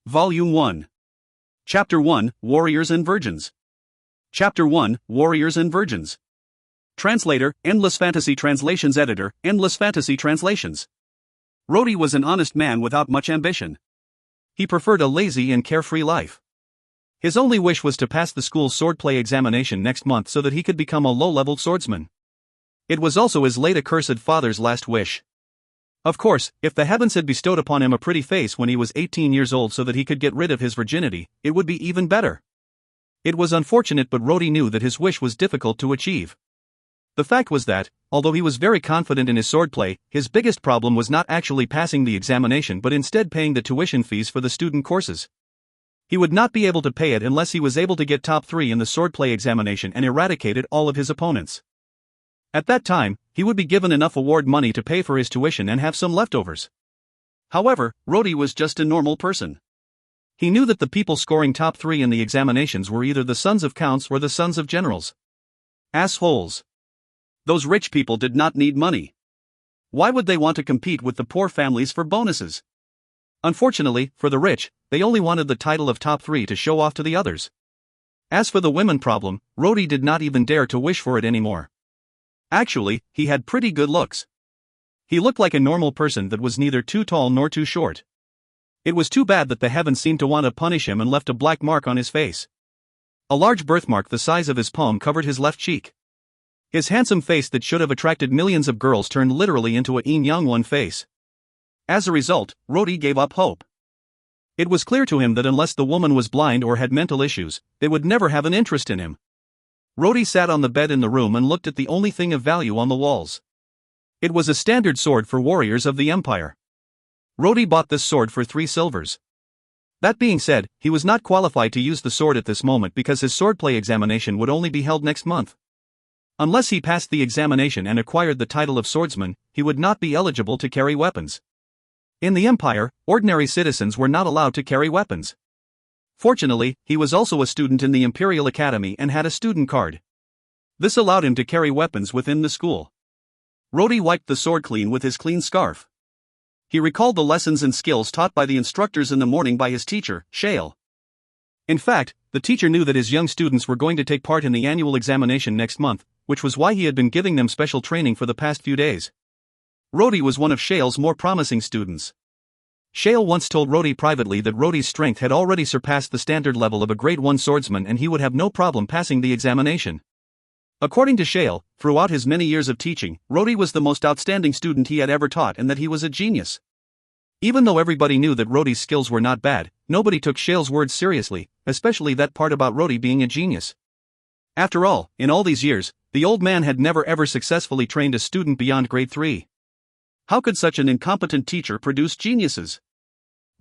Volume 1. Chapter 1, Warriors and Virgins. Chapter 1, Warriors and Virgins. Translator, Endless Fantasy Translations. Editor, Endless Fantasy Translations. Rhodey was an honest man without much ambition. He preferred a lazy and carefree life. His only wish was to pass the school's swordplay examination next month so that he could become a low-level swordsman. It was also his late accursed father's last wish. Of course, if the heavens had bestowed upon him a pretty face when he was 18 years old so that he could get rid of his virginity, it would be even better. It was unfortunate, but Rhodey knew that his wish was difficult to achieve. The fact was that, although he was very confident in his swordplay, his biggest problem was not actually passing the examination but instead paying the tuition fees for the student courses. He would not be able to pay it unless he was able to get top 3 in the swordplay examination and eradicated all of his opponents. At that time, he would be given enough award money to pay for his tuition and have some leftovers. However, Rhodey was just a normal person. He knew that the people scoring top 3 in the examinations were either the sons of counts or the sons of generals. Assholes. Those rich people did not need money. Why would they want to compete with the poor families for bonuses? Unfortunately, for the rich, they only wanted the title of top 3 to show off to the others. As for the women problem, Rhodey did not even dare to wish for it anymore. Actually, he had pretty good looks. He looked like a normal person that was neither too tall nor too short. It was too bad that the heavens seemed to want to punish him and left a black mark on his face. A large birthmark the size of his palm covered his left cheek. His handsome face that should have attracted millions of girls turned literally into a yin-yang one face. As a result, Rhodey gave up hope. It was clear to him that unless the woman was blind or had mental issues, they would never have an interest in him. Rhodey sat on the bed in the room and looked at the only thing of value on the walls. It was a standard sword for warriors of the Empire. Rhodey bought this sword for 3 silvers. That being said, he was not qualified to use the sword at this moment because his swordplay examination would only be held next month. Unless he passed the examination and acquired the title of swordsman, he would not be eligible to carry weapons. In the Empire, ordinary citizens were not allowed to carry weapons. Fortunately, he was also a student in the Imperial Academy and had a student card. This allowed him to carry weapons within the school. Rhodey wiped the sword clean with his clean scarf. He recalled the lessons and skills taught by the instructors in the morning by his teacher, Shale. In fact, the teacher knew that his young students were going to take part in the annual examination next month, which was why he had been giving them special training for the past few days. Rhodey was one of Shale's more promising students. Shale once told Rhodey privately that Rhodey's strength had already surpassed the standard level of a Grade 1 swordsman and he would have no problem passing the examination. According to Shale, throughout his many years of teaching, Rhodey was the most outstanding student he had ever taught and that he was a genius. Even though everybody knew that Rhodey's skills were not bad, nobody took Shale's words seriously, especially that part about Rhodey being a genius. After all, in all these years, the old man had never ever successfully trained a student beyond Grade 3. How could such an incompetent teacher produce geniuses?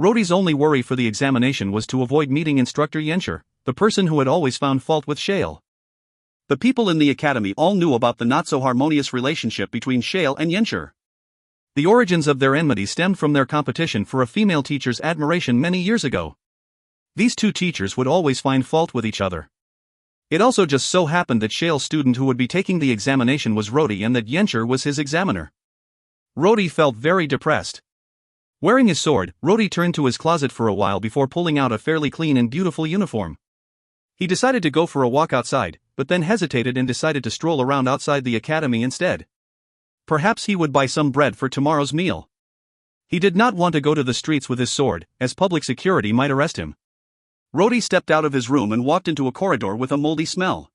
Rhodey's only worry for the examination was to avoid meeting Instructor Yencher, the person who had always found fault with Shale. The people in the academy all knew about the not-so-harmonious relationship between Shale and Yencher. The origins of their enmity stemmed from their competition for a female teacher's admiration many years ago. These two teachers would always find fault with each other. It also just so happened that Shale's student who would be taking the examination was Rhodey and that Yencher was his examiner. Rhodey felt very depressed. Wearing his sword, Rhodey turned to his closet for a while before pulling out a fairly clean and beautiful uniform. He decided to go for a walk outside, but then hesitated and decided to stroll around outside the academy instead. Perhaps he would buy some bread for tomorrow's meal. He did not want to go to the streets with his sword, as public security might arrest him. Rhodey stepped out of his room and walked into a corridor with a moldy smell.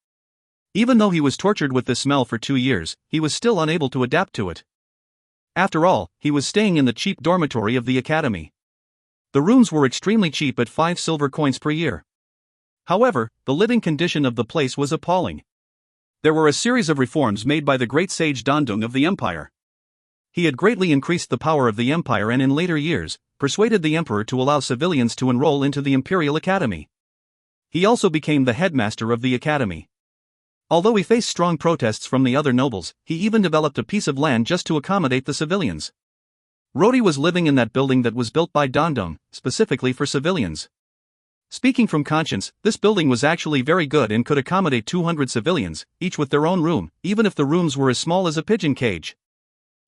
Even though he was tortured with this smell for 2 years, he was still unable to adapt to it. After all, he was staying in the cheap dormitory of the academy. The rooms were extremely cheap at 5 silver coins per year. However, the living condition of the place was appalling. There were a series of reforms made by the great sage Dandong of the Empire. He had greatly increased the power of the Empire and in later years, persuaded the Emperor to allow civilians to enroll into the Imperial Academy. He also became the headmaster of the academy. Although he faced strong protests from the other nobles, he even developed a piece of land just to accommodate the civilians. Rhodey was living in that building that was built by Dandong, specifically for civilians. Speaking from conscience, this building was actually very good and could accommodate 200 civilians, each with their own room, even if the rooms were as small as a pigeon cage.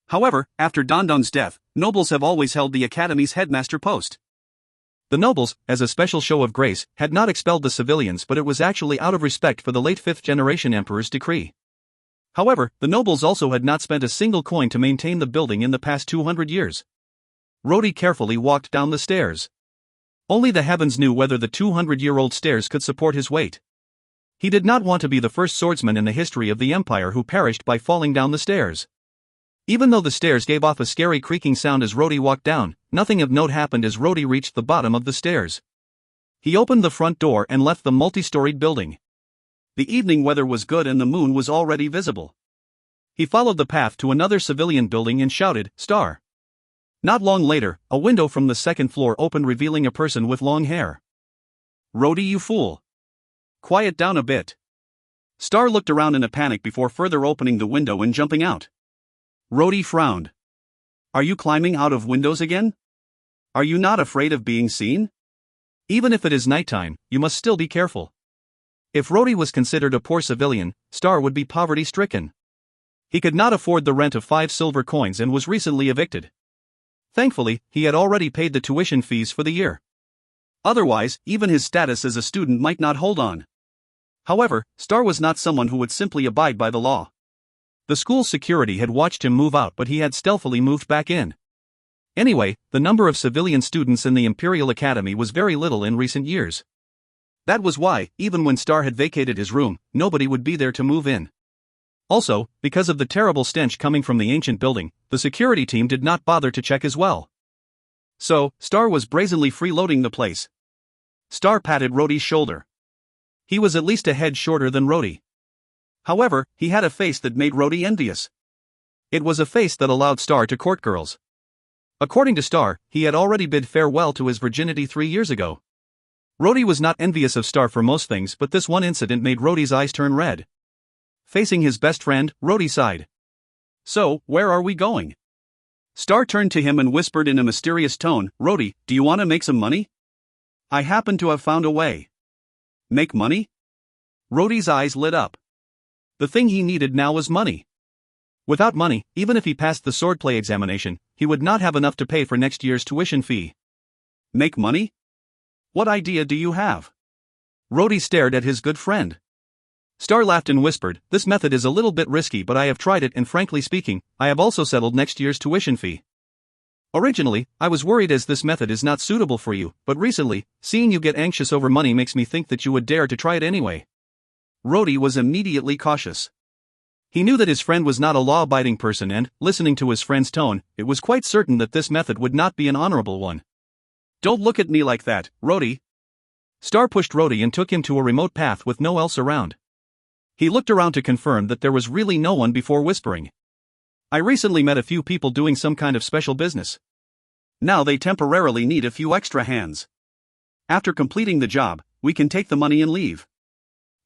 However, after Dandong's death, nobles have always held the academy's headmaster post. The nobles, as a special show of grace, had not expelled the civilians, but it was actually out of respect for the late 5th-generation emperor's decree. However, the nobles also had not spent a single coin to maintain the building in the past 200 years. Rhodey carefully walked down the stairs. Only the heavens knew whether the 200-year-old stairs could support his weight. He did not want to be the first swordsman in the history of the empire who perished by falling down the stairs. Even though the stairs gave off a scary creaking sound as Rhodey walked down, nothing of note happened as Rhodey reached the bottom of the stairs. He opened the front door and left the multi-storied building. The evening weather was good and the moon was already visible. He followed the path to another civilian building and shouted, "Star!" Not long later, a window from the second floor opened revealing a person with long hair. "Rhodey, you fool! Quiet down a bit." Star looked around in a panic before further opening the window and jumping out. Rhodey frowned. "Are you climbing out of windows again? Are you not afraid of being seen? Even if it is nighttime, you must still be careful." If Rhodey was considered a poor civilian, Star would be poverty-stricken. He could not afford the rent of 5 silver coins and was recently evicted. Thankfully, he had already paid the tuition fees for the year. Otherwise, even his status as a student might not hold on. However, Star was not someone who would simply abide by the law. The school's security had watched him move out, but he had stealthily moved back in. Anyway, the number of civilian students in the Imperial Academy was very little in recent years. That was why, even when Star had vacated his room, nobody would be there to move in. Also, because of the terrible stench coming from the ancient building, the security team did not bother to check as well. So, Star was brazenly freeloading the place. Star patted Rhodey's shoulder. He was at least a head shorter than Rhodey. However, he had a face that made Rhodey envious. It was a face that allowed Star to court girls. According to Star, he had already bid farewell to his virginity 3 years ago. Rhodey was not envious of Star for most things, but this one incident made Rhodey's eyes turn red. Facing his best friend, Rhodey sighed. "So, where are we going?" Star turned to him and whispered in a mysterious tone, "Rhodey, do you want to make some money? I happen to have found a way." "Make money?" Rhodey's eyes lit up. The thing he needed now was money. Without money, even if he passed the swordplay examination, he would not have enough to pay for next year's tuition fee. "Make money? What idea do you have?" Rhodey stared at his good friend. Star laughed and whispered, "This method is a little bit risky, but I have tried it and frankly speaking, I have also settled next year's tuition fee. Originally, I was worried as this method is not suitable for you, but recently, seeing you get anxious over money makes me think that you would dare to try it anyway." Rhodey was immediately cautious. He knew that his friend was not a law-abiding person and, listening to his friend's tone, it was quite certain that this method would not be an honorable one. "Don't look at me like that, Rhodey." Star pushed Rhodey and took him to a remote path with no one else around. He looked around to confirm that there was really no one before whispering, "I recently met a few people doing some kind of special business. Now they temporarily need a few extra hands. After completing the job, we can take the money and leave.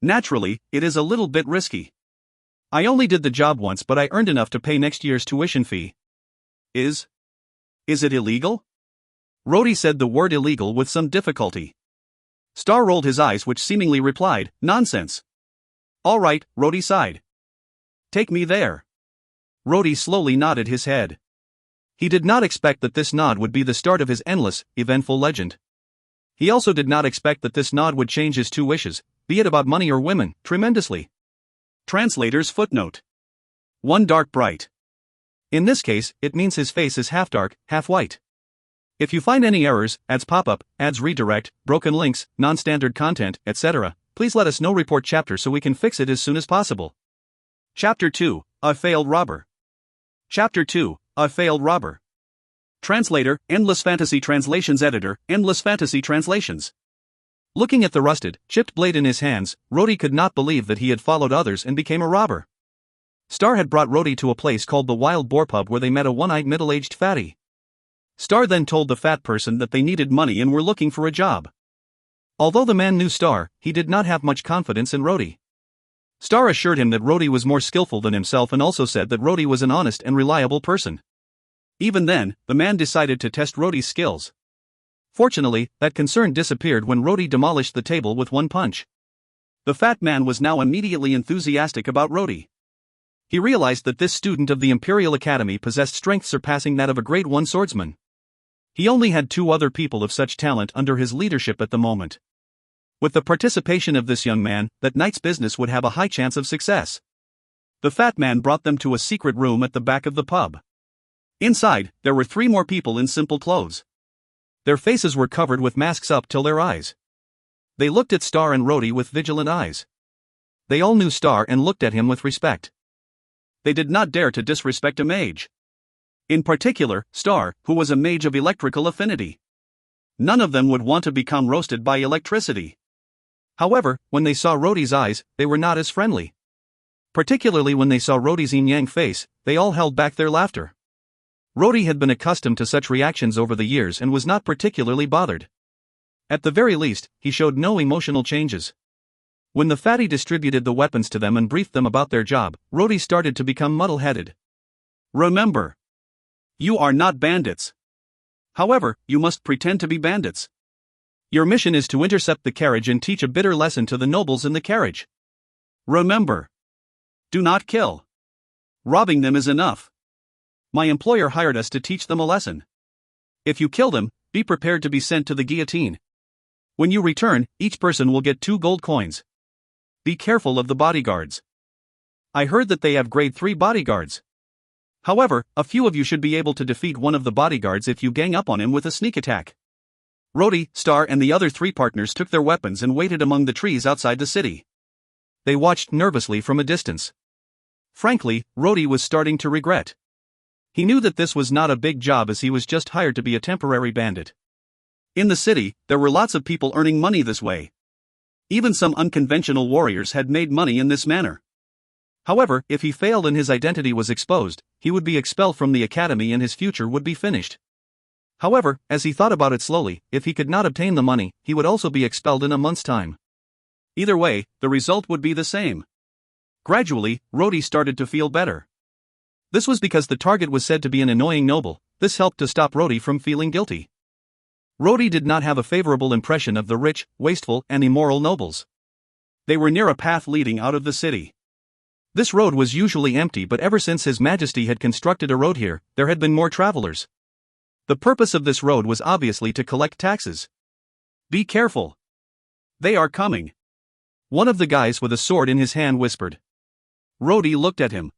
Naturally, it is a little bit risky. I only did the job once, but I earned enough to pay next year's tuition fee." Is it illegal?" Rhodey said the word illegal with some difficulty. Star rolled his eyes, which seemingly replied, "Nonsense." "All right," Rhodey sighed. "Take me there." Rhodey slowly nodded his head. He did not expect that this nod would be the start of his endless, eventful legend. He also did not expect that this nod would change his 2 wishes, be it about money or women, tremendously. Translator's footnote. 1 dark bright. In this case, it means his face is half dark, half white. If you find any errors, ads pop-up, ads redirect, broken links, non-standard content, etc., please let us know. Report chapter so we can fix it as soon as possible. Chapter 2, A Failed Robber. Chapter 2, A Failed Robber. Translator, Endless Fantasy Translations Editor, Endless Fantasy Translations. Looking at the rusted, chipped blade in his hands, Rhodey could not believe that he had followed others and became a robber. Star had brought Rhodey to a place called the Wild Boar Pub where they met a one-eyed middle-aged fatty. Star then told the fat person that they needed money and were looking for a job. Although the man knew Star, he did not have much confidence in Rhodey. Star assured him that Rhodey was more skillful than himself and also said that Rhodey was an honest and reliable person. Even then, the man decided to test Rhodey's skills. Fortunately, that concern disappeared when Rhodey demolished the table with 1 punch. The fat man was now immediately enthusiastic about Rhodey. He realized that this student of the Imperial Academy possessed strength surpassing that of a grade 1 swordsman. He only had 2 other people of such talent under his leadership at the moment. With the participation of this young man, that night's business would have a high chance of success. The fat man brought them to a secret room at the back of the pub. Inside, there were 3 more people in simple clothes. Their faces were covered with masks up till their eyes. They looked at Star and Rhodey with vigilant eyes. They all knew Star and looked at him with respect. They did not dare to disrespect a mage. In particular, Star, who was a mage of electrical affinity. None of them would want to become roasted by electricity. However, when they saw Rhodey's eyes, they were not as friendly. Particularly when they saw Rhodey's yin-yang face, they all held back their laughter. Rhodey had been accustomed to such reactions over the years and was not particularly bothered. At the very least, he showed no emotional changes. When the fatty distributed the weapons to them and briefed them about their job, Rhodey started to become muddle-headed. Remember, you are not bandits. However, you must pretend to be bandits. Your mission is to intercept the carriage and teach a bitter lesson to the nobles in the carriage. Remember, do not kill. Robbing them is enough. My employer hired us to teach them a lesson. If you kill them, be prepared to be sent to the guillotine. When you return, each person will get 2 gold coins. Be careful of the bodyguards. I heard that they have grade 3 bodyguards. However, a few of you should be able to defeat one of the bodyguards if you gang up on him with a sneak attack. Rhodey, Star and the other 3 partners took their weapons and waited among the trees outside the city. They watched nervously from a distance. Frankly, Rhodey was starting to regret. He knew that this was not a big job as he was just hired to be a temporary bandit. In the city, there were lots of people earning money this way. Even some unconventional warriors had made money in this manner. However, if he failed and his identity was exposed, he would be expelled from the academy and his future would be finished. However, as he thought about it slowly, if he could not obtain the money, he would also be expelled in a month's time. Either way, the result would be the same. Gradually, Rhodey started to feel better. This was because the target was said to be an annoying noble. This helped to stop Rhodey from feeling guilty. Rhodey did not have a favorable impression of the rich, wasteful, and immoral nobles. They were near a path leading out of the city. This road was usually empty, but ever since His Majesty had constructed a road here, there had been more travelers. The purpose of this road was obviously to collect taxes. Be careful. They are coming. One of the guys with a sword in his hand whispered. Rhodey looked at him.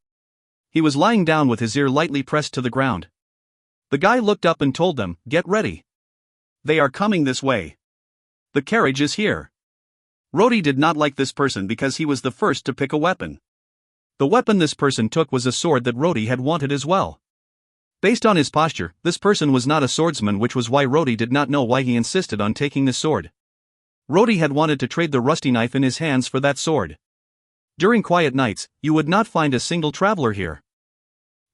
He was lying down with his ear lightly pressed to the ground. The guy looked up and told them, "Get ready. They are coming this way. The carriage is here." Rhodey did not like this person because he was the first to pick a weapon. The weapon this person took was a sword that Rhodey had wanted as well. Based on his posture, this person was not a swordsman, which was why Rhodey did not know why he insisted on taking this sword. Rhodey had wanted to trade the rusty knife in his hands for that sword. During quiet nights, you would not find a single traveler here.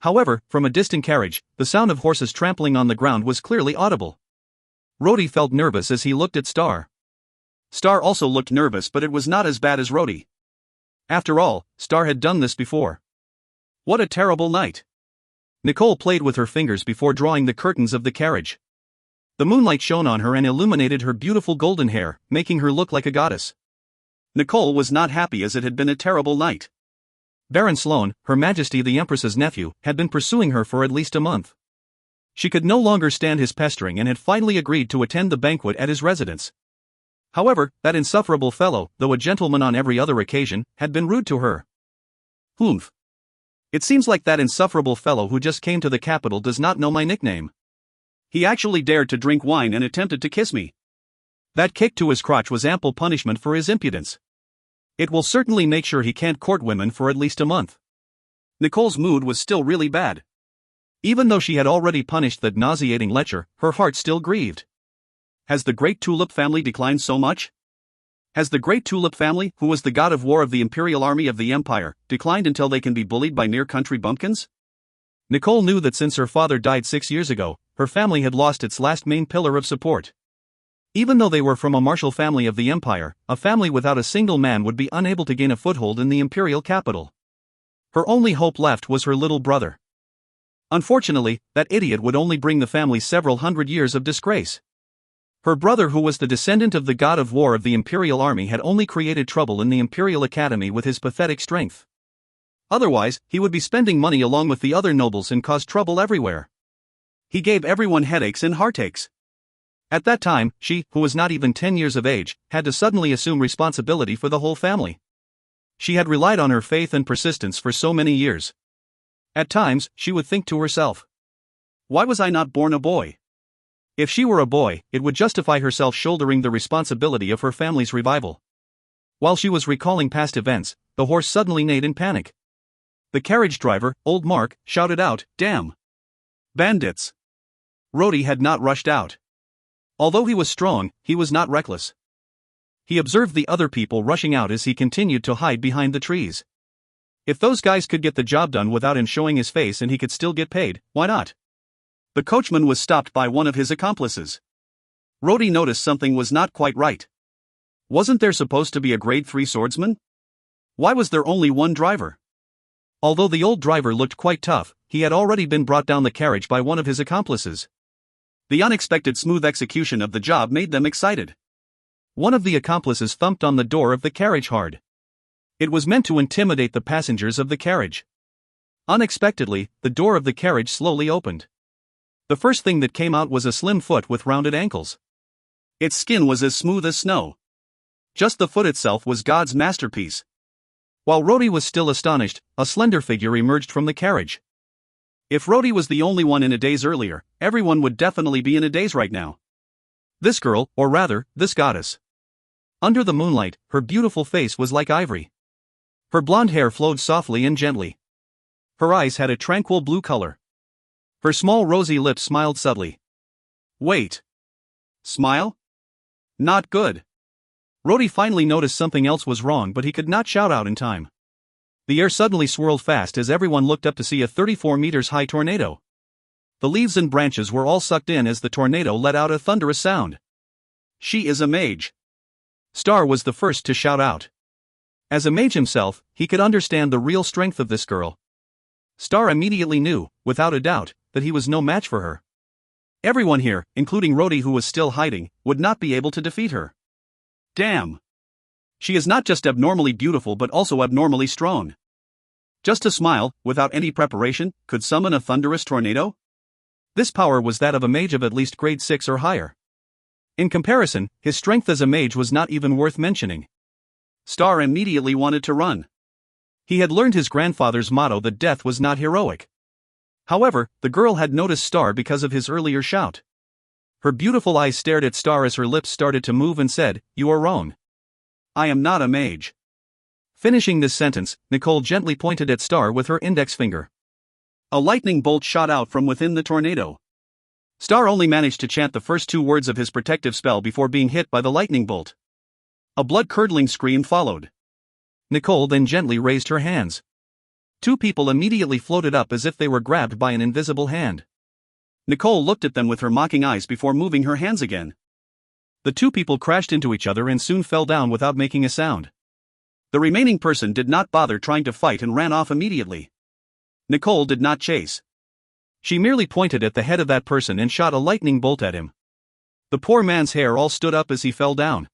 However, from a distant carriage, the sound of horses trampling on the ground was clearly audible. Rhodey felt nervous as he looked at Star. Star also looked nervous, but it was not as bad as Rhodey. After all, Star had done this before. What a terrible night. Nicole played with her fingers before drawing the curtains of the carriage. The moonlight shone on her and illuminated her beautiful golden hair, making her look like a goddess. Nicole was not happy as it had been a terrible night. Baron Sloane, Her Majesty the Empress's nephew, had been pursuing her for at least a month. She could no longer stand his pestering and had finally agreed to attend the banquet at his residence. However, that insufferable fellow, though a gentleman on every other occasion, had been rude to her. Humph. It seems like that insufferable fellow who just came to the capital does not know my nickname. He actually dared to drink wine and attempted to kiss me. That kick to his crotch was ample punishment for his impudence. It will certainly make sure he can't court women for at least a month. Nicole's mood was still really bad. Even though she had already punished that nauseating lecher, her heart still grieved. Has the Great Tulip family declined so much? Has the Great Tulip family, who was the god of war of the Imperial Army of the Empire, declined until they can be bullied by near-country bumpkins? Nicole knew that since her father died 6 years ago, her family had lost its last main pillar of support. Even though they were from a martial family of the Empire, a family without a single man would be unable to gain a foothold in the imperial capital. Her only hope left was her little brother. Unfortunately, that idiot would only bring the family several hundred years of disgrace. Her brother, who was the descendant of the god of war of the Imperial Army, had only created trouble in the Imperial Academy with his pathetic strength. Otherwise, he would be spending money along with the other nobles and cause trouble everywhere. He gave everyone headaches and heartaches. At that time, she, who was not even 10 years of age, had to suddenly assume responsibility for the whole family. She had relied on her faith and persistence for so many years. At times, she would think to herself, why was I not born a boy? If she were a boy, it would justify herself shouldering the responsibility of her family's revival. While she was recalling past events, the horse suddenly neighed in panic. The carriage driver, old Mark, shouted out, "Damn! Bandits!" Rhodey had not rushed out. Although he was strong, he was not reckless. He observed the other people rushing out as he continued to hide behind the trees. If those guys could get the job done without him showing his face and he could still get paid, why not? The coachman was stopped by one of his accomplices. Rhodey noticed something was not quite right. Wasn't there supposed to be a grade 3 swordsman? Why was there only one driver? Although the old driver looked quite tough, he had already been brought down the carriage by one of his accomplices. The unexpected smooth execution of the job made them excited. One of the accomplices thumped on the door of the carriage hard. It was meant to intimidate the passengers of the carriage. Unexpectedly, the door of the carriage slowly opened. The first thing that came out was a slim foot with rounded ankles. Its skin was as smooth as snow. Just the foot itself was God's masterpiece. While Rhodey was still astonished, a slender figure emerged from the carriage. If Rhodey was the only one in a daze earlier, everyone would definitely be in a daze right now. This girl, or rather, this goddess. Under the moonlight, her beautiful face was like ivory. Her blonde hair flowed softly and gently. Her eyes had a tranquil blue color. Her small rosy lips smiled subtly. Wait. Smile? Not good. Rhodey finally noticed something else was wrong, but he could not shout out in time. The air suddenly swirled fast as everyone looked up to see a 34 meters high tornado. The leaves and branches were all sucked in as the tornado let out a thunderous sound. She is a mage. Star was the first to shout out. As a mage himself, he could understand the real strength of this girl. Star immediately knew, without a doubt, that he was no match for her. Everyone here, including Rhodey who was still hiding, would not be able to defeat her. Damn! She is not just abnormally beautiful but also abnormally strong. Just a smile, without any preparation, could summon a thunderous tornado? This power was that of a mage of at least grade 6 or higher. In comparison, his strength as a mage was not even worth mentioning. Star immediately wanted to run. He had learned his grandfather's motto that death was not heroic. However, the girl had noticed Star because of his earlier shout. Her beautiful eyes stared at Star as her lips started to move and said, "You are wrong. I am not a mage." Finishing this sentence, Nicole gently pointed at Star with her index finger. A lightning bolt shot out from within the tornado. Star only managed to chant the first 2 words of his protective spell before being hit by the lightning bolt. A blood-curdling scream followed. Nicole then gently raised her hands. 2 people immediately floated up as if they were grabbed by an invisible hand. Nicole looked at them with her mocking eyes before moving her hands again. The 2 people crashed into each other and soon fell down without making a sound. The remaining person did not bother trying to fight and ran off immediately. Nicole did not chase. She merely pointed at the head of that person and shot a lightning bolt at him. The poor man's hair all stood up as he fell down.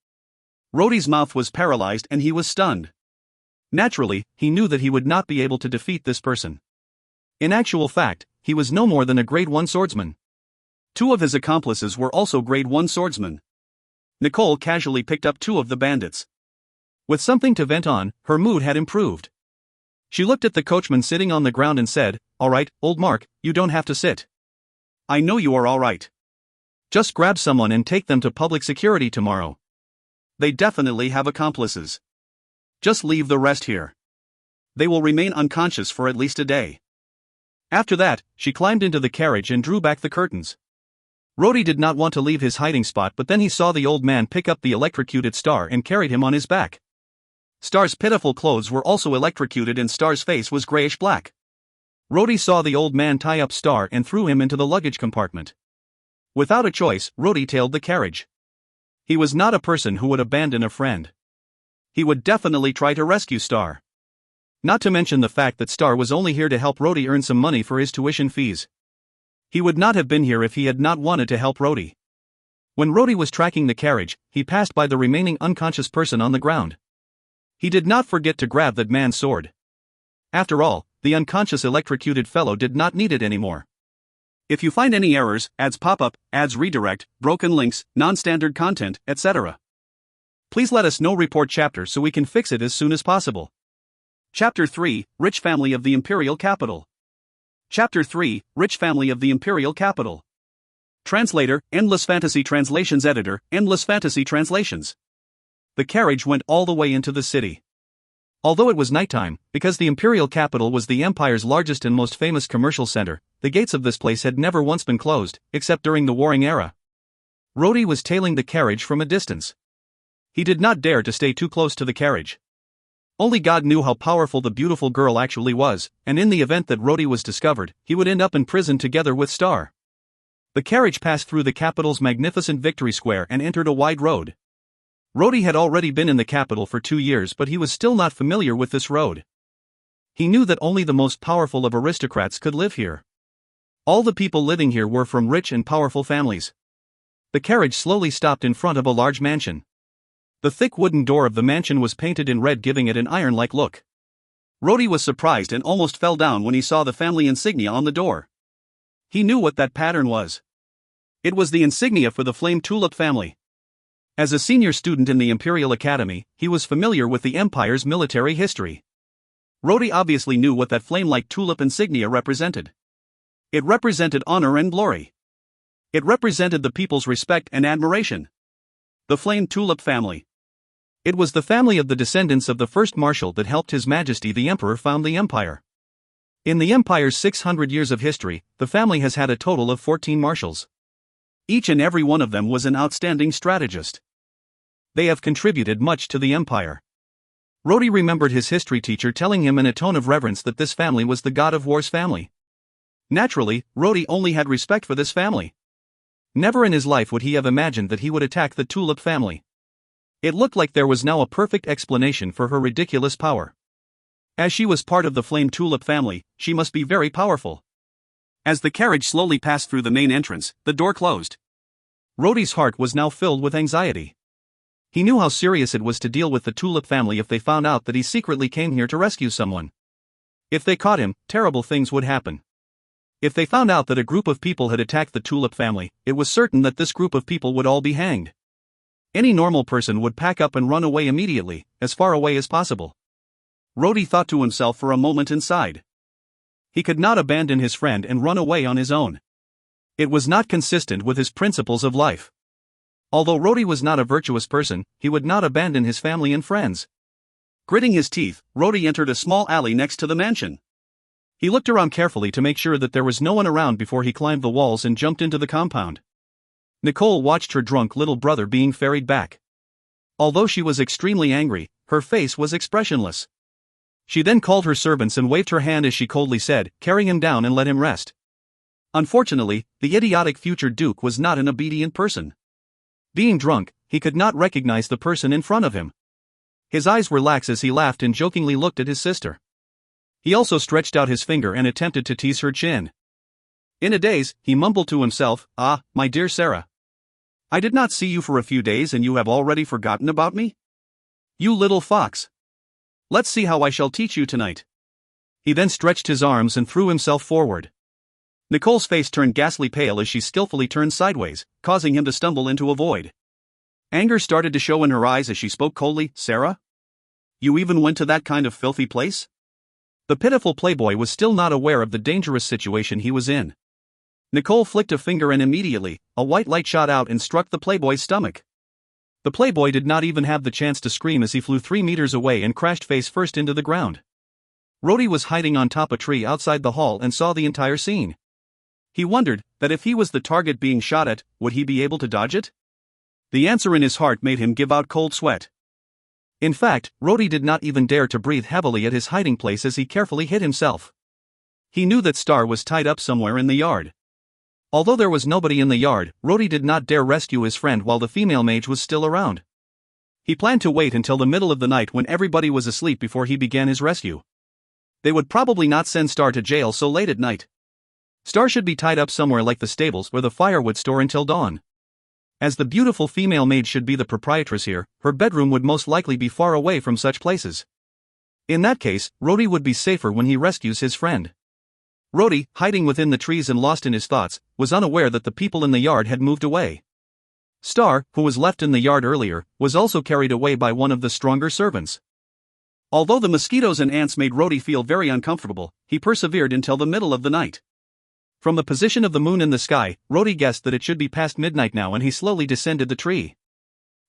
Rhodey's mouth was paralyzed and he was stunned. Naturally, he knew that he would not be able to defeat this person. In actual fact, he was no more than a grade 1 swordsman. 2 of his accomplices were also grade 1 swordsmen. Nicole casually picked up 2 of the bandits. With something to vent on, her mood had improved. She looked at the coachman sitting on the ground and said, "All right, old Mark, you don't have to sit. I know you are all right. Just grab someone and take them to public security tomorrow. They definitely have accomplices. Just leave the rest here. They will remain unconscious for at least a day." After that, she climbed into the carriage and drew back the curtains. Rhodey did not want to leave his hiding spot, but then he saw the old man pick up the electrocuted Star and carried him on his back. Star's pitiful clothes were also electrocuted and Star's face was grayish-black. Rhodey saw the old man tie up Star and threw him into the luggage compartment. Without a choice, Rhodey tailed the carriage. He was not a person who would abandon a friend. He would definitely try to rescue Star. Not to mention the fact that Star was only here to help Rhodey earn some money for his tuition fees. He would not have been here if he had not wanted to help Rhodey. When Rhodey was tracking the carriage, he passed by the remaining unconscious person on the ground. He did not forget to grab that man's sword. After all, the unconscious electrocuted fellow did not need it anymore. If you find any errors, ads pop up, ads redirect, broken links, non-standard content, etc., please let us know. Report chapter so we can fix it as soon as possible. Chapter 3, Rich Family of the Imperial Capital. Chapter 3, Rich Family of the Imperial Capital. Translator, Endless Fantasy Translations Editor, Endless Fantasy Translations. The carriage went all the way into the city. Although it was nighttime, because the imperial capital was the empire's largest and most famous commercial center, the gates of this place had never once been closed, except during the warring era. Rhodey was tailing the carriage from a distance. He did not dare to stay too close to the carriage. Only God knew how powerful the beautiful girl actually was, and in the event that Rhodey was discovered, he would end up in prison together with Star. The carriage passed through the capital's magnificent Victory Square and entered a wide road. Rhodey had already been in the capital for 2 years, but he was still not familiar with this road. He knew that only the most powerful of aristocrats could live here. All the people living here were from rich and powerful families. The carriage slowly stopped in front of a large mansion. The thick wooden door of the mansion was painted in red, giving it an iron-like look. Rhodey was surprised and almost fell down when he saw the family insignia on the door. He knew what that pattern was. It was the insignia for the Flame Tulip family. As a senior student in the Imperial Academy, he was familiar with the Empire's military history. Rhodey obviously knew what that flame-like tulip insignia represented. It represented honor and glory. It represented the people's respect and admiration. The Flame Tulip family. It was the family of the descendants of the first Marshal that helped His Majesty the Emperor found the Empire. In the Empire's 600 years of history, the family has had a total of 14 Marshals. Each and every one of them was an outstanding strategist. They have contributed much to the Empire. Rhodey remembered his history teacher telling him in a tone of reverence that this family was the God of War's family. Naturally, Rhodey only had respect for this family. Never in his life would he have imagined that he would attack the Tulip family. It looked like there was now a perfect explanation for her ridiculous power. As she was part of the Flame Tulip family, she must be very powerful. As the carriage slowly passed through the main entrance, the door closed. Rhodey's heart was now filled with anxiety. He knew how serious it was to deal with the Tulip family if they found out that he secretly came here to rescue someone. If they caught him, terrible things would happen. If they found out that a group of people had attacked the Tulip family, it was certain that this group of people would all be hanged. Any normal person would pack up and run away immediately, as far away as possible. Rhodey thought to himself for a moment inside. He could not abandon his friend and run away on his own. It was not consistent with his principles of life. Although Rhodey was not a virtuous person, he would not abandon his family and friends. Gritting his teeth, Rhodey entered a small alley next to the mansion. He looked around carefully to make sure that there was no one around before he climbed the walls and jumped into the compound. Nicole watched her drunk little brother being ferried back. Although she was extremely angry, her face was expressionless. She then called her servants and waved her hand as she coldly said, "Carry him down and let him rest." Unfortunately, the idiotic future Duke was not an obedient person. Being drunk, he could not recognize the person in front of him. His eyes were lax as he laughed and jokingly looked at his sister. He also stretched out his finger and attempted to tease her chin. In a daze, he mumbled to himself, "Ah, my dear Sarah. I did not see you for a few days and you have already forgotten about me? You little fox. Let's see how I shall teach you tonight." He then stretched his arms and threw himself forward. Nicole's face turned ghastly pale as she skillfully turned sideways, causing him to stumble into a void. Anger started to show in her eyes as she spoke coldly, "Sarah? You even went to that kind of filthy place?" The pitiful playboy was still not aware of the dangerous situation he was in. Nicole flicked a finger and immediately, a white light shot out and struck the playboy's stomach. The playboy did not even have the chance to scream as he flew 3 meters away and crashed face first into the ground. Rhodey was hiding on top a tree outside the hall and saw the entire scene. He wondered that if he was the target being shot at, would he be able to dodge it? The answer in his heart made him give out cold sweat. In fact, Rhodey did not even dare to breathe heavily at his hiding place as he carefully hid himself. He knew that Star was tied up somewhere in the yard. Although there was nobody in the yard, Rhodey did not dare rescue his friend while the female mage was still around. He planned to wait until the middle of the night when everybody was asleep before he began his rescue. They would probably not send Star to jail so late at night. Star should be tied up somewhere like the stables where the fire would store until dawn. As the beautiful female maid should be the proprietress here, her bedroom would most likely be far away from such places. In that case, Rhodey would be safer when he rescues his friend. Rhodey, hiding within the trees and lost in his thoughts, was unaware that the people in the yard had moved away. Star, who was left in the yard earlier, was also carried away by one of the stronger servants. Although the mosquitoes and ants made Rhodey feel very uncomfortable, he persevered until the middle of the night. From the position of the moon in the sky, Rhodey guessed that it should be past midnight now, and he slowly descended the tree.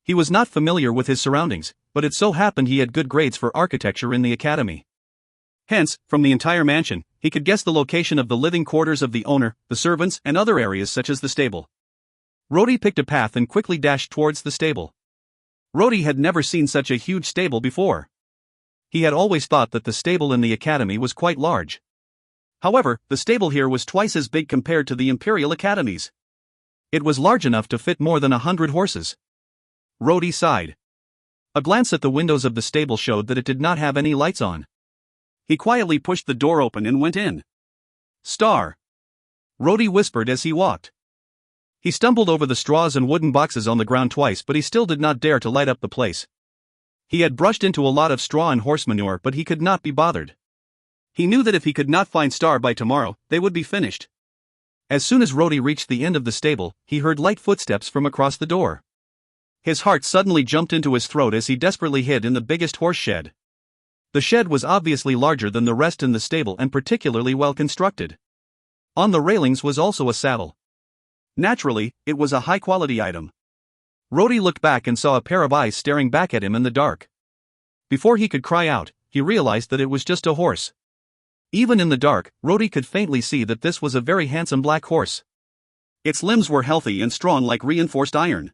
He was not familiar with his surroundings, but it so happened he had good grades for architecture in the academy. Hence, from the entire mansion, he could guess the location of the living quarters of the owner, the servants, and other areas such as the stable. Rhodey picked a path and quickly dashed towards the stable. Rhodey had never seen such a huge stable before. He had always thought that the stable in the academy was quite large. However, the stable here was twice as big compared to the Imperial Academies. It was large enough to fit more than 100 horses. Rhodey sighed. A glance at the windows of the stable showed that it did not have any lights on. He quietly pushed the door open and went in. Star! Rhodey whispered as he walked. He stumbled over the straws and wooden boxes on the ground twice, but he still did not dare to light up the place. He had brushed into a lot of straw and horse manure, but he could not be bothered. He knew that if he could not find Star by tomorrow, they would be finished. As soon as Rhodey reached the end of the stable, he heard light footsteps from across the door. His heart suddenly jumped into his throat as he desperately hid in the biggest horse shed. The shed was obviously larger than the rest in the stable and particularly well constructed. On the railings was also a saddle. Naturally, it was a high-quality item. Rhodey looked back and saw a pair of eyes staring back at him in the dark. Before he could cry out, he realized that it was just a horse. Even in the dark, Rhodey could faintly see that this was a very handsome black horse. Its limbs were healthy and strong like reinforced iron.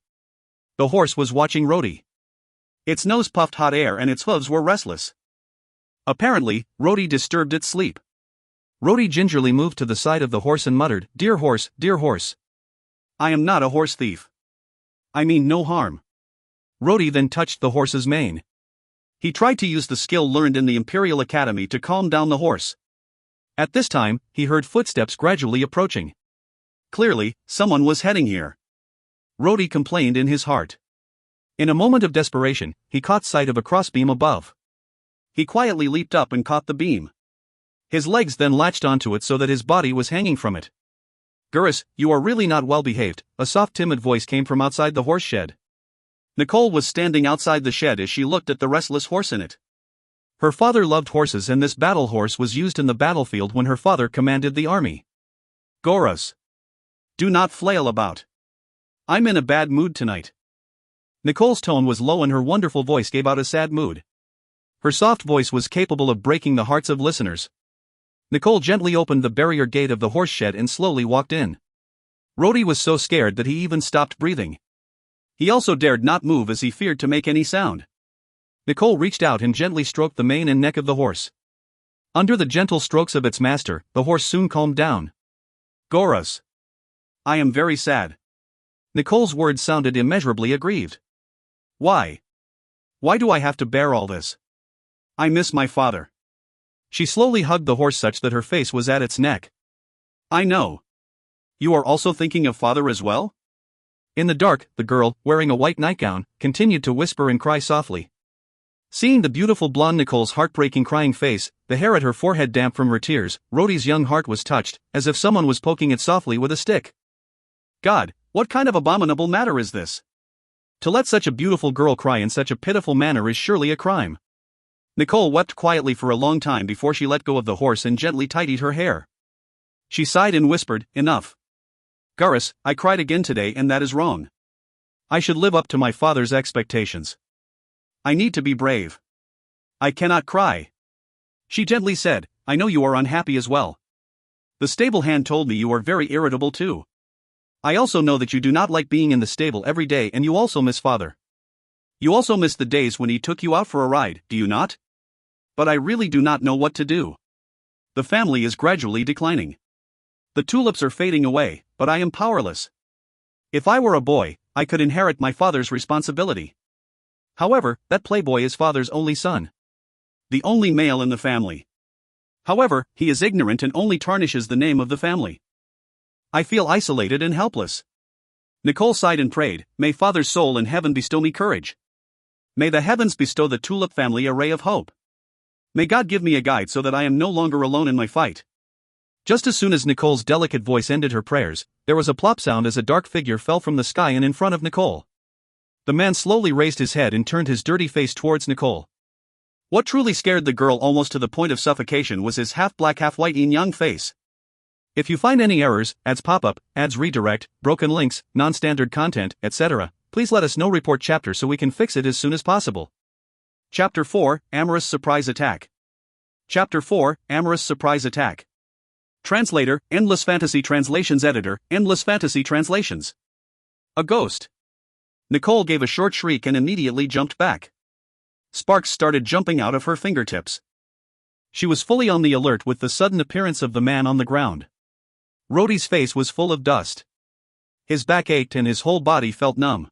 The horse was watching Rhodey. Its nose puffed hot air and its hooves were restless. Apparently, Rhodey disturbed its sleep. Rhodey gingerly moved to the side of the horse and muttered, dear horse, dear horse. I am not a horse thief. I mean no harm." Rhodey then touched the horse's mane. He tried to use the skill learned in the Imperial Academy to calm down the horse. At this time, he heard footsteps gradually approaching. Clearly, someone was heading here. Rhodey complained in his heart. In a moment of desperation, he caught sight of a crossbeam above. He quietly leaped up and caught the beam. His legs then latched onto it so that his body was hanging from it. "Gurus, you are really not well behaved," a soft timid voice came from outside the horse shed. Nicole was standing outside the shed as she looked at the restless horse in it. Her father loved horses, and this battle horse was used in the battlefield when her father commanded the army. "Gurus, do not flail about. I'm in a bad mood tonight." Nicole's tone was low and her wonderful voice gave out a sad mood. Her soft voice was capable of breaking the hearts of listeners. Nicole gently opened the barrier gate of the horse shed and slowly walked in. Rhodey was so scared that he even stopped breathing. He also dared not move as he feared to make any sound. Nicole reached out and gently stroked the mane and neck of the horse. Under the gentle strokes of its master, the horse soon calmed down. "Gurus, I am very sad." Nicole's words sounded immeasurably aggrieved. "Why? Why do I have to bear all this? I miss my father." She slowly hugged the horse such that her face was at its neck. "I know. You are also thinking of father as well?" In the dark, the girl, wearing a white nightgown, continued to whisper and cry softly. Seeing the beautiful blonde Nicole's heartbreaking crying face, the hair at her forehead damp from her tears, Rhodey's young heart was touched, as if someone was poking it softly with a stick. God, what kind of abominable matter is this? To let such a beautiful girl cry in such a pitiful manner is surely a crime. Nicole wept quietly for a long time before she let go of the horse and gently tidied her hair. She sighed and whispered, "Enough. Gurus, I cried again today and that is wrong. I should live up to my father's expectations. I need to be brave. I cannot cry." She gently said, "I know you are unhappy as well. The stable hand told me you are very irritable too. I also know that you do not like being in the stable every day and you also miss father. You also miss the days when he took you out for a ride, do you not? But I really do not know what to do. The family is gradually declining. The tulips are fading away, but I am powerless. If I were a boy, I could inherit my father's responsibility. However, that playboy is father's only son. The only male in the family. However, he is ignorant and only tarnishes the name of the family. I feel isolated and helpless." Nicole sighed and prayed, "May father's soul in heaven bestow me courage. May the heavens bestow the tulip family a ray of hope. May God give me a guide so that I am no longer alone in my fight." Just as soon as Nicole's delicate voice ended her prayers, there was a plop sound as a dark figure fell from the sky and in front of Nicole. The man slowly raised his head and turned his dirty face towards Nicole. What truly scared the girl almost to the point of suffocation was his half-black half-white yin-yang face. If you find any errors, ads pop-up, ads redirect, broken links, non-standard content, etc., please let us know. Report chapter so we can fix it as soon as possible. Chapter 4, Amorous Surprise Attack. Chapter 4, Amorous Surprise Attack. Translator, Endless Fantasy Translations Editor, Endless Fantasy Translations. A ghost. Nicole gave a short shriek and immediately jumped back. Sparks started jumping out of her fingertips. She was fully on the alert with the sudden appearance of the man on the ground. Rhodey's face was full of dust. His back ached and his whole body felt numb.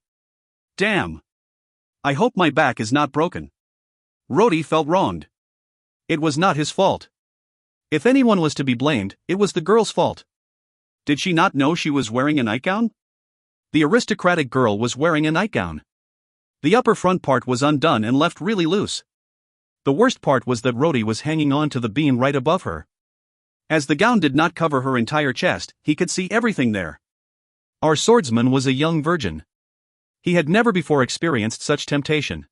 Damn! I hope my back is not broken. Rhodey felt wronged. It was not his fault. If anyone was to be blamed, it was the girl's fault. Did she not know she was wearing a nightgown? The aristocratic girl was wearing a nightgown. The upper front part was undone and left really loose. The worst part was that Rhodey was hanging on to the beam right above her. As the gown did not cover her entire chest, he could see everything there. Our swordsman was a young virgin. He had never before experienced such temptation.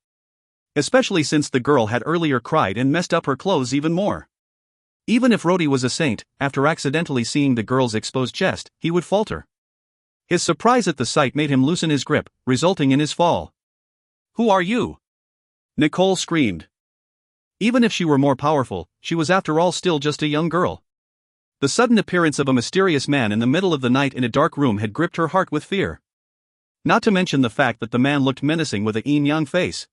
Especially since the girl had earlier cried and messed up her clothes even more. Even if Rhodey was a saint, after accidentally seeing the girl's exposed chest, he would falter. His surprise at the sight made him loosen his grip, resulting in his fall. Who are you? Nicole screamed. Even if she were more powerful, she was after all still just a young girl. The sudden appearance of a mysterious man in the middle of the night in a dark room had gripped her heart with fear. Not to mention the fact that the man looked menacing with a yin-yang face.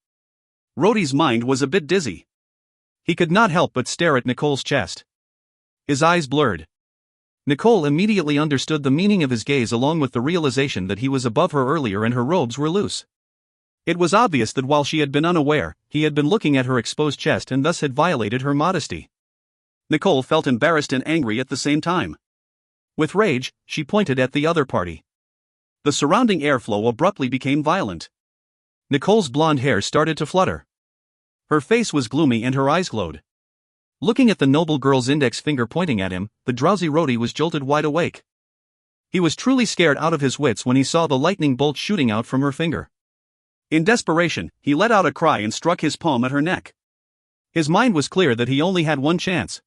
Rhodey's mind was a bit dizzy. He could not help but stare at Nicole's chest. His eyes blurred. Nicole immediately understood the meaning of his gaze along with the realization that he was above her earlier and her robes were loose. It was obvious that while she had been unaware, he had been looking at her exposed chest and thus had violated her modesty. Nicole felt embarrassed and angry at the same time. With rage, she pointed at the other party. The surrounding airflow abruptly became violent. Nicole's blonde hair started to flutter. Her face was gloomy and her eyes glowed. Looking at the noble girl's index finger pointing at him, the drowsy Rhodey was jolted wide awake. He was truly scared out of his wits when he saw the lightning bolt shooting out from her finger. In desperation, he let out a cry and struck his palm at her neck. His mind was clear that he only had one chance.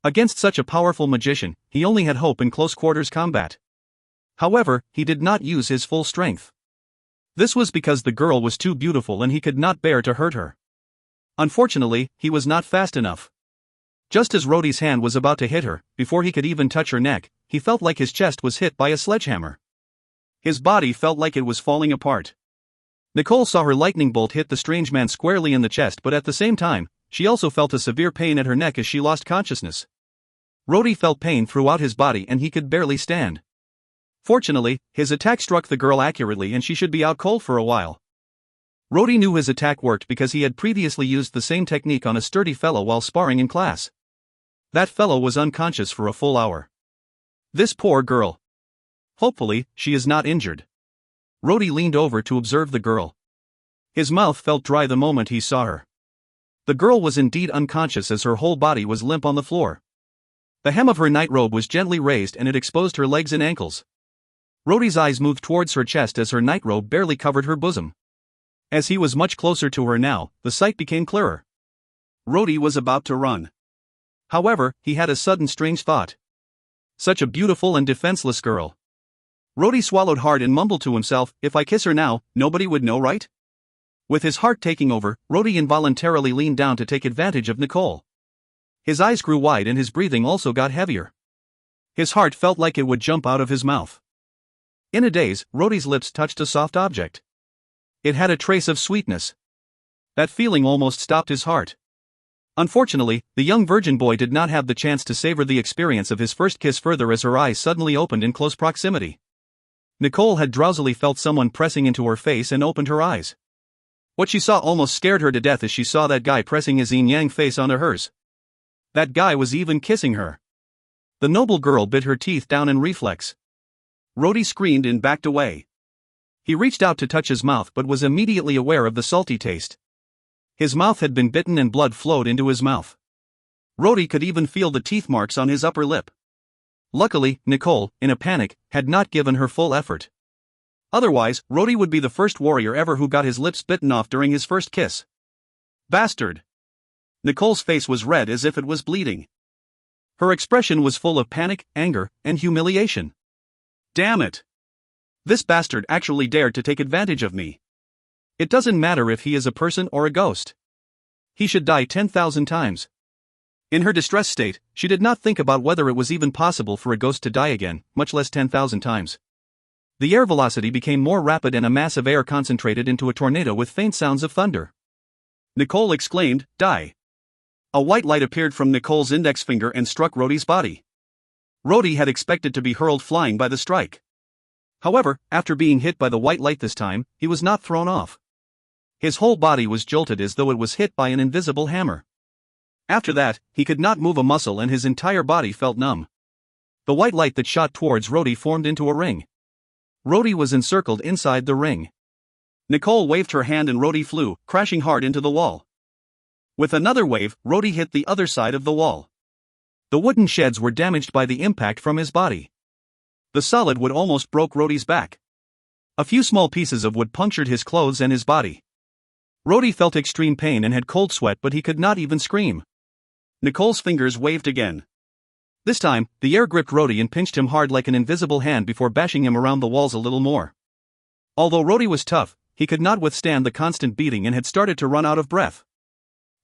Against such a powerful magician, he only had hope in close quarters combat. However, he did not use his full strength. This was because the girl was too beautiful and he could not bear to hurt her. Unfortunately, he was not fast enough. Just as Rhodey's hand was about to hit her, before he could even touch her neck, he felt like his chest was hit by a sledgehammer. His body felt like it was falling apart. Nicole saw her lightning bolt hit the strange man squarely in the chest, but at the same time, she also felt a severe pain at her neck as she lost consciousness. Rhodey felt pain throughout his body and he could barely stand. Fortunately, his attack struck the girl accurately and she should be out cold for a while. Rhodey knew his attack worked because he had previously used the same technique on a sturdy fellow while sparring in class. That fellow was unconscious for a full hour. This poor girl. Hopefully, she is not injured. Rhodey leaned over to observe the girl. His mouth felt dry the moment he saw her. The girl was indeed unconscious as her whole body was limp on the floor. The hem of her nightrobe was gently raised and it exposed her legs and ankles. Rhodey's eyes moved towards her chest as her nightrobe barely covered her bosom. As he was much closer to her now, the sight became clearer. Rhodey was about to run. However, he had a sudden strange thought. Such a beautiful and defenseless girl. Rhodey swallowed hard and mumbled to himself, if I kiss her now, nobody would know, right? With his heart taking over, Rhodey involuntarily leaned down to take advantage of Nicole. His eyes grew wide and his breathing also got heavier. His heart felt like it would jump out of his mouth. In a daze, Rhodey's lips touched a soft object. It had a trace of sweetness. That feeling almost stopped his heart. Unfortunately, the young virgin boy did not have the chance to savor the experience of his first kiss further as her eyes suddenly opened in close proximity. Nicole had drowsily felt someone pressing into her face and opened her eyes. What she saw almost scared her to death as she saw that guy pressing his yin-yang face onto hers. That guy was even kissing her. The noble girl bit her teeth down in reflex. Rhodey screamed and backed away. He reached out to touch his mouth but was immediately aware of the salty taste. His mouth had been bitten and blood flowed into his mouth. Rhodey could even feel the teeth marks on his upper lip. Luckily, Nicole, in a panic, had not given her full effort. Otherwise, Rhodey would be the first warrior ever who got his lips bitten off during his first kiss. Bastard! Nicole's face was red as if it was bleeding. Her expression was full of panic, anger, and humiliation. Damn it! This bastard actually dared to take advantage of me. It doesn't matter if he is a person or a ghost. He should die 10,000 times. In her distressed state, she did not think about whether it was even possible for a ghost to die again, much less 10,000 times. The air velocity became more rapid and a mass of air concentrated into a tornado with faint sounds of thunder. Nicole exclaimed, "Die!" A white light appeared from Nicole's index finger and struck Rhodey's body. Rhodey had expected to be hurled flying by the strike. However, after being hit by the white light this time, he was not thrown off. His whole body was jolted as though it was hit by an invisible hammer. After that, he could not move a muscle and his entire body felt numb. The white light that shot towards Rhodey formed into a ring. Rhodey was encircled inside the ring. Nicole waved her hand and Rhodey flew, crashing hard into the wall. With another wave, Rhodey hit the other side of the wall. The wooden sheds were damaged by the impact from his body. The solid wood almost broke Rhodey's back. A few small pieces of wood punctured his clothes and his body. Rhodey felt extreme pain and had cold sweat, but he could not even scream. Nicole's fingers waved again. This time, the air gripped Rhodey and pinched him hard like an invisible hand before bashing him around the walls a little more. Although Rhodey was tough, he could not withstand the constant beating and had started to run out of breath.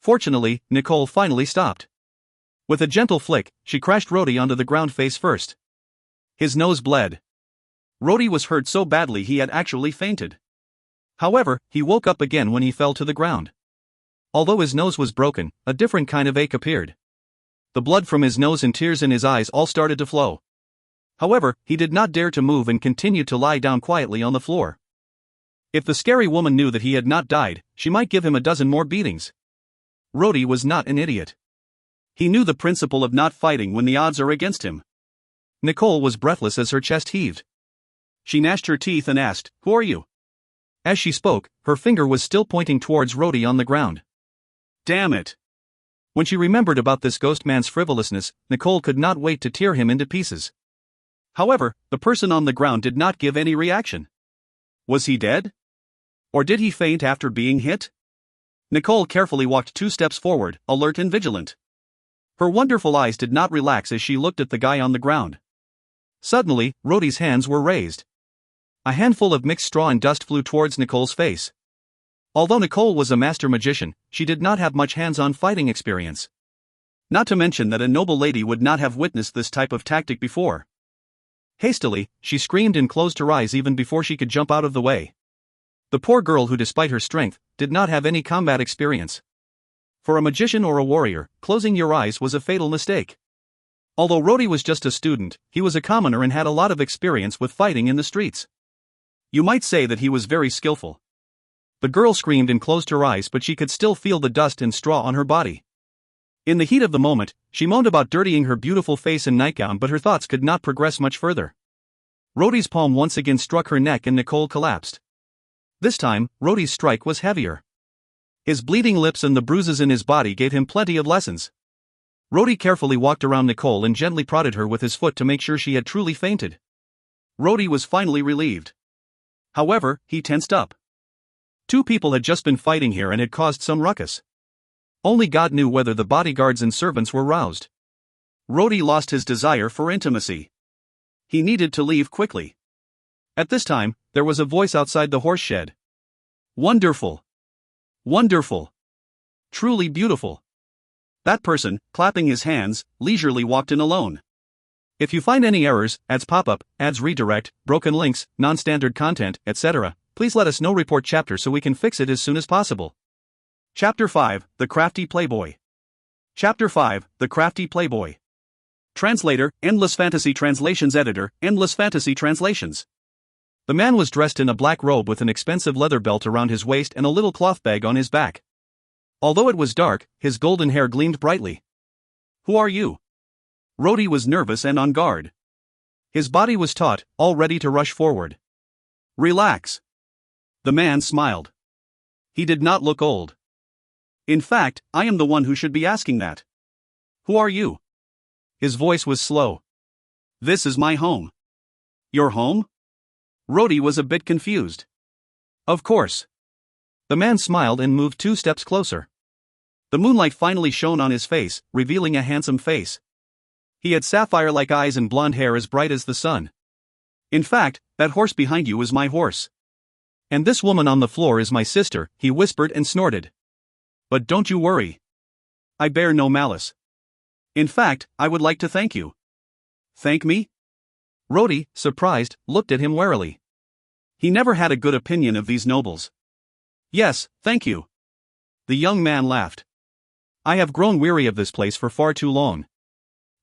Fortunately, Nicole finally stopped. With a gentle flick, she crashed Rhodey onto the ground face first. His nose bled. Rhodey was hurt so badly he had actually fainted. However, he woke up again when he fell to the ground. Although his nose was broken, a different kind of ache appeared. The blood from his nose and tears in his eyes all started to flow. However, he did not dare to move and continued to lie down quietly on the floor. If the scary woman knew that he had not died, she might give him a dozen more beatings. Rhodey was not an idiot. He knew the principle of not fighting when the odds are against him. Nicole was breathless as her chest heaved. She gnashed her teeth and asked, "Who are you?" As she spoke, her finger was still pointing towards Rhodey on the ground. Damn it! When she remembered about this ghost man's frivolousness, Nicole could not wait to tear him into pieces. However, the person on the ground did not give any reaction. Was he dead? Or did he faint after being hit? Nicole carefully walked 2 steps forward, alert and vigilant. Her wonderful eyes did not relax as she looked at the guy on the ground. Suddenly, Rhodey's hands were raised. A handful of mixed straw and dust flew towards Nicole's face. Although Nicole was a master magician, she did not have much hands-on fighting experience. Not to mention that a noble lady would not have witnessed this type of tactic before. Hastily, she screamed and closed her eyes even before she could jump out of the way. The poor girl who, despite her strength, did not have any combat experience. For a magician or a warrior, closing your eyes was a fatal mistake. Although Rhodey was just a student, he was a commoner and had a lot of experience with fighting in the streets. You might say that he was very skillful. The girl screamed and closed her eyes, but she could still feel the dust and straw on her body. In the heat of the moment, she moaned about dirtying her beautiful face and nightgown, but her thoughts could not progress much further. Rhodey's palm once again struck her neck and Nicole collapsed. This time, Rhodey's strike was heavier. His bleeding lips and the bruises in his body gave him plenty of lessons. Rhodey carefully walked around Nicole and gently prodded her with his foot to make sure she had truly fainted. Rhodey was finally relieved. However, he tensed up. 2 people had just been fighting here and had caused some ruckus. Only God knew whether the bodyguards and servants were roused. Rhodey lost his desire for intimacy. He needed to leave quickly. At this time, there was a voice outside the horse shed. Wonderful! Wonderful! Truly beautiful! That person, clapping his hands, leisurely walked in alone. If you find any errors, ads pop up, ads redirect, broken links, non-standard content, etc., please let us know. Report chapter so we can fix it as soon as possible. Chapter 5, The Crafty Playboy. Chapter 5, The Crafty Playboy. Translator, Endless Fantasy Translations Editor, Endless Fantasy Translations. The man was dressed in a black robe with an expensive leather belt around his waist and a little cloth bag on his back. Although it was dark, his golden hair gleamed brightly. Who are you? Rhodey was nervous and on guard. His body was taut, all ready to rush forward. Relax. The man smiled. He did not look old. In fact, I am the one who should be asking that. Who are you? His voice was slow. This is my home. Your home? Rhodey was a bit confused. Of course. The man smiled and moved 2 steps closer. The moonlight finally shone on his face, revealing a handsome face. He had sapphire-like eyes and blonde hair as bright as the sun. In fact, that horse behind you is my horse. And this woman on the floor is my sister, he whispered and snorted. But don't you worry. I bear no malice. In fact, I would like to thank you. Thank me? Rhodey, surprised, looked at him warily. He never had a good opinion of these nobles. Yes, thank you. The young man laughed. I have grown weary of this place for far too long.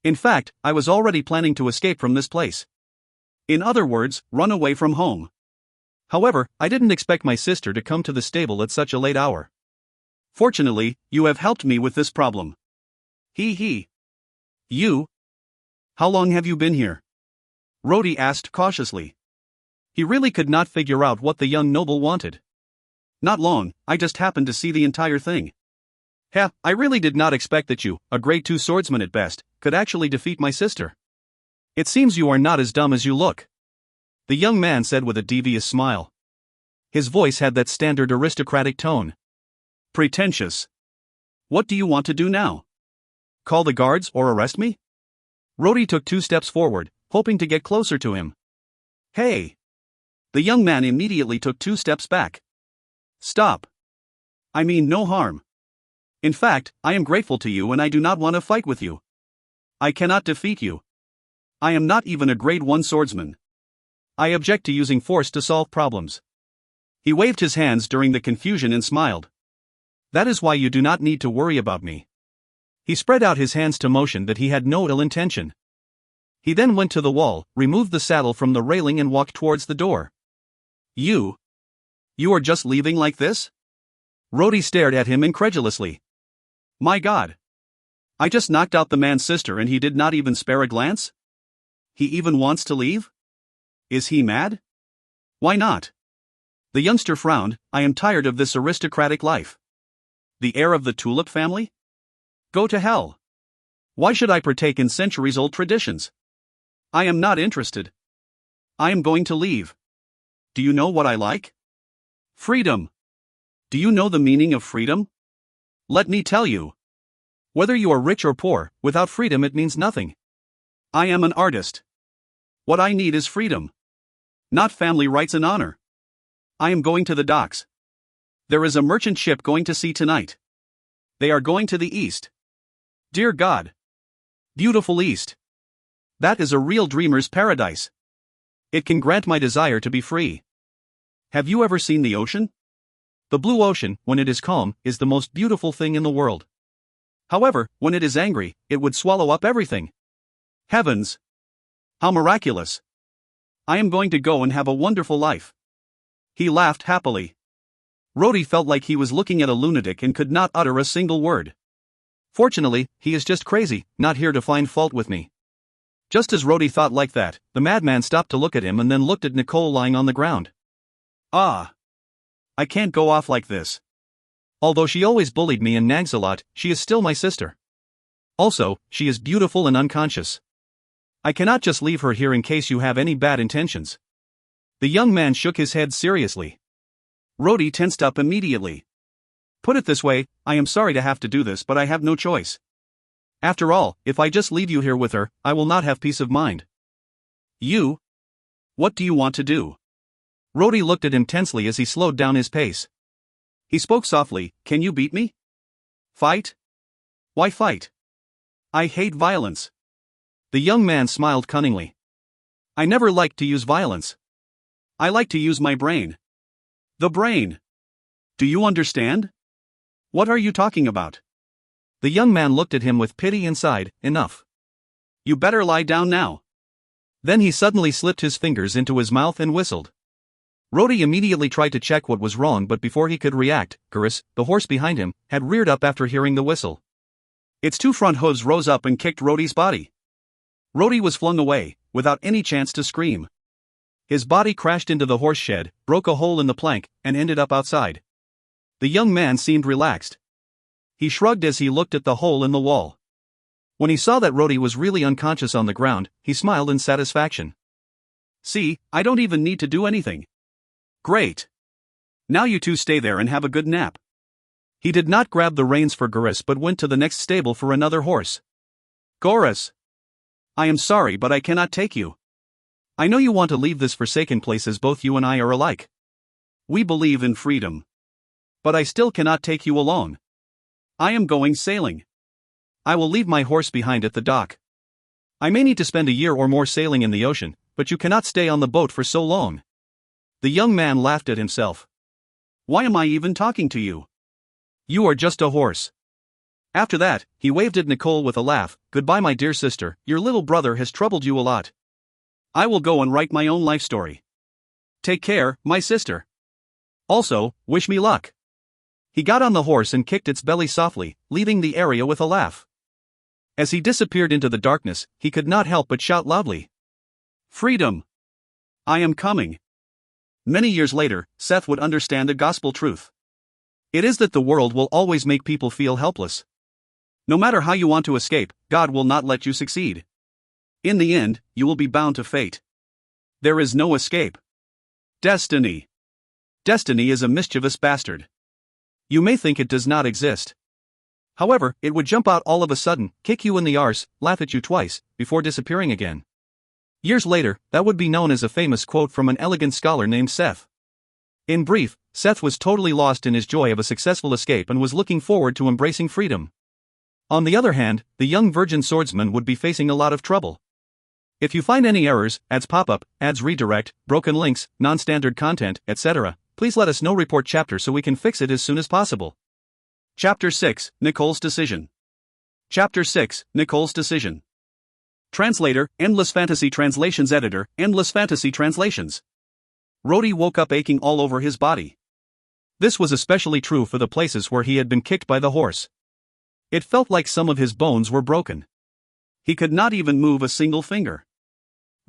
In fact, I was already planning to escape from this place. In other words, run away from home. However, I didn't expect my sister to come to the stable at such a late hour. Fortunately, you have helped me with this problem. He. You? How long have you been here? Rhodey asked cautiously. He really could not figure out what the young noble wanted. Not long, I just happened to see the entire thing. I really did not expect that you, a grade 2 swordsman at best, could actually defeat my sister. It seems you are not as dumb as you look. The young man said with a devious smile. His voice had that standard aristocratic tone. Pretentious. What do you want to do now? Call the guards or arrest me? Rhodey took 2 steps forward, hoping to get closer to him. Hey! The young man immediately took 2 steps back. Stop. I mean no harm. In fact, I am grateful to you and I do not want to fight with you. I cannot defeat you. I am not even a grade 1 swordsman. I object to using force to solve problems. He waved his hands during the confusion and smiled. That is why you do not need to worry about me. He spread out his hands to motion that he had no ill intention. He then went to the wall, removed the saddle from the railing and walked towards the door. You are just leaving like this? Rhodey stared at him incredulously. My God. I just knocked out the man's sister and he did not even spare a glance? He even wants to leave? Is he mad? Why not? The youngster frowned. I am tired of this aristocratic life. The heir of the Tulip family? Go to hell. Why should I partake in centuries-old traditions? I am not interested. I am going to leave. Do you know what I like? Freedom. Do you know the meaning of freedom? Let me tell you. Whether you are rich or poor, without freedom it means nothing. I am an artist. What I need is freedom. Not family rights and honor. I am going to the docks. There is a merchant ship going to sea tonight. They are going to the east. Dear God. Beautiful east. That is a real dreamer's paradise. It can grant my desire to be free. Have you ever seen the ocean? The blue ocean, when it is calm, is the most beautiful thing in the world. However, when it is angry, it would swallow up everything. Heavens! How miraculous! I am going to go and have a wonderful life. He laughed happily. Rhodey felt like he was looking at a lunatic and could not utter a single word. Fortunately, he is just crazy, not here to find fault with me. Just as Rhodey thought like that, the madman stopped to look at him and then looked at Nicole lying on the ground. Ah! I can't go off like this. Although she always bullied me and nags a lot, she is still my sister. Also, she is beautiful and unconscious. I cannot just leave her here in case you have any bad intentions. The young man shook his head seriously. Rhodey tensed up immediately. Put it this way, I am sorry to have to do this but I have no choice. After all, if I just leave you here with her, I will not have peace of mind. You? What do you want to do? Rhodey looked at him tensely as he slowed down his pace. He spoke softly, can you beat me? Fight? Why fight? I hate violence. The young man smiled cunningly. I never liked to use violence. I like to use my brain. The brain. Do you understand? What are you talking about? The young man looked at him with pity and sighed, enough. You better lie down now. Then he suddenly slipped his fingers into his mouth and whistled. Rhodey immediately tried to check what was wrong but before he could react, Gurus, the horse behind him, had reared up after hearing the whistle. Its 2 front hooves rose up and kicked Rhodey's body. Rhodey was flung away, without any chance to scream. His body crashed into the horse shed, broke a hole in the plank, and ended up outside. The young man seemed relaxed. He shrugged as he looked at the hole in the wall. When he saw that Rhodey was really unconscious on the ground, he smiled in satisfaction. See, I don't even need to do anything. Great. Now you two stay there and have a good nap. He did not grab the reins for Goris but went to the next stable for another horse. Goris! I am sorry but I cannot take you. I know you want to leave this forsaken place as both you and I are alike. We believe in freedom. But I still cannot take you along. I am going sailing. I will leave my horse behind at the dock. I may need to spend a year or more sailing in the ocean, but you cannot stay on the boat for so long. The young man laughed at himself. Why am I even talking to you? You are just a horse. After that, he waved at Nicole with a laugh. Goodbye, my dear sister, your little brother has troubled you a lot. I will go and write my own life story. Take care, my sister. Also, wish me luck. He got on the horse and kicked its belly softly, leaving the area with a laugh. As he disappeared into the darkness, he could not help but shout loudly. Freedom! I am coming. Many years later, Seth would understand a gospel truth. It is that the world will always make people feel helpless. No matter how you want to escape, God will not let you succeed. In the end, you will be bound to fate. There is no escape. Destiny. Destiny is a mischievous bastard. You may think it does not exist. However, it would jump out all of a sudden, kick you in the arse, laugh at you twice, before disappearing again. Years later, that would be known as a famous quote from an elegant scholar named Seth. In brief, Seth was totally lost in his joy of a successful escape and was looking forward to embracing freedom. On the other hand, the young virgin swordsman would be facing a lot of trouble. If you find any errors, ads pop up, ads redirect, broken links, non-standard content, etc., please let us know. Report chapter so we can fix it as soon as possible. Chapter 6, Nicole's Decision. Chapter 6, Nicole's Decision. Translator, Endless Fantasy Translations Editor, Endless Fantasy Translations. Rhodey woke up aching all over his body. This was especially true for the places where he had been kicked by the horse. It felt like some of his bones were broken. He could not even move a single finger.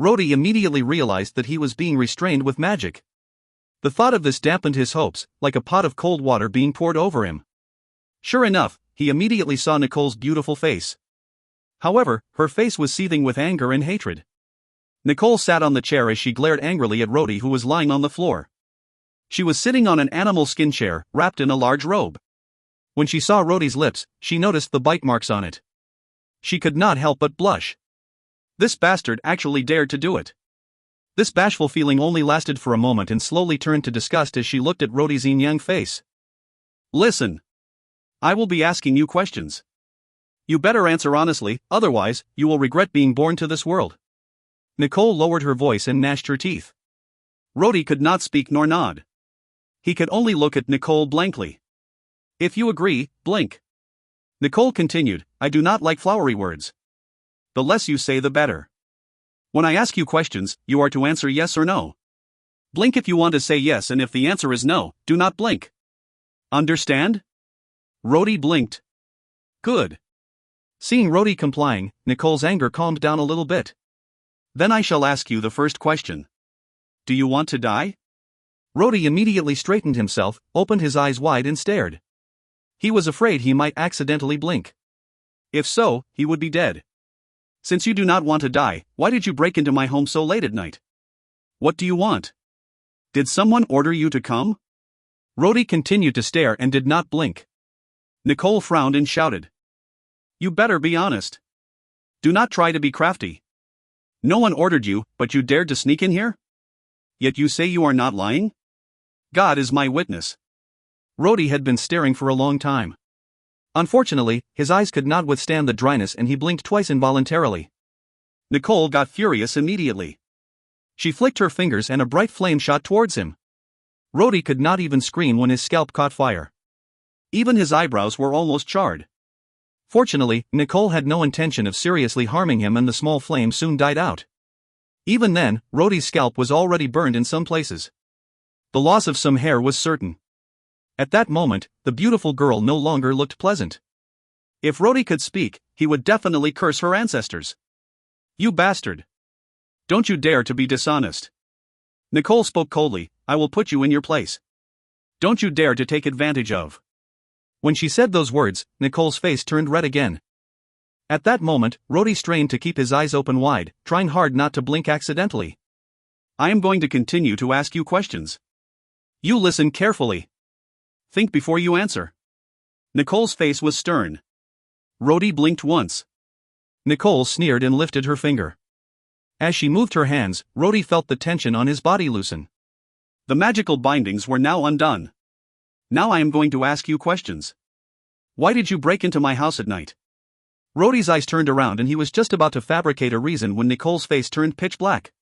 Rhodey immediately realized that he was being restrained with magic. The thought of this dampened his hopes, like a pot of cold water being poured over him. Sure enough, he immediately saw Nicole's beautiful face. However, her face was seething with anger and hatred. Nicole sat on the chair as she glared angrily at Rhodey, who was lying on the floor. She was sitting on an animal skin chair, wrapped in a large robe. When she saw Rhodey's lips, she noticed the bite marks on it. She could not help but blush. This bastard actually dared to do it. This bashful feeling only lasted for a moment and slowly turned to disgust as she looked at Rhodey's yin-yang face. Listen. I will be asking you questions. You better answer honestly, otherwise, you will regret being born to this world. Nicole lowered her voice and gnashed her teeth. Rhodey could not speak nor nod. He could only look at Nicole blankly. If you agree, blink. Nicole continued, I do not like flowery words. The less you say the better. When I ask you questions, you are to answer yes or no. Blink if you want to say yes, and if the answer is no, do not blink. Understand? Rhodey blinked. Good. Seeing Rhodey complying, Nicole's anger calmed down a little bit. Then I shall ask you the first question. Do you want to die? Rhodey immediately straightened himself, opened his eyes wide and stared. He was afraid he might accidentally blink. If so, he would be dead. Since you do not want to die, why did you break into my home so late at night? What do you want? Did someone order you to come? Rhodey continued to stare and did not blink. Nicole frowned and shouted. You better be honest. Do not try to be crafty. No one ordered you, but you dared to sneak in here? Yet you say you are not lying? God is my witness. Rhodey had been staring for a long time. Unfortunately, his eyes could not withstand the dryness and he blinked twice involuntarily. Nicole got furious immediately. She flicked her fingers and a bright flame shot towards him. Rhodey could not even scream when his scalp caught fire. Even his eyebrows were almost charred. Fortunately, Nicole had no intention of seriously harming him and the small flame soon died out. Even then, Rhodey's scalp was already burned in some places. The loss of some hair was certain. At that moment, the beautiful girl no longer looked pleasant. If Rhodey could speak, he would definitely curse her ancestors. You bastard! Don't you dare to be dishonest. Nicole spoke coldly, I will put you in your place. Don't you dare to take advantage of. When she said those words, Nicole's face turned red again. At that moment, Rhodey strained to keep his eyes open wide, trying hard not to blink accidentally. I am going to continue to ask you questions. You listen carefully. Think before you answer. Nicole's face was stern. Rhodey blinked once. Nicole sneered and lifted her finger. As she moved her hands, Rhodey felt the tension on his body loosen. The magical bindings were now undone. Now I am going to ask you questions. Why did you break into my house at night? Rhodey's eyes turned around and he was just about to fabricate a reason when Nicole's face turned pitch black.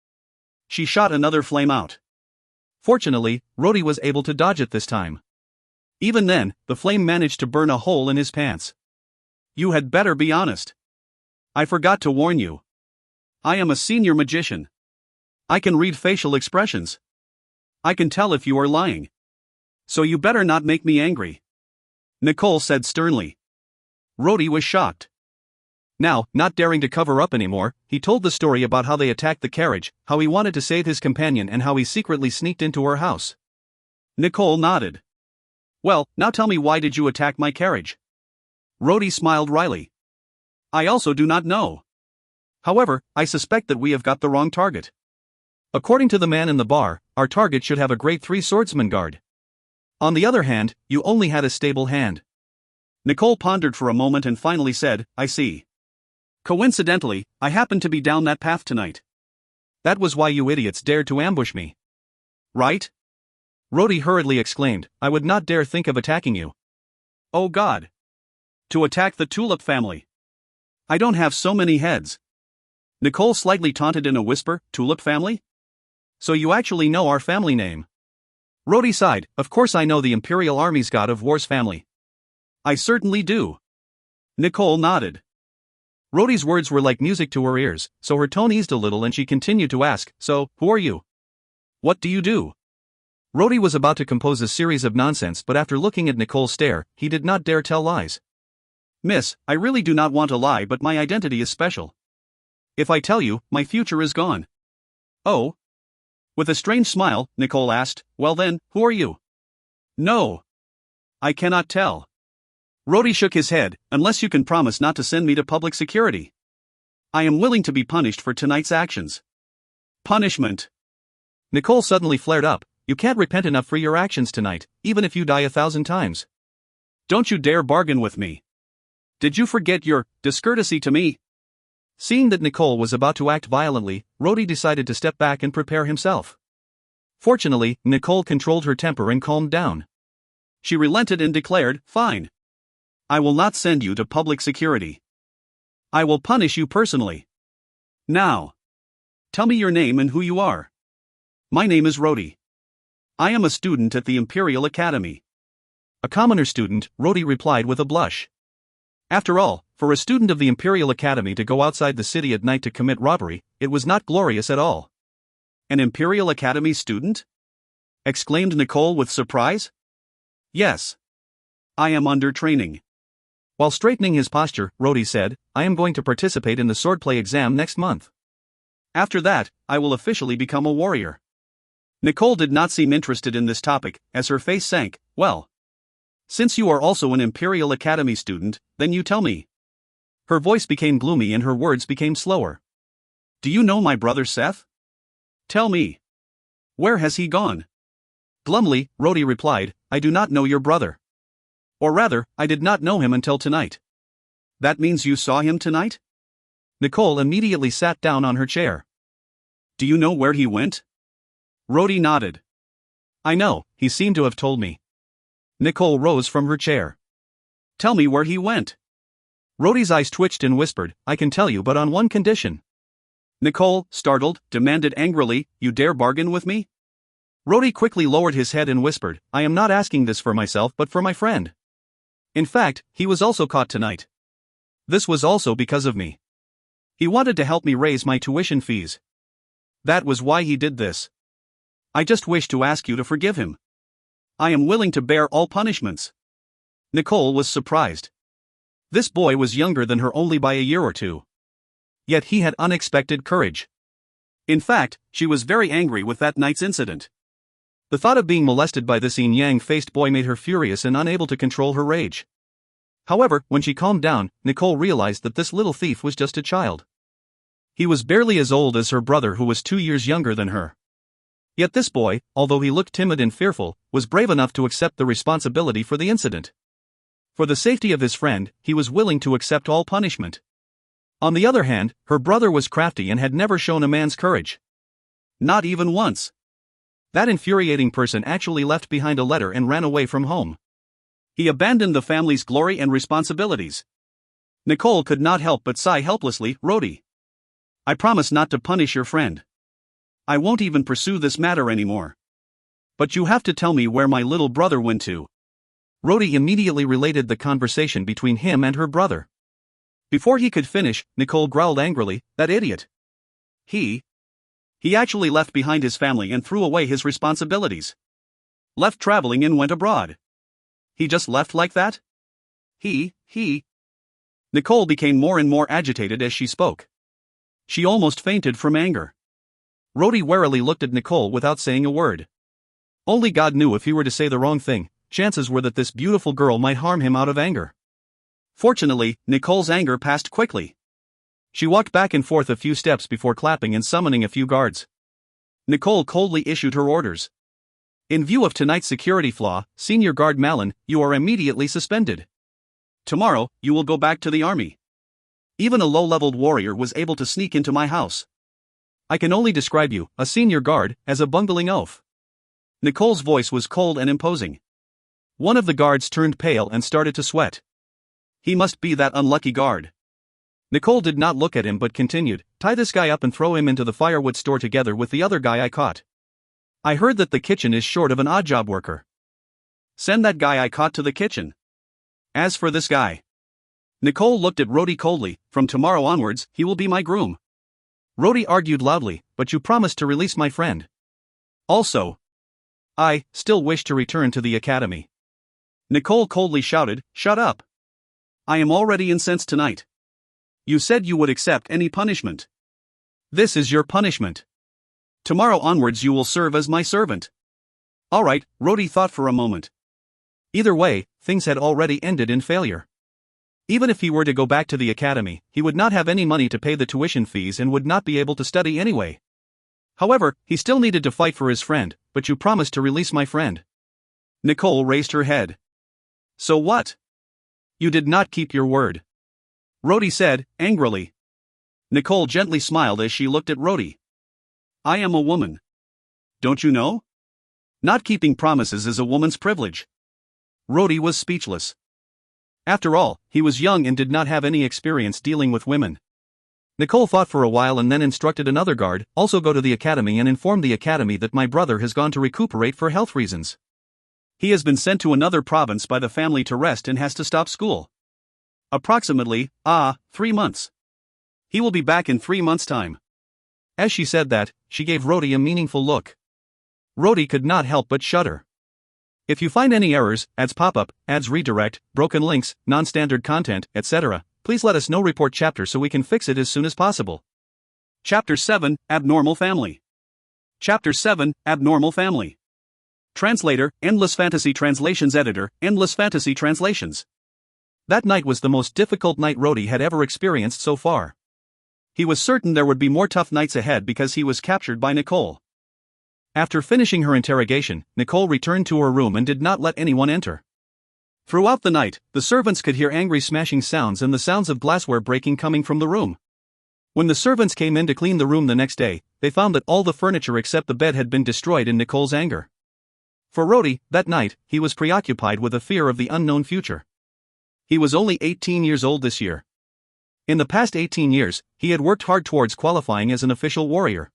She shot another flame out. Fortunately, Rhodey was able to dodge it this time. Even then, the flame managed to burn a hole in his pants. You had better be honest. I forgot to warn you. I am a senior magician. I can read facial expressions. I can tell if you are lying. So you better not make me angry. Nicole said sternly. Rhodey was shocked. Now, not daring to cover up anymore, he told the story about how they attacked the carriage, how he wanted to save his companion and how he secretly sneaked into her house. Nicole nodded. Well, now tell me, why did you attack my carriage? Rhodey smiled wryly. I also do not know. However, I suspect that we have got the wrong target. According to the man in the bar, our target should have a grade 3 swordsman guard. On the other hand, you only had a stable hand. Nicole pondered for a moment and finally said, I see. Coincidentally, I happened to be down that path tonight. That was why you idiots dared to ambush me. Right? Rhodey hurriedly exclaimed, I would not dare think of attacking you. Oh God. To attack the Tulip family. I don't have so many heads. Nicole slightly taunted in a whisper, Tulip family? So you actually know our family name? Rhodey sighed, of course I know the Imperial Army's God of War's family. I certainly do. Nicole nodded. Rhodey's words were like music to her ears, so her tone eased a little and she continued to ask, so, who are you? What do you do? Rhodey was about to compose a series of nonsense, but after looking at Nicole's stare, he did not dare tell lies. Miss, I really do not want to lie, but my identity is special. If I tell you, my future is gone. Oh? With a strange smile, Nicole asked, well then, who are you? No. I cannot tell. Rhodey shook his head, unless you can promise not to send me to public security. I am willing to be punished for tonight's actions. Punishment. Nicole suddenly flared up, you can't repent enough for your actions tonight, even if you die 1,000 times. Don't you dare bargain with me. Did you forget your discourtesy to me? Seeing that Nicole was about to act violently, Rhodey decided to step back and prepare himself. Fortunately, Nicole controlled her temper and calmed down. She relented and declared, fine. I will not send you to public security. I will punish you personally. Now. Tell me your name and who you are. My name is Rhodey. I am a student at the Imperial Academy. A commoner student, Rhodey replied with a blush. After all, for a student of the Imperial Academy to go outside the city at night to commit robbery, it was not glorious at all. An Imperial Academy student? Exclaimed Nicole with surprise. Yes. I am under training. While straightening his posture, Rhodey said, I am going to participate in the swordplay exam next month. After that, I will officially become a warrior. Nicole did not seem interested in this topic, as her face sank. Well, since you are also an Imperial Academy student, then you tell me. Her voice became gloomy and her words became slower. Do you know my brother Seth? Tell me. Where has he gone? Glumly, Rhodey replied, I do not know your brother. Or rather, I did not know him until tonight. That means you saw him tonight? Nicole immediately sat down on her chair. Do you know where he went? Rhodey nodded. I know, he seemed to have told me. Nicole rose from her chair. Tell me where he went. Rhodey's eyes twitched and whispered, I can tell you, but on one condition. Nicole, startled, demanded angrily, you dare bargain with me? Rhodey quickly lowered his head and whispered, I am not asking this for myself but for my friend. In fact, he was also caught tonight. This was also because of me. He wanted to help me raise my tuition fees. That was why he did this. I just wish to ask you to forgive him. I am willing to bear all punishments. Nicole was surprised. This boy was younger than her only by a year or two. Yet he had unexpected courage. In fact, she was very angry with that night's incident. The thought of being molested by this yin-yang-faced boy made her furious and unable to control her rage. However, when she calmed down, Nicole realized that this little thief was just a child. He was barely as old as her brother, who was 2 years younger than her. Yet this boy, although he looked timid and fearful, was brave enough to accept the responsibility for the incident. For the safety of his friend, he was willing to accept all punishment. On the other hand, her brother was crafty and had never shown a man's courage. Not even once. That infuriating person actually left behind a letter and ran away from home. He abandoned the family's glory and responsibilities. Nicole could not help but sigh helplessly. Rhodey, I promise not to punish your friend. I won't even pursue this matter anymore. But you have to tell me where my little brother went to. Rhodey immediately related the conversation between him and her brother. Before he could finish, Nicole growled angrily, that idiot. He actually left behind his family and threw away his responsibilities. Left traveling and went abroad. He just left like that? Nicole became more and more agitated as she spoke. She almost fainted from anger. Rhodey warily looked at Nicole without saying a word. Only God knew if he were to say the wrong thing, chances were that this beautiful girl might harm him out of anger. Fortunately, Nicole's anger passed quickly. She walked back and forth a few steps before clapping and summoning a few guards. Nicole coldly issued her orders. In view of tonight's security flaw, Senior Guard Malin, you are immediately suspended. Tomorrow, you will go back to the army. Even a low-leveled warrior was able to sneak into my house. I can only describe you, a senior guard, as a bungling oaf. Nicole's voice was cold and imposing. One of the guards turned pale and started to sweat. He must be that unlucky guard. Nicole did not look at him but continued, tie this guy up and throw him into the firewood store together with the other guy I caught. I heard that the kitchen is short of an odd job worker. Send that guy I caught to the kitchen. As for this guy. Nicole looked at Rhodey coldly, from tomorrow onwards, he will be my groom. Rhodey argued loudly, but you promised to release my friend. Also, I still wish to return to the academy. Nicole coldly shouted, shut up. I am already incensed tonight. You said you would accept any punishment. This is your punishment. Tomorrow onwards you will serve as my servant. Alright, Rhodey thought for a moment. Either way, things had already ended in failure. Even if he were to go back to the academy, he would not have any money to pay the tuition fees and would not be able to study anyway. However, he still needed to fight for his friend, but you promised to release my friend. Nicole raised her head. So what? You did not keep your word. Rhodey said, angrily. Nicole gently smiled as she looked at Rhodey. I am a woman. Don't you know? Not keeping promises is a woman's privilege. Rhodey was speechless. After all, he was young and did not have any experience dealing with women. Nicole thought for a while and then instructed another guard, also go to the academy and inform the academy that my brother has gone to recuperate for health reasons. He has been sent to another province by the family to rest and has to stop school. Approximately, 3 months. He will be back in 3 months' time. As she said that, she gave Rhodey a meaningful look. Rhodey could not help but shudder. If you find any errors, ads pop-up, ads redirect, broken links, non-standard content, etc., please let us know. Report chapter so we can fix it as soon as possible. Chapter 7, Abnormal Family. Chapter 7, Abnormal Family. Translator, Endless Fantasy Translations Editor, Endless Fantasy Translations. That night was the most difficult night Rhodey had ever experienced so far. He was certain there would be more tough nights ahead because he was captured by Nicole. After finishing her interrogation, Nicole returned to her room and did not let anyone enter. Throughout the night, the servants could hear angry smashing sounds and the sounds of glassware breaking coming from the room. When the servants came in to clean the room the next day, they found that all the furniture except the bed had been destroyed in Nicole's anger. For Rhodey, that night, he was preoccupied with a fear of the unknown future. He was only 18 years old this year. In the past 18 years, he had worked hard towards qualifying as an official warrior.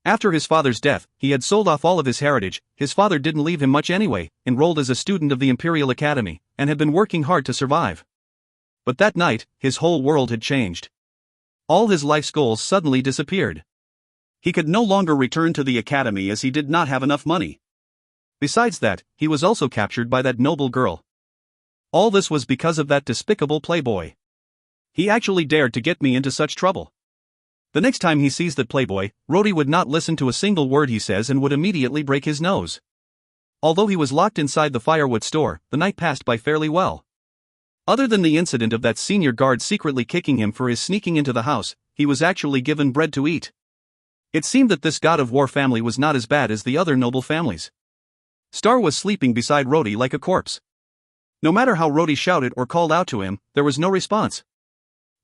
After his father's death, he had sold off all of his heritage. His father didn't leave him much anyway, enrolled as a student of the Imperial Academy, and had been working hard to survive. But that night, his whole world had changed. All his life's goals suddenly disappeared. He could no longer return to the academy as he did not have enough money. Besides that, he was also captured by that noble girl. All this was because of that despicable playboy. He actually dared to get me into such trouble. The next time he sees that playboy, Rhodey would not listen to a single word he says and would immediately break his nose. Although he was locked inside the firewood store, the night passed by fairly well. Other than the incident of that senior guard secretly kicking him for his sneaking into the house, he was actually given bread to eat. It seemed that this god of war family was not as bad as the other noble families. Star was sleeping beside Rhodey like a corpse. No matter how Rhodey shouted or called out to him, there was no response.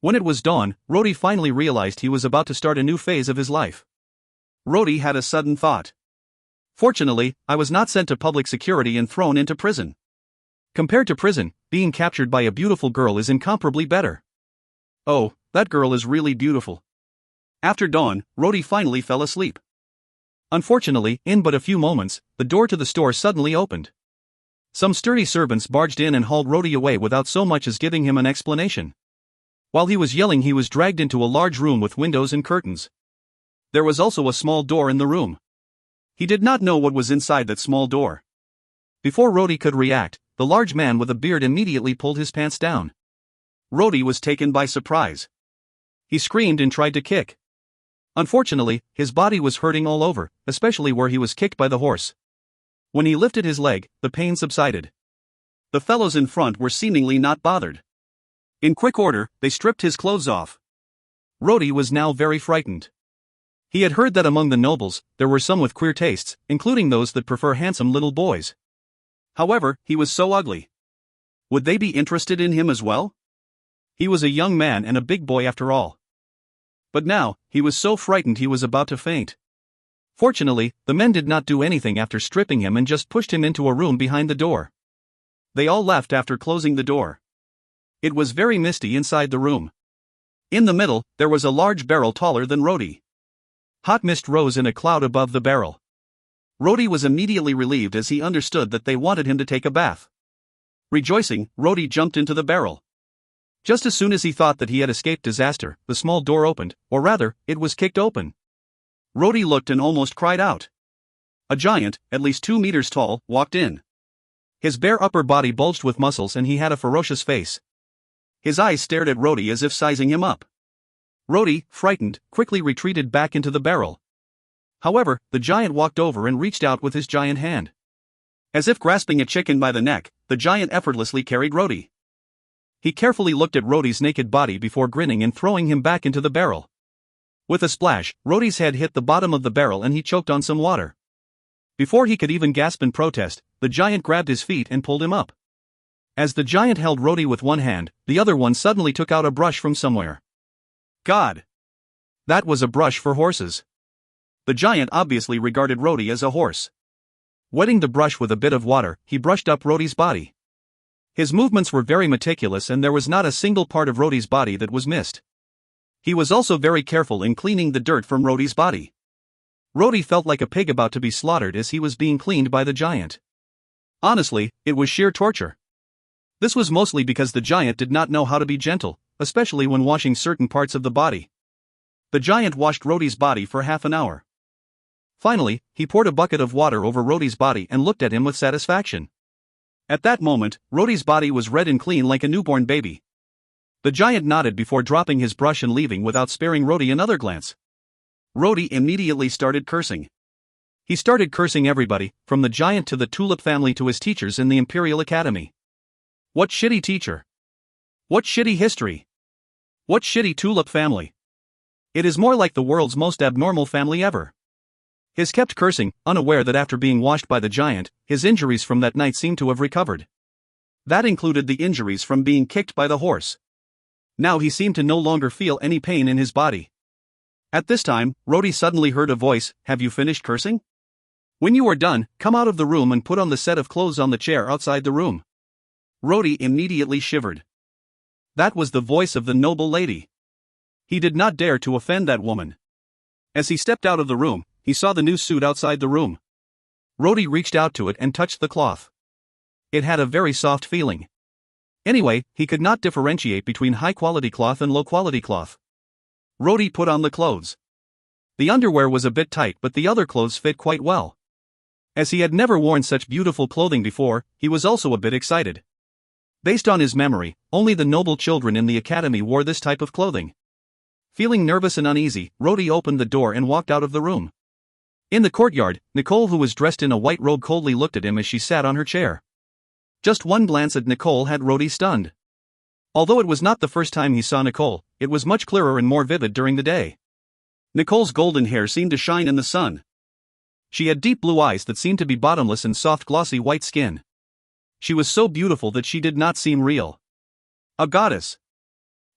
When it was dawn, Rhodey finally realized he was about to start a new phase of his life. Rhodey had a sudden thought. Fortunately, I was not sent to public security and thrown into prison. Compared to prison, being captured by a beautiful girl is incomparably better. Oh, that girl is really beautiful. After dawn, Rhodey finally fell asleep. Unfortunately, in but a few moments, the door to the store suddenly opened. Some sturdy servants barged in and hauled Rhodey away without so much as giving him an explanation. While he was yelling, he was dragged into a large room with windows and curtains. There was also a small door in the room. He did not know what was inside that small door. Before Rhodey could react, the large man with a beard immediately pulled his pants down. Rhodey was taken by surprise. He screamed and tried to kick. Unfortunately, his body was hurting all over, especially where he was kicked by the horse. When he lifted his leg, the pain subsided. The fellows in front were seemingly not bothered. In quick order, they stripped his clothes off. Rhodey was now very frightened. He had heard that among the nobles, there were some with queer tastes, including those that prefer handsome little boys. However, he was so ugly. Would they be interested in him as well? He was a young man and a big boy after all. But now, he was so frightened he was about to faint. Fortunately, the men did not do anything after stripping him and just pushed him into a room behind the door. They all left after closing the door. It was very misty inside the room. In the middle, there was a large barrel taller than Rhodey. Hot mist rose in a cloud above the barrel. Rhodey was immediately relieved as he understood that they wanted him to take a bath. Rejoicing, Rhodey jumped into the barrel. Just as soon as he thought that he had escaped disaster, the small door opened, or rather, it was kicked open. Rhodey looked and almost cried out. A giant, at least 2 meters tall, walked in. His bare upper body bulged with muscles and he had a ferocious face. His eyes stared at Rhodey as if sizing him up. Rhodey, frightened, quickly retreated back into the barrel. However, the giant walked over and reached out with his giant hand. As if grasping a chicken by the neck, the giant effortlessly carried Rhodey. He carefully looked at Rhodey's naked body before grinning and throwing him back into the barrel. With a splash, Rhodey's head hit the bottom of the barrel and he choked on some water. Before he could even gasp in protest, the giant grabbed his feet and pulled him up. As the giant held Rhodey with one hand, the other one suddenly took out a brush from somewhere. God! That was a brush for horses. The giant obviously regarded Rhodey as a horse. Wetting the brush with a bit of water, he brushed up Rhodey's body. His movements were very meticulous and there was not a single part of Rhodey's body that was missed. He was also very careful in cleaning the dirt from Rhodey's body. Rhodey felt like a pig about to be slaughtered as he was being cleaned by the giant. Honestly, it was sheer torture. This was mostly because the giant did not know how to be gentle, especially when washing certain parts of the body. The giant washed Rhodey's body for half an hour. Finally, he poured a bucket of water over Rhodey's body and looked at him with satisfaction. At that moment, Rhodey's body was red and clean like a newborn baby. The giant nodded before dropping his brush and leaving without sparing Rhodey another glance. Rhodey immediately started cursing. He started cursing everybody, from the giant to the Tulip family to his teachers in the Imperial Academy. What shitty teacher! What shitty history! What shitty Tulip family! It is more like the world's most abnormal family ever. He kept cursing, unaware that after being washed by the giant, his injuries from that night seemed to have recovered. That included the injuries from being kicked by the horse. Now he seemed to no longer feel any pain in his body. At this time, Rhodey suddenly heard a voice, "Have you finished cursing? When you are done, come out of the room and put on the set of clothes on the chair outside the room." Rhodey immediately shivered. That was the voice of the noble lady. He did not dare to offend that woman. As he stepped out of the room, he saw the new suit outside the room. Rhodey reached out to it and touched the cloth. It had a very soft feeling. Anyway, he could not differentiate between high-quality cloth and low-quality cloth. Rhodey put on the clothes. The underwear was a bit tight but the other clothes fit quite well. As he had never worn such beautiful clothing before, he was also a bit excited. Based on his memory, only the noble children in the academy wore this type of clothing. Feeling nervous and uneasy, Rhodey opened the door and walked out of the room. In the courtyard, Nicole, who was dressed in a white robe, coldly looked at him as she sat on her chair. Just one glance at Nicole had Rhodey stunned. Although it was not the first time he saw Nicole, it was much clearer and more vivid during the day. Nicole's golden hair seemed to shine in the sun. She had deep blue eyes that seemed to be bottomless and soft glossy white skin. She was so beautiful that she did not seem real. A goddess.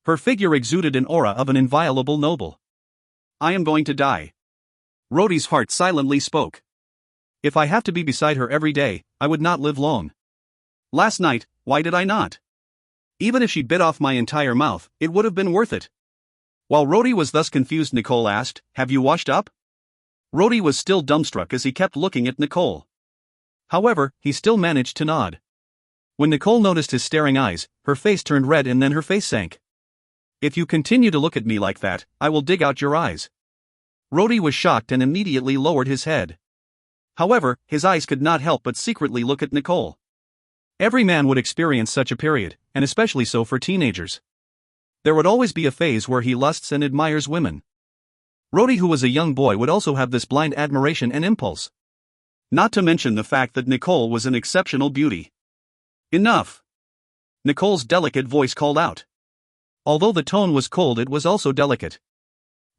Her figure exuded an aura of an inviolable noble. I am going to die. Rhodey's heart silently spoke. If I have to be beside her every day, I would not live long. Last night, why did I not? Even if she bit off my entire mouth, it would have been worth it. While Rhodey was thus confused, Nicole asked, "Have you washed up?" Rhodey was still dumbstruck as he kept looking at Nicole. However, he still managed to nod. When Nicole noticed his staring eyes, her face turned red and then her face sank. If you continue to look at me like that, I will dig out your eyes. Rhodey was shocked and immediately lowered his head. However, his eyes could not help but secretly look at Nicole. Every man would experience such a period, and especially so for teenagers. There would always be a phase where he lusts and admires women. Rhodey, who was a young boy, would also have this blind admiration and impulse. Not to mention the fact that Nicole was an exceptional beauty. Enough! Nicole's delicate voice called out. Although the tone was cold, it was also delicate.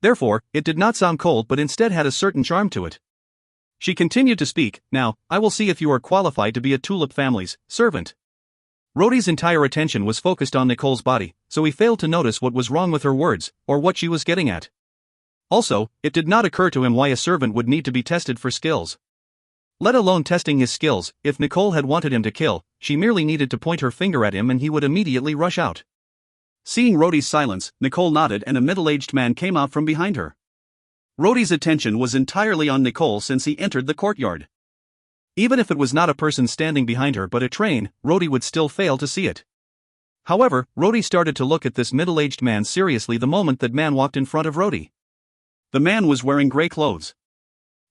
Therefore, it did not sound cold but instead had a certain charm to it. She continued to speak, "Now, I will see if you are qualified to be a Tulip family's servant." Rhodey's entire attention was focused on Nicole's body, so he failed to notice what was wrong with her words, or what she was getting at. Also, it did not occur to him why a servant would need to be tested for skills. Let alone testing his skills. If Nicole had wanted him to kill, she merely needed to point her finger at him and he would immediately rush out. Seeing Rhodey's silence, Nicole nodded and a middle-aged man came out from behind her. Rhodey's attention was entirely on Nicole since he entered the courtyard. Even if it was not a person standing behind her but a train, Rhodey would still fail to see it. However, Rhodey started to look at this middle-aged man seriously the moment that man walked in front of Rhodey. The man was wearing gray clothes.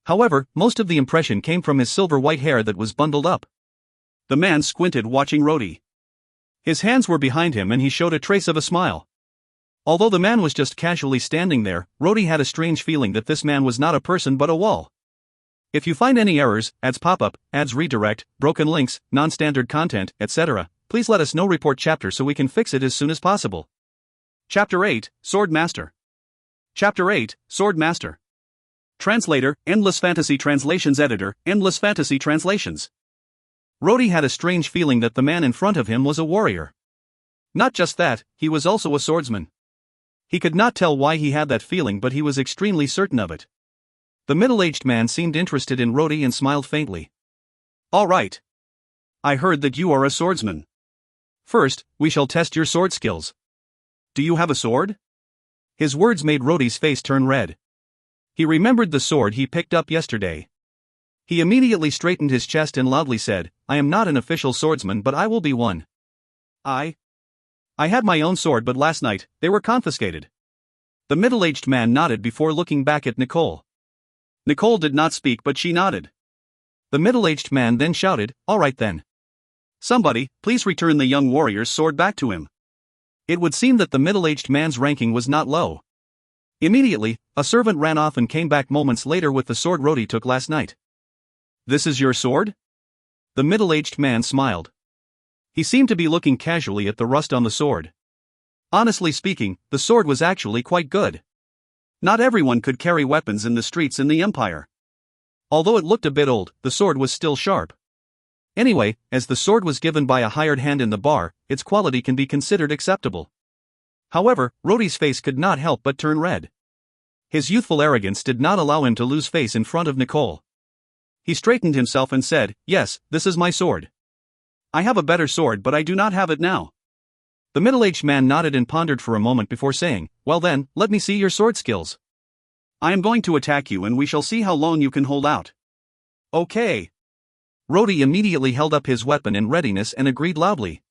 However, most of the impression came from his silver white hair that was bundled up. The man squinted watching Rhodey. His hands were behind him and he showed a trace of a smile. Although the man was just casually standing there, Rhodey had a strange feeling that this man was not a person but a wall. If you find any errors, ads pop up, ads redirect, broken links, non-standard content, etc., please let us know. Report chapter so we can fix it as soon as possible. Chapter 8, Sword Master. Chapter 8, Sword Master. Translator, Endless Fantasy Translations Editor, Endless Fantasy Translations. Rhodey had a strange feeling that the man in front of him was a warrior. Not just that, he was also a swordsman. He could not tell why he had that feeling, but he was extremely certain of it. The middle-aged man seemed interested in Rhodey and smiled faintly. "All right. I heard that you are a swordsman. First, we shall test your sword skills. Do you have a sword?" His words made Rhodey's face turn red. He remembered the sword he picked up yesterday. He immediately straightened his chest and loudly said, "I am not an official swordsman, but I will be one. I had my own sword, but last night, they were confiscated." The middle-aged man nodded before looking back at Nicole. Nicole did not speak, but she nodded. The middle-aged man then shouted, "All right then. Somebody, please return the young warrior's sword back to him." It would seem that the middle-aged man's ranking was not low. Immediately, a servant ran off and came back moments later with the sword Rhodey took last night. "This is your sword?" The middle-aged man smiled. He seemed to be looking casually at the rust on the sword. Honestly speaking, the sword was actually quite good. Not everyone could carry weapons in the streets in the Empire. Although it looked a bit old, the sword was still sharp. Anyway, as the sword was given by a hired hand in the bar, its quality can be considered acceptable. However, Rhodey's face could not help but turn red. His youthful arrogance did not allow him to lose face in front of Nicole. He straightened himself and said, "Yes, this is my sword. I have a better sword, but I do not have it now." The middle-aged man nodded and pondered for a moment before saying, "Well then, let me see your sword skills. I am going to attack you and we shall see how long you can hold out." "Okay." Rhodey immediately held up his weapon in readiness and agreed loudly.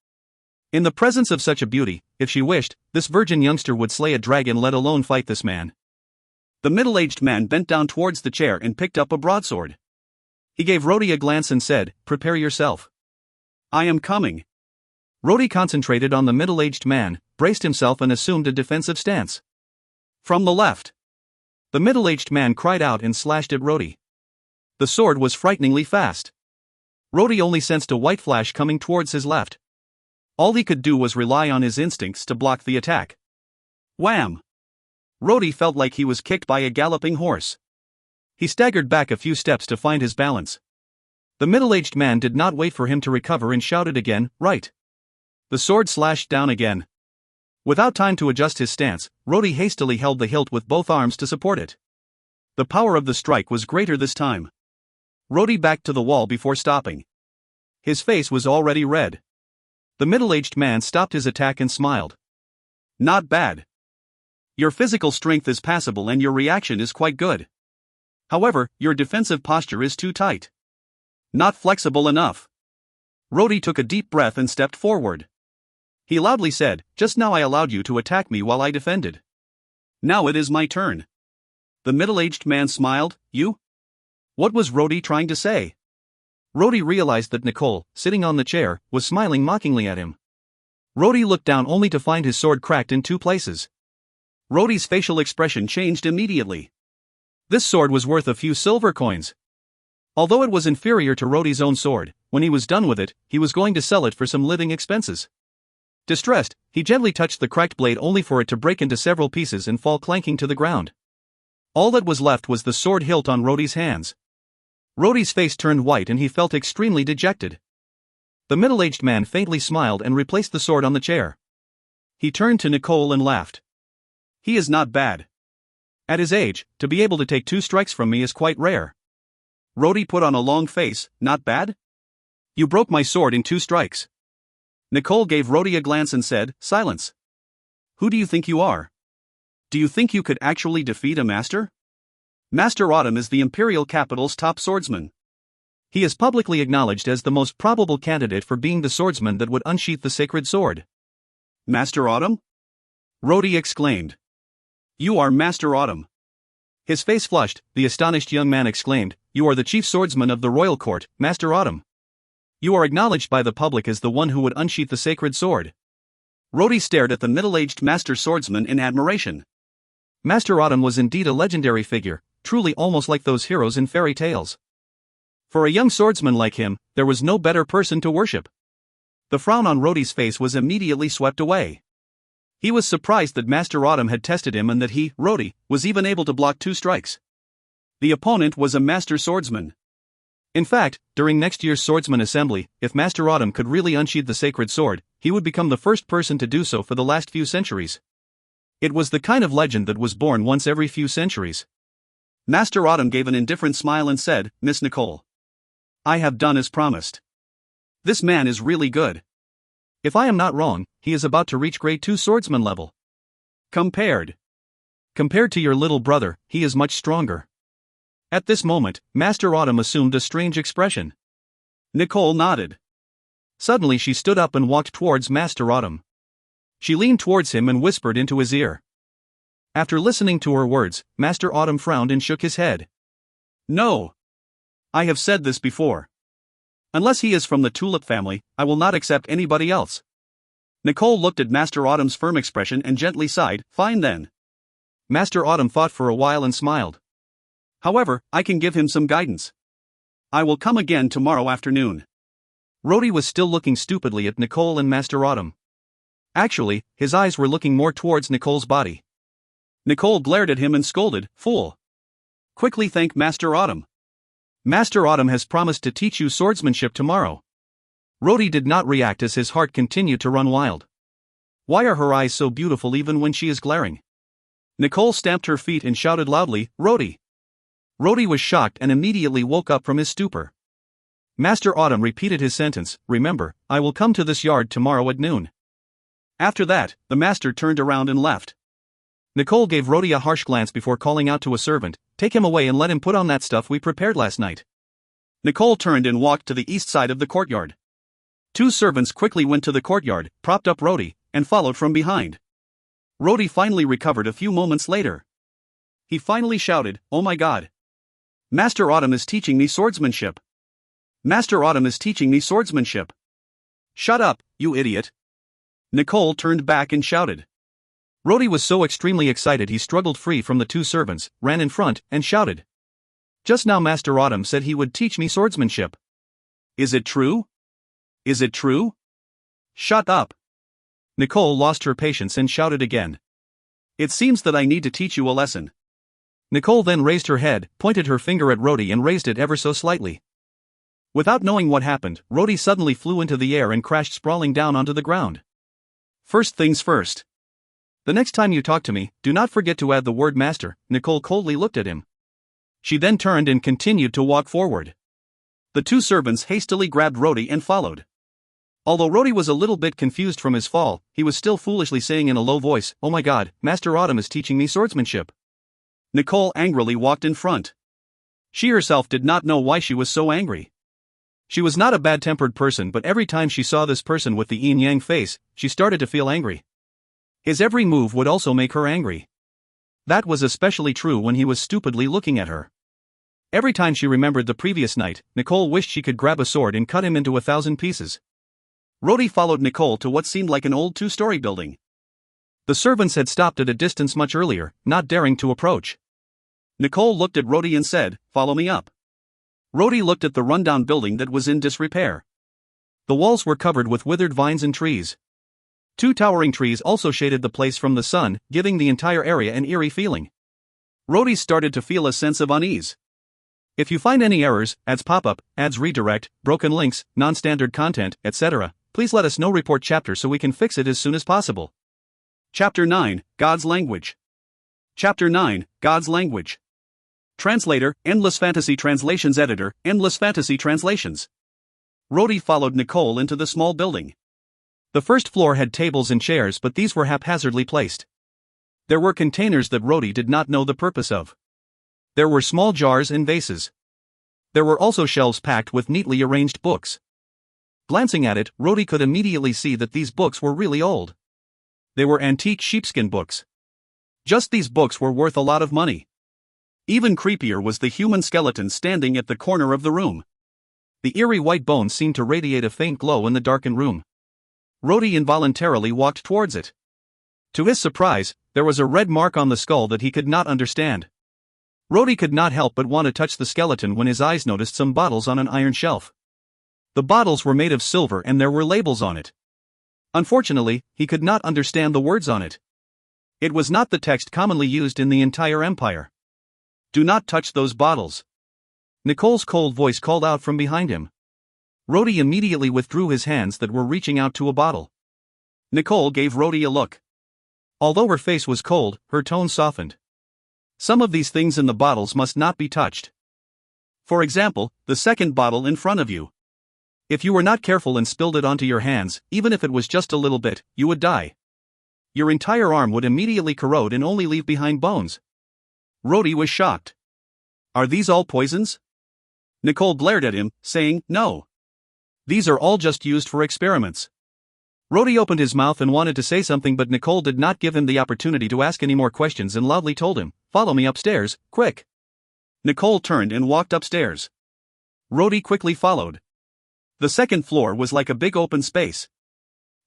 In the presence of such a beauty, if she wished, this virgin youngster would slay a dragon, let alone fight this man. The middle-aged man bent down towards the chair and picked up a broadsword. He gave Rhodey a glance and said, "Prepare yourself. I am coming." Rhodey concentrated on the middle-aged man, braced himself and assumed a defensive stance. From the left. The middle-aged man cried out and slashed at Rhodey. The sword was frighteningly fast. Rhodey only sensed a white flash coming towards his left. All he could do was rely on his instincts to block the attack. Wham! Rhodey felt like he was kicked by a galloping horse. He staggered back a few steps to find his balance. The middle-aged man did not wait for him to recover and shouted again, "Right!" The sword slashed down again. Without time to adjust his stance, Rhodey hastily held the hilt with both arms to support it. The power of the strike was greater this time. Rhodey backed to the wall before stopping. His face was already red. The middle-aged man stopped his attack and smiled. "Not bad. Your physical strength is passable and your reaction is quite good. However, your defensive posture is too tight. Not flexible enough." Rhodey took a deep breath and stepped forward. He loudly said, "Just now I allowed you to attack me while I defended. Now it is my turn." The middle-aged man smiled. "You?" What was Rhodey trying to say? Rhodey realized that Nicole, sitting on the chair, was smiling mockingly at him. Rhodey looked down only to find his sword cracked in 2 places. Rhodey's facial expression changed immediately. This sword was worth a few silver coins. Although it was inferior to Rhodey's own sword, when he was done with it, he was going to sell it for some living expenses. Distressed, he gently touched the cracked blade only for it to break into several pieces and fall clanking to the ground. All that was left was the sword hilt on Rhodey's hands. Rhodey's face turned white and he felt extremely dejected. The middle-aged man faintly smiled and replaced the sword on the chair. He turned to Nicole and laughed. "He is not bad. At his age, to be able to take 2 strikes from me is quite rare." Rhodey put on a long face. "Not bad? You broke my sword in 2 strikes. Nicole gave Rhodey a glance and said, "Silence. Who do you think you are? Do you think you could actually defeat a master? Master Autumn is the Imperial capital's top swordsman. He is publicly acknowledged as the most probable candidate for being the swordsman that would unsheath the sacred sword." "Master Autumn?" Rhodey exclaimed. "You are Master Autumn." His face flushed. The astonished young man exclaimed, "You are the chief swordsman of the royal court, Master Autumn. You are acknowledged by the public as the one who would unsheath the sacred sword." Rhodey stared at the middle-aged master swordsman in admiration. Master Autumn was indeed a legendary figure, truly almost like those heroes in fairy tales. For a young swordsman like him, there was no better person to worship. The frown on Rhodey's face was immediately swept away. He was surprised that Master Autumn had tested him and that he, Rhodey, was even able to block 2 strikes. The opponent was a master swordsman. In fact, during next year's Swordsman Assembly, if Master Autumn could really unsheath the sacred sword, he would become the first person to do so for the last few centuries. It was the kind of legend that was born once every few centuries. Master Autumn gave an indifferent smile and said, "Miss Nicole, I have done as promised. This man is really good. If I am not wrong, he is about to reach grade 2 swordsman level. Compared to your little brother, he is much stronger." At this moment, Master Autumn assumed a strange expression. Nicole nodded. Suddenly she stood up and walked towards Master Autumn. She leaned towards him and whispered into his ear. After listening to her words, Master Autumn frowned and shook his head. "No. I have said this before. Unless he is from the Tulip family, I will not accept anybody else." Nicole looked at Master Autumn's firm expression and gently sighed. "Fine then." Master Autumn thought for a while and smiled. "However, I can give him some guidance. I will come again tomorrow afternoon." Rhodey was still looking stupidly at Nicole and Master Autumn. Actually, his eyes were looking more towards Nicole's body. Nicole glared at him and scolded, "Fool! Quickly thank Master Autumn. Master Autumn has promised to teach you swordsmanship tomorrow." Rhodey did not react as his heart continued to run wild. Why are her eyes so beautiful even when she is glaring? Nicole stamped her feet and shouted loudly, "Rhodey!" Rhodey was shocked and immediately woke up from his stupor. Master Autumn repeated his sentence, "Remember, I will come to this yard tomorrow at noon." After that, the master turned around and left. Nicole gave Rhodey a harsh glance before calling out to a servant, "Take him away and let him put on that stuff we prepared last night." Nicole turned and walked to the east side of the courtyard. 2 servants quickly went to the courtyard, propped up Rhodey, and followed from behind. Rhodey finally recovered a few moments later. He finally shouted, "Oh my God! Master Autumn is teaching me swordsmanship! Master Autumn is teaching me swordsmanship!" "Shut up, you idiot!" Nicole turned back and shouted. Rhodey was so extremely excited he struggled free from the 2 servants, ran in front, and shouted. "Just now Master Autumn said he would teach me swordsmanship. Is it true? Is it true?" Shut up. Nicole lost her patience and shouted again. It seems that I need to teach you a lesson. Nicole then raised her head, pointed her finger at Rhodey and raised it ever so slightly. Without knowing what happened, Rhodey suddenly flew into the air and crashed sprawling down onto the ground. First things first. The next time you talk to me, do not forget to add the word master. Nicole coldly looked at him. She then turned and continued to walk forward. The two servants hastily grabbed Rhodey and followed. Although Rhodey was a little bit confused from his fall, he was still foolishly saying in a low voice, "Oh my god, Master Autumn is teaching me swordsmanship." Nicole angrily walked in front. She herself did not know why she was so angry. She was not a bad-tempered person, but every time she saw this person with the yin-yang face, she started to feel angry. His every move would also make her angry. That was especially true when he was stupidly looking at her. Every time she remembered the previous night, Nicole wished she could grab a sword and cut him into 1,000 pieces. Rhodey followed Nicole to what seemed like an old two-story building. The servants had stopped at a distance much earlier, not daring to approach. Nicole looked at Rhodey and said, "Follow me up." Rhodey looked at the rundown building that was in disrepair. The walls were covered with withered vines and trees. Two towering trees also shaded the place from the sun, giving the entire area an eerie feeling. Rhodey started to feel a sense of unease. If you find any errors, ads pop-up, ads redirect, broken links, non-standard content, etc., please let us know. Report chapter so we can fix it as soon as possible. Chapter 9, God's Language. Chapter 9, God's Language. Translator, Endless Fantasy Translations Editor, Endless Fantasy Translations. Rhodey followed Nicole into the small building. The first floor had tables and chairs, but these were haphazardly placed. There were containers that Rhodey did not know the purpose of. There were small jars and vases. There were also shelves packed with neatly arranged books. Glancing at it, Rhodey could immediately see that these books were really old. They were antique sheepskin books. Just these books were worth a lot of money. Even creepier was the human skeleton standing at the corner of the room. The eerie white bones seemed to radiate a faint glow in the darkened room. Rhodey involuntarily walked towards it. To his surprise, there was a red mark on the skull that he could not understand. Rhodey could not help but want to touch the skeleton when his eyes noticed some bottles on an iron shelf. The bottles were made of silver and there were labels on it. Unfortunately, he could not understand the words on it. It was not the text commonly used in the entire empire. "Do not touch those bottles." Nicole's cold voice called out from behind him. Rhodey immediately withdrew his hands that were reaching out to a bottle. Nicole gave Rhodey a look. Although her face was cold, her tone softened. Some of these things in the bottles must not be touched. For example, the second bottle in front of you. If you were not careful and spilled it onto your hands, even if it was just a little bit, you would die. Your entire arm would immediately corrode and only leave behind bones. Rhodey was shocked. "Are these all poisons?" Nicole glared at him, saying, "No. These are all just used for experiments." Rhodey opened his mouth and wanted to say something, but Nicole did not give him the opportunity to ask any more questions and loudly told him, "Follow me upstairs, quick." Nicole turned and walked upstairs. Rhodey quickly followed. The second floor was like a big open space.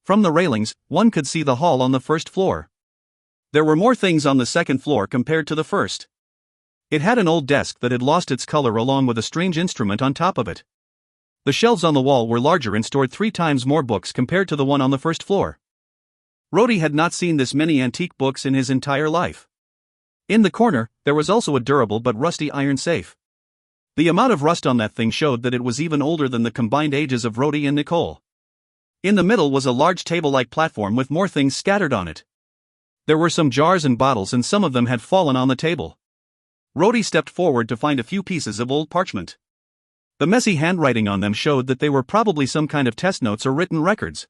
From the railings, one could see the hall on the first floor. There were more things on the second floor compared to the first. It had an old desk that had lost its color along with a strange instrument on top of it. The shelves on the wall were larger and stored 3 times more books compared to the one on the first floor. Rhodey had not seen this many antique books in his entire life. In the corner, there was also a durable but rusty iron safe. The amount of rust on that thing showed that it was even older than the combined ages of Rhodey and Nicole. In the middle was a large table-like platform with more things scattered on it. There were some jars and bottles, and some of them had fallen on the table. Rhodey stepped forward to find a few pieces of old parchment. The messy handwriting on them showed that they were probably some kind of test notes or written records.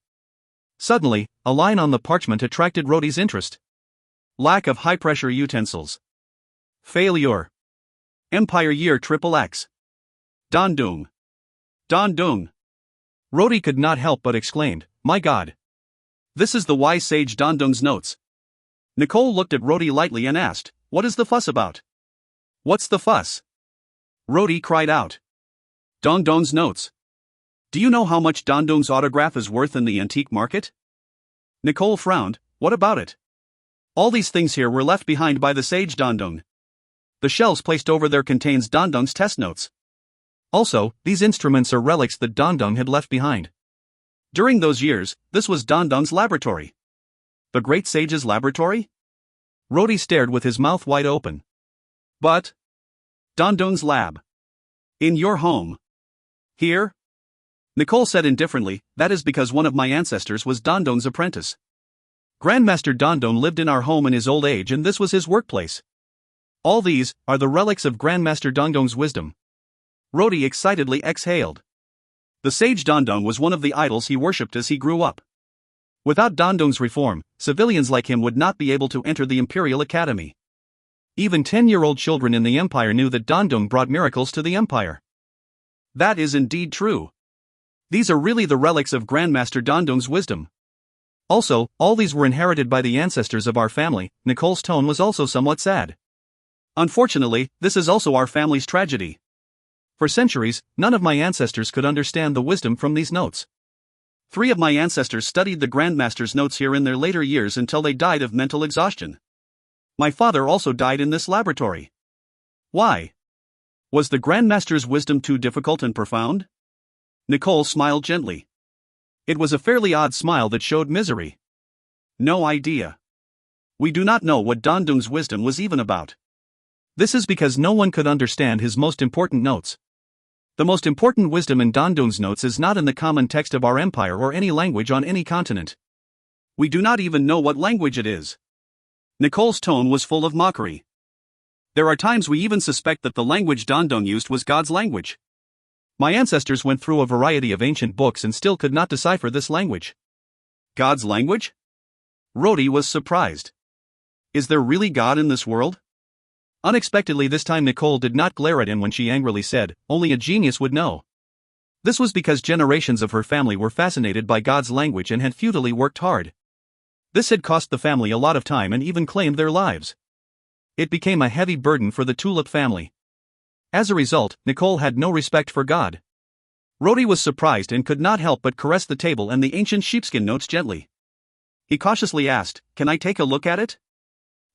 Suddenly, a line on the parchment attracted Rhodey's interest. Lack of high-pressure utensils. Failure. Empire Year XXX. Dandung. Dandung. Rhodey could not help but exclaimed, "My God. This is the wise sage Dandung's notes." Nicole looked at Rhodey lightly and asked, "What is the fuss about?" "What's the fuss?" Rhodey cried out. "Dandung's notes. Do you know how much Dandung's autograph is worth in the antique market?" Nicole frowned. "What about it?" "All these things here were left behind by the sage Dandung. The shelves placed over there contains Dandung's test notes. Also, these instruments are relics that Dandung had left behind. During those years, this was Dondong's laboratory. The Great Sage's laboratory? Rodi stared with his mouth wide open. But Dondong's lab. In your home. Here? Nicole said indifferently, that is because one of my ancestors was Dondong's apprentice. Grandmaster Dondong lived in our home in his old age and this was his workplace. All these are the relics of Grandmaster Dondong's wisdom. Rodi excitedly exhaled. The sage Dondong was one of the idols he worshipped as he grew up. Without Dondong's reform, civilians like him would not be able to enter the Imperial Academy. Even 10-year-old children in the Empire knew that Dondong brought miracles to the Empire. That is indeed true. These are really the relics of Grandmaster Dondong's wisdom. Also, all these were inherited by the ancestors of our family. Nicole's tone was also somewhat sad. Unfortunately, this is also our family's tragedy. For centuries, none of my ancestors could understand the wisdom from these notes. 3 of my ancestors studied the Grandmaster's notes here in their later years until they died of mental exhaustion. My father also died in this laboratory. Why? Was the Grandmaster's wisdom too difficult and profound? Nicole smiled gently. It was a fairly odd smile that showed misery. No idea. We do not know what Dondong's wisdom was even about. This is because no one could understand his most important notes. The most important wisdom in Dondong's notes is not in the common text of our empire or any language on any continent. We do not even know what language it is. Nicole's tone was full of mockery. There are times we even suspect that the language Dondong used was God's language. My ancestors went through a variety of ancient books and still could not decipher this language. God's language? Rodi was surprised. Is there really God in this world? Unexpectedly this time Nicole did not glare at him when she angrily said, only a genius would know. This was because generations of her family were fascinated by God's language and had futilely worked hard. This had cost the family a lot of time and even claimed their lives. It became a heavy burden for the Tulip family. As a result, Nicole had no respect for God. Rodi was surprised and could not help but caress the table and the ancient sheepskin notes gently. He cautiously asked, "Can I take a look at it?"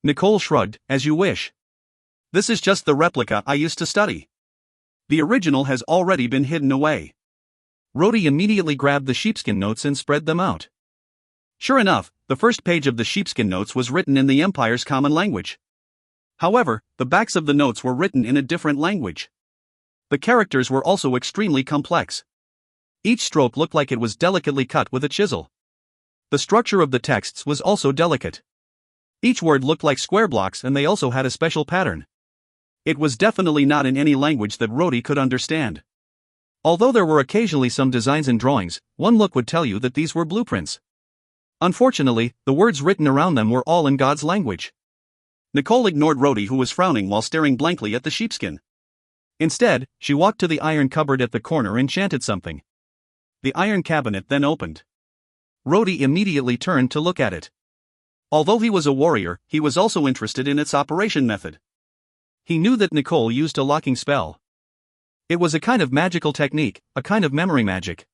Nicole shrugged, "As you wish. This is just the replica I used to study. The original has already been hidden away." Rodi immediately grabbed the sheepskin notes and spread them out. Sure enough, the first page of the sheepskin notes was written in the Empire's common language. However, the backs of the notes were written in a different language. The characters were also extremely complex. Each stroke looked like it was delicately cut with a chisel. The structure of the texts was also delicate. Each word looked like square blocks and they also had a special pattern. It was definitely not in any language that Rodi could understand. Although there were occasionally some designs and drawings, one look would tell you that these were blueprints. Unfortunately, the words written around them were all in God's language. Nicole ignored Rodi who was frowning while staring blankly at the sheepskin. Instead, she walked to the iron cupboard at the corner and chanted something. The iron cabinet then opened. Rodi immediately turned to look at it. Although he was a warrior, he was also interested in its operation method. He knew that Nicole used a locking spell. It was a kind of magical technique, a kind of memory magic.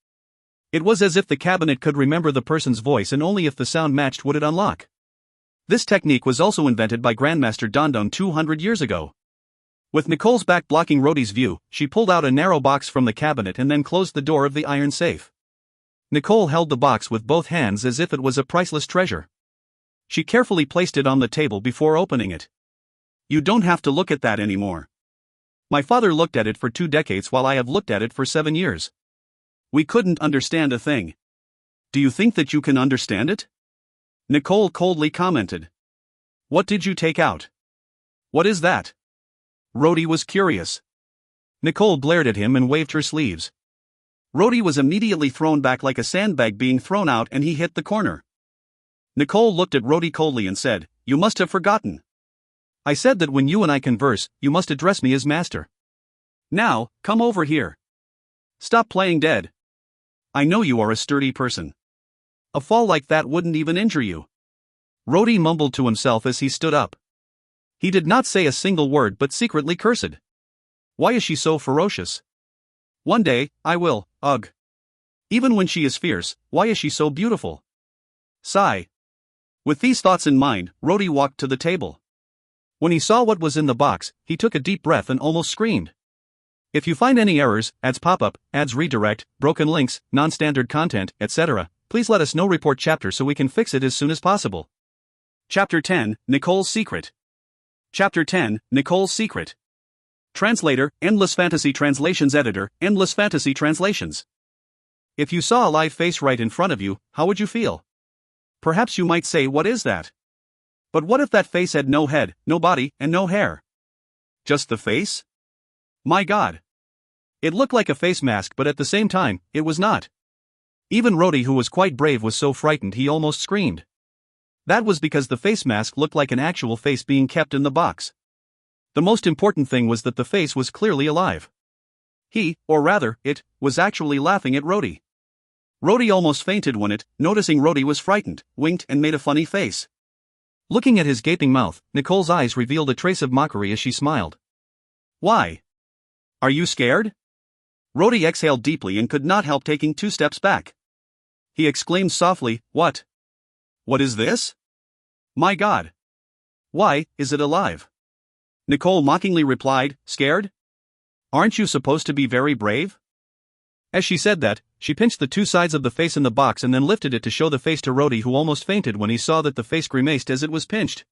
It was as if the cabinet could remember the person's voice and only if the sound matched would it unlock. This technique was also invented by Grandmaster Dondong 200 years ago. With Nicole's back blocking Rodi's view, she pulled out a narrow box from the cabinet and then closed the door of the iron safe. Nicole held the box with both hands as if it was a priceless treasure. She carefully placed it on the table before opening it. "You don't have to look at that anymore. My father looked at it for 2 decades while I have looked at it for 7 years. We couldn't understand a thing. Do you think that you can understand it?" Nicole coldly commented. "What did you take out? What is that?" Rodi was curious. Nicole glared at him and waved her sleeves. Rodi was immediately thrown back like a sandbag being thrown out and he hit the corner. Nicole looked at Rodi coldly and said, "You must have forgotten. I said that when you and I converse, you must address me as master. Now, come over here. Stop playing dead. I know you are a sturdy person. A fall like that wouldn't even injure you." Rodi mumbled to himself as he stood up. He did not say a single word but secretly cursed. Why is she so ferocious? One day, I will, ugh. Even when she is fierce, why is she so beautiful? Sigh. With these thoughts in mind, Rodi walked to the table. When he saw what was in the box, he took a deep breath and almost screamed. If you find any errors, ads pop-up, ads redirect, broken links, non-standard content, etc., please let us know. Report chapter so we can fix it as soon as possible. Chapter 10, Nicole's Secret. Chapter 10, Nicole's Secret. Translator, Endless Fantasy Translations Editor, Endless Fantasy Translations. If you saw a live face right in front of you, how would you feel? Perhaps you might say, what is that? But what if that face had no head, no body, and no hair? Just the face? My God. It looked like a face mask, but at the same time, it was not. Even Rhodey, who was quite brave, was so frightened he almost screamed. That was because the face mask looked like an actual face being kept in the box. The most important thing was that the face was clearly alive. He, or rather, it, was actually laughing at Rhodey. Rhodey almost fainted when it, noticing Rhodey was frightened, winked and made a funny face. Looking at his gaping mouth, Nicole's eyes revealed a trace of mockery as she smiled. Why? Are you scared? Rhodey exhaled deeply and could not help taking 2 steps back. He exclaimed softly, What? What is this? My God. Why, is it alive? Nicole mockingly replied, Scared? Aren't you supposed to be very brave? As she said that, she pinched the 2 sides of the face in the box and then lifted it to show the face to Rhodey, who almost fainted when he saw that the face grimaced as it was pinched.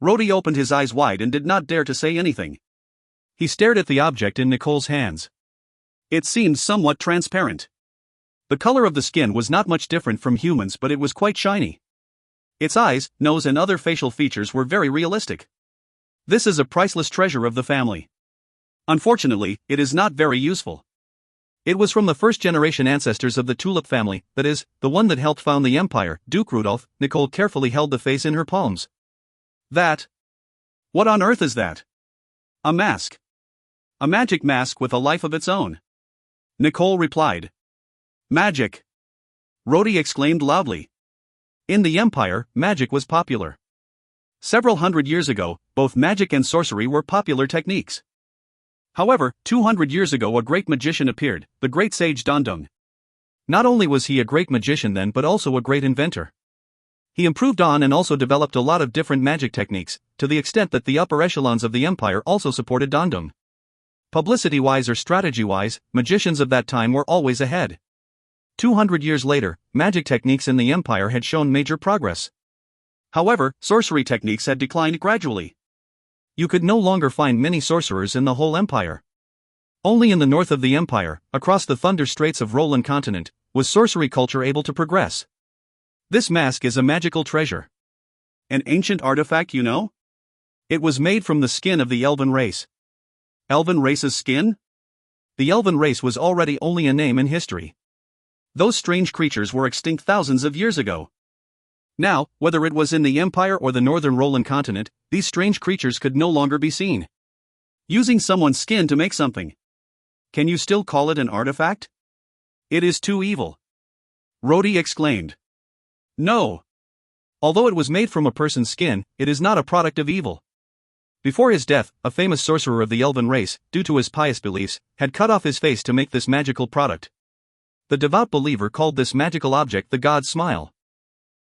Rhodey opened his eyes wide and did not dare to say anything. He stared at the object in Nicole's hands. It seemed somewhat transparent. The color of the skin was not much different from humans, but it was quite shiny. Its eyes, nose and other facial features were very realistic. This is a priceless treasure of the family. Unfortunately, it is not very useful. It was from the first-generation ancestors of the Tulip family, that is, the one that helped found the empire, Duke Rudolph. Nicole carefully held the face in her palms. That? What on earth is that? A mask. A magic mask with a life of its own. Nicole replied. Magic! Rhodey exclaimed loudly. In the Empire, magic was popular. Several hundred years ago, both magic and sorcery were popular techniques. However, 200 years ago a great magician appeared, the great sage Dandong. Not only was he a great magician then but also a great inventor. He improved on and also developed a lot of different magic techniques, to the extent that the upper echelons of the empire also supported Dandong. Publicity-wise or strategy-wise, magicians of that time were always ahead. 200 years later, magic techniques in the empire had shown major progress. However, sorcery techniques had declined gradually. You could no longer find many sorcerers in the whole empire. Only in the north of the empire, across the Thunder Straits of Roland continent, was sorcery culture able to progress. This mask is a magical treasure. An ancient artifact, you know? It was made from the skin of the elven race. Elven race's skin? The elven race was already only a name in history. Those strange creatures were extinct thousands of years ago. Now, whether it was in the Empire or the northern Roland continent, these strange creatures could no longer be seen. Using someone's skin to make something. Can you still call it an artifact? It is too evil. Rhodey exclaimed. No. Although it was made from a person's skin, it is not a product of evil. Before his death, a famous sorcerer of the elven race, due to his pious beliefs, had cut off his face to make this magical product. The devout believer called this magical object the God's Smile.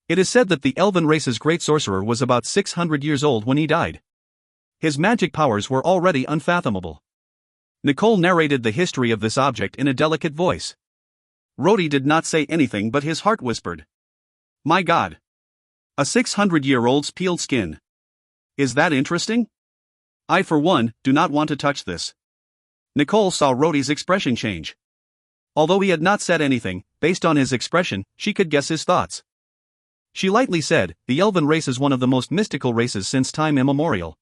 It is said that the elven race's great sorcerer was about 600 years old when he died. His magic powers were already unfathomable. Nicole narrated the history of this object in a delicate voice. Rhodey did not say anything, but his heart whispered. My God! A 600-year-old's peeled skin. Is that interesting? I for one, do not want to touch this. Nicole saw Rhodey's expression change. Although he had not said anything, based on his expression, she could guess his thoughts. She lightly said, the elven race is one of the most mystical races since time immemorial.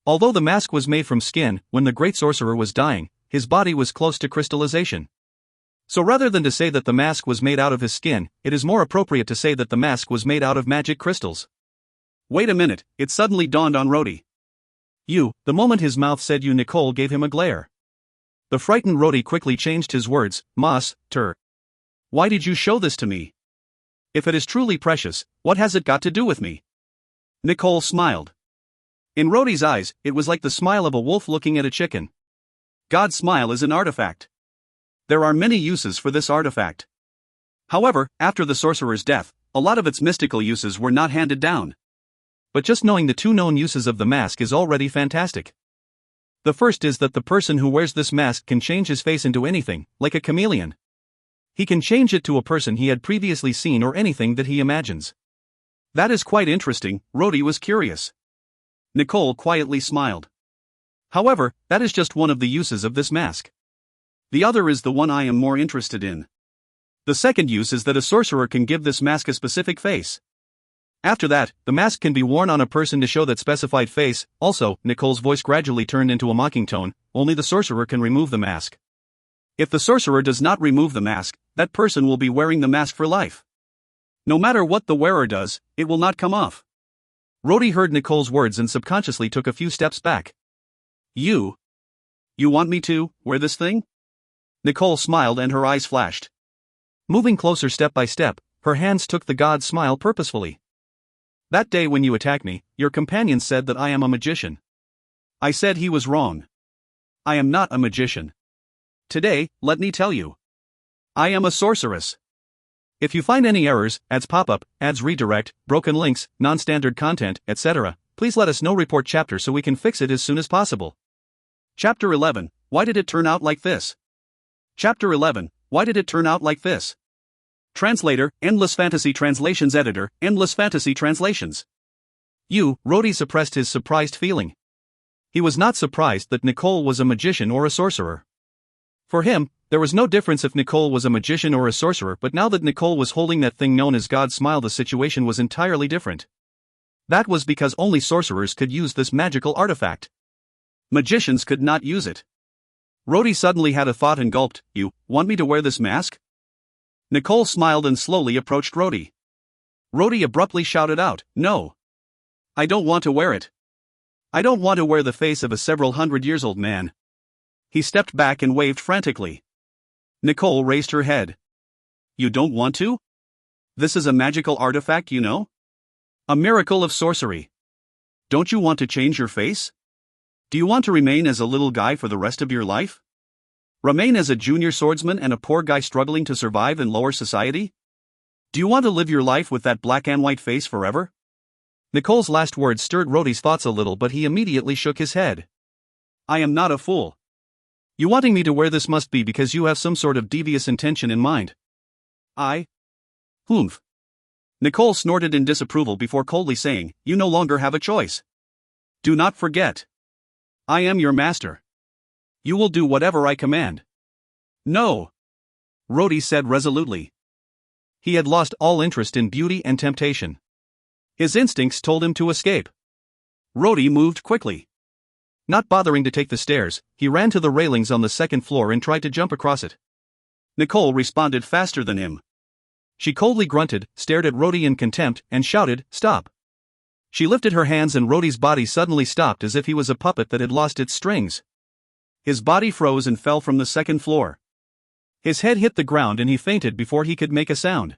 Although the mask was made from skin, when the great sorcerer was dying, his body was close to crystallization. So rather than to say that the mask was made out of his skin, it is more appropriate to say that the mask was made out of magic crystals. Wait a minute, it suddenly dawned on Rhodey. You, the moment his mouth said you, Nicole gave him a glare. The frightened Rhodey quickly changed his words, Master. Why did you show this to me? If it is truly precious, what has it got to do with me? Nicole smiled. In Rhodey's eyes, it was like the smile of a wolf looking at a chicken. God's smile is an artifact. There are many uses for this artifact. However, after the sorcerer's death, a lot of its mystical uses were not handed down. But just knowing the 2 known uses of the mask is already fantastic. The first is that the person who wears this mask can change his face into anything, like a chameleon. He can change it to a person he had previously seen or anything that he imagines. That is quite interesting, Rhodey was curious. Nicole quietly smiled. However, that is just one of the uses of this mask. The other is the one I am more interested in. The second use is that a sorcerer can give this mask a specific face. After that, the mask can be worn on a person to show that specified face. Also, Nicole's voice gradually turned into a mocking tone, only the sorcerer can remove the mask. If the sorcerer does not remove the mask, that person will be wearing the mask for life. No matter what the wearer does, it will not come off. Rhodey heard Nicole's words and subconsciously took a few steps back. You want me to wear this thing? Nicole smiled and her eyes flashed. Moving closer step by step, her hands took the god's smile purposefully. That day when you attacked me, your companion said that I am a magician. I said he was wrong. I am not a magician. Today, let me tell you. I am a sorceress. If you find any errors, ads pop-up, ads redirect, broken links, non-standard content, etc., please let us know. Report chapter so we can fix it as soon as possible. Chapter 11, Why did it turn out like this? Chapter 11, Why did it turn out like this? Translator, Endless Fantasy Translations Editor, Endless Fantasy Translations. Rhodey suppressed his surprised feeling. He was not surprised that Nicole was a magician or a sorcerer. For him, there was no difference if Nicole was a magician or a sorcerer, but now that Nicole was holding that thing known as God's Smile, the situation was entirely different. That was because only sorcerers could use this magical artifact. Magicians could not use it. Rhodey suddenly had a thought and gulped. You want me to wear this mask? Nicole smiled and slowly approached Rhodey. Rhodey abruptly shouted out, No. I don't want to wear it. I don't want to wear the face of a several hundred-years-old man. He stepped back and waved frantically. Nicole raised her head. You don't want to? This is a magical artifact, you know? A miracle of sorcery. Don't you want to change your face? Do you want to remain as a little guy for the rest of your life? Remain as a junior swordsman and a poor guy struggling to survive in lower society? Do you want to live your life with that black and white face forever? Nicole's last words stirred Rhodey's thoughts a little, but he immediately shook his head. I am not a fool. You wanting me to wear this must be because you have some sort of devious intention in mind. Humph. Nicole snorted in disapproval before coldly saying, You no longer have a choice. Do not forget. I am your master. You will do whatever I command. No. Rhodey said resolutely. He had lost all interest in beauty and temptation. His instincts told him to escape. Rhodey moved quickly. Not bothering to take the stairs, he ran to the railings on the second floor and tried to jump across it. Nicole responded faster than him. She coldly grunted, stared at Rhodey in contempt, and shouted, Stop. She lifted her hands and Rhodey's body suddenly stopped as if he was a puppet that had lost its strings. His body froze and fell from the second floor. His head hit the ground and he fainted before he could make a sound.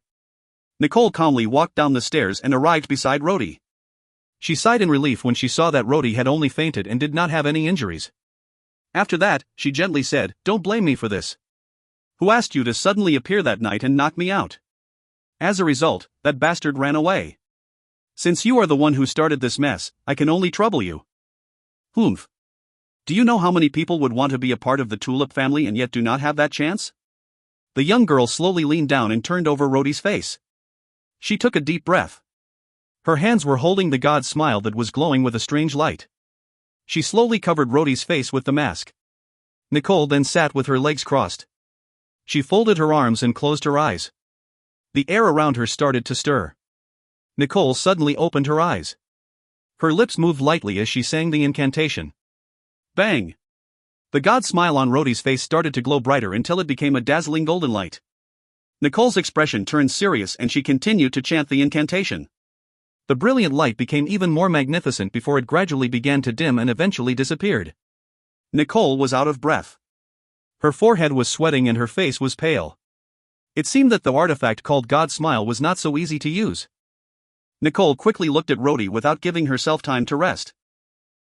Nicole calmly walked down the stairs and arrived beside Rhodey. She sighed in relief when she saw that Rhodey had only fainted and did not have any injuries. After that, she gently said, Don't blame me for this. Who asked you to suddenly appear that night and knock me out? As a result, that bastard ran away. Since you are the one who started this mess, I can only trouble you. Humph. Do you know how many people would want to be a part of the Tulip family and yet do not have that chance? The young girl slowly leaned down and turned over Rhodey's face. She took a deep breath. Her hands were holding the god's smile that was glowing with a strange light. She slowly covered Rhodey's face with the mask. Nicole then sat with her legs crossed. She folded her arms and closed her eyes. The air around her started to stir. Nicole suddenly opened her eyes. Her lips moved lightly as she sang the incantation. Bang! The god's smile on Rhodey's face started to glow brighter until it became a dazzling golden light. Nicole's expression turned serious and she continued to chant the incantation. The brilliant light became even more magnificent before it gradually began to dim and eventually disappeared. Nicole was out of breath. Her forehead was sweating and her face was pale. It seemed that the artifact called God's Smile was not so easy to use. Nicole quickly looked at Rhodey without giving herself time to rest.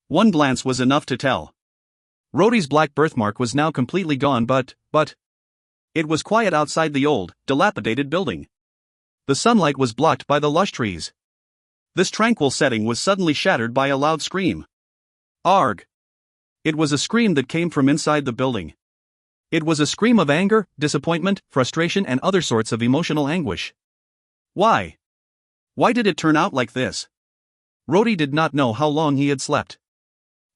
One glance was enough to tell. Rhodey's black birthmark was now completely gone, but it was quiet outside the old, dilapidated building. The sunlight was blocked by the lush trees. This tranquil setting was suddenly shattered by a loud scream. Arg! It was a scream that came from inside the building. It was a scream of anger, disappointment, frustration, and other sorts of emotional anguish. Why? Why did it turn out like this? Rhodey did not know how long he had slept.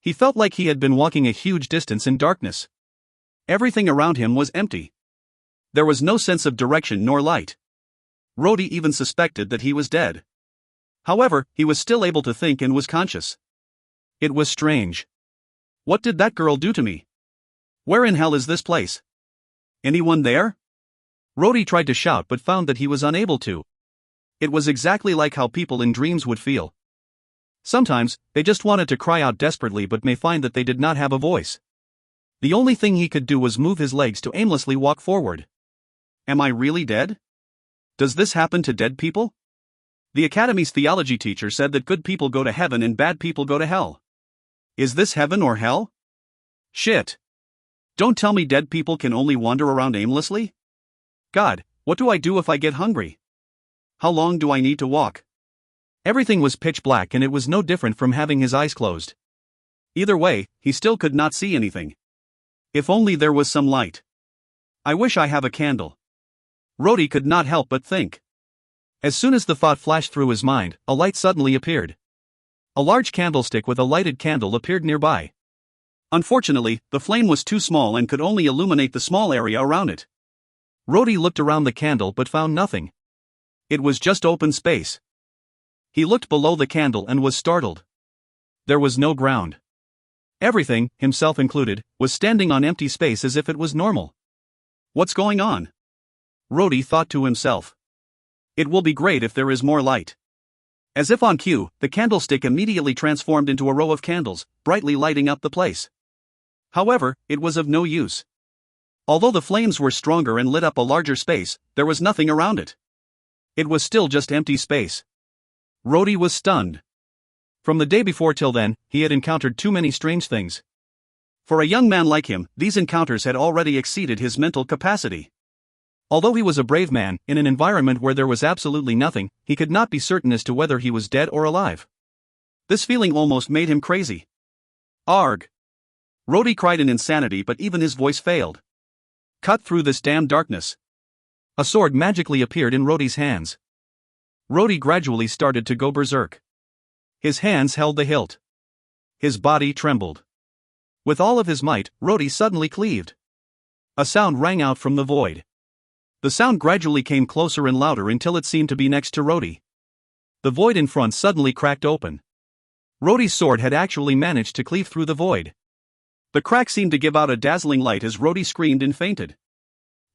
He felt like he had been walking a huge distance in darkness. Everything around him was empty. There was no sense of direction nor light. Rhodey even suspected that he was dead. However, he was still able to think and was conscious. It was strange. What did that girl do to me? Where in hell is this place? Anyone there? Rhodey tried to shout but found that he was unable to. It was exactly like how people in dreams would feel. Sometimes, they just wanted to cry out desperately but may find that they did not have a voice. The only thing he could do was move his legs to aimlessly walk forward. Am I really dead? Does this happen to dead people? The Academy's theology teacher said that good people go to heaven and bad people go to hell. Is this heaven or hell? Shit. Don't tell me dead people can only wander around aimlessly? God, what do I do if I get hungry? How long do I need to walk? Everything was pitch black and it was no different from having his eyes closed. Either way, he still could not see anything. If only there was some light. I wish I have a candle. Rhodey could not help but think. As soon as the thought flashed through his mind, a light suddenly appeared. A large candlestick with a lighted candle appeared nearby. Unfortunately, the flame was too small and could only illuminate the small area around it. Rhodey looked around the candle but found nothing. It was just open space. He looked below the candle and was startled. There was no ground. Everything, himself included, was standing on empty space as if it was normal. What's going on? Rhodey thought to himself. It will be great if there is more light. As if on cue, the candlestick immediately transformed into a row of candles, brightly lighting up the place. However, it was of no use. Although the flames were stronger and lit up a larger space, there was nothing around it. It was still just empty space. Rhodey was stunned. From the day before till then, he had encountered too many strange things. For a young man like him, these encounters had already exceeded his mental capacity. Although he was a brave man, in an environment where there was absolutely nothing, he could not be certain as to whether he was dead or alive. This feeling almost made him crazy. Arg! Rhodey cried in insanity, but even his voice failed. Cut through this damn darkness. A sword magically appeared in Rhodey's hands. Rhodey gradually started to go berserk. His hands held the hilt. His body trembled. With all of his might, Rhodey suddenly cleaved. A sound rang out from the void. The sound gradually came closer and louder until it seemed to be next to Rhodey. The void in front suddenly cracked open. Rhodey's sword had actually managed to cleave through the void. The crack seemed to give out a dazzling light as Rhodey screamed and fainted.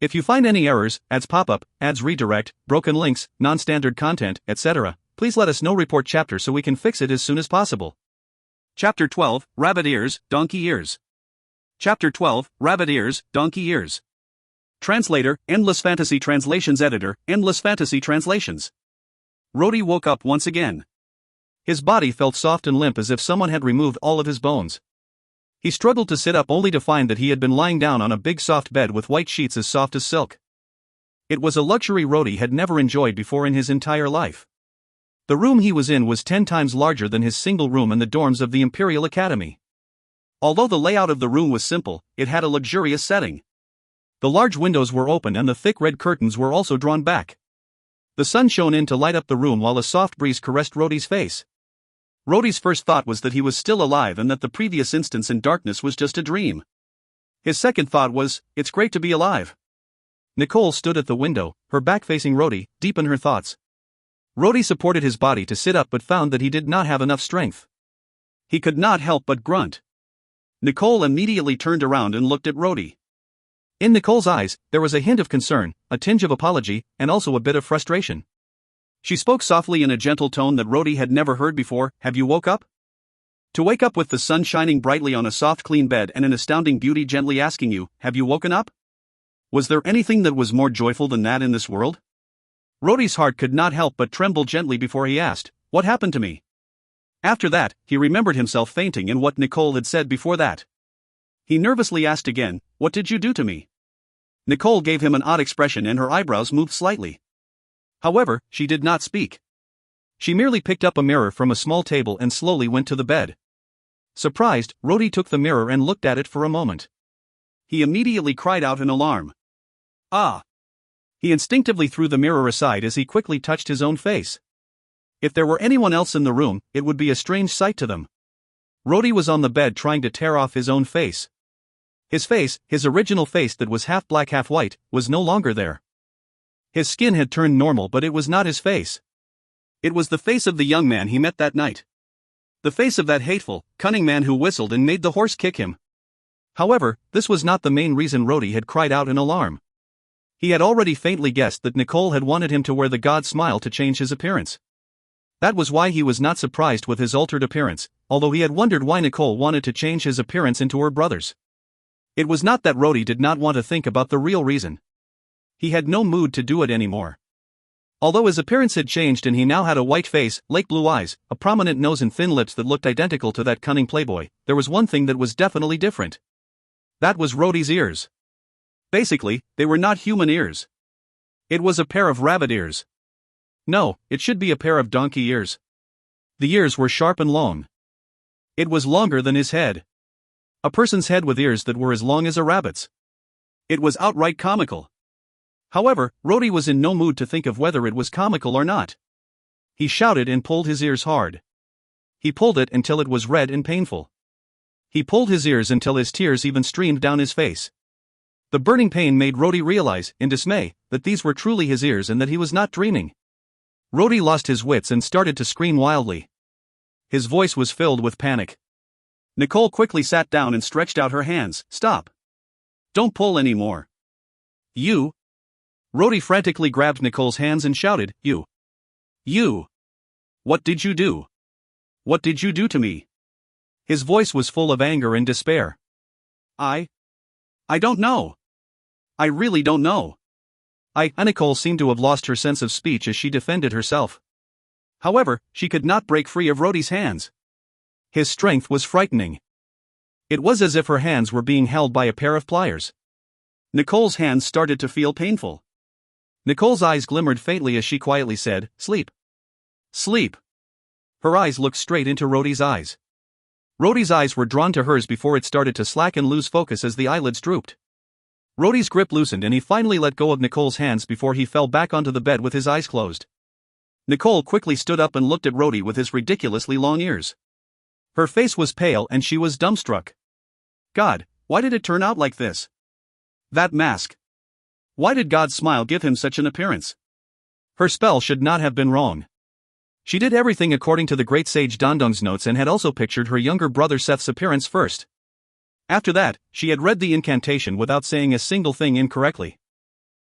If you find any errors, ads pop-up, ads redirect, broken links, non-standard content, etc., please let us know. Report chapter so we can fix it as soon as possible. Chapter 12, Rabbit Ears, Donkey Ears. Chapter 12, Rabbit Ears, Donkey Ears. Translator, Endless Fantasy Translations Editor, Endless Fantasy Translations. Rhodey woke up once again. His body felt soft and limp as if someone had removed all of his bones. He struggled to sit up only to find that he had been lying down on a big soft bed with white sheets as soft as silk. It was a luxury Rhodey had never enjoyed before in his entire life. The room he was in was 10 times larger than his single room in the dorms of the Imperial Academy. Although the layout of the room was simple, it had a luxurious setting. The large windows were open and the thick red curtains were also drawn back. The sun shone in to light up the room while a soft breeze caressed Rhodey's face. Rhodey's first thought was that he was still alive and that the previous instance in darkness was just a dream. His second thought was, it's great to be alive. Nicole stood at the window, her back facing Rhodey, deep in her thoughts. Rhodey supported his body to sit up but found that he did not have enough strength. He could not help but grunt. Nicole immediately turned around and looked at Rhodey. In Nicole's eyes, there was a hint of concern, a tinge of apology, and also a bit of frustration. She spoke softly in a gentle tone that Rhodey had never heard before. Have you woke up? To wake up with the sun shining brightly on a soft clean bed and an astounding beauty gently asking you, have you woken up? Was there anything that was more joyful than that in this world? Rhodey's heart could not help but tremble gently before he asked, what happened to me? After that, he remembered himself fainting and what Nicole had said before that. He nervously asked again, what did you do to me? Nicole gave him an odd expression and her eyebrows moved slightly. However, she did not speak. She merely picked up a mirror from a small table and slowly went to the bed. Surprised, Rhodey took the mirror and looked at it for a moment. He immediately cried out in alarm. Ah! He instinctively threw the mirror aside as he quickly touched his own face. If there were anyone else in the room, it would be a strange sight to them. Rhodey was on the bed trying to tear off his own face. His face, his original face that was half black half white, was no longer there. His skin had turned normal, but it was not his face. It was the face of the young man he met that night. The face of that hateful, cunning man who whistled and made the horse kick him. However, this was not the main reason Rhodey had cried out in alarm. He had already faintly guessed that Nicole had wanted him to wear the god smile to change his appearance. That was why he was not surprised with his altered appearance, although he had wondered why Nicole wanted to change his appearance into her brother's. It was not that Rhodey did not want to think about the real reason. He had no mood to do it anymore. Although his appearance had changed and he now had a white face, lake blue eyes, a prominent nose and thin lips that looked identical to that cunning playboy, there was one thing that was definitely different. That was Rhodey's ears. Basically, they were not human ears. It was a pair of rabbit ears. No, it should be a pair of donkey ears. The ears were sharp and long. It was longer than his head. A person's head with ears that were as long as a rabbit's. It was outright comical. However, Rhodey was in no mood to think of whether it was comical or not. He shouted and pulled his ears hard. He pulled it until it was red and painful. He pulled his ears until his tears even streamed down his face. The burning pain made Rhodey realize, in dismay, that these were truly his ears and that he was not dreaming. Rhodey lost his wits and started to scream wildly. His voice was filled with panic. Nicole quickly sat down and stretched out her hands. Stop. Don't pull anymore. You. Rhodey frantically grabbed Nicole's hands and shouted, You. What did you do? What did you do to me? His voice was full of anger and despair. I don't know. I really don't know. Nicole seemed to have lost her sense of speech as she defended herself. However, she could not break free of Rhodey's hands. His strength was frightening. It was as if her hands were being held by a pair of pliers. Nicole's hands started to feel painful. Nicole's eyes glimmered faintly as she quietly said, Sleep. Sleep. Her eyes looked straight into Rhodey's eyes. Rhodey's eyes were drawn to hers before it started to slack and lose focus as the eyelids drooped. Rhodey's grip loosened and he finally let go of Nicole's hands before he fell back onto the bed with his eyes closed. Nicole quickly stood up and looked at Rhodey with his ridiculously long ears. Her face was pale and she was dumbstruck. God, why did it turn out like this? That mask. Why did God's smile give him such an appearance? Her spell should not have been wrong. She did everything according to the great sage Dandong's notes and had also pictured her younger brother Seth's appearance first. After that, she had read the incantation without saying a single thing incorrectly.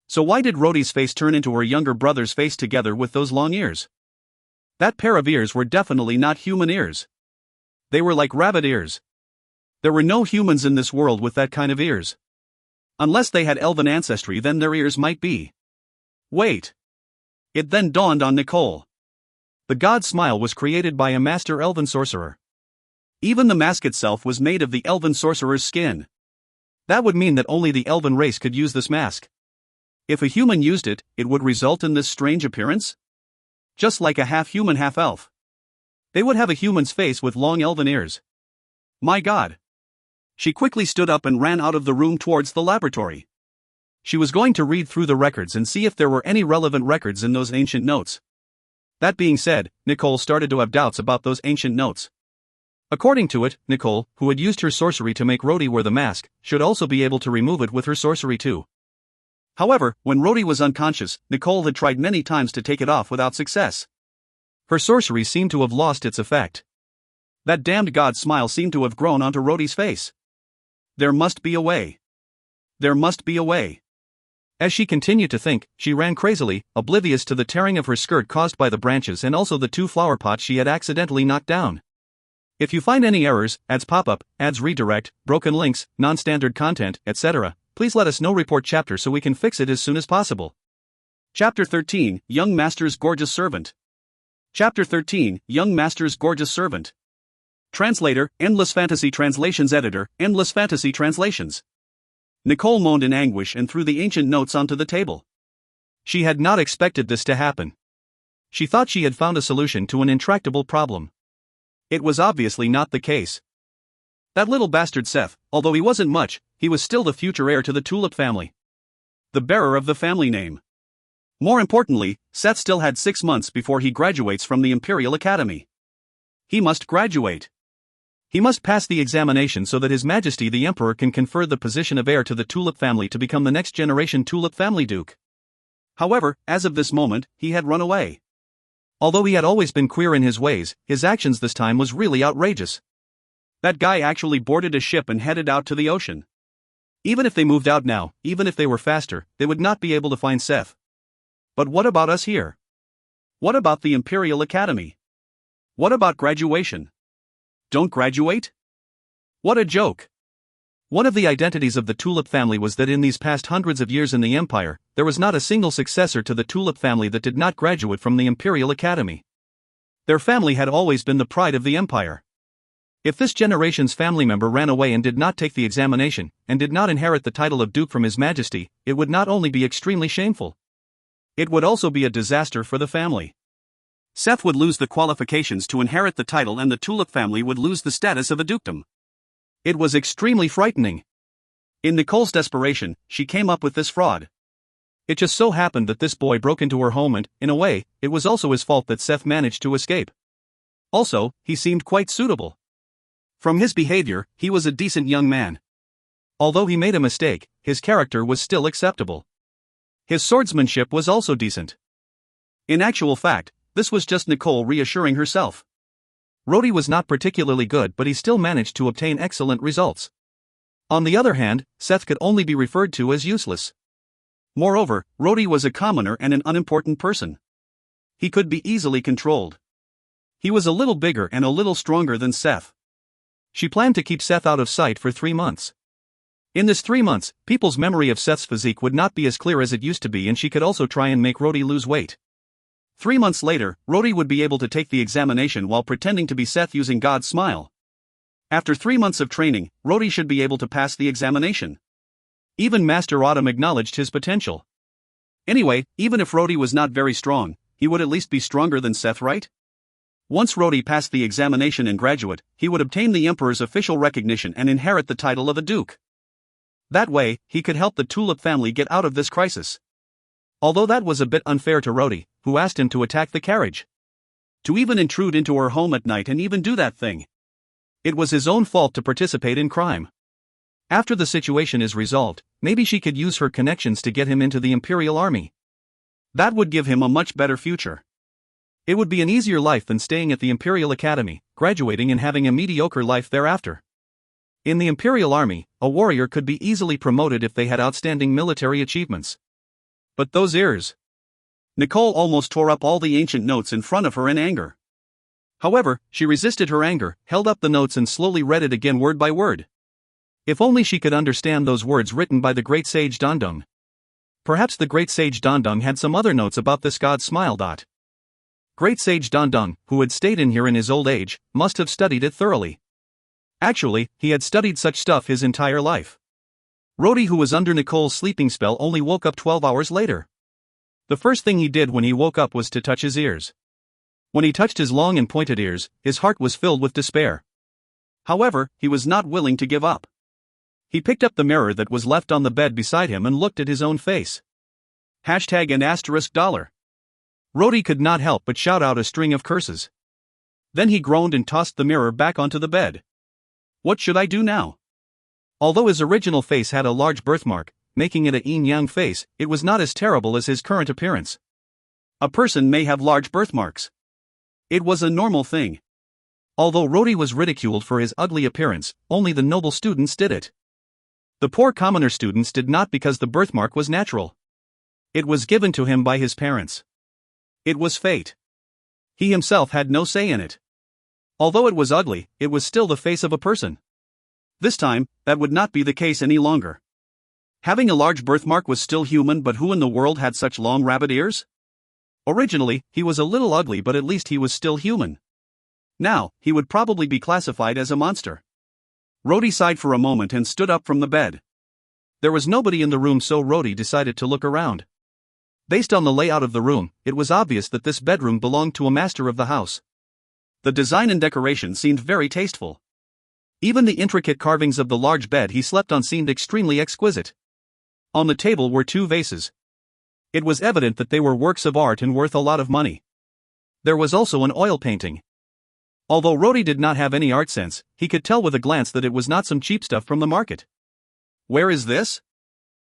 So why did Rhodey's face turn into her younger brother's face together with those long ears? That pair of ears were definitely not human ears. They were like rabbit ears. There were no humans in this world with that kind of ears. Unless they had elven ancestry, then their ears might be. Wait. It then dawned on Nicole. The god smile was created by a master elven sorcerer. Even the mask itself was made of the elven sorcerer's skin. That would mean that only the elven race could use this mask. If a human used it, it would result in this strange appearance? Just like a half-human half-elf. They would have a human's face with long elven ears. My God. She quickly stood up and ran out of the room towards the laboratory. She was going to read through the records and see if there were any relevant records in those ancient notes. That being said, Nicole started to have doubts about those ancient notes. According to it, Nicole, who had used her sorcery to make Rhodey wear the mask, should also be able to remove it with her sorcery too. However, when Rhodey was unconscious, Nicole had tried many times to take it off without success. Her sorcery seemed to have lost its effect. That damned god smile seemed to have grown onto Rhodey's face. There must be a way. There must be a way. As she continued to think, she ran crazily, oblivious to the tearing of her skirt caused by the branches and also the 2 flower pots she had accidentally knocked down. If you find any errors, ads pop-up, ads redirect, broken links, non-standard content, etc., please let us know. Report chapter so we can fix it as soon as possible. Chapter 13, Young Master's Gorgeous Servant. Chapter 13, Young Master's Gorgeous Servant. Translator, Endless Fantasy Translations Editor, Endless Fantasy Translations. Nicole moaned in anguish and threw the ancient notes onto the table. She had not expected this to happen. She thought she had found a solution to an intractable problem. It was obviously not the case. That little bastard Seth, although he wasn't much, he was still the future heir to the Tulip family. The bearer of the family name. More importantly, Seth still had 6 months before he graduates from the Imperial Academy. He must graduate. He must pass the examination so that His Majesty the Emperor can confer the position of heir to the Tulip family to become the next generation Tulip family duke. However, as of this moment, he had run away. Although he had always been queer in his ways, his actions this time was really outrageous. That guy actually boarded a ship and headed out to the ocean. Even if they moved out now, even if they were faster, they would not be able to find Seth. But what about us here? What about the Imperial Academy? What about graduation? Don't graduate? What a joke. One of the identities of the Tulip family was that in these past hundreds of years in the Empire, there was not a single successor to the Tulip family that did not graduate from the Imperial Academy. Their family had always been the pride of the Empire. If this generation's family member ran away and did not take the examination, and did not inherit the title of Duke from His Majesty, it would not only be extremely shameful. It would also be a disaster for the family. Seth would lose the qualifications to inherit the title and the Tulip family would lose the status of a dukedom. It was extremely frightening. In Nicole's desperation, she came up with this fraud. It just so happened that this boy broke into her home and, in a way, it was also his fault that Seth managed to escape. Also, he seemed quite suitable. From his behavior, he was a decent young man. Although he made a mistake, his character was still acceptable. His swordsmanship was also decent. In actual fact, this was just Nicole reassuring herself. Rhodey was not particularly good, but he still managed to obtain excellent results. On the other hand, Seth could only be referred to as useless. Moreover, Rhodey was a commoner and an unimportant person. He could be easily controlled. He was a little bigger and a little stronger than Seth. She planned to keep Seth out of sight for 3 months. In this 3 months, people's memory of Seth's physique would not be as clear as it used to be, and she could also try and make Rhodey lose weight. 3 months later, Rhodey would be able to take the examination while pretending to be Seth using God's smile. After 3 months of training, Rhodey should be able to pass the examination. Even Master Autumn acknowledged his potential. Anyway, even if Rhodey was not very strong, he would at least be stronger than Seth, right? Once Rhodey passed the examination and graduate, he would obtain the Emperor's official recognition and inherit the title of a duke. That way, he could help the Tulip family get out of this crisis. Although that was a bit unfair to Rhodey, who asked him to attack the carriage. To even intrude into her home at night and even do that thing. It was his own fault to participate in crime. After the situation is resolved, maybe she could use her connections to get him into the Imperial Army. That would give him a much better future. It would be an easier life than staying at the Imperial Academy, graduating and having a mediocre life thereafter. In the Imperial Army, a warrior could be easily promoted if they had outstanding military achievements. But those ears. Nicole almost tore up all the ancient notes in front of her in anger. However, she resisted her anger, held up the notes and slowly read it again word by word. If only she could understand those words written by the great sage Dandong. Perhaps the great sage Dandong had some other notes about this God's smile. Great sage Dandong, who had stayed in here in his old age, must have studied it thoroughly. Actually, he had studied such stuff his entire life. Rhodey, who was under Nicole's sleeping spell, only woke up 12 hours later. The first thing he did when he woke up was to touch his ears. When he touched his long and pointed ears, his heart was filled with despair. However, he was not willing to give up. He picked up the mirror that was left on the bed beside him and looked at his own face. Hashtag and asterisk dollar. Rhodey could not help but shout out a string of curses. Then he groaned and tossed the mirror back onto the bed. What should I do now? Although his original face had a large birthmark, making it a yin-yang face, it was not as terrible as his current appearance. A person may have large birthmarks. It was a normal thing. Although Rhodey was ridiculed for his ugly appearance, only the noble students did it. The poor commoner students did not, because the birthmark was natural. It was given to him by his parents. It was fate. He himself had no say in it. Although it was ugly, it was still the face of a person. This time, that would not be the case any longer. Having a large birthmark was still human, but who in the world had such long rabbit ears? Originally, he was a little ugly, but at least he was still human. Now, he would probably be classified as a monster. Rhodey sighed for a moment and stood up from the bed. There was nobody in the room, so Rhodey decided to look around. Based on the layout of the room, it was obvious that this bedroom belonged to a master of the house. The design and decoration seemed very tasteful. Even the intricate carvings of the large bed he slept on seemed extremely exquisite. On the table were 2 vases. It was evident that they were works of art and worth a lot of money. There was also an oil painting. Although Rody did not have any art sense, he could tell with a glance that it was not some cheap stuff from the market. Where is this?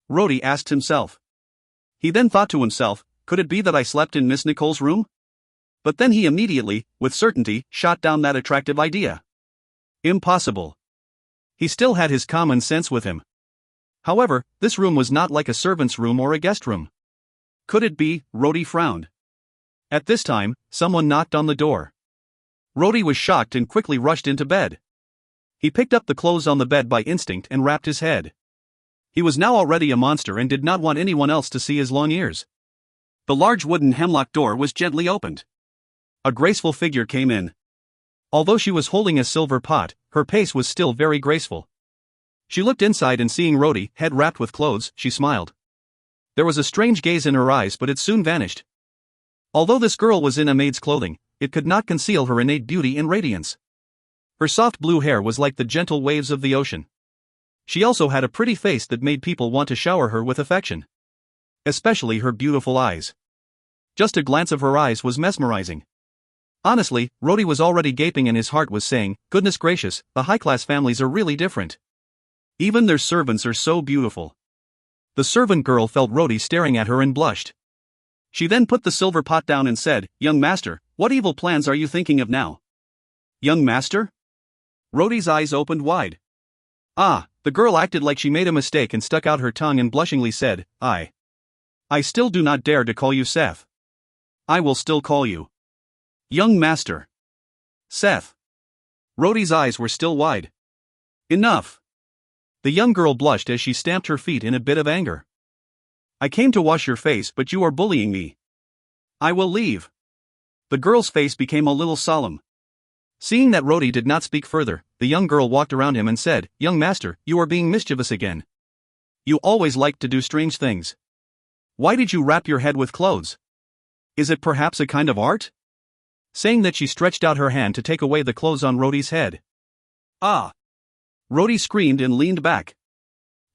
Rody asked himself. He then thought to himself, could it be that I slept in Miss Nicole's room? But then he immediately, with certainty, shot down that attractive idea. Impossible. He still had his common sense with him. However, this room was not like a servant's room or a guest room. Could it be? Rody frowned. At this time, someone knocked on the door. Rody was shocked and quickly rushed into bed. He picked up the clothes on the bed by instinct and wrapped his head. He was now already a monster and did not want anyone else to see his long ears. The large wooden hemlock door was gently opened. A graceful figure came in. Although she was holding a silver pot, her pace was still very graceful. She looked inside and seeing Rody, head wrapped with clothes, she smiled. There was a strange gaze in her eyes, but it soon vanished. Although this girl was in a maid's clothing, it could not conceal her innate beauty and radiance. Her soft blue hair was like the gentle waves of the ocean. She also had a pretty face that made people want to shower her with affection. Especially her beautiful eyes. Just a glance of her eyes was mesmerizing. Honestly, Rody was already gaping and his heart was saying, goodness gracious, the high-class families are really different. Even their servants are so beautiful. The servant girl felt Rody staring at her and blushed. She then put the silver pot down and said, young master, what evil plans are you thinking of now? Young master? Rody's eyes opened wide. Ah, the girl acted like she made a mistake and stuck out her tongue and blushingly said, I still do not dare to call you Seth. I will still call you young master. Seth. Rody's eyes were still wide. Enough. The young girl blushed as she stamped her feet in a bit of anger. I came to wash your face, but you are bullying me. I will leave. The girl's face became a little solemn. Seeing that Rody did not speak further, the young girl walked around him and said, young master, you are being mischievous again. You always liked to do strange things. Why did you wrap your head with clothes? Is it perhaps a kind of art? Saying that, she stretched out her hand to take away the clothes on Rody's head. Ah! Rody screamed and leaned back.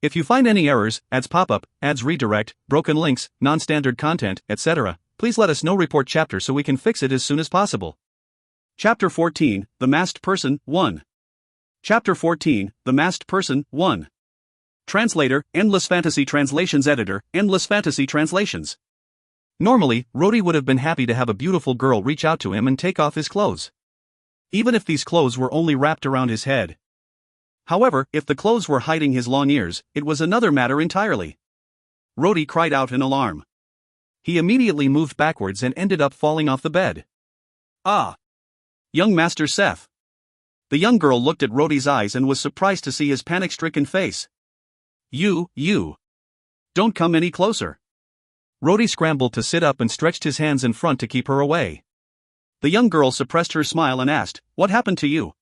If you find any errors, ads pop-up, ads redirect, broken links, non-standard content, etc., please let us know. Report chapter so we can fix it as soon as possible. Chapter 14, The Masked Person, 1. Chapter 14, The Masked Person, 1. Translator, Endless Fantasy Translations Editor, Endless Fantasy Translations. Normally, Rody would have been happy to have a beautiful girl reach out to him and take off his clothes. Even if these clothes were only wrapped around his head. However, if the clothes were hiding his long ears, it was another matter entirely. Rody cried out in alarm. He immediately moved backwards and ended up falling off the bed. Ah! Young Master Seth. The young girl looked at Rody's eyes and was surprised to see his panic-stricken face. You. Don't come any closer. Rody scrambled to sit up and stretched his hands in front to keep her away. The young girl suppressed her smile and asked, what happened to you?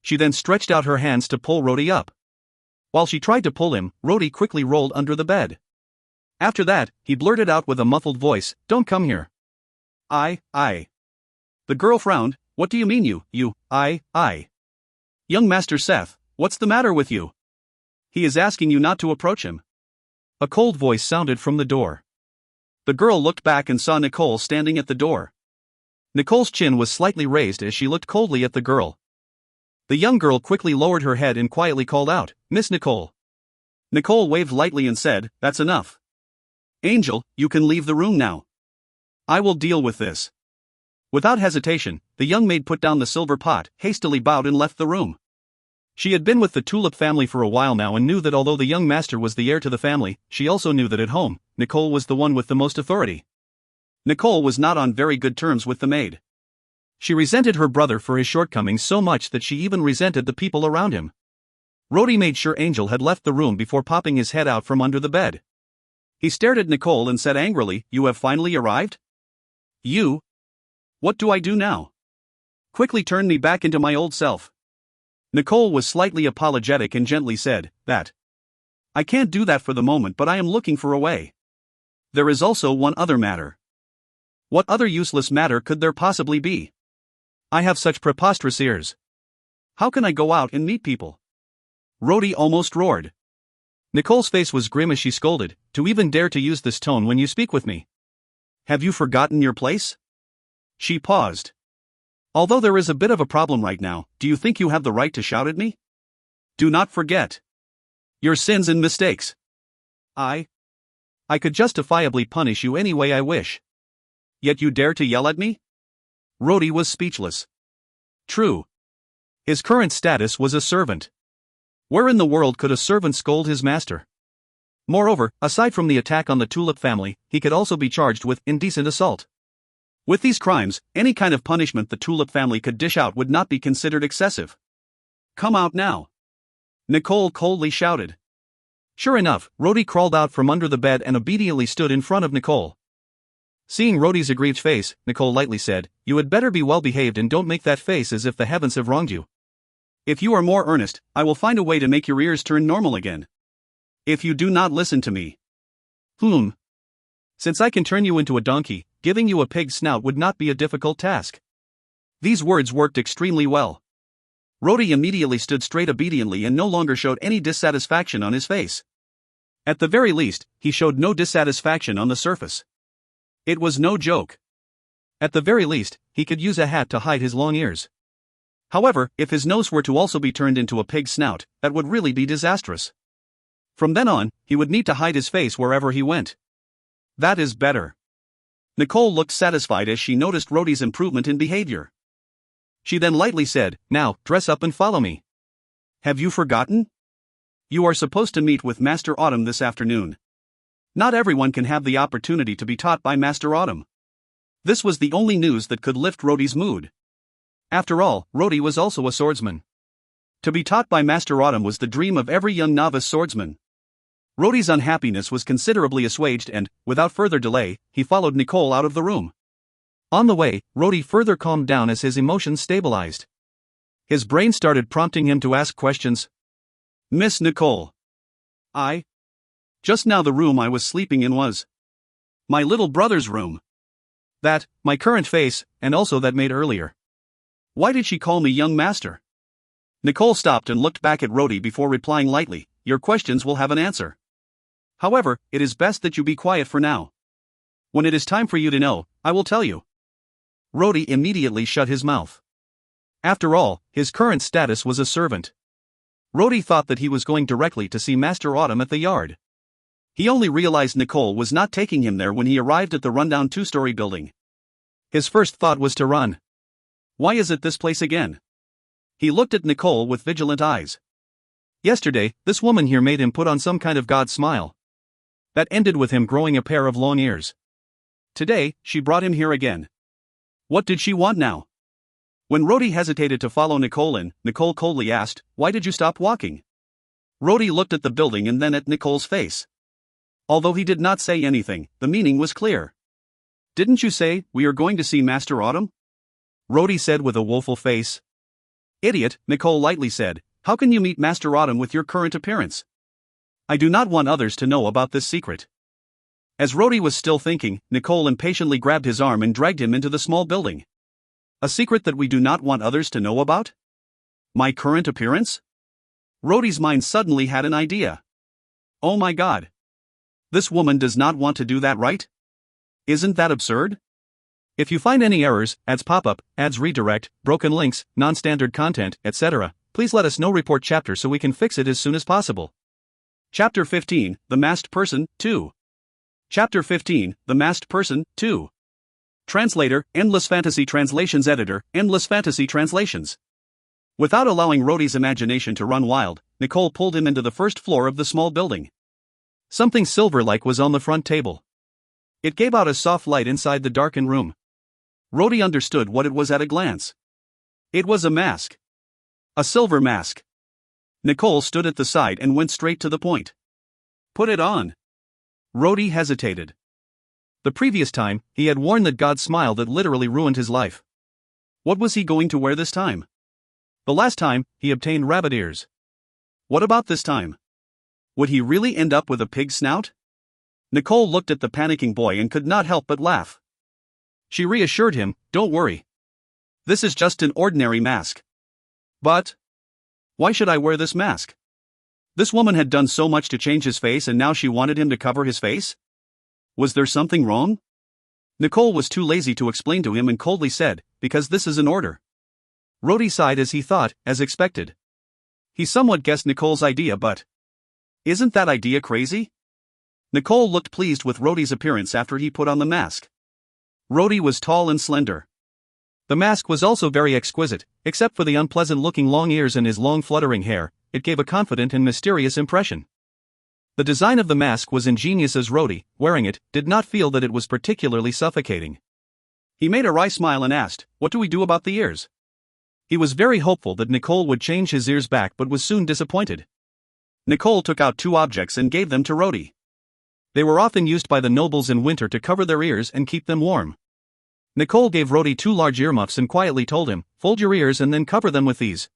She then stretched out her hands to pull Rody up. While she tried to pull him, Rody quickly rolled under the bed. After that, he blurted out with a muffled voice, don't come here. I. The girl frowned, what do you mean you, I. Young Master Seth, what's the matter with you? He is asking you not to approach him. A cold voice sounded from the door. The girl looked back and saw Nicole standing at the door. Nicole's chin was slightly raised as she looked coldly at the girl. The young girl quickly lowered her head and quietly called out, Miss Nicole. Nicole waved lightly and said, that's enough. Angel, you can leave the room now. I will deal with this. Without hesitation, the young maid put down the silver pot, hastily bowed and left the room. She had been with the Tulip family for a while now and knew that although the young master was the heir to the family, she also knew that at home, Nicole was the one with the most authority. Nicole was not on very good terms with the maid. She resented her brother for his shortcomings so much that she even resented the people around him. Rody made sure Angel had left the room before popping his head out from under the bed. He stared at Nicole and said angrily, you have finally arrived? You? What do I do now? Quickly turn me back into my old self. Nicole was slightly apologetic and gently said, that. I can't do that for the moment, but I am looking for a way. There is also one other matter. What other useless matter could there possibly be? I have such preposterous ears. How can I go out and meet people? Rhodey almost roared. Nicole's face was grim as she scolded, to even dare to use this tone when you speak with me. Have you forgotten your place? She paused. Although there is a bit of a problem right now, do you think you have the right to shout at me? Do not forget your sins and mistakes. I could justifiably punish you any way I wish. Yet you dare to yell at me? Rhodey was speechless. True. His current status was a servant. Where in the world could a servant scold his master? Moreover, aside from the attack on the Tulip family, he could also be charged with indecent assault. With these crimes, any kind of punishment the Tulip family could dish out would not be considered excessive. Come out now. Nicole coldly shouted. Sure enough, Rhodey crawled out from under the bed and obediently stood in front of Nicole. Seeing Rhodey's aggrieved face, Nicole lightly said, You had better be well behaved and don't make that face as if the heavens have wronged you. If you are more earnest, I will find a way to make your ears turn normal again. If you do not listen to me. Since I can turn you into a donkey, giving you a pig's snout would not be a difficult task. These words worked extremely well. Rhodey immediately stood straight obediently and no longer showed any dissatisfaction on his face. At the very least, he showed no dissatisfaction on the surface. It was no joke. At the very least, he could use a hat to hide his long ears. However, if his nose were to also be turned into a pig's snout, that would really be disastrous. From then on, he would need to hide his face wherever he went. That is better. Nicole looked satisfied as she noticed Rhodey's improvement in behavior. She then lightly said, Now, dress up and follow me. Have you forgotten? You are supposed to meet with Master Autumn this afternoon. Not everyone can have the opportunity to be taught by Master Autumn. This was the only news that could lift Rhodey's mood. After all, Rhodey was also a swordsman. To be taught by Master Autumn was the dream of every young novice swordsman. Rhodey's unhappiness was considerably assuaged and, without further delay, he followed Nicole out of the room. On the way, Rhodey further calmed down as his emotions stabilized. His brain started prompting him to ask questions. Miss Nicole. Just now the room I was sleeping in was my little brother's room. That, my current face, and also that made earlier. Why did she call me young master? Nicole stopped and looked back at Rhodey before replying lightly, Your questions will have an answer. However, it is best that you be quiet for now. When it is time for you to know, I will tell you. Rhodey immediately shut his mouth. After all, his current status was a servant. Rhodey thought that he was going directly to see Master Autumn at the yard. He only realized Nicole was not taking him there when he arrived at the rundown two-story building. His first thought was to run. Why is it this place again? He looked at Nicole with vigilant eyes. Yesterday, this woman here made him put on some kind of god smile. That ended with him growing a pair of long ears. Today, she brought him here again. What did she want now? When Rhodey hesitated to follow Nicole in, Nicole coldly asked, Why did you stop walking? Rhodey looked at the building and then at Nicole's face. Although he did not say anything, the meaning was clear. Didn't you say, we are going to see Master Autumn? Rhodey said with a woeful face. Idiot, Nicole lightly said, How can you meet Master Autumn with your current appearance? I do not want others to know about this secret. As Rhodey was still thinking, Nicole impatiently grabbed his arm and dragged him into the small building. A secret that we do not want others to know about? My current appearance? Rhodey's mind suddenly had an idea. Oh my god. This woman does not want to do that, right? Isn't that absurd? If you find any errors, ads pop-up, ads redirect, broken links, non-standard content, etc., please let us know. Report chapter so we can fix it as soon as possible. Chapter 15, The Masked Person, 2. Chapter 15, The Masked Person, 2. Translator, Endless Fantasy Translations Editor, Endless Fantasy Translations. Without allowing Rhodey's imagination to run wild, Nicole pulled him into the first floor of the small building. Something silver-like was on the front table. It gave out a soft light inside the darkened room. Rhodey understood what it was at a glance. It was a mask. A silver mask. Nicole stood at the side and went straight to the point. Put it on. Rhodey hesitated. The previous time, he had worn that god smile that literally ruined his life. What was he going to wear this time? The last time, he obtained rabbit ears. What about this time? Would he really end up with a pig's snout? Nicole looked at the panicking boy and could not help but laugh. She reassured him, Don't worry. This is just an ordinary mask. But Why should I wear this mask? This woman had done so much to change his face and now she wanted him to cover his face? Was there something wrong? Nicole was too lazy to explain to him and coldly said, because this is an order. Rhodey sighed as he thought, as expected. He somewhat guessed Nicole's idea, but isn't that idea crazy? Nicole looked pleased with Rhodey's appearance after he put on the mask. Rhodey was tall and slender. The mask was also very exquisite, except for the unpleasant-looking long ears and his long fluttering hair. It gave a confident and mysterious impression. The design of the mask was ingenious as Rhodey, wearing it, did not feel that it was particularly suffocating. He made a wry smile and asked, "What do we do about the ears?" He was very hopeful that Nicole would change his ears back but was soon disappointed. Nicole took out two objects and gave them to Rhodey. They were often used by the nobles in winter to cover their ears and keep them warm. Nicole gave Rhodey two large earmuffs and quietly told him, "Fold your ears and then cover them with these."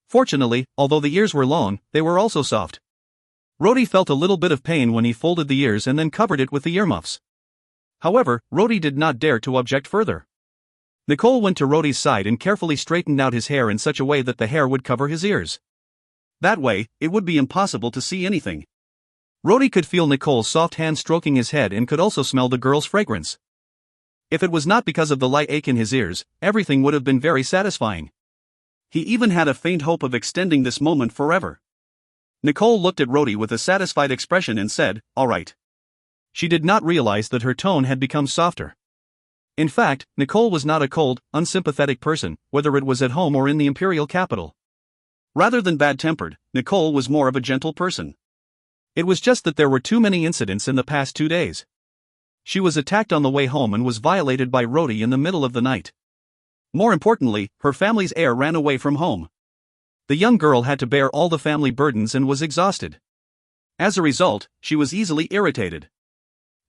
Fortunately, although the ears were long, they were also soft. Rhodey felt a little bit of pain when he folded the ears and then covered it with the earmuffs. However, Rhodey did not dare to object further. Nicole went to Rhodey's side and carefully straightened out his hair in such a way that the hair would cover his ears. That way, it would be impossible to see anything. Rhodey could feel Nicole's soft hand stroking his head and could also smell the girl's fragrance. If it was not because of the light ache in his ears, everything would have been very satisfying. He even had a faint hope of extending this moment forever. Nicole looked at Rhodey with a satisfied expression and said, "All right." She did not realize that her tone had become softer. In fact, Nicole was not a cold, unsympathetic person, whether it was at home or in the imperial capital. Rather than bad-tempered, Nicole was more of a gentle person. It was just that there were too many incidents in the past 2 days. She was attacked on the way home and was violated by Rhodey in the middle of the night. More importantly, her family's heir ran away from home. The young girl had to bear all the family burdens and was exhausted. As a result, she was easily irritated.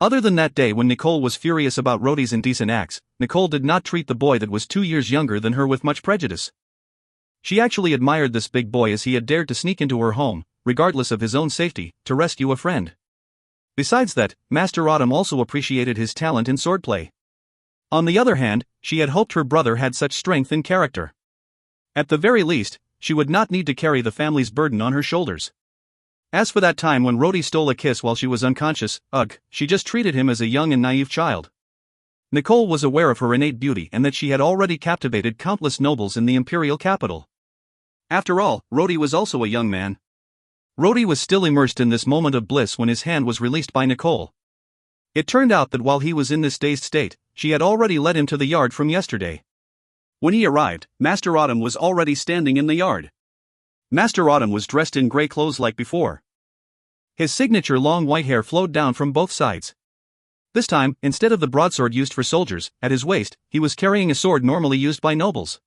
Other than that day when Nicole was furious about Rhodey's indecent acts, Nicole did not treat the boy that was 2 years younger than her with much prejudice. She actually admired this big boy as he had dared to sneak into her home, regardless of his own safety, to rescue a friend. Besides that, Master Autumn also appreciated his talent in swordplay. On the other hand, she had hoped her brother had such strength and character. At the very least, she would not need to carry the family's burden on her shoulders. As for that time when Rhodey stole a kiss while she was unconscious, she just treated him as a young and naive child. Nicole was aware of her innate beauty and that she had already captivated countless nobles in the imperial capital. After all, Rhodey was also a young man. Rhodey was still immersed in this moment of bliss when his hand was released by Nicole. It turned out that while he was in this dazed state, she had already led him to the yard from yesterday. When he arrived, Master Autumn was already standing in the yard. Master Autumn was dressed in grey clothes like before. His signature long white hair flowed down from both sides. This time, instead of the broadsword used for soldiers, at his waist, he was carrying a sword normally used by nobles.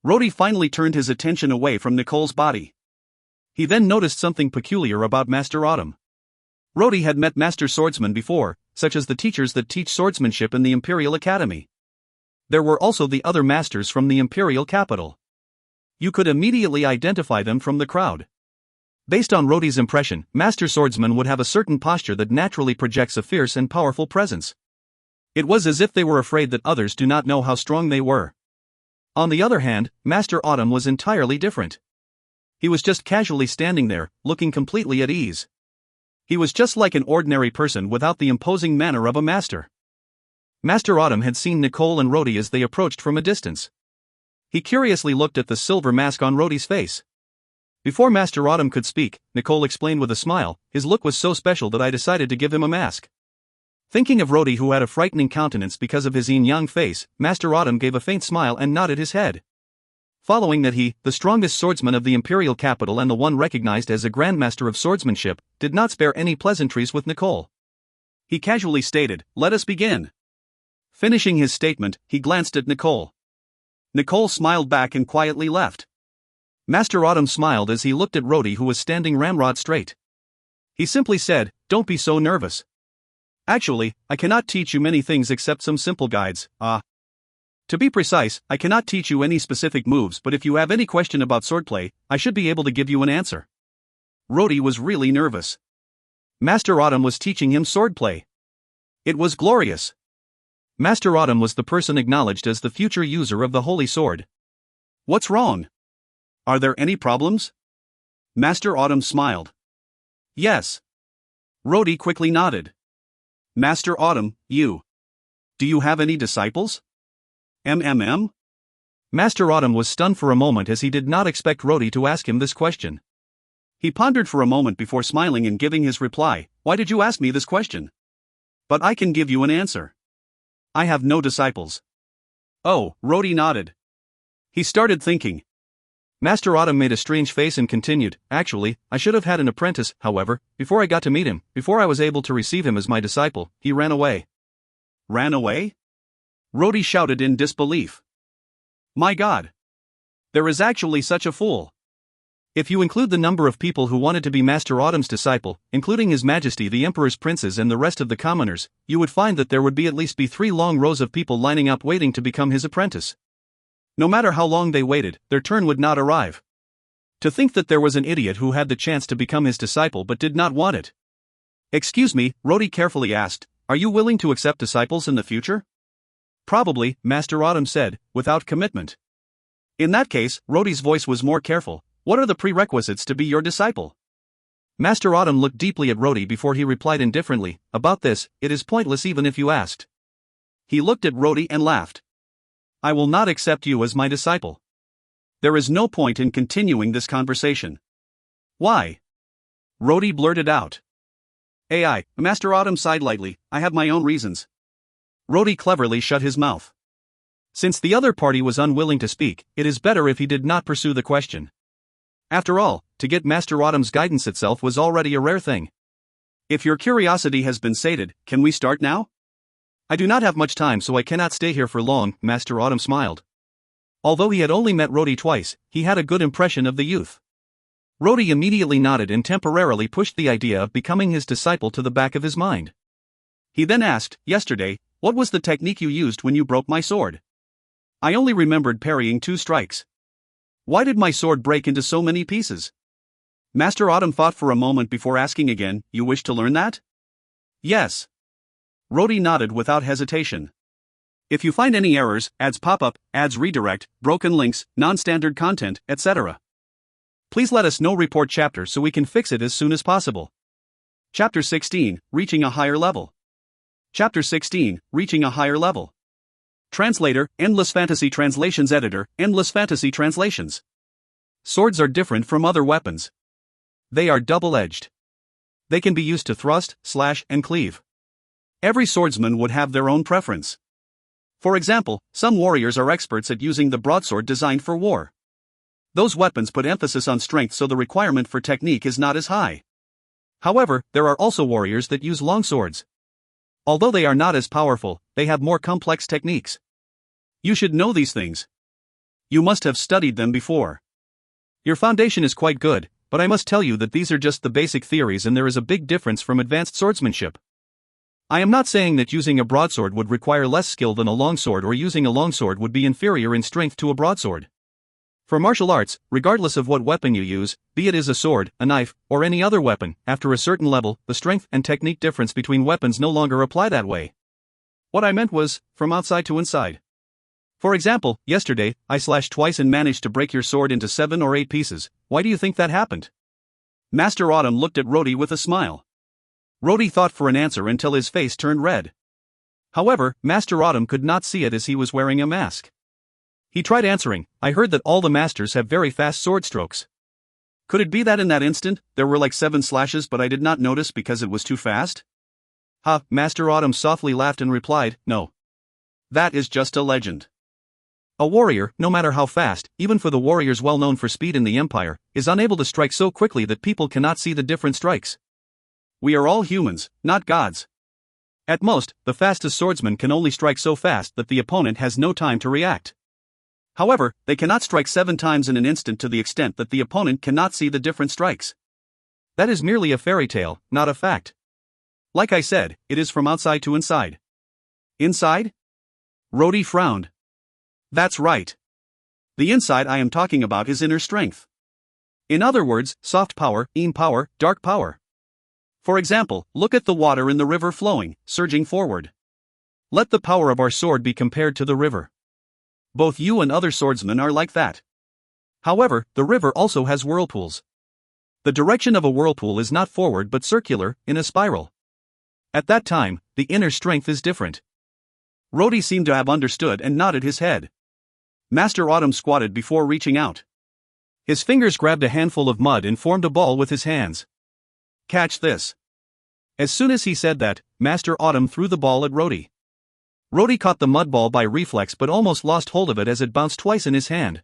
Rhodey finally turned his attention away from Nicole's body. He then noticed something peculiar about Master Autumn. Rhodey had met master swordsmen before, such as the teachers that teach swordsmanship in the Imperial Academy. There were also the other masters from the Imperial capital. You could immediately identify them from the crowd. Based on Rhodey's impression, master swordsmen would have a certain posture that naturally projects a fierce and powerful presence. It was as if they were afraid that others do not know how strong they were. On the other hand, Master Autumn was entirely different. He was just casually standing there, looking completely at ease. He was just like an ordinary person without the imposing manner of a master. Master Autumn had seen Nicole and Rhodey as they approached from a distance. He curiously looked at the silver mask on Rhodey's face. Before Master Autumn could speak, Nicole explained with a smile, "His look was so special that I decided to give him a mask." Thinking of Rhodey, who had a frightening countenance because of his yin-yang face, Master Autumn gave a faint smile and nodded his head. Following that, he, the strongest swordsman of the imperial capital and the one recognized as a grandmaster of swordsmanship, did not spare any pleasantries with Nicole. He casually stated, "Let us begin." Finishing his statement, he glanced at Nicole. Nicole smiled back and quietly left. Master Autumn smiled as he looked at Rhodey, who was standing ramrod straight. He simply said, "Don't be so nervous. Actually, I cannot teach you many things except some simple guides. To be precise, I cannot teach you any specific moves, but if you have any question about swordplay, I should be able to give you an answer." Rhodey was really nervous. Master Autumn was teaching him swordplay. It was glorious. Master Autumn was the person acknowledged as the future user of the holy sword. "What's wrong?" Are there any problems? Master Autumn smiled. Yes. Rhodey quickly nodded. Master Autumn, you. Do you have any disciples? MMM? Master Autumn was stunned for a moment as he did not expect Rhodey to ask him this question. He pondered for a moment before smiling and giving his reply, Why did you ask me this question? But I can give you an answer. I have no disciples. Oh, Rhodey nodded. He started thinking. Master Autumn made a strange face and continued, Actually, I should have had an apprentice, however, before I got to meet him, before I was able to receive him as my disciple, he ran away. Ran away? Rhodey shouted in disbelief. My God! There is actually such a fool. If you include the number of people who wanted to be Master Autumn's disciple, including His Majesty the Emperor's princes and the rest of the commoners, you would find that there would at least be 3 long rows of people lining up waiting to become his apprentice. No matter how long they waited, their turn would not arrive. To think that there was an idiot who had the chance to become his disciple but did not want it. Excuse me, Rhodey carefully asked, Are you willing to accept disciples in the future? Probably, Master Autumn said, without commitment. In that case, Rhodey's voice was more careful. What are the prerequisites to be your disciple? Master Autumn looked deeply at Rhodey before he replied indifferently, About this, it is pointless even if you asked. He looked at Rhodey and laughed. I will not accept you as my disciple. There is no point in continuing this conversation. Why? Rhodey blurted out. Master Autumn sighed lightly, I have my own reasons. Rhodey cleverly shut his mouth. Since the other party was unwilling to speak, it is better if he did not pursue the question. After all, to get Master Autumn's guidance itself was already a rare thing. If your curiosity has been sated, can we start now? I do not have much time, so I cannot stay here for long, Master Autumn smiled. Although he had only met Rhodey twice, he had a good impression of the youth. Rhodey immediately nodded and temporarily pushed the idea of becoming his disciple to the back of his mind. He then asked, Yesterday, what was the technique you used when you broke my sword? I only remembered parrying 2 strikes. Why did my sword break into so many pieces? Master Autumn thought for a moment before asking again, You wish to learn that? Yes. Rhodey nodded without hesitation. If you find any errors, ads pop up, ads redirect, broken links, non-standard content, etc. Please let us know. Report chapter so we can fix it as soon as possible. Chapter 16, Reaching a Higher Level. Chapter 16, Reaching a Higher Level. Translator, Endless Fantasy Translations Editor, Endless Fantasy Translations. Swords are different from other weapons. They are double-edged. They can be used to thrust, slash, and cleave. Every swordsman would have their own preference. For example, some warriors are experts at using the broadsword designed for war. Those weapons put emphasis on strength, so the requirement for technique is not as high. However, there are also warriors that use longswords. Although they are not as powerful, they have more complex techniques. You should know these things. You must have studied them before. Your foundation is quite good, but I must tell you that these are just the basic theories and there is a big difference from advanced swordsmanship. I am not saying that using a broadsword would require less skill than a longsword or using a longsword would be inferior in strength to a broadsword. For martial arts, regardless of what weapon you use, be it is a sword, a knife, or any other weapon, after a certain level, the strength and technique difference between weapons no longer apply that way. What I meant was, from outside to inside. For example, yesterday, I slashed twice and managed to break your sword into 7 or 8 pieces. Why do you think that happened? Master Autumn looked at Rhodey with a smile. Rhodey thought for an answer until his face turned red. However, Master Autumn could not see it as he was wearing a mask. He tried answering, I heard that all the masters have very fast sword strokes. Could it be that in that instant, there were like 7 slashes but I did not notice because it was too fast? Master Autumn softly laughed and replied, No. That is just a legend. A warrior, no matter how fast, even for the warriors well known for speed in the Empire, is unable to strike so quickly that people cannot see the different strikes. We are all humans, not gods. At most, the fastest swordsman can only strike so fast that the opponent has no time to react. However, they cannot strike 7 times in an instant to the extent that the opponent cannot see the different strikes. That is merely a fairy tale, not a fact. Like I said, it is from outside to inside. Inside? Rhodey frowned. That's right. The inside I am talking about is inner strength. In other words, soft power, power, dark power. For example, look at the water in the river flowing, surging forward. Let the power of our sword be compared to the river. Both you and other swordsmen are like that. However, the river also has whirlpools. The direction of a whirlpool is not forward but circular, in a spiral. At that time, the inner strength is different. Rhodey seemed to have understood and nodded his head. Master Autumn squatted before reaching out. His fingers grabbed a handful of mud and formed a ball with his hands. Catch this. As soon as he said that, Master Autumn threw the ball at Rhodey. Rhodey caught the mud ball by reflex but almost lost hold of it as it bounced twice in his hand.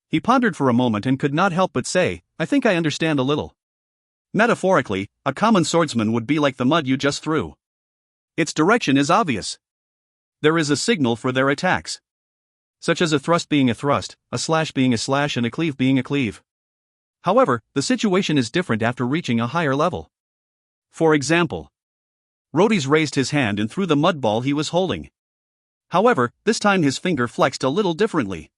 He pondered for a moment and could not help but say, "I think I understand a little." Metaphorically, a common swordsman would be like the mud you just threw. Its direction is obvious. There is a signal for their attacks, such as a thrust being a thrust, a slash being a slash, and a cleave being a cleave. However, the situation is different after reaching a higher level. For example, Rhodey raised his hand and threw the mud ball he was holding. However, this time his finger flexed a little differently.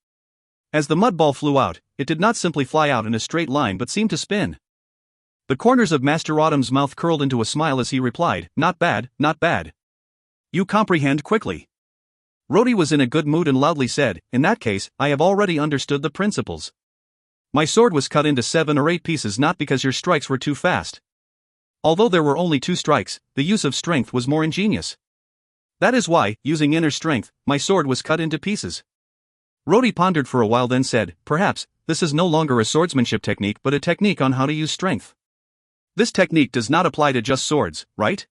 As the mud ball flew out, it did not simply fly out in a straight line but seemed to spin. The corners of Master Autumn's mouth curled into a smile as he replied, "Not bad, not bad. You comprehend quickly." Rhodey was in a good mood and loudly said, "In that case, I have already understood the principles. My sword was cut into 7 or 8 pieces not because your strikes were too fast. Although there were only 2 strikes, the use of strength was more ingenious. That is why, using inner strength, my sword was cut into pieces." Rhodey pondered for a while then said, "Perhaps, this is no longer a swordsmanship technique but a technique on how to use strength. This technique does not apply to just swords, right?"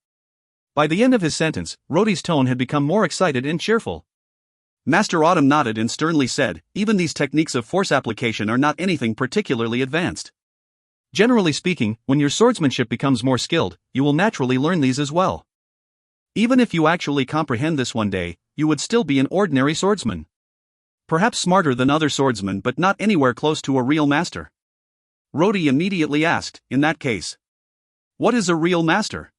By the end of his sentence, Rhodey's tone had become more excited and cheerful. Master Autumn nodded and sternly said, "Even these techniques of force application are not anything particularly advanced. Generally speaking, when your swordsmanship becomes more skilled, you will naturally learn these as well. Even if you actually comprehend this one day, you would still be an ordinary swordsman. Perhaps smarter than other swordsmen but not anywhere close to a real master." Rhodey immediately asked, "In that case, what is a real master?"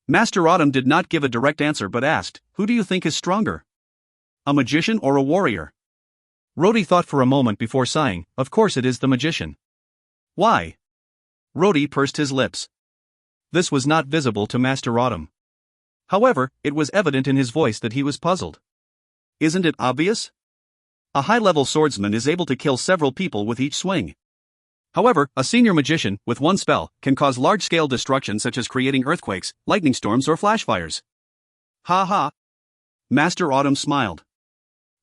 Master Autumn did not give a direct answer but asked, "Who do you think is stronger? A magician or a warrior?" Rhodey thought for a moment before sighing, "Of course it is the magician." "Why?" Rhodey pursed his lips. This was not visible to Master Autumn. However, it was evident in his voice that he was puzzled. "Isn't it obvious? A high-level swordsman is able to kill several people with each swing. However, a senior magician, with one spell, can cause large-scale destruction such as creating earthquakes, lightning storms or flash fires." "Ha ha." Master Autumn smiled.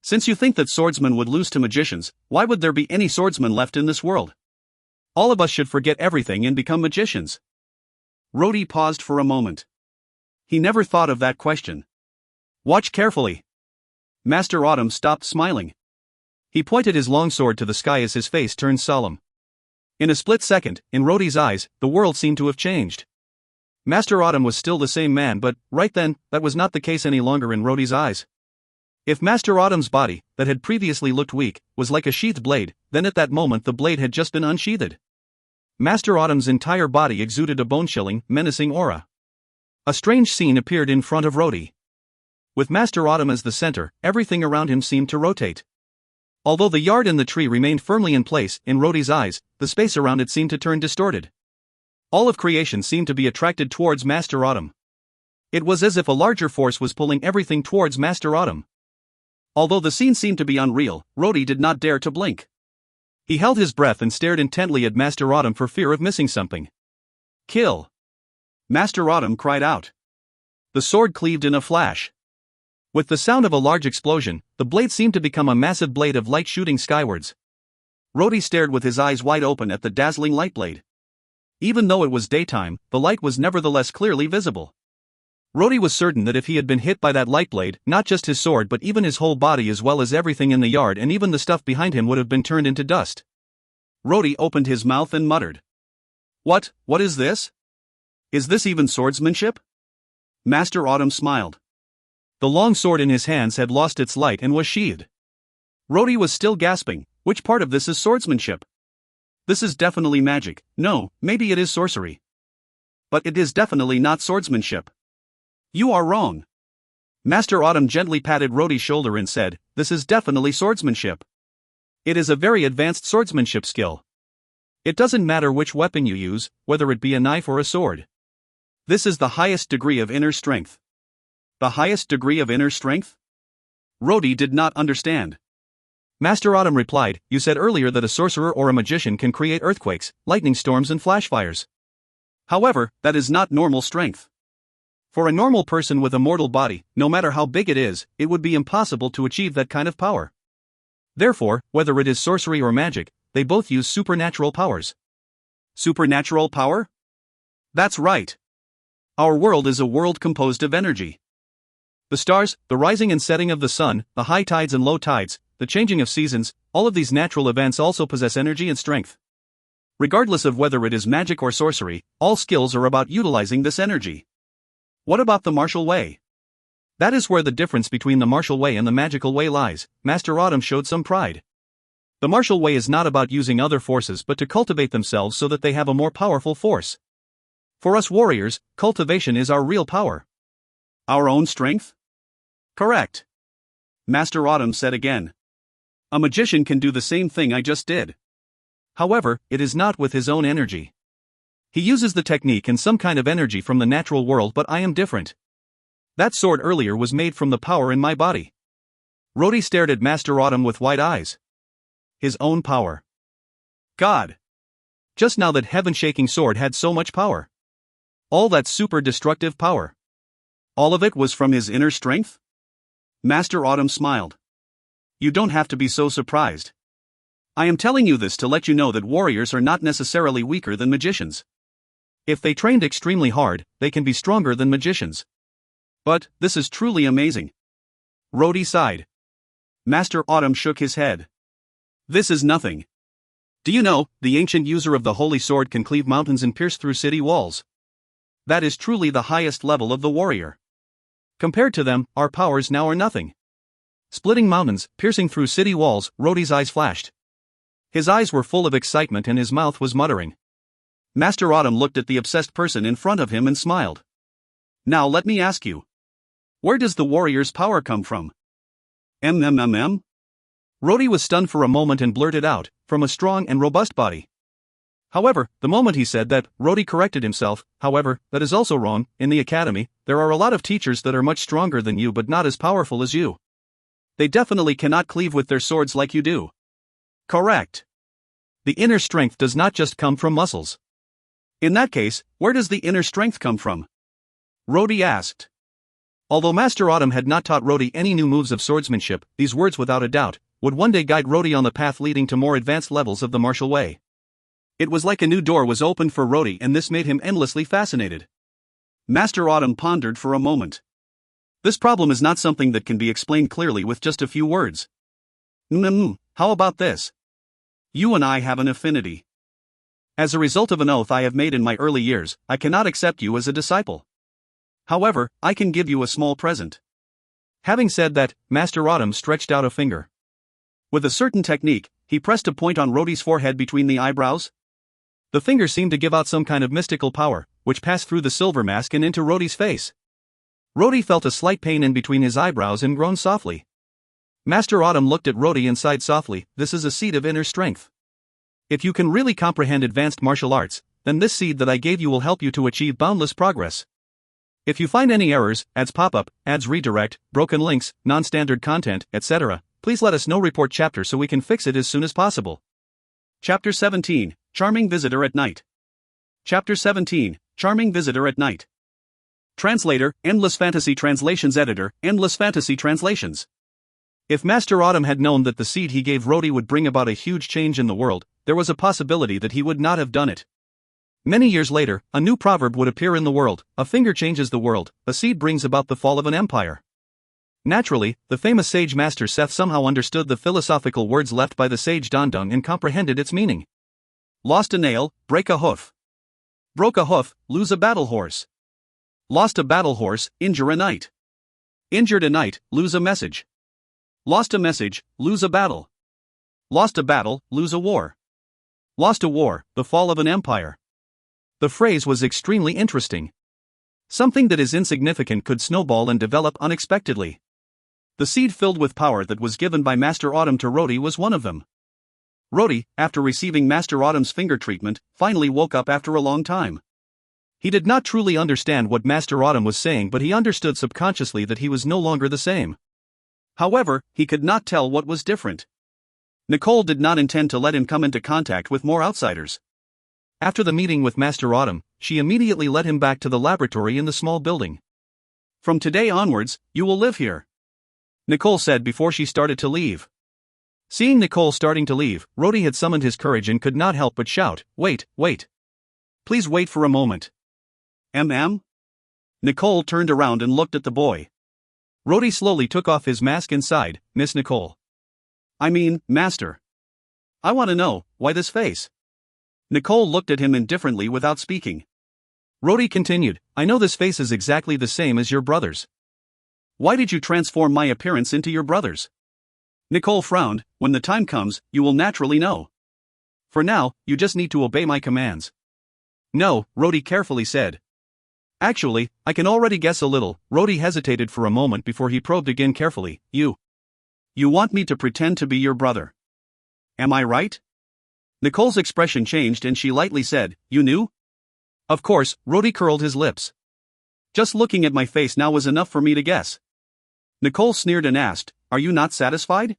"Since you think that swordsmen would lose to magicians, why would there be any swordsmen left in this world? All of us should forget everything and become magicians." Rhodey paused for a moment. He never thought of that question. "Watch carefully." Master Autumn stopped smiling. He pointed his long sword to the sky as his face turned solemn. In a split second, in Rhodey's eyes, the world seemed to have changed. Master Autumn was still the same man but, right then, that was not the case any longer in Rhodey's eyes. If Master Autumn's body, that had previously looked weak, was like a sheathed blade, then at that moment the blade had just been unsheathed. Master Autumn's entire body exuded a bone-chilling, menacing aura. A strange scene appeared in front of Rhodey. With Master Autumn as the center, everything around him seemed to rotate. Although the yard and the tree remained firmly in place, in Rhodey's eyes, the space around it seemed to turn distorted. All of creation seemed to be attracted towards Master Autumn. It was as if a larger force was pulling everything towards Master Autumn. Although the scene seemed to be unreal, Rhodey did not dare to blink. He held his breath and stared intently at Master Autumn for fear of missing something. "Kill!" Master Autumn cried out. The sword cleaved in a flash. With the sound of a large explosion, the blade seemed to become a massive blade of light shooting skywards. Rhodey stared with his eyes wide open at the dazzling light blade. Even though it was daytime, the light was nevertheless clearly visible. Rhodey was certain that if he had been hit by that light blade, not just his sword but even his whole body as well as everything in the yard and even the stuff behind him would have been turned into dust. Rhodey opened his mouth and muttered. What is this? Is this even swordsmanship?" Master Autumn smiled. The long sword in his hands had lost its light and was sheathed. Rhodey was still gasping. Which part of this is swordsmanship? This is definitely magic. No, maybe it is sorcery. But it is definitely not swordsmanship. You are wrong. Master Autumn gently patted Rhodey's shoulder and said, "This is definitely swordsmanship. It is a very advanced swordsmanship skill. It doesn't matter which weapon you use, whether it be a knife or a sword. This is the highest degree of inner strength." The highest degree of inner strength? Rhodey did not understand. Master Autumn replied, "You said earlier that a sorcerer or a magician can create earthquakes, lightning storms and flash fires. However, that is not normal strength. For a normal person with a mortal body, no matter how big it is, it would be impossible to achieve that kind of power. Therefore, whether it is sorcery or magic, they both use supernatural powers." Supernatural power? That's right. Our world is a world composed of energy. The stars, the rising and setting of the sun, the high tides and low tides, the changing of seasons, all of these natural events also possess energy and strength. Regardless of whether it is magic or sorcery, all skills are about utilizing this energy. What about the martial way? That is where the difference between the martial way and the magical way lies. Master Autumn showed some pride. The martial way is not about using other forces but to cultivate themselves so that they have a more powerful force. For us warriors, cultivation is our real power. Our own strength? Correct. Master Autumn said again. A magician can do the same thing I just did. However, it is not with his own energy. He uses the technique and some kind of energy from the natural world, but I am different. That sword earlier was made from the power in my body. Rhodey stared at Master Autumn with wide eyes. His own power. God! Just now that heaven-shaking sword had so much power. All that super destructive power. All of it was from his inner strength? Master Autumn smiled. You don't have to be so surprised. I am telling you this to let you know that warriors are not necessarily weaker than magicians. If they trained extremely hard, they can be stronger than magicians. But, this is truly amazing. Rhodey sighed. Master Autumn shook his head. This is nothing. Do you know, the ancient user of the holy sword can cleave mountains and pierce through city walls. That is truly the highest level of the warrior. Compared to them, our powers now are nothing. Splitting mountains, piercing through city walls, Rhodey's eyes flashed. His eyes were full of excitement and his mouth was muttering. Master Autumn looked at the obsessed person in front of him and smiled. Now let me ask you. Where does the warrior's power come from? Rhodey was stunned for a moment and blurted out, from a strong and robust body. However, the moment he said that, Rhodey corrected himself. However, that is also wrong. In the academy, there are a lot of teachers that are much stronger than you but not as powerful as you. They definitely cannot cleave with their swords like you do. Correct. The inner strength does not just come from muscles. In that case, where does the inner strength come from? Rhodey asked. Although Master Autumn had not taught Rhodey any new moves of swordsmanship, these words without a doubt would one day guide Rhodey on the path leading to more advanced levels of the martial way. It was like a new door was opened for Rhodey and this made him endlessly fascinated. Master Autumn pondered for a moment. This problem is not something that can be explained clearly with just a few words. How about this? You and I have an affinity. As a result of an oath I have made in my early years, I cannot accept you as a disciple. However, I can give you a small present. Having said that, Master Autumn stretched out a finger. With a certain technique, he pressed a point on Rhodey's forehead between the eyebrows. The finger seemed to give out some kind of mystical power, which passed through the silver mask and into Rhodey's face. Rhodey felt a slight pain in between his eyebrows and groaned softly. Master Autumn looked at Rhodey and sighed softly. This is a seed of inner strength. If you can really comprehend advanced martial arts, then this seed that I gave you will help you to achieve boundless progress. If you find any errors, ads pop up, ads redirect, broken links, non-standard content, etc., please let us know. Report chapter so we can fix it as soon as possible. Chapter 17, Charming Visitor at Night. Chapter 17, Charming Visitor at Night. Translator, Endless Fantasy Translations Editor, Endless Fantasy Translations. If Master Autumn had known that the seed he gave Rhodey would bring about a huge change in the world, there was a possibility that he would not have done it. Many years later, a new proverb would appear in the world: a finger changes the world, a seed brings about the fall of an empire. Naturally, the famous sage Master Seth somehow understood the philosophical words left by the sage Dandung and comprehended its meaning. Lost a nail, break a hoof. Broke a hoof, lose a battle horse. Lost a battle horse, injure a knight. Injured a knight, lose a message. Lost a message, lose a battle. Lost a battle, lose a war. Lost a war, the fall of an empire. The phrase was extremely interesting. Something that is insignificant could snowball and develop unexpectedly. The seed filled with power that was given by Master Autumn to Rhodey was one of them. Rhodey, after receiving Master Autumn's finger treatment, finally woke up after a long time. He did not truly understand what Master Autumn was saying, but he understood subconsciously that he was no longer the same. However, he could not tell what was different. Nicole did not intend to let him come into contact with more outsiders. After the meeting with Master Autumn, she immediately led him back to the laboratory in the small building. From today onwards, you will live here, Nicole said before she started to leave. Seeing Nicole starting to leave, Rhodey had summoned his courage and could not help but shout, "Wait, wait. Please wait for a moment." Nicole turned around and looked at the boy. Rhodey slowly took off his mask and sighed, "Miss Nicole." "I mean, Master. I want to know, why this face?" Nicole looked at him indifferently without speaking. Rhodey continued, "I know this face is exactly the same as your brother's." "Why did you transform my appearance into your brother's?" Nicole frowned. "When the time comes, you will naturally know. For now, you just need to obey my commands." "No," Rhodey carefully said. "Actually, I can already guess a little." Rhodey hesitated for a moment before he probed again carefully. You want me to pretend to be your brother? Am I right?" Nicole's expression changed and she lightly said, "You knew?" Of course, Rhodey curled his lips. "Just looking at my face now was enough for me to guess." Nicole sneered and asked, "Are you not satisfied?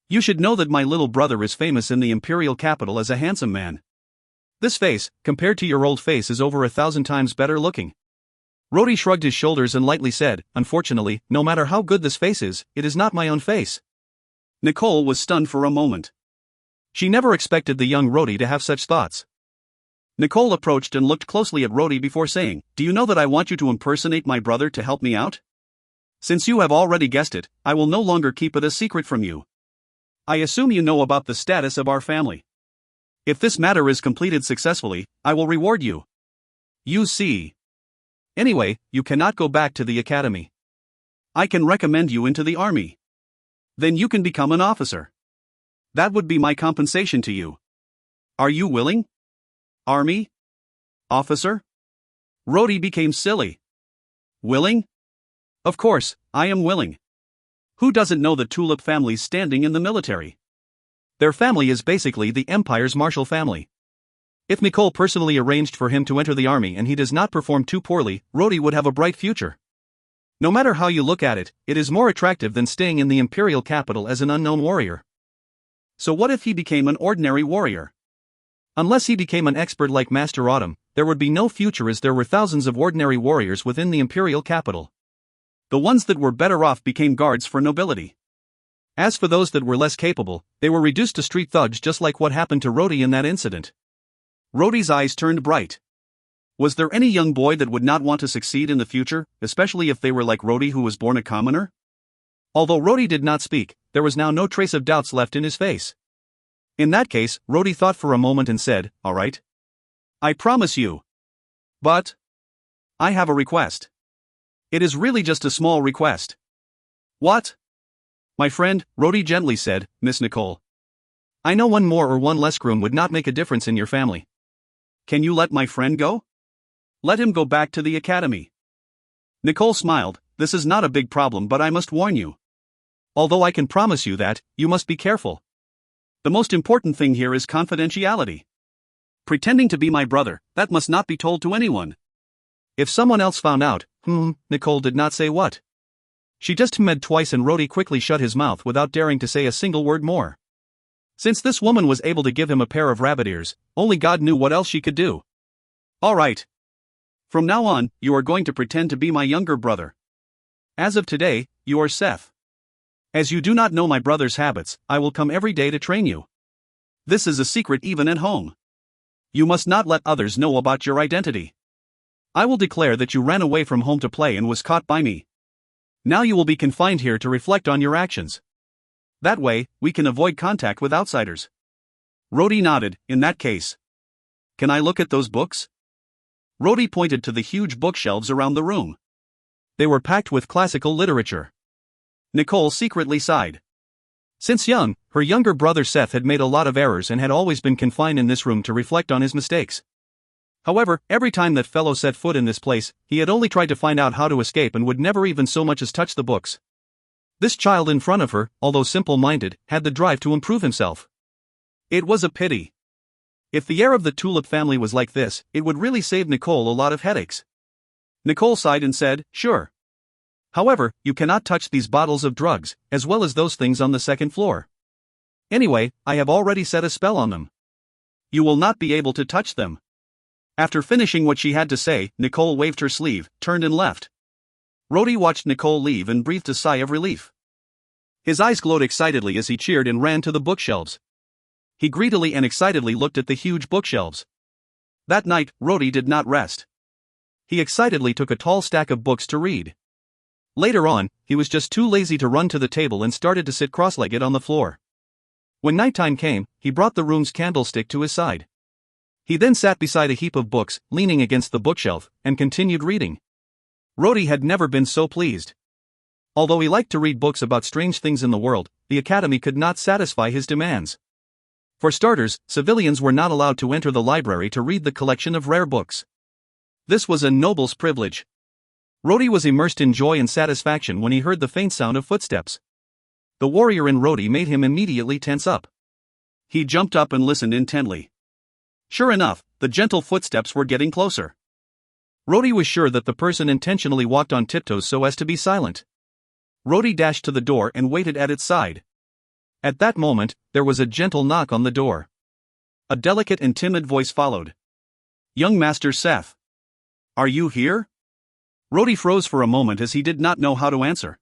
You should know that my little brother is famous in the imperial capital as a handsome man. This face, compared to your old face, is over 1,000 times better looking." Rhodey shrugged his shoulders and lightly said, "Unfortunately, no matter how good this face is, it is not my own face." Nicole was stunned for a moment. She never expected the young Rhodey to have such thoughts. Nicole approached and looked closely at Rhodey before saying, "Do you know that I want you to impersonate my brother to help me out? Since you have already guessed it, I will no longer keep it a secret from you. I assume you know about the status of our family. If this matter is completed successfully, I will reward you. You see. Anyway, you cannot go back to the academy. I can recommend you into the army. Then you can become an officer. That would be my compensation to you. Are you willing? Army? Officer?" Rhodey became silly. "Willing? Of course, I am willing. Who doesn't know the Tulip family's standing in the military? Their family is basically the Empire's martial family. If Nicole personally arranged for him to enter the army and he does not perform too poorly, Rhodey would have a bright future. No matter how you look at it, it is more attractive than staying in the imperial capital as an unknown warrior. So what if he became an ordinary warrior? Unless he became an expert like Master Autumn, there would be no future as there were thousands of ordinary warriors within the imperial capital. The ones that were better off became guards for nobility. As for those that were less capable, they were reduced to street thugs, just like what happened to Rhodey in that incident. Rhodey's eyes turned bright. Was there any young boy that would not want to succeed in the future, especially if they were like Rhodey, who was born a commoner? Although Rhodey did not speak, there was now no trace of doubts left in his face. In that case, Rhodey thought for a moment and said, "All right. I promise you. But I have a request. It is really just a small request." "What?" "My friend," Rhodey gently said, "Miss Nicole. I know one more or one less groom would not make a difference in your family." "Can you let my friend go? Let him go back to the academy." Nicole smiled. "This is not a big problem, but I must warn you. Although I can promise you that, you must be careful. The most important thing here is confidentiality. Pretending to be my brother, that must not be told to anyone." If someone else found out, Nicole did not say what. She just hummed twice and Rhodey quickly shut his mouth without daring to say a single word more. Since this woman was able to give him a pair of rabbit ears, only God knew what else she could do. "All right. From now on, you are going to pretend to be my younger brother. As of today, you are Seth. As you do not know my brother's habits, I will come every day to train you. This is a secret even at home. You must not let others know about your identity. I will declare that you ran away from home to play and was caught by me. Now you will be confined here to reflect on your actions. That way, we can avoid contact with outsiders." Rhodey nodded. "In that case. Can I look at those books?" Rhodey pointed to the huge bookshelves around the room. They were packed with classical literature. Nicole secretly sighed. Since young, her younger brother Seth had made a lot of errors and had always been confined in this room to reflect on his mistakes. However, every time that fellow set foot in this place, he had only tried to find out how to escape and would never even so much as touch the books. This child in front of her, although simple-minded, had the drive to improve himself. It was a pity. If the heir of the Tulip family was like this, it would really save Nicole a lot of headaches. Nicole sighed and said, "Sure. However, you cannot touch these bottles of drugs, as well as those things on the second floor. Anyway, I have already set a spell on them. You will not be able to touch them." After finishing what she had to say, Nicole waved her sleeve, turned and left. Rhodey watched Nicole leave and breathed a sigh of relief. His eyes glowed excitedly as he cheered and ran to the bookshelves. He greedily and excitedly looked at the huge bookshelves. That night, Rhodey did not rest. He excitedly took a tall stack of books to read. Later on, he was just too lazy to run to the table and started to sit cross-legged on the floor. When nighttime came, he brought the room's candlestick to his side. He then sat beside a heap of books, leaning against the bookshelf, and continued reading. Rhodey had never been so pleased. Although he liked to read books about strange things in the world, the academy could not satisfy his demands. For starters, civilians were not allowed to enter the library to read the collection of rare books. This was a noble's privilege. Rhodey was immersed in joy and satisfaction when he heard the faint sound of footsteps. The warrior in Rhodey made him immediately tense up. He jumped up and listened intently. Sure enough, the gentle footsteps were getting closer. Rhodey was sure that the person intentionally walked on tiptoes so as to be silent. Rhodey dashed to the door and waited at its side. At that moment, there was a gentle knock on the door. A delicate and timid voice followed. "Young Master Seth. Are you here?" Rhodey froze for a moment as he did not know how to answer.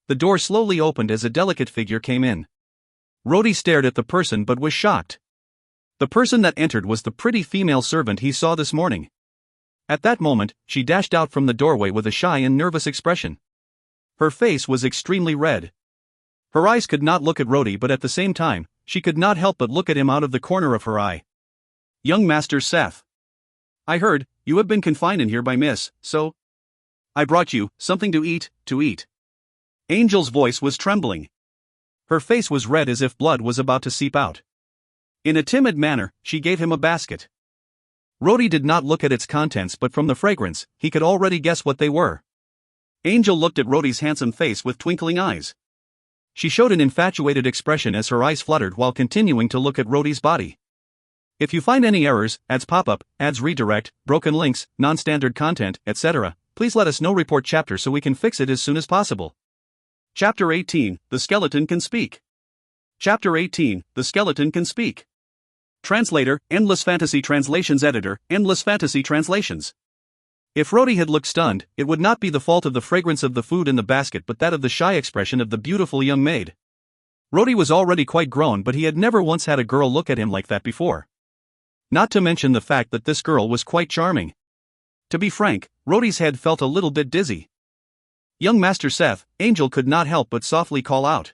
The door slowly opened as a delicate figure came in. Rhodey stared at the person but was shocked. The person that entered was the pretty female servant he saw this morning. At that moment, she dashed out from the doorway with a shy and nervous expression. Her face was extremely red. Her eyes could not look at Rhodey, but at the same time, she could not help but look at him out of the corner of her eye. "Young Master Seth. I heard, you have been confined in here by Miss, so I brought you something to eat. Angel's voice was trembling. Her face was red as if blood was about to seep out. In a timid manner, she gave him a basket. Rhodey did not look at its contents, but from the fragrance, he could already guess what they were. Angel looked at Rhodey's handsome face with twinkling eyes. She showed an infatuated expression as her eyes fluttered while continuing to look at Rhodey's body. If you find any errors, ads pop up, ads redirect, broken links, non-standard content, etc., please let us know. Report chapter so we can fix it as soon as possible. Chapter 18, The Skeleton Can Speak. Chapter 18, The Skeleton Can Speak. Translator, Endless Fantasy Translations Editor, Endless Fantasy Translations. If Rhodey had looked stunned, it would not be the fault of the fragrance of the food in the basket but that of the shy expression of the beautiful young maid. Rhodey was already quite grown, but he had never once had a girl look at him like that before. Not to mention the fact that this girl was quite charming. To be frank, Rhodey's head felt a little bit dizzy. "Young Master Seth," Angel could not help but softly call out.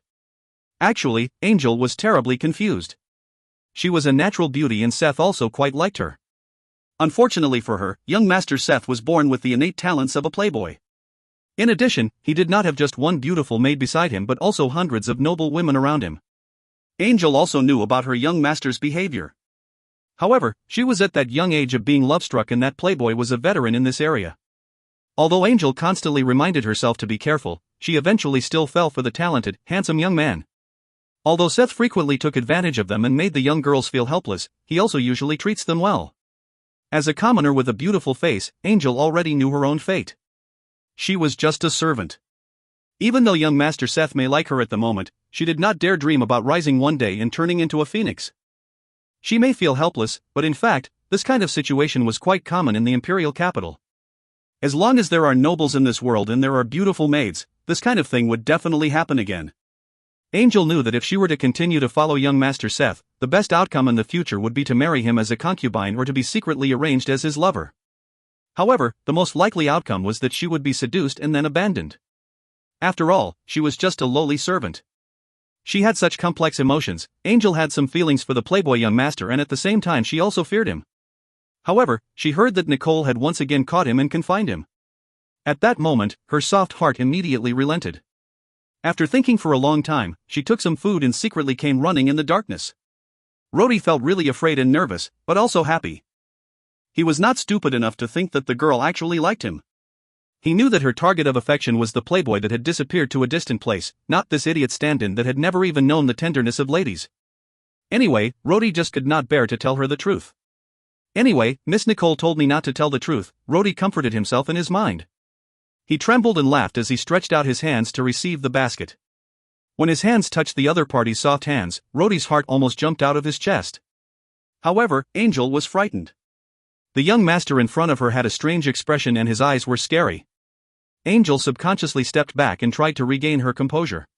Actually, Angel was terribly confused. She was a natural beauty and Seth also quite liked her. Unfortunately for her, young Master Seth was born with the innate talents of a playboy. In addition, he did not have just one beautiful maid beside him but also hundreds of noble women around him. Angel also knew about her young master's behavior. However, she was at that young age of being love-struck, and that playboy was a veteran in this area. Although Angel constantly reminded herself to be careful, she eventually still fell for the talented, handsome young man. Although Seth frequently took advantage of them and made the young girls feel helpless, he also usually treats them well. As a commoner with a beautiful face, Angel already knew her own fate. She was just a servant. Even though young Master Seth may like her at the moment, she did not dare dream about rising one day and turning into a phoenix. She may feel helpless, but in fact, this kind of situation was quite common in the imperial capital. As long as there are nobles in this world and there are beautiful maids, this kind of thing would definitely happen again. Angel knew that if she were to continue to follow young Master Seth, the best outcome in the future would be to marry him as a concubine or to be secretly arranged as his lover. However, the most likely outcome was that she would be seduced and then abandoned. After all, she was just a lowly servant. She had such complex emotions. Angel had some feelings for the playboy young master, and at the same time she also feared him. However, she heard that Nicole had once again caught him and confined him. At that moment, her soft heart immediately relented. After thinking for a long time, she took some food and secretly came running in the darkness. Rhodey felt really afraid and nervous, but also happy. He was not stupid enough to think that the girl actually liked him. He knew that her target of affection was the playboy that had disappeared to a distant place, not this idiot stand-in that had never even known the tenderness of ladies. Anyway, Rhodey just could not bear to tell her the truth. "Anyway, Miss Nicole told me not to tell the truth," Rhodey comforted himself in his mind. He trembled and laughed as he stretched out his hands to receive the basket. When his hands touched the other party's soft hands, Rhodey's heart almost jumped out of his chest. However, Angel was frightened. The young master in front of her had a strange expression and his eyes were scary. Angel subconsciously stepped back and tried to regain her composure.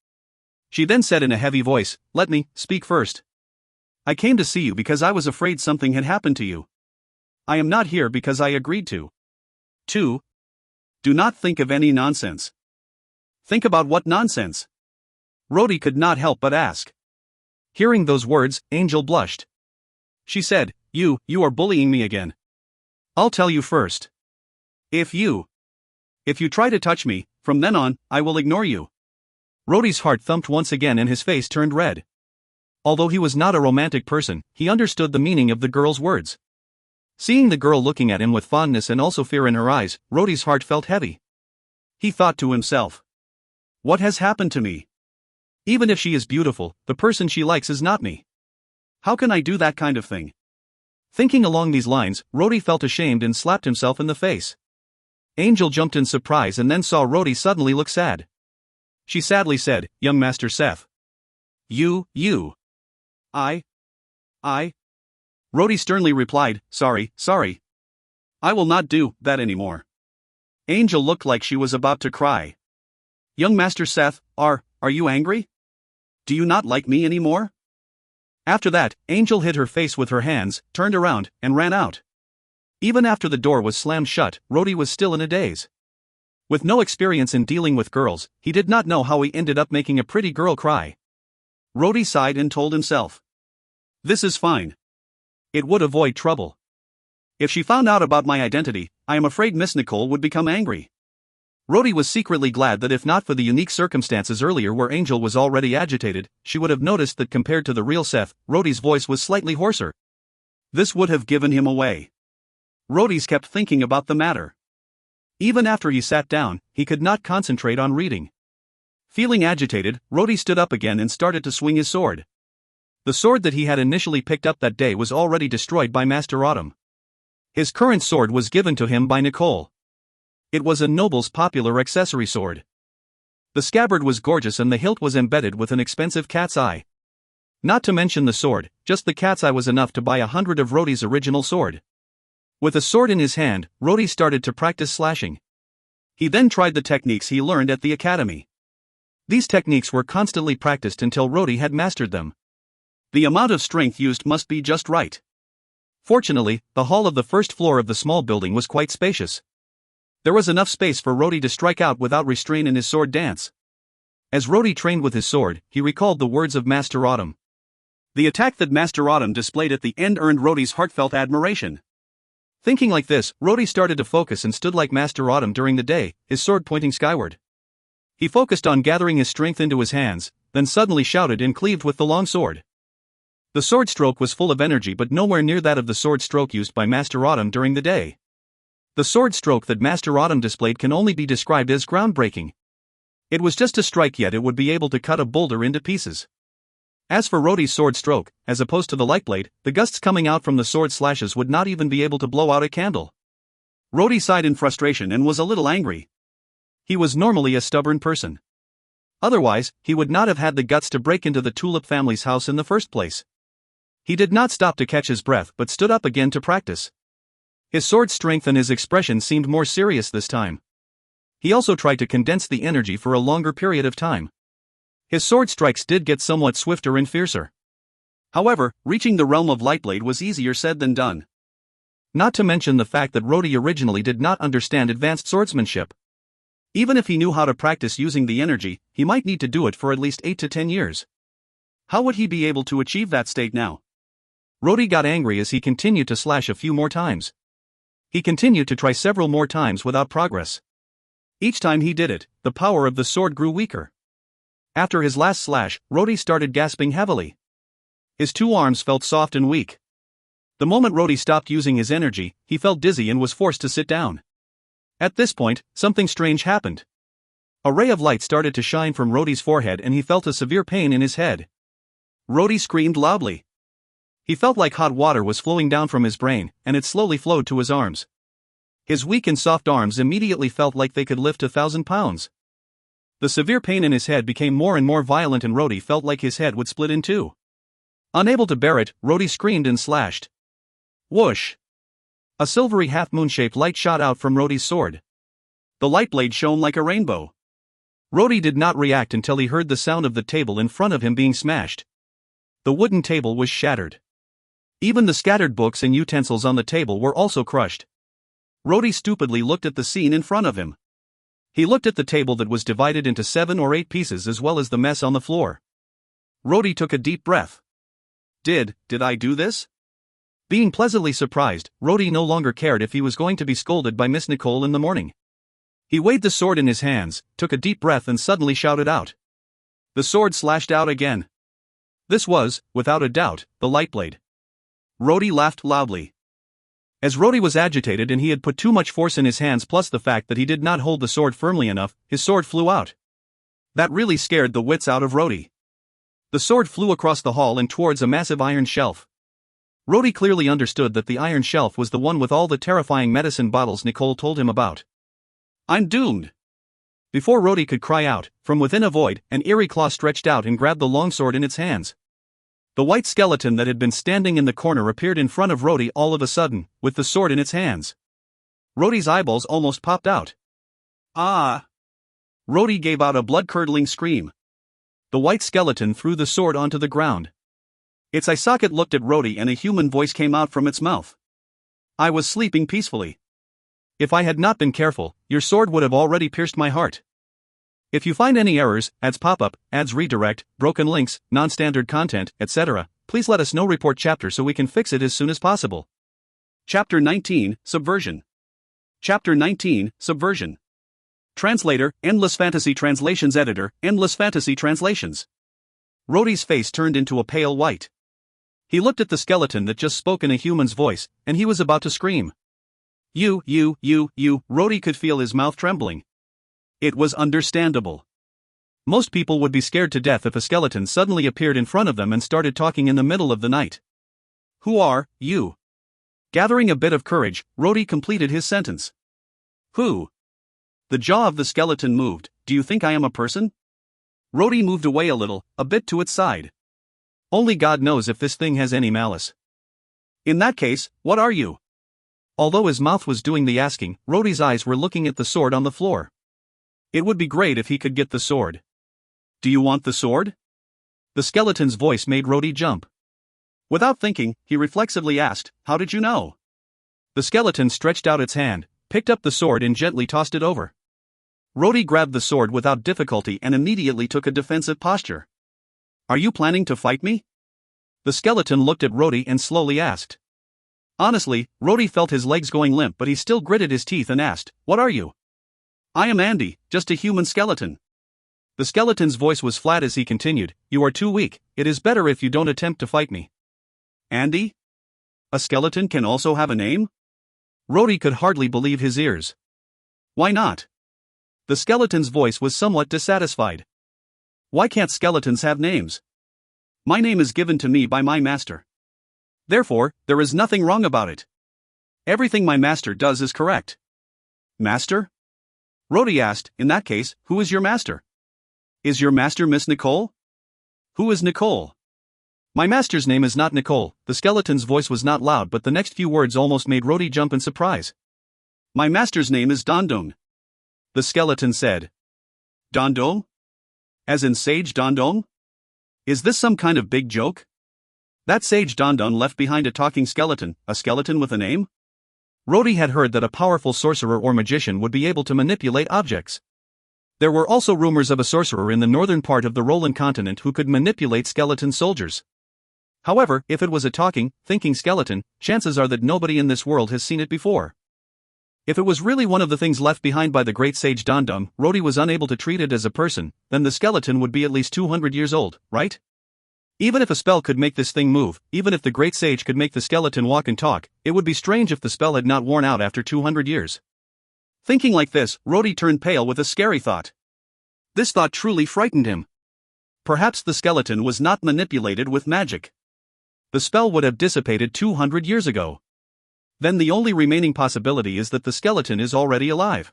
She then said in a heavy voice, "Let me speak first. I came to see you because I was afraid something had happened to you. I am not here because I agreed to. 2. Do not think of any nonsense." "Think about what nonsense?" Rhodey could not help but ask. Hearing those words, Angel blushed. She said, You are bullying me again. I'll tell you first. If you try to touch me, from then on, I will ignore you." Rhodey's heart thumped once again and his face turned red. Although he was not a romantic person, he understood the meaning of the girl's words. Seeing the girl looking at him with fondness and also fear in her eyes, Rhodey's heart felt heavy. He thought to himself, "What has happened to me? Even if she is beautiful, the person she likes is not me. How can I do that kind of thing?" Thinking along these lines, Rhodey felt ashamed and slapped himself in the face. Angel jumped in surprise and then saw Rhodey suddenly look sad. She sadly said, "Young Master Seth. You. I. Rhodey sternly replied, Sorry. I will not do that anymore." Angel looked like she was about to cry. "Young Master Seth, are you angry? Do you not like me anymore?" After that, Angel hid her face with her hands, turned around, and ran out. Even after the door was slammed shut, Rhodey was still in a daze. With no experience in dealing with girls, he did not know how he ended up making a pretty girl cry. Rhodey sighed and told himself, "This is fine. It would avoid trouble. If she found out about my identity, I am afraid Miss Nicole would become angry." Rhodey was secretly glad that if not for the unique circumstances earlier where Angel was already agitated, she would have noticed that compared to the real Seth, Rhodey's voice was slightly hoarser. This would have given him away. Rhodey kept thinking about the matter. Even after he sat down, he could not concentrate on reading. Feeling agitated, Rhodey stood up again and started to swing his sword. The sword that he had initially picked up that day was already destroyed by Master Autumn. His current sword was given to him by Nicole. It was a noble's popular accessory sword. The scabbard was gorgeous and the hilt was embedded with an expensive cat's eye. Not to mention the sword, just the cat's eye was enough to buy 100 of Rhodey's original sword. With a sword in his hand, Rhodey started to practice slashing. He then tried the techniques he learned at the academy. These techniques were constantly practiced until Rhodey had mastered them. The amount of strength used must be just right. Fortunately, the hall of the first floor of the small building was quite spacious. There was enough space for Rhodey to strike out without restraint in his sword dance. As Rhodey trained with his sword, he recalled the words of Master Autumn. The attack that Master Autumn displayed at the end earned Rhodey's heartfelt admiration. Thinking like this, Rhodey started to focus and stood like Master Autumn during the day, his sword pointing skyward. He focused on gathering his strength into his hands, then suddenly shouted and cleaved with the long sword. The sword stroke was full of energy but nowhere near that of the sword stroke used by Master Autumn during the day. The sword stroke that Master Autumn displayed can only be described as groundbreaking. It was just a strike, yet it would be able to cut a boulder into pieces. As for Rhodey's sword stroke, as opposed to the light blade, the gusts coming out from the sword slashes would not even be able to blow out a candle. Rhodey sighed in frustration and was a little angry. He was normally a stubborn person. Otherwise, he would not have had the guts to break into the Tulip family's house in the first place. He did not stop to catch his breath but stood up again to practice. His sword strength and his expression seemed more serious this time. He also tried to condense the energy for a longer period of time. His sword strikes did get somewhat swifter and fiercer. However, reaching the realm of Lightblade was easier said than done. Not to mention the fact that Rhodey originally did not understand advanced swordsmanship. Even if he knew how to practice using the energy, he might need to do it for at least 8 to 10 years. How would he be able to achieve that state now? Rhodey got angry as he continued to slash a few more times. He continued to try several more times without progress. Each time he did it, the power of the sword grew weaker. After his last slash, Rhodey started gasping heavily. His 2 arms felt soft and weak. The moment Rhodey stopped using his energy, he felt dizzy and was forced to sit down. At this point, something strange happened. A ray of light started to shine from Rhodey's forehead and he felt a severe pain in his head. Rhodey screamed loudly. He felt like hot water was flowing down from his brain, and it slowly flowed to his arms. His weak and soft arms immediately felt like they could lift 1,000 pounds. The severe pain in his head became more and more violent and Rhodey felt like his head would split in two. Unable to bear it, Rhodey screamed and slashed. Whoosh! A silvery half-moon-shaped light shot out from Rhodey's sword. The light blade shone like a rainbow. Rhodey did not react until he heard the sound of the table in front of him being smashed. The wooden table was shattered. Even the scattered books and utensils on the table were also crushed. Rhodey stupidly looked at the scene in front of him. He looked at the table that was divided into 7 or 8 pieces as well as the mess on the floor. Rhodey took a deep breath. Did I do this? Being pleasantly surprised, Rhodey no longer cared if he was going to be scolded by Miss Nicole in the morning. He weighed the sword in his hands, took a deep breath and suddenly shouted out. The sword slashed out again. This was, without a doubt, the light blade. Rhodey laughed loudly. As Rhodey was agitated and he had put too much force in his hands plus the fact that he did not hold the sword firmly enough, his sword flew out. That really scared the wits out of Rhodey. The sword flew across the hall and towards a massive iron shelf. Rhodey clearly understood that the iron shelf was the one with all the terrifying medicine bottles Nicole told him about. I'm doomed! Before Rhodey could cry out, from within a void, an eerie claw stretched out and grabbed the longsword in its hands. The white skeleton that had been standing in the corner appeared in front of Rhodey all of a sudden, with the sword in its hands. Rhodey's eyeballs almost popped out. Ah! Rhodey gave out a blood-curdling scream. The white skeleton threw the sword onto the ground. Its eye socket looked at Rhodey and a human voice came out from its mouth. I was sleeping peacefully. If I had not been careful, your sword would have already pierced my heart. If you find any errors, ads pop-up, ads redirect, broken links, non-standard content, etc., please let us know. Report chapter so we can fix it as soon as possible. Chapter 19, Subversion. Chapter 19, Subversion. Translator, Endless Fantasy Translations Editor, Endless Fantasy Translations. Rhodey's face turned into a pale white. He looked at the skeleton that just spoke in a human's voice, and he was about to scream. You, Rhodey could feel his mouth trembling. It was understandable. Most people would be scared to death if a skeleton suddenly appeared in front of them and started talking in the middle of the night. Who are you? Gathering a bit of courage, Rhodey completed his sentence. Who? The jaw of the skeleton moved. Do you think I am a person? Rhodey moved away a little, a bit to its side. Only God knows if this thing has any malice. In that case, what are you? Although his mouth was doing the asking, Rhodey's eyes were looking at the sword on the floor. It would be great if he could get the sword. Do you want the sword? The skeleton's voice made Rhodey jump. Without thinking, he reflexively asked, How did you know? The skeleton stretched out its hand, picked up the sword and gently tossed it over. Rhodey grabbed the sword without difficulty and immediately took a defensive posture. Are you planning to fight me? The skeleton looked at Rhodey and slowly asked. Honestly, Rhodey felt his legs going limp but he still gritted his teeth and asked, What are you? I am Andy, just a human skeleton. The skeleton's voice was flat as he continued, You are too weak, it is better if you don't attempt to fight me. Andy? A skeleton can also have a name? Rhodey could hardly believe his ears. Why not? The skeleton's voice was somewhat dissatisfied. Why can't skeletons have names? My name is given to me by my master. Therefore, there is nothing wrong about it. Everything my master does is correct. Master? Rhodey asked, In that case, who is your master? Is your master Miss Nicole? Who is Nicole? My master's name is not Nicole. The skeleton's voice was not loud but the next few words almost made Rhodey jump in surprise. My master's name is Dondong. The skeleton said. Dondong? As in Sage Dondong? Is this some kind of big joke? That Sage Dondong left behind a talking skeleton, a skeleton with a name? Rhodey had heard that a powerful sorcerer or magician would be able to manipulate objects. There were also rumors of a sorcerer in the northern part of the Roland continent who could manipulate skeleton soldiers. However, if it was a talking, thinking skeleton, chances are that nobody in this world has seen it before. If it was really one of the things left behind by the great sage Dondong, Rhodey was unable to treat it as a person, then the skeleton would be at least 200 years old, right? Even if a spell could make this thing move, even if the great sage could make the skeleton walk and talk, it would be strange if the spell had not worn out after 200 years. Thinking like this, Rhodey turned pale with a scary thought. This thought truly frightened him. Perhaps the skeleton was not manipulated with magic. The spell would have dissipated 200 years ago. Then the only remaining possibility is that the skeleton is already alive.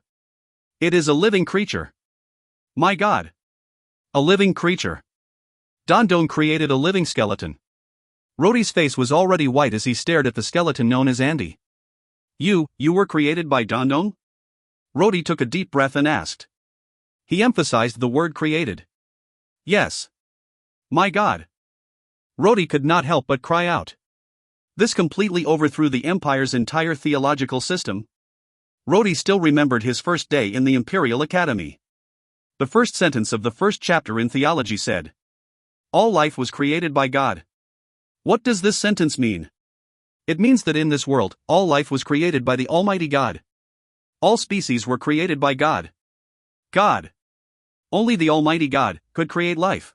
It is a living creature. My God. A living creature. Dandong created a living skeleton. Rhodey's face was already white as he stared at the skeleton known as Andy. You were created by Dandong? Rhodey took a deep breath and asked. He emphasized the word created. Yes. My God. Rhodey could not help but cry out. This completely overthrew the Empire's entire theological system. Rhodey still remembered his first day in the Imperial Academy. The first sentence of the first chapter in theology said, "All life was created by God." What does this sentence mean? It means that in this world, all life was created by the Almighty God. All species were created by God. God. Only the Almighty God could create life.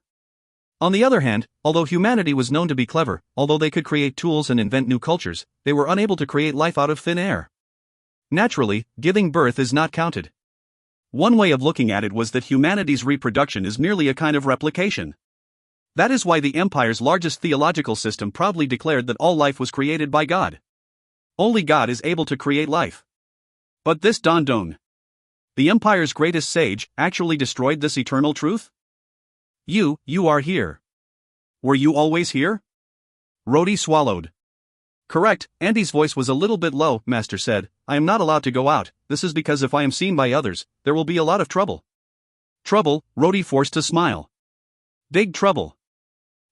On the other hand, although humanity was known to be clever, although they could create tools and invent new cultures, they were unable to create life out of thin air. Naturally, giving birth is not counted. One way of looking at it was that humanity's reproduction is merely a kind of replication. That is why the Empire's largest theological system proudly declared that all life was created by God. Only God is able to create life. But this Dandong, the Empire's greatest sage, actually destroyed this eternal truth? You are here. Were you always here? Rhodey swallowed. Correct. Andy's voice was a little bit low. Master said, "I am not allowed to go out. This is because if I am seen by others, there will be a lot of trouble." Trouble? Rhodey forced a smile. Big trouble.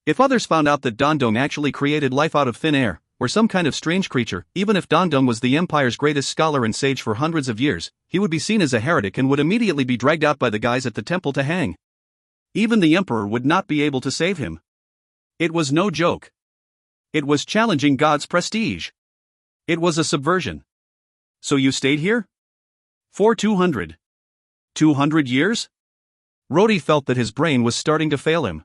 If others found out that Dandong actually created life out of thin air, or some kind of strange creature, even if Dandong was the Empire's greatest scholar and sage for hundreds of years, he would be seen as a heretic and would immediately be dragged out by the guys at the temple to hang. Even the Emperor would not be able to save him. It was no joke. It was challenging God's prestige. It was a subversion. So you stayed here? For 200 years? Rhodey felt that his brain was starting to fail him.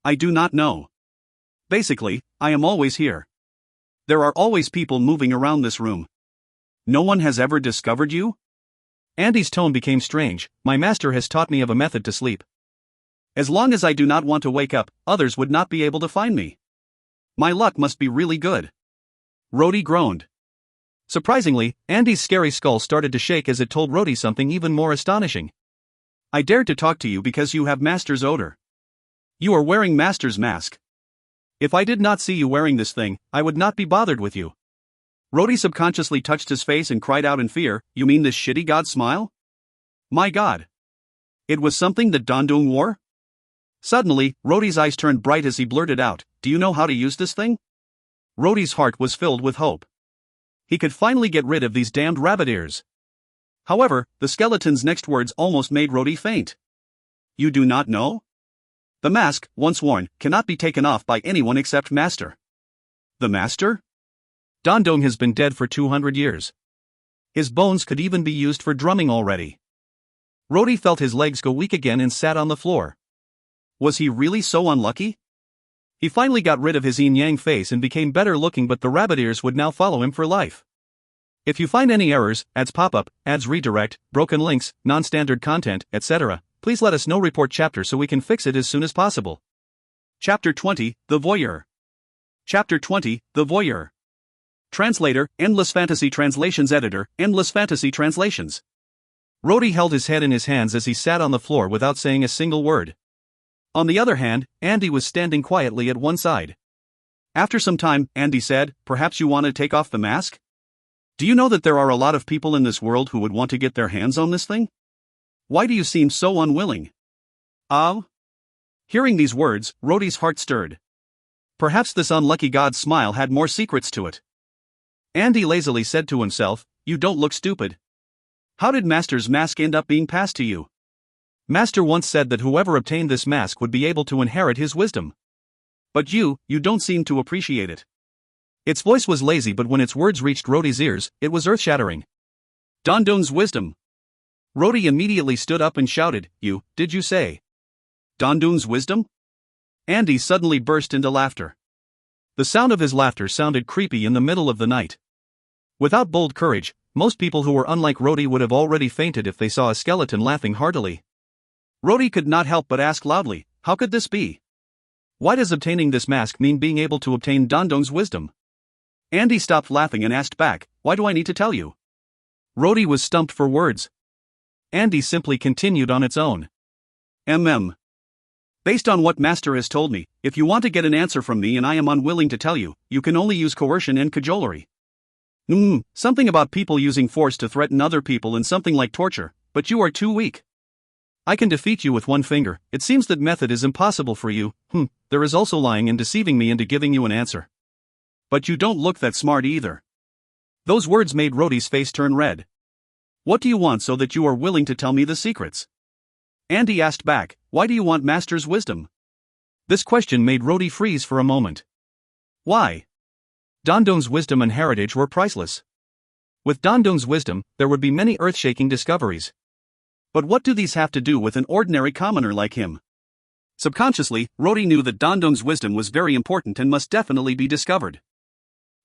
I do not know. Basically, I am always here. There are always people moving around this room. No one has ever discovered you? Andy's tone became strange. My master has taught me of a method to sleep. As long as I do not want to wake up, others would not be able to find me. My luck must be really good. Rhodey groaned. Surprisingly, Andy's scary skull started to shake as it told Rhodey something even more astonishing. I dared to talk to you because you have Master's odor. You are wearing Master's mask. If I did not see you wearing this thing, I would not be bothered with you. Rhodey subconsciously touched his face and cried out in fear, "You mean this shitty god smile? My God. It was something that Dandong wore?" Suddenly, Rhodey's eyes turned bright as he blurted out, "Do you know how to use this thing?" Rhodey's heart was filled with hope. He could finally get rid of these damned rabbit ears. However, the skeleton's next words almost made Rhodey faint. "You do not know? The mask, once worn, cannot be taken off by anyone except Master." The Master? Dandong has been dead for 200 years. His bones could even be used for drumming already. Rhodey felt his legs go weak again and sat on the floor. Was he really so unlucky? He finally got rid of his yin-yang face and became better looking, but the rabbit ears would now follow him for life. If you find any errors, ads pop up, ads redirect, broken links, non-standard content, etc., please let us know. Report chapter so we can fix it as soon as possible. Chapter 20, The Voyeur. Chapter 20, The Voyeur. Translator, Endless Fantasy Translations Editor, Endless Fantasy Translations. Rhodey held his head in his hands as he sat on the floor without saying a single word. On the other hand, Andy was standing quietly at one side. After some time, Andy said, "Perhaps you want to take off the mask? Do you know that there are a lot of people in this world who would want to get their hands on this thing? Why do you seem so unwilling?" Hearing these words, Rhodey's heart stirred. Perhaps this unlucky god's smile had more secrets to it. Andy lazily said to himself, "You don't look stupid. How did Master's mask end up being passed to you?" Master once said that whoever obtained this mask would be able to inherit his wisdom. But you don't seem to appreciate it. Its voice was lazy, but when its words reached Rhodey's ears, it was earth-shattering. Dandong's wisdom. Rhodey immediately stood up and shouted, Did you say? Dandong's wisdom? Andy suddenly burst into laughter. The sound of his laughter sounded creepy in the middle of the night. Without bold courage, most people who were unlike Rhodey would have already fainted if they saw a skeleton laughing heartily. Rhodey could not help but ask loudly, "How could this be? Why does obtaining this mask mean being able to obtain Dandong's wisdom?" Andy stopped laughing and asked back, "Why do I need to tell you?" Rhodey was stumped for words. Andy simply continued on its own. Based on what Master has told me, if you want to get an answer from me and I am unwilling to tell you, you can only use coercion and cajolery. Something about people using force to threaten other people and something like torture, but you are too weak. I can defeat you with one finger. It seems that method is impossible for you. There is also lying and deceiving me into giving you an answer. But you don't look that smart either. Those words made Rhodey's face turn red. What do you want so that you are willing to tell me the secrets? Andy asked back, why do you want Master's wisdom? This question made Rhodey freeze for a moment. Why? Dondong's wisdom and heritage were priceless. With Dondong's wisdom, there would be many earth-shaking discoveries. But what do these have to do with an ordinary commoner like him? Subconsciously, Rhodey knew that Dondong's wisdom was very important and must definitely be discovered.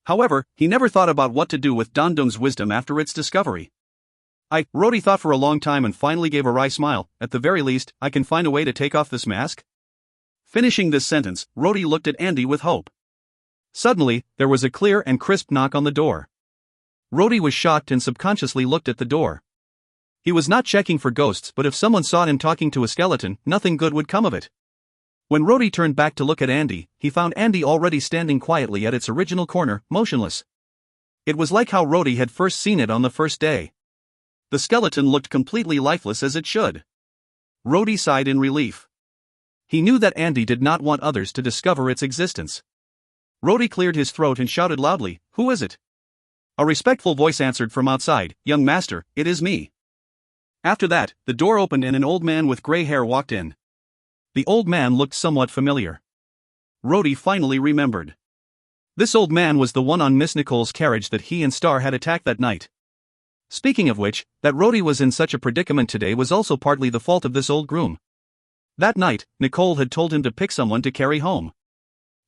However, he never thought about what to do with Dondong's wisdom after its discovery. Rhodey thought for a long time and finally gave a wry smile. At the very least, I can find a way to take off this mask? Finishing this sentence, Rhodey looked at Andy with hope. Suddenly, there was a clear and crisp knock on the door. Rhodey was shocked and subconsciously looked at the door. He was not checking for ghosts, but if someone saw him talking to a skeleton, nothing good would come of it. When Rhodey turned back to look at Andy, he found Andy already standing quietly at its original corner, motionless. It was like how Rhodey had first seen it on the first day. The skeleton looked completely lifeless as it should. Rhodey sighed in relief. He knew that Andy did not want others to discover its existence. Rhodey cleared his throat and shouted loudly, "Who is it?" A respectful voice answered from outside, "Young master, it is me." After that, the door opened and an old man with gray hair walked in. The old man looked somewhat familiar. Rhodey finally remembered. This old man was the one on Miss Nicole's carriage that he and Star had attacked that night. Speaking of which, that Rhodey was in such a predicament today was also partly the fault of this old groom. That night, Nicole had told him to pick someone to carry home.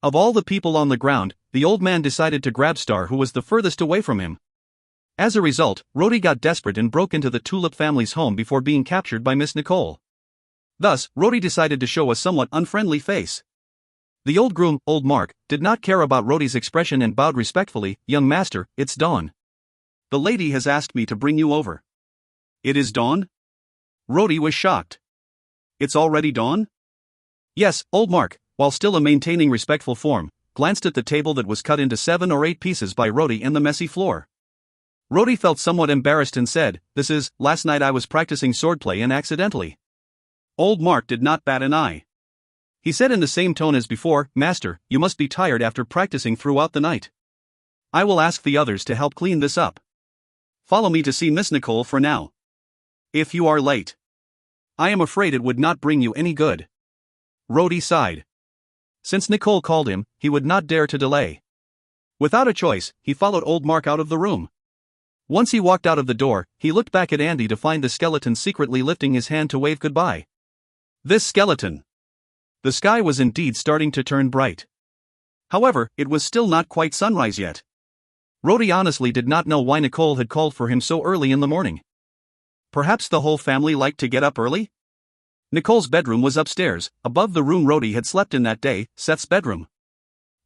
Of all the people on the ground, the old man decided to grab Star, who was the furthest away from him. As a result, Rhodey got desperate and broke into the Tulip family's home before being captured by Miss Nicole. Thus, Rhodey decided to show a somewhat unfriendly face. The old groom, Old Mark, did not care about Rhodey's expression and bowed respectfully, "Young master, it's dawn. The lady has asked me to bring you over." "It is dawn?" Rhodey was shocked. "It's already dawn?" Yes, Old Mark, while still maintaining respectful form, glanced at the table that was cut into 7 or 8 pieces by Rhodey and the messy floor. Rhodey felt somewhat embarrassed and said, "Last night I was practicing swordplay and accidentally." Old Mark did not bat an eye. He said in the same tone as before, "Master, you must be tired after practicing throughout the night. I will ask the others to help clean this up. Follow me to see Miss Nicole for now. If you are late, I am afraid it would not bring you any good." Rhodey sighed. Since Nicole called him, he would not dare to delay. Without a choice, he followed Old Mark out of the room. Once he walked out of the door, he looked back at Andy to find the skeleton secretly lifting his hand to wave goodbye. This skeleton! The sky was indeed starting to turn bright. However, it was still not quite sunrise yet. Rhodey honestly did not know why Nicole had called for him so early in the morning. Perhaps the whole family liked to get up early? Nicole's bedroom was upstairs, above the room Rhodey had slept in that day, Seth's bedroom.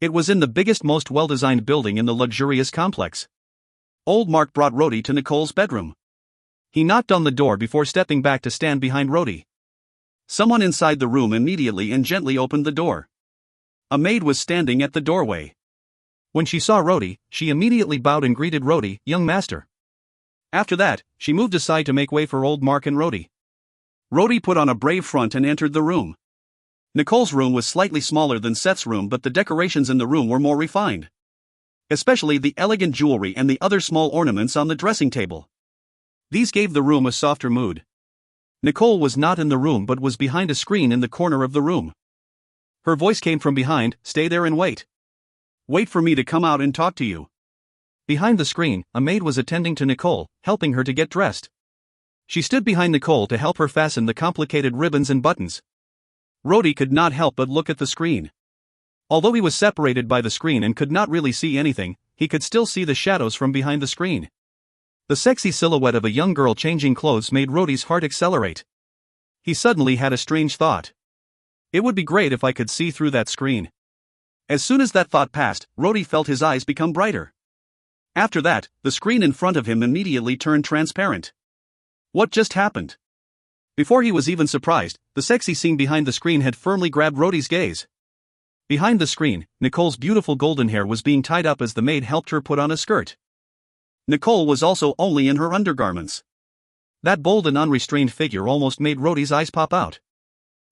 It was in the biggest, most well-designed building in the luxurious complex. Old Mark brought Rhodey to Nicole's bedroom. He knocked on the door before stepping back to stand behind Rhodey. Someone inside the room immediately and gently opened the door. A maid was standing at the doorway. When she saw Rhodey, she immediately bowed and greeted Rhodey, "Young master." After that, she moved aside to make way for Old Mark and Rhodey. Rhodey put on a brave front and entered the room. Nicole's room was slightly smaller than Seth's room, but the decorations in the room were more refined. Especially the elegant jewelry and the other small ornaments on the dressing table. These gave the room a softer mood. Nicole was not in the room but was behind a screen in the corner of the room. Her voice came from behind, "Stay there and wait. Wait for me to come out and talk to you." Behind the screen, a maid was attending to Nicole, helping her to get dressed. She stood behind Nicole to help her fasten the complicated ribbons and buttons. Rhodey could not help but look at the screen. Although he was separated by the screen and could not really see anything, he could still see the shadows from behind the screen. The sexy silhouette of a young girl changing clothes made Rhodey's heart accelerate. He suddenly had a strange thought. It would be great if I could see through that screen. As soon as that thought passed, Rhodey felt his eyes become brighter. After that, the screen in front of him immediately turned transparent. What just happened? Before he was even surprised, the sexy scene behind the screen had firmly grabbed Rhodey's gaze. Behind the screen, Nicole's beautiful golden hair was being tied up as the maid helped her put on a skirt. Nicole was also only in her undergarments. That bold and unrestrained figure almost made Rhodey's eyes pop out.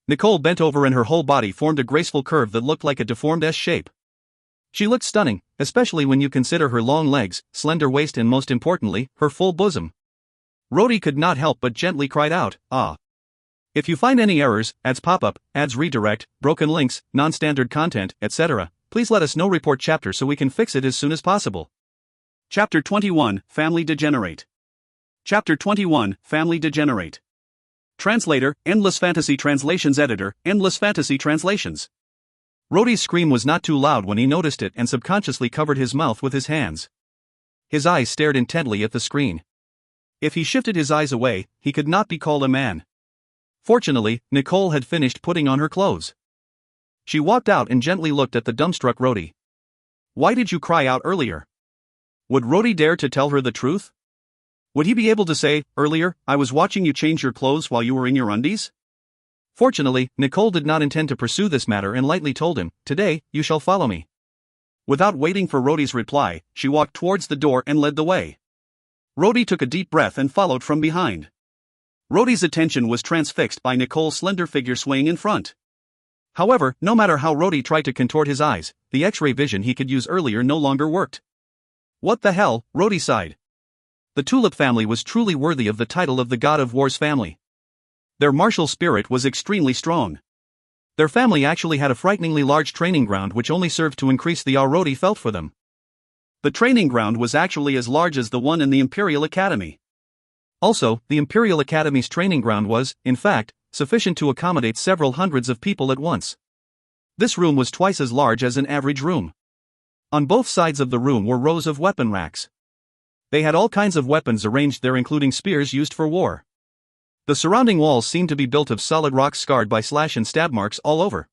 Nicole bent over and her whole body formed a graceful curve that looked like a deformed S shape. She looked stunning, especially when you consider her long legs, slender waist and most importantly, her full bosom. Rhodey could not help but gently cried out, "Ah." If you find any errors, ads pop up, ads redirect, broken links, non-standard content, etc., please let us know. Report chapter so we can fix it as soon as possible. Chapter 21, Family Degenerate. Chapter 21, Family Degenerate. Translator, Endless Fantasy Translations Editor, Endless Fantasy Translations. Rhodey's scream was not too loud when he noticed it and subconsciously covered his mouth with his hands. His eyes stared intently at the screen. If he shifted his eyes away, he could not be called a man. Fortunately, Nicole had finished putting on her clothes. She walked out and gently looked at the dumbstruck Rhodey. "Why did you cry out earlier?" Would Rhodey dare to tell her the truth? Would he be able to say, "Earlier, I was watching you change your clothes while you were in your undies"? Fortunately, Nicole did not intend to pursue this matter and lightly told him, "Today, you shall follow me." Without waiting for Rhodey's reply, she walked towards the door and led the way. Rhodey took a deep breath and followed from behind. Rhodey's attention was transfixed by Nicole's slender figure swaying in front. However, no matter how Rhodey tried to contort his eyes, the X-ray vision he could use earlier no longer worked. "What the hell?" Rhodey sighed. The Tulip family was truly worthy of the title of the God of War's family. Their martial spirit was extremely strong. Their family actually had a frighteningly large training ground which only served to increase the awe Rhodey felt for them. The training ground was actually as large as the one in the Imperial Academy. Also, the Imperial Academy's training ground was, in fact, sufficient to accommodate several hundreds of people at once. This room was twice as large as an average room. On both sides of the room were rows of weapon racks. They had all kinds of weapons arranged there, including spears used for war. The surrounding walls seemed to be built of solid rock scarred by slash and stab marks all over.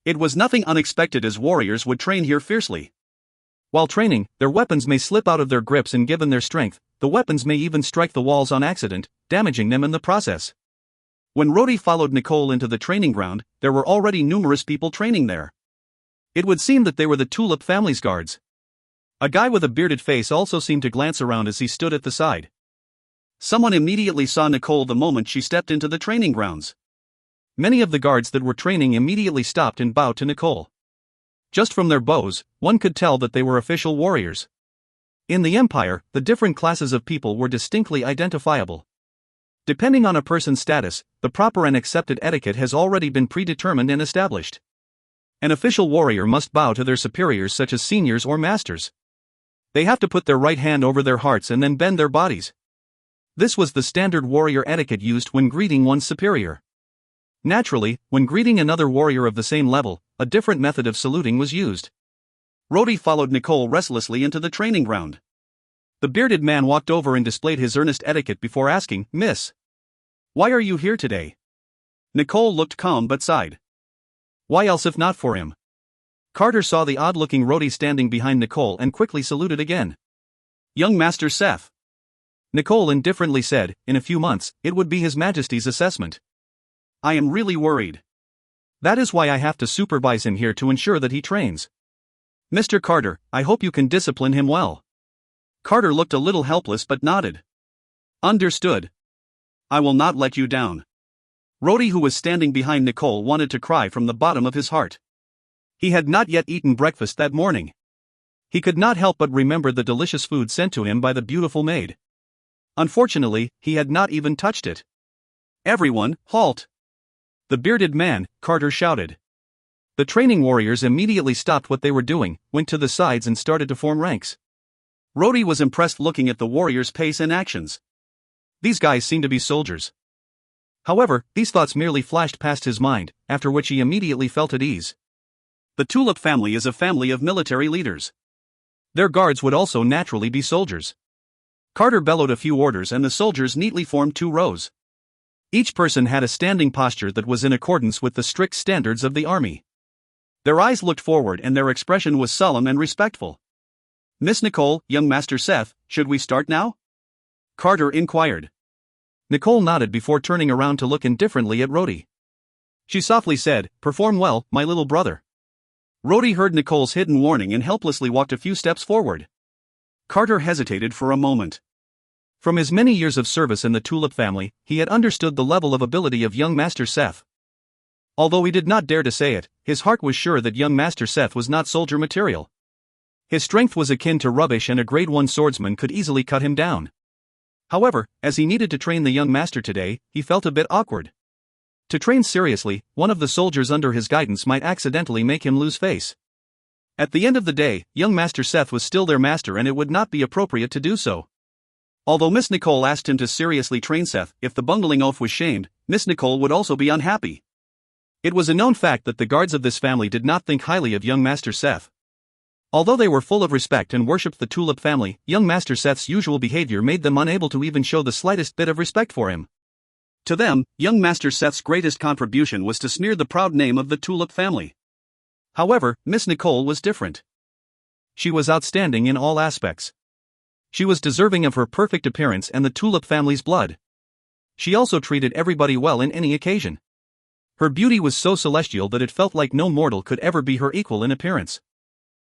It was nothing unexpected, as warriors would train here fiercely. While training, their weapons may slip out of their grips, and given their strength, the weapons may even strike the walls on accident, damaging them in the process. When Rhodey followed Nicole into the training ground, there were already numerous people training there. It would seem that they were the Tulip family's guards. A guy with a bearded face also seemed to glance around as he stood at the side. Someone immediately saw Nicole the moment she stepped into the training grounds. Many of the guards that were training immediately stopped and bowed to Nicole. Just from their bows, one could tell that they were official warriors. In the Empire, the different classes of people were distinctly identifiable. Depending on a person's status, the proper and accepted etiquette has already been predetermined and established. An official warrior must bow to their superiors, such as seniors or masters. They have to put their right hand over their hearts and then bend their bodies. This was the standard warrior etiquette used when greeting one's superior. Naturally, when greeting another warrior of the same level, a different method of saluting was used. Rhodey followed Nicole restlessly into the training ground. The bearded man walked over and displayed his earnest etiquette before asking, "Miss, why are you here today?" Nicole looked calm but sighed. Why else if not for him? Carter saw the odd-looking Rhodey standing behind Nicole and quickly saluted again. "Young Master Seth." Nicole indifferently said, "In a few months, it would be His Majesty's assessment. I am really worried. That is why I have to supervise him here to ensure that he trains. Mr. Carter, I hope you can discipline him well." Carter looked a little helpless but nodded. "Understood. I will not let you down." Rhodey, who was standing behind Nicole, wanted to cry from the bottom of his heart. He had not yet eaten breakfast that morning. He could not help but remember the delicious food sent to him by the beautiful maid. Unfortunately, he had not even touched it. "Everyone, halt!" The bearded man, Carter shouted. The training warriors immediately stopped what they were doing, went to the sides and started to form ranks. Rhodey was impressed looking at the warriors' pace and actions. These guys seem to be soldiers. However, these thoughts merely flashed past his mind, after which he immediately felt at ease. The Tulip family is a family of military leaders. Their guards would also naturally be soldiers. Carter bellowed a few orders and the soldiers neatly formed two rows. Each person had a standing posture that was in accordance with the strict standards of the army. Their eyes looked forward and their expression was solemn and respectful. "Miss Nicole, young Master Seth, should we start now?" Carter inquired. Nicole nodded before turning around to look indifferently at Rhodey. She softly said, "Perform well, my little brother." Rhodey heard Nicole's hidden warning and helplessly walked a few steps forward. Carter hesitated for a moment. From his many years of service in the Tulip family, he had understood the level of ability of young Master Seth. Although he did not dare to say it, his heart was sure that young Master Seth was not soldier material. His strength was akin to rubbish and a grade 1 swordsman could easily cut him down. However, as he needed to train the young master today, he felt a bit awkward. To train seriously, one of the soldiers under his guidance might accidentally make him lose face. At the end of the day, young Master Seth was still their master and it would not be appropriate to do so. Although Miss Nicole asked him to seriously train Seth, if the bungling oaf was shamed, Miss Nicole would also be unhappy. It was a known fact that the guards of this family did not think highly of young Master Seth. Although they were full of respect and worshipped the Tulip family, young Master Seth's usual behavior made them unable to even show the slightest bit of respect for him. To them, young Master Seth's greatest contribution was to smear the proud name of the Tulip family. However, Miss Nicole was different. She was outstanding in all aspects. She was deserving of her perfect appearance and the Tulip family's blood. She also treated everybody well in any occasion. Her beauty was so celestial that it felt like no mortal could ever be her equal in appearance.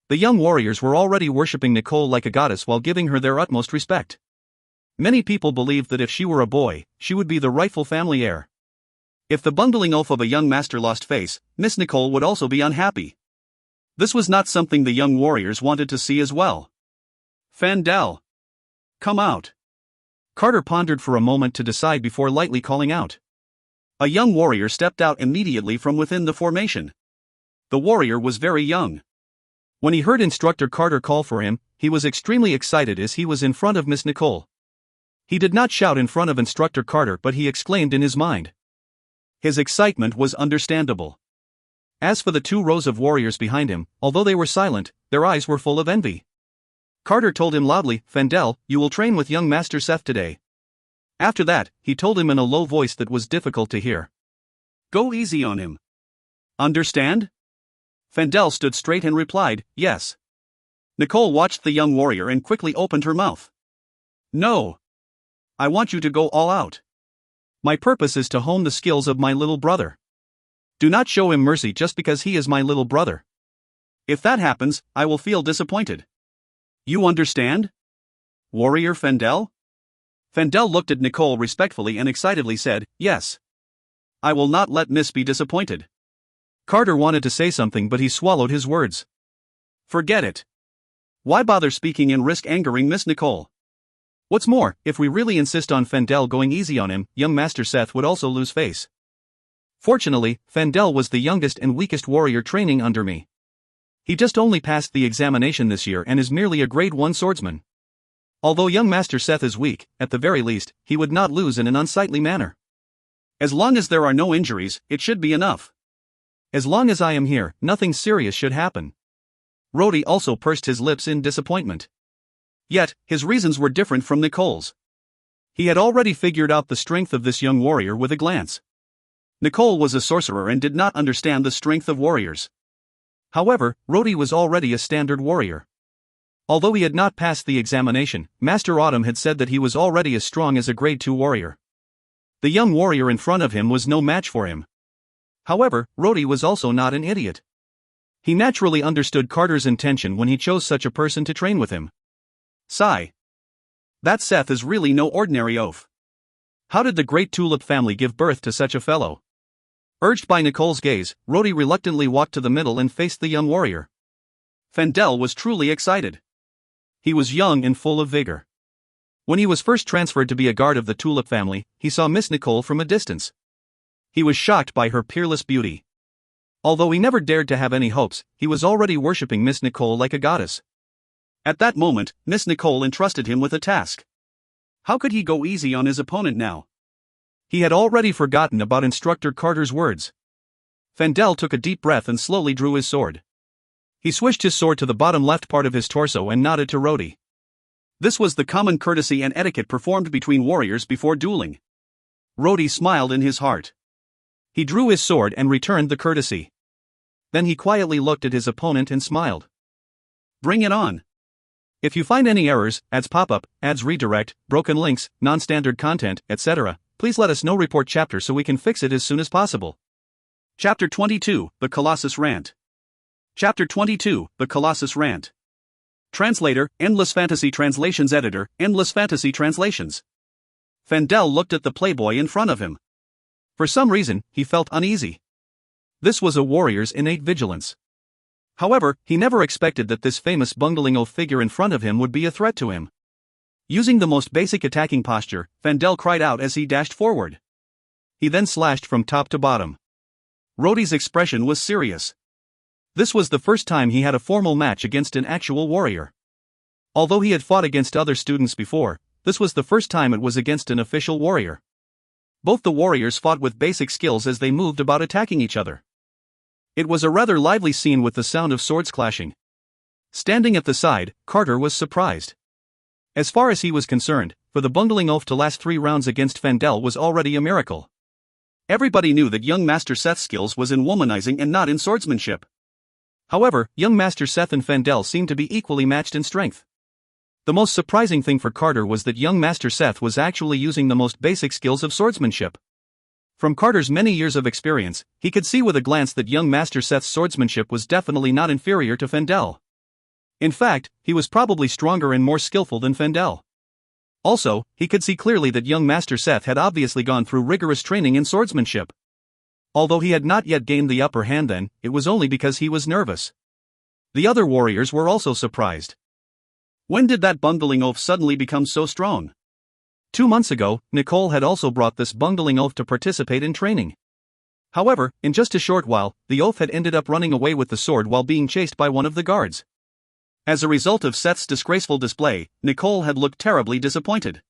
The young warriors were already worshipping Nicole like a goddess while giving her their utmost respect. Many people believed that if she were a boy, she would be the rightful family heir. If the bungling oaf of a young master lost face, Miss Nicole would also be unhappy. This was not something the young warriors wanted to see as well. "Fandel! Come out!" Carter pondered for a moment to decide before lightly calling out. A young warrior stepped out immediately from within the formation. The warrior was very young. When he heard Instructor Carter call for him, he was extremely excited as he was in front of Miss Nicole. He did not shout in front of Instructor Carter, but he exclaimed in his mind. His excitement was understandable. As for the 2 rows of warriors behind him, although they were silent, their eyes were full of envy. Carter told him loudly, "Fandel, you will train with young Master Seth today." After that, he told him in a low voice that was difficult to hear. "Go easy on him. Understand?" Fandel stood straight and replied, "Yes." Nicole watched the young warrior and quickly opened her mouth. "No. I want you to go all out. My purpose is to hone the skills of my little brother. Do not show him mercy just because he is my little brother. If that happens, I will feel disappointed. You understand? Warrior Fandel?" Fandel looked at Nicole respectfully and excitedly said, "Yes. I will not let Miss be disappointed." Carter wanted to say something but he swallowed his words. Forget it. Why bother speaking and risk angering Miss Nicole? What's more, if we really insist on Fandel going easy on him, young Master Seth would also lose face. Fortunately, Fandel was the youngest and weakest warrior training under me. He just only passed the examination this year and is merely a grade 1 swordsman. Although young Master Seth is weak, at the very least, he would not lose in an unsightly manner. As long as there are no injuries, it should be enough. As long as I am here, nothing serious should happen. Rhodey also pursed his lips in disappointment. Yet, his reasons were different from Nicole's. He had already figured out the strength of this young warrior with a glance. Nicole was a sorcerer and did not understand the strength of warriors. However, Rhodey was already a standard warrior. Although he had not passed the examination, Master Autumn had said that he was already as strong as a grade 2 warrior. The young warrior in front of him was no match for him. However, Rhodey was also not an idiot. He naturally understood Carter's intention when he chose such a person to train with him. Sigh. That Seth is really no ordinary oaf. How did the great Tulip family give birth to such a fellow? Urged by Nicole's gaze, Rhodey reluctantly walked to the middle and faced the young warrior. Fandel was truly excited. He was young and full of vigor. When he was first transferred to be a guard of the Tulip family, he saw Miss Nicole from a distance. He was shocked by her peerless beauty. Although he never dared to have any hopes, he was already worshipping Miss Nicole like a goddess. At that moment, Miss Nicole entrusted him with a task. How could he go easy on his opponent now? He had already forgotten about Instructor Carter's words. Fandel took a deep breath and slowly drew his sword. He swished his sword to the bottom left part of his torso and nodded to Rhodey. This was the common courtesy and etiquette performed between warriors before dueling. Rhodey smiled in his heart. He drew his sword and returned the courtesy. Then he quietly looked at his opponent and smiled. Bring it on. If you find any errors, ads pop-up, ads redirect, broken links, non-standard content, etc., please let us know. Report chapter so we can fix it as soon as possible. Chapter 22, The Colossus Rant. Chapter 22, The Colossus Rant. Translator, Endless Fantasy Translations Editor, Endless Fantasy Translations. Fendel looked at the playboy in front of him. For some reason, he felt uneasy. This was a warrior's innate vigilance. However, he never expected that this famous bungling oaf figure in front of him would be a threat to him. Using the most basic attacking posture, Fendel cried out as he dashed forward. He then slashed from top to bottom. Rhodey's expression was serious. This was the first time he had a formal match against an actual warrior. Although he had fought against other students before, this was the first time it was against an official warrior. Both the warriors fought with basic skills as they moved about attacking each other. It was a rather lively scene with the sound of swords clashing. Standing at the side, Carter was surprised. As far as he was concerned, for the bungling oaf to last 3 rounds against Fendel was already a miracle. Everybody knew that young Master Seth's skills was in womanizing and not in swordsmanship. However, young Master Seth and Fendel seemed to be equally matched in strength. The most surprising thing for Carter was that young Master Seth was actually using the most basic skills of swordsmanship. From Carter's many years of experience, he could see with a glance that young Master Seth's swordsmanship was definitely not inferior to Fendel. In fact, he was probably stronger and more skillful than Fendel. Also, he could see clearly that young Master Seth had obviously gone through rigorous training in swordsmanship. Although he had not yet gained the upper hand then, it was only because he was nervous. The other warriors were also surprised. When did that bungling oaf suddenly become so strong? 2 months ago, Nicole had also brought this bungling oaf to participate in training. However, in just a short while, the oaf had ended up running away with the sword while being chased by one of the guards. As a result of Seth's disgraceful display, Nicole had looked terribly disappointed.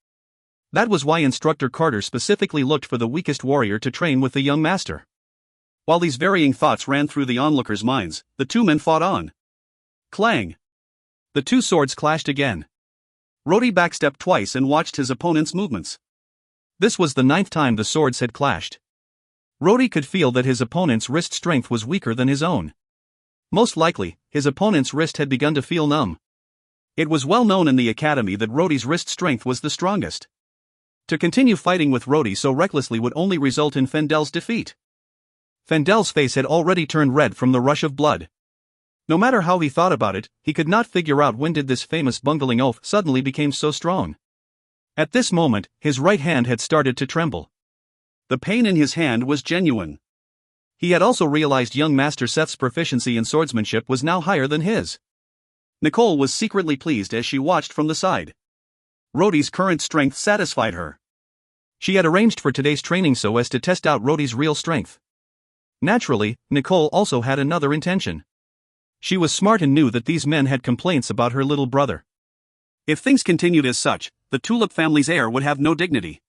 That was why Instructor Carter specifically looked for the weakest warrior to train with the young master. While these varying thoughts ran through the onlookers' minds, the 2 men fought on. Clang! The 2 swords clashed again. Rhodey backstepped twice and watched his opponent's movements. This was the 9th time the swords had clashed. Rhodey could feel that his opponent's wrist strength was weaker than his own. Most likely, his opponent's wrist had begun to feel numb. It was well known in the academy that Rhodey's wrist strength was the strongest. To continue fighting with Rhodey so recklessly would only result in Fendel's defeat. Fendel's face had already turned red from the rush of blood. No matter how he thought about it, he could not figure out when did this famous bungling oaf suddenly became so strong. At this moment, his right hand had started to tremble. The pain in his hand was genuine. He had also realized young Master Seth's proficiency in swordsmanship was now higher than his. Nicole was secretly pleased as she watched from the side. Rhodey's current strength satisfied her. She had arranged for today's training so as to test out Rhodey's real strength. Naturally, Nicole also had another intention. She was smart and knew that these men had complaints about her little brother. If things continued as such, the Tulip family's heir would have no dignity.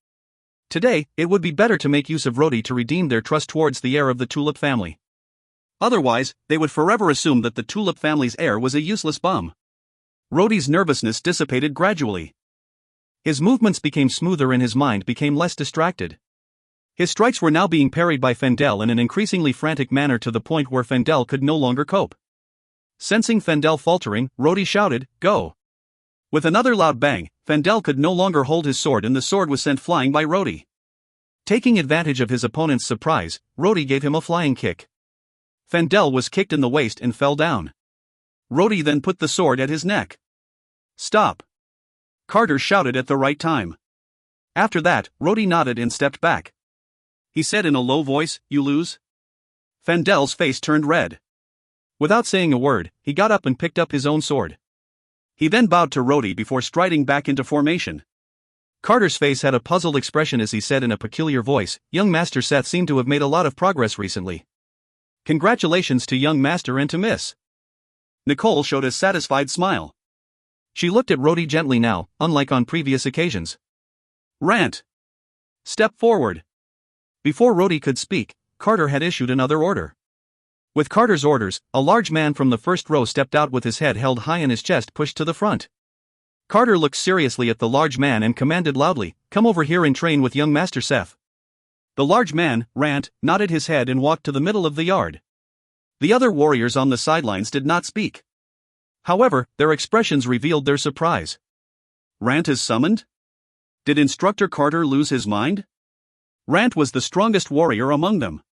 Today, it would be better to make use of Rhodey to redeem their trust towards the heir of the Tulip family. Otherwise, they would forever assume that the Tulip family's heir was a useless bum. Rhodey's nervousness dissipated gradually. His movements became smoother and his mind became less distracted. His strikes were now being parried by Fendel in an increasingly frantic manner to the point where Fendel could no longer cope. Sensing Fendel faltering, Rhodey shouted, "Go!" With another loud bang, Fendel could no longer hold his sword and the sword was sent flying by Rhodey. Taking advantage of his opponent's surprise, Rhodey gave him a flying kick. Fendel was kicked in the waist and fell down. Rhodey then put the sword at his neck. "Stop!" Carter shouted at the right time. After that, Rhodey nodded and stepped back. He said in a low voice, "You lose?" Fendel's face turned red. Without saying a word, he got up and picked up his own sword. He then bowed to Rhodey before striding back into formation. Carter's face had a puzzled expression as he said in a peculiar voice, "Young Master Seth seemed to have made a lot of progress recently. Congratulations to young Master and to Miss." Nicole showed a satisfied smile. She looked at Rhodey gently now, unlike on previous occasions. "Rant. Step forward." Before Rhodey could speak, Carter had issued another order. With Carter's orders, a large man from the first row stepped out with his head held high and his chest pushed to the front. Carter looked seriously at the large man and commanded loudly, "Come over here and train with young Master Seth." The large man, Rant, nodded his head and walked to the middle of the yard. The other warriors on the sidelines did not speak. However, their expressions revealed their surprise. Rant is summoned? Did Instructor Carter lose his mind? Rant was the strongest warrior among them.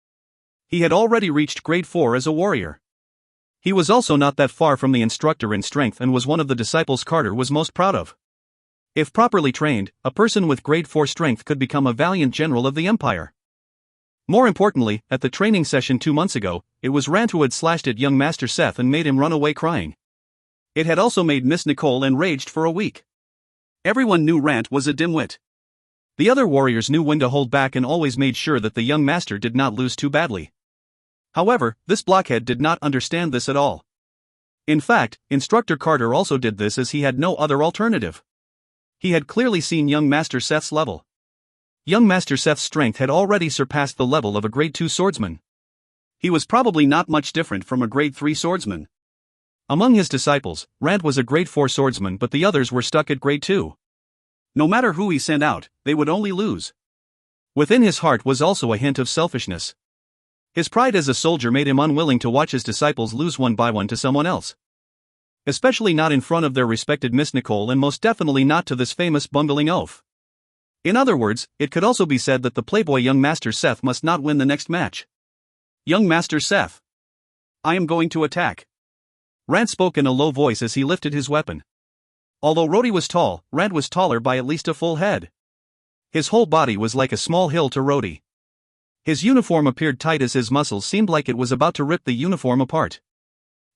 He had already reached grade 4 as a warrior. He was also not that far from the instructor in strength and was one of the disciples Carter was most proud of. If properly trained, a person with grade 4 strength could become a valiant general of the Empire. More importantly, at the training session 2 months ago, it was Rant who had slashed at young Master Seth and made him run away crying. It had also made Miss Nicole enraged for a week. Everyone knew Rant was a dimwit. The other warriors knew when to hold back and always made sure that the young master did not lose too badly. However, this blockhead did not understand this at all. In fact, Instructor Carter also did this as he had no other alternative. He had clearly seen young Master Seth's level. Young Master Seth's strength had already surpassed the level of a grade 2 swordsman. He was probably not much different from a grade 3 swordsman. Among his disciples, Rant was a grade 4 swordsman, but the others were stuck at grade 2. No matter who he sent out, they would only lose. Within his heart was also a hint of selfishness. His pride as a soldier made him unwilling to watch his disciples lose one by one to someone else. Especially not in front of their respected Miss Nicole, and most definitely not to this famous bungling oaf. In other words, it could also be said that the playboy young Master Seth must not win the next match. Young Master Seth, I am going to attack. Rant spoke in a low voice as he lifted his weapon. Although Rhodey was tall, Rant was taller by at least a full head. His whole body was like a small hill to Rhodey. His uniform appeared tight as his muscles seemed like it was about to rip the uniform apart.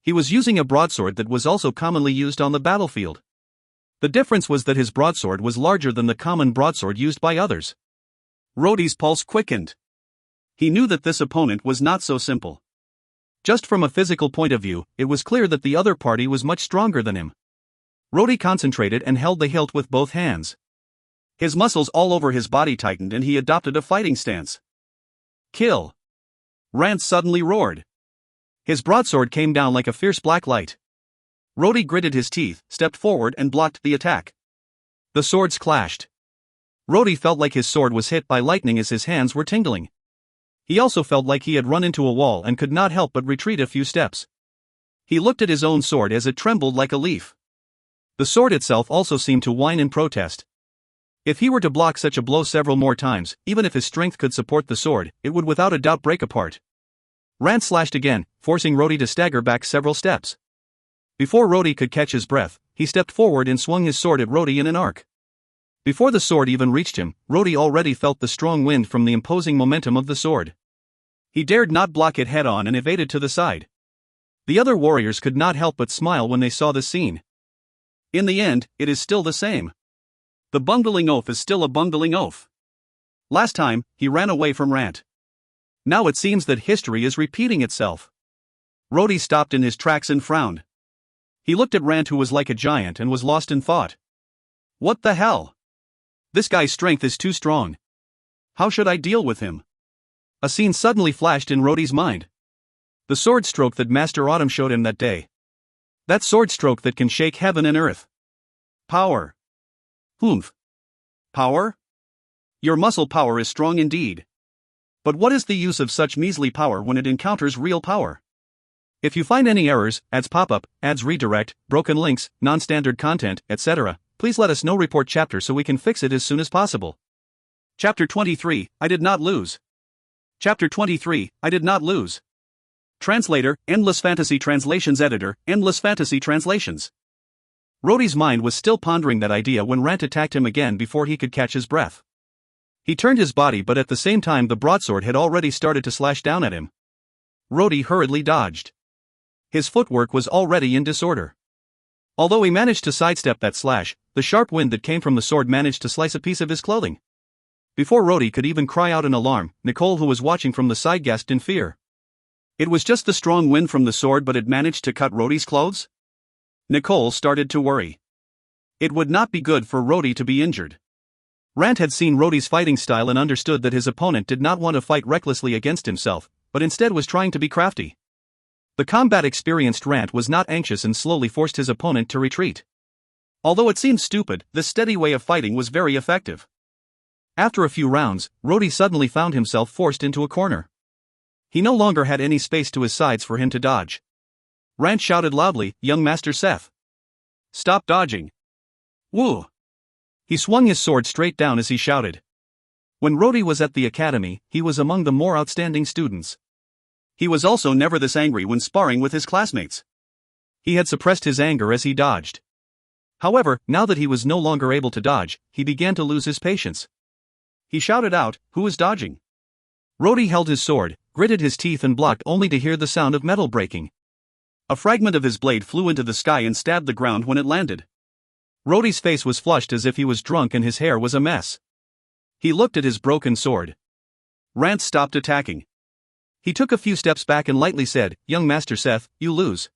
He was using a broadsword that was also commonly used on the battlefield. The difference was that his broadsword was larger than the common broadsword used by others. Rhodey's pulse quickened. He knew that this opponent was not so simple. Just from a physical point of view, it was clear that the other party was much stronger than him. Rhodey concentrated and held the hilt with both hands. His muscles all over his body tightened and he adopted a fighting stance. Kill! Rant suddenly roared. His broadsword came down like a fierce black light. Rhodey gritted his teeth, stepped forward and blocked the attack. The swords clashed. Rhodey felt like his sword was hit by lightning as his hands were tingling. He also felt like he had run into a wall and could not help but retreat a few steps. He looked at his own sword as it trembled like a leaf. The sword itself also seemed to whine in protest. If he were to block such a blow several more times, even if his strength could support the sword, it would without a doubt break apart. Rant slashed again, forcing Rhodey to stagger back several steps. Before Rhodey could catch his breath, he stepped forward and swung his sword at Rhodey in an arc. Before the sword even reached him, Rhodey already felt the strong wind from the imposing momentum of the sword. He dared not block it head-on and evaded to the side. The other warriors could not help but smile when they saw this scene. In the end, it is still the same. The bungling oaf is still a bungling oaf. Last time, he ran away from Rant. Now it seems that history is repeating itself. Rhodey stopped in his tracks and frowned. He looked at Rant, who was like a giant, and was lost in thought. What the hell? This guy's strength is too strong. How should I deal with him? A scene suddenly flashed in Rhodey's mind. The sword stroke that Master Autumn showed him that day. That sword stroke that can shake heaven and earth. Power. Humph. Power? Your muscle power is strong indeed. But what is the use of such measly power when it encounters real power? If you find any errors, ads pop-up, ads redirect, broken links, non-standard content, etc., please let us know. Report chapter so we can fix it as soon as possible. Chapter 23, I did not lose. Chapter 23, I did not lose. Translator, Endless Fantasy Translations Editor, Endless Fantasy Translations. Rhodey's mind was still pondering that idea when Rant attacked him again before he could catch his breath. He turned his body, but at the same time the broadsword had already started to slash down at him. Rhodey hurriedly dodged. His footwork was already in disorder. Although he managed to sidestep that slash, the sharp wind that came from the sword managed to slice a piece of his clothing. Before Rhodey could even cry out in alarm, Nicole, who was watching from the side, gasped in fear. It was just the strong wind from the sword, but it managed to cut Rhodey's clothes? Nicole started to worry. It would not be good for Rhodey to be injured. Rant had seen Rhodey's fighting style and understood that his opponent did not want to fight recklessly against himself, but instead was trying to be crafty. The combat-experienced Rant was not anxious and slowly forced his opponent to retreat. Although it seemed stupid, this steady way of fighting was very effective. After a few rounds, Rhodey suddenly found himself forced into a corner. He no longer had any space to his sides for him to dodge. Rant shouted loudly, "Young Master Seth! Stop dodging! Woo!" He swung his sword straight down as he shouted. When Rhodey was at the academy, he was among the more outstanding students. He was also never this angry when sparring with his classmates. He had suppressed his anger as he dodged. However, now that he was no longer able to dodge, he began to lose his patience. He shouted out, "Who is dodging?" Rhodey held his sword, gritted his teeth and blocked only to hear the sound of metal breaking. A fragment of his blade flew into the sky and stabbed the ground when it landed. Rhodey's face was flushed as if he was drunk and his hair was a mess. He looked at his broken sword. Rant stopped attacking. He took a few steps back and lightly said, "Young Master Seth, you lose."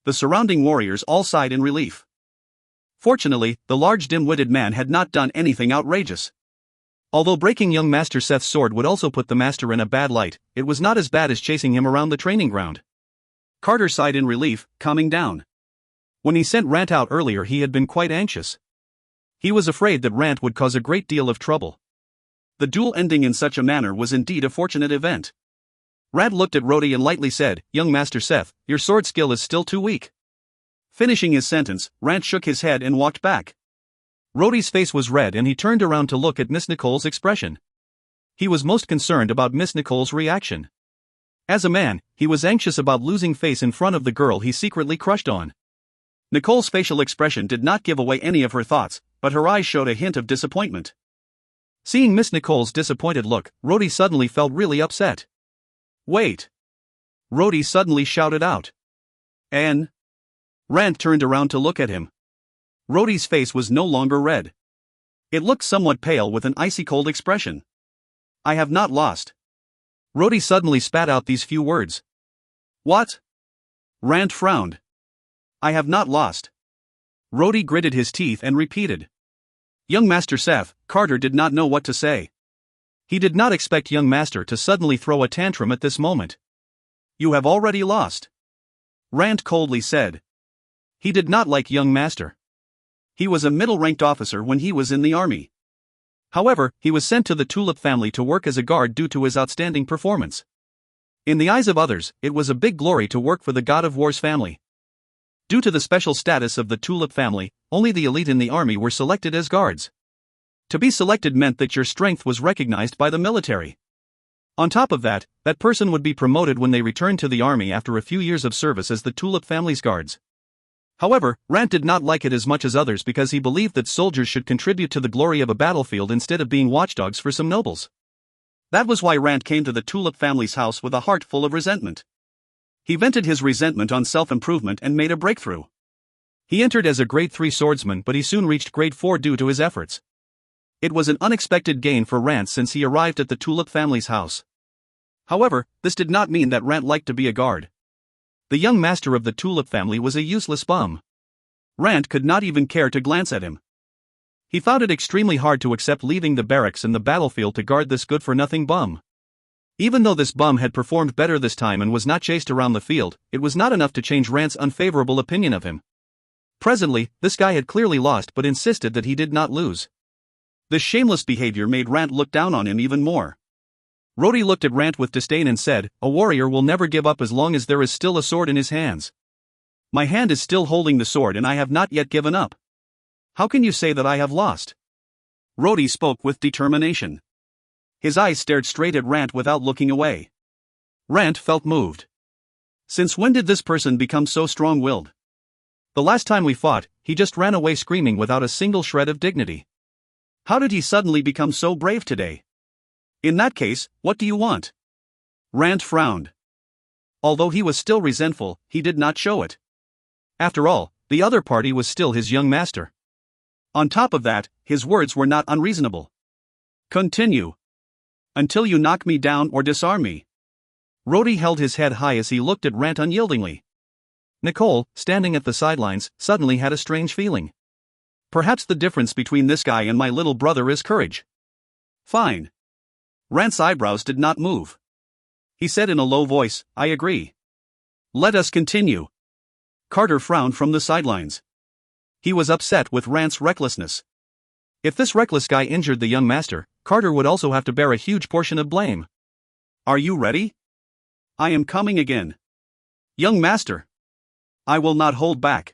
The surrounding warriors all sighed in relief. Fortunately, the large dim-witted man had not done anything outrageous. Although breaking young Master Seth's sword would also put the master in a bad light, it was not as bad as chasing him around the training ground. Carter sighed in relief, calming down. When he sent Rant out earlier, he had been quite anxious. He was afraid that Rant would cause a great deal of trouble. The duel ending in such a manner was indeed a fortunate event. Rant looked at Rhodey and lightly said, "Young Master Seth, your sword skill is still too weak." Finishing his sentence, Rant shook his head and walked back. Rhodey's face was red and he turned around to look at Miss Nicole's expression. He was most concerned about Miss Nicole's reaction. As a man, he was anxious about losing face in front of the girl he secretly crushed on. Nicole's facial expression did not give away any of her thoughts, but her eyes showed a hint of disappointment. Seeing Miss Nicole's disappointed look, Rhodey suddenly felt really upset. "Wait!" Rhodey suddenly shouted out. "N." Rant turned around to look at him. Rhodey's face was no longer red. It looked somewhat pale with an icy-cold expression. "I have not lost." Rhodey suddenly spat out these few words. "What?" Rant frowned. "I have not lost." Rhodey gritted his teeth and repeated. Young Master Seth, Carter did not know what to say. He did not expect young Master to suddenly throw a tantrum at this moment. "You have already lost," Rant coldly said. He did not like young Master. He was a middle-ranked officer when he was in the army. However, he was sent to the Tulip family to work as a guard due to his outstanding performance. In the eyes of others, it was a big glory to work for the God of War's family. Due to the special status of the Tulip family, only the elite in the army were selected as guards. To be selected meant that your strength was recognized by the military. On top of that, that person would be promoted when they returned to the army after a few years of service as the Tulip family's guards. However, Rant did not like it as much as others because he believed that soldiers should contribute to the glory of a battlefield instead of being watchdogs for some nobles. That was why Rant came to the Tulip family's house with a heart full of resentment. He vented his resentment on self-improvement and made a breakthrough. He entered as a grade 3 swordsman, but he soon reached grade 4 due to his efforts. It was an unexpected gain for Rant since he arrived at the Tulip family's house. However, this did not mean that Rant liked to be a guard. The young master of the Tulip family was a useless bum. Rant could not even care to glance at him. He found it extremely hard to accept leaving the barracks and the battlefield to guard this good-for-nothing bum. Even though this bum had performed better this time and was not chased around the field, it was not enough to change Rant's unfavorable opinion of him. Presently, this guy had clearly lost but insisted that he did not lose. This shameless behavior made Rant look down on him even more. Rhodey looked at Rant with disdain and said, "A warrior will never give up as long as there is still a sword in his hands. My hand is still holding the sword and I have not yet given up. How can you say that I have lost?" Rhodey spoke with determination. His eyes stared straight at Rant without looking away. Rant felt moved. Since when did this person become so strong-willed? The last time we fought, he just ran away screaming without a single shred of dignity. How did he suddenly become so brave today? In that case, what do you want? Rant frowned. Although he was still resentful, he did not show it. After all, the other party was still his young master. On top of that, his words were not unreasonable. Continue. Until you knock me down or disarm me. Rhodey held his head high as he looked at Rant unyieldingly. Nicole, standing at the sidelines, suddenly had a strange feeling. Perhaps the difference between this guy and my little brother is courage. Fine. Rant's eyebrows did not move. He said in a low voice, "I agree. Let us continue." Carter frowned from the sidelines. He was upset with Rant's recklessness. If this reckless guy injured the young master, Carter would also have to bear a huge portion of blame. "Are you ready?" "I am coming again." "Young master." I will not hold back.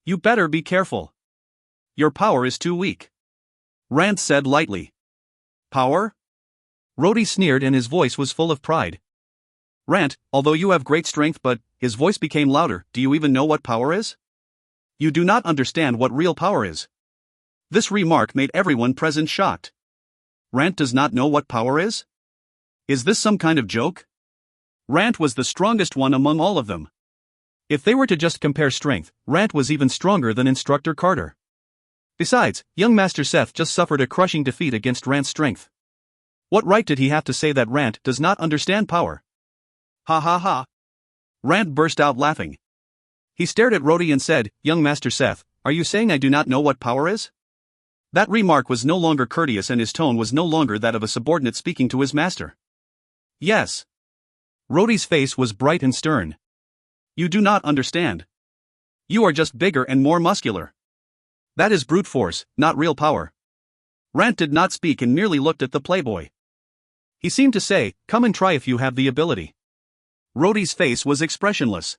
You better be careful. Your power is too weak. Rand said lightly. Power? Rhodey sneered and his voice was full of pride. Rand, although you have great strength, but, his voice became louder, do you even know what power is? You do not understand what real power is. This remark made everyone present shocked. Rand does not know what power is? Is this some kind of joke? Rand was the strongest one among all of them. If they were to just compare strength, Rand was even stronger than Instructor Carter. Besides, young Master Seth just suffered a crushing defeat against Rand's strength. What right did he have to say that Rand does not understand power? Ha ha ha. Rand burst out laughing. He stared at Rhodey and said, Young Master Seth, are you saying I do not know what power is? That remark was no longer courteous and his tone was no longer that of a subordinate speaking to his master. Yes. Rhodey's face was bright and stern. You do not understand. You are just bigger and more muscular. That is brute force, not real power. Rand did not speak and merely looked at the playboy. He seemed to say, come and try if you have the ability. Rhodey's face was expressionless.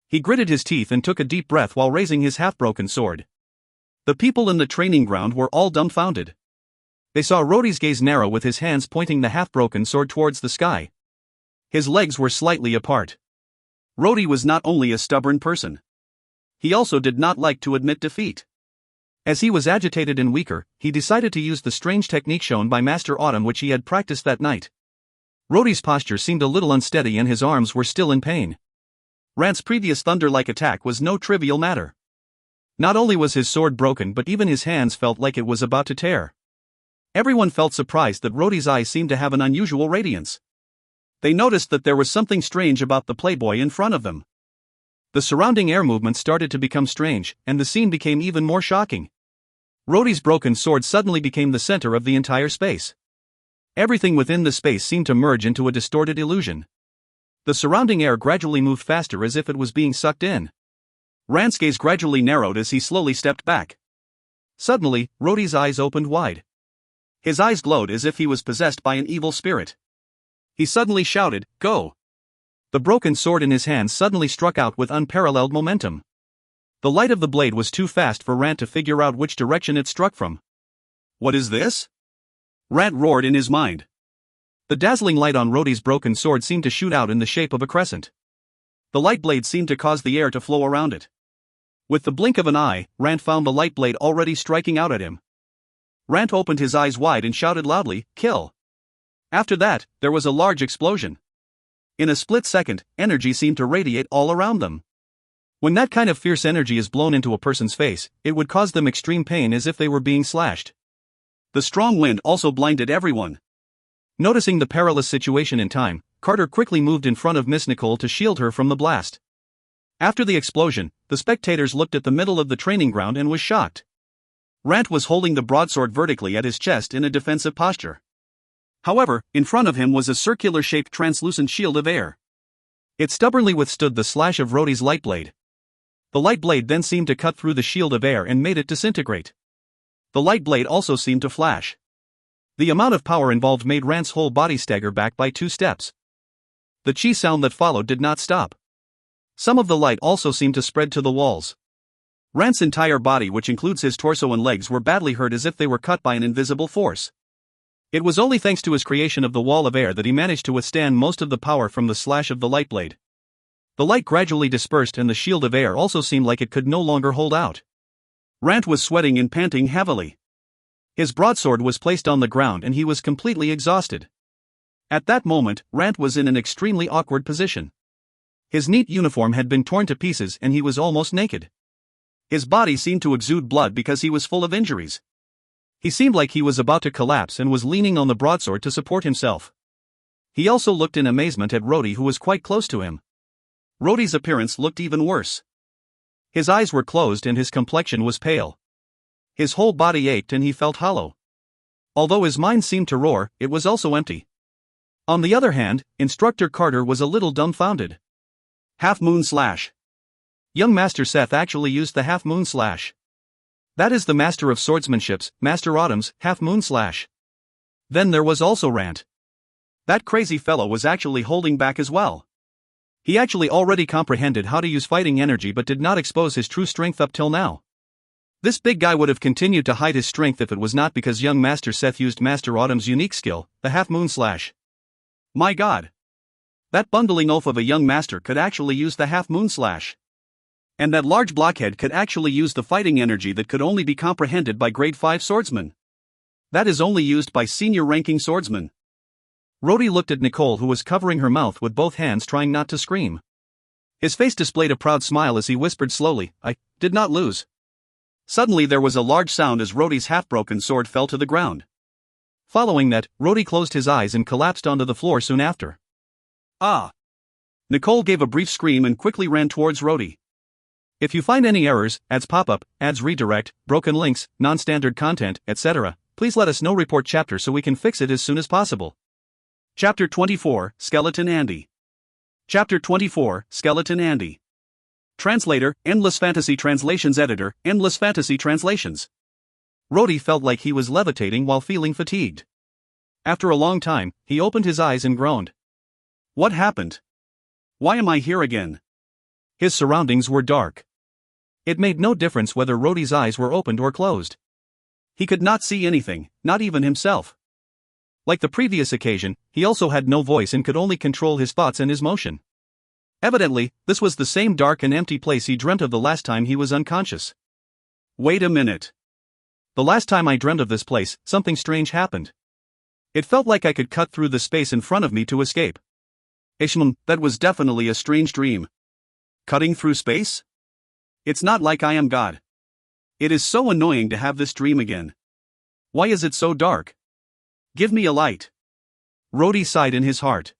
He gritted his teeth and took a deep breath while raising his half-broken sword. The people in the training ground were all dumbfounded. They saw Rhodey's gaze narrow with his hands pointing the half-broken sword towards the sky. His legs were slightly apart. Rhodey was not only a stubborn person. He also did not like to admit defeat. As he was agitated and weaker, he decided to use the strange technique shown by Master Autumn which he had practiced that night. Rhodey's posture seemed a little unsteady and his arms were still in pain. Rand's previous thunder-like attack was no trivial matter. Not only was his sword broken but even his hands felt like it was about to tear. Everyone felt surprised that Rhodey's eyes seemed to have an unusual radiance. They noticed that there was something strange about the playboy in front of them. The surrounding air movement started to become strange, and the scene became even more shocking. Rhodey's broken sword suddenly became the center of the entire space. Everything within the space seemed to merge into a distorted illusion. The surrounding air gradually moved faster as if it was being sucked in. Rand's gaze gradually narrowed as he slowly stepped back. Suddenly, Rhodey's eyes opened wide. His eyes glowed as if he was possessed by an evil spirit. He suddenly shouted, "Go!" The broken sword in his hand suddenly struck out with unparalleled momentum. The light of the blade was too fast for Rand to figure out which direction it struck from. What is this? Rand roared in his mind. The dazzling light on Rhodey's broken sword seemed to shoot out in the shape of a crescent. The light blade seemed to cause the air to flow around it. With the blink of an eye, Rand found the light blade already striking out at him. Rand opened his eyes wide and shouted loudly, "Kill!" After that, there was a large explosion. In a split second, energy seemed to radiate all around them. When that kind of fierce energy is blown into a person's face, it would cause them extreme pain as if they were being slashed. The strong wind also blinded everyone. Noticing the perilous situation in time, Carter quickly moved in front of Miss Nicole to shield her from the blast. After the explosion, the spectators looked at the middle of the training ground and was shocked. Rand was holding the broadsword vertically at his chest in a defensive posture. However, in front of him was a circular-shaped translucent shield of air. It stubbornly withstood the slash of Rhodey's light blade. The light blade then seemed to cut through the shield of air and made it disintegrate. The light blade also seemed to flash. The amount of power involved made Rand's whole body stagger back by 2 steps. The chi sound that followed did not stop. Some of the light also seemed to spread to the walls. Rand's entire body, which includes his torso and legs, were badly hurt as if they were cut by an invisible force. It was only thanks to his creation of the wall of air that he managed to withstand most of the power from the slash of the light blade. The light gradually dispersed and the shield of air also seemed like it could no longer hold out. Rand was sweating and panting heavily. His broadsword was placed on the ground and he was completely exhausted. At that moment, Rand was in an extremely awkward position. His neat uniform had been torn to pieces and he was almost naked. His body seemed to exude blood because he was full of injuries. He seemed like he was about to collapse and was leaning on the broadsword to support himself. He also looked in amazement at Rhodey, who was quite close to him. Rhodey's appearance looked even worse. His eyes were closed and his complexion was pale. His whole body ached and he felt hollow. Although his mind seemed to roar, it was also empty. On the other hand, Instructor Carter was a little dumbfounded. Half-moon slash. Young Master Seth actually used the half-moon slash. That is the Master of Swordsmanship's, Master Autumn's, half-moon slash. Then there was also Rand. That crazy fellow was actually holding back as well. He actually already comprehended how to use fighting energy but did not expose his true strength up till now. This big guy would have continued to hide his strength if it was not because young Master Seth used Master Autumn's unique skill, the half-moon slash. My god! That bundling oaf of a young master could actually use the half-moon slash. And that large blockhead could actually use the fighting energy that could only be comprehended by grade 5 swordsmen. That is only used by senior-ranking swordsmen. Rhodey looked at Nicole, who was covering her mouth with both hands trying not to scream. His face displayed a proud smile as he whispered slowly, I did not lose. Suddenly there was a large sound as Rhodey's half-broken sword fell to the ground. Following that, Rhodey closed his eyes and collapsed onto the floor soon after. Ah! Nicole gave a brief scream and quickly ran towards Rhodey. If you find any errors, ads pop-up, ads redirect, broken links, non-standard content, etc., please let us know. Report chapter so we can fix it as soon as possible. Chapter 24, Skeleton Andy. Chapter 24, Skeleton Andy. Translator, Endless Fantasy Translations Editor, Endless Fantasy Translations. Rhodey felt like he was levitating while feeling fatigued. After a long time, he opened his eyes and groaned. What happened? Why am I here again? His surroundings were dark. It made no difference whether Rhodey's eyes were opened or closed. He could not see anything, not even himself. Like the previous occasion, he also had no voice and could only control his thoughts and his motion. Evidently, this was the same dark and empty place he dreamt of the last time he was unconscious. Wait a minute. The last time I dreamt of this place, something strange happened. It felt like I could cut through the space in front of me to escape. That was definitely a strange dream. Cutting through space? It's not like I am God. It is so annoying to have this dream again. Why is it so dark? Give me a light. Rhodey sighed in his heart.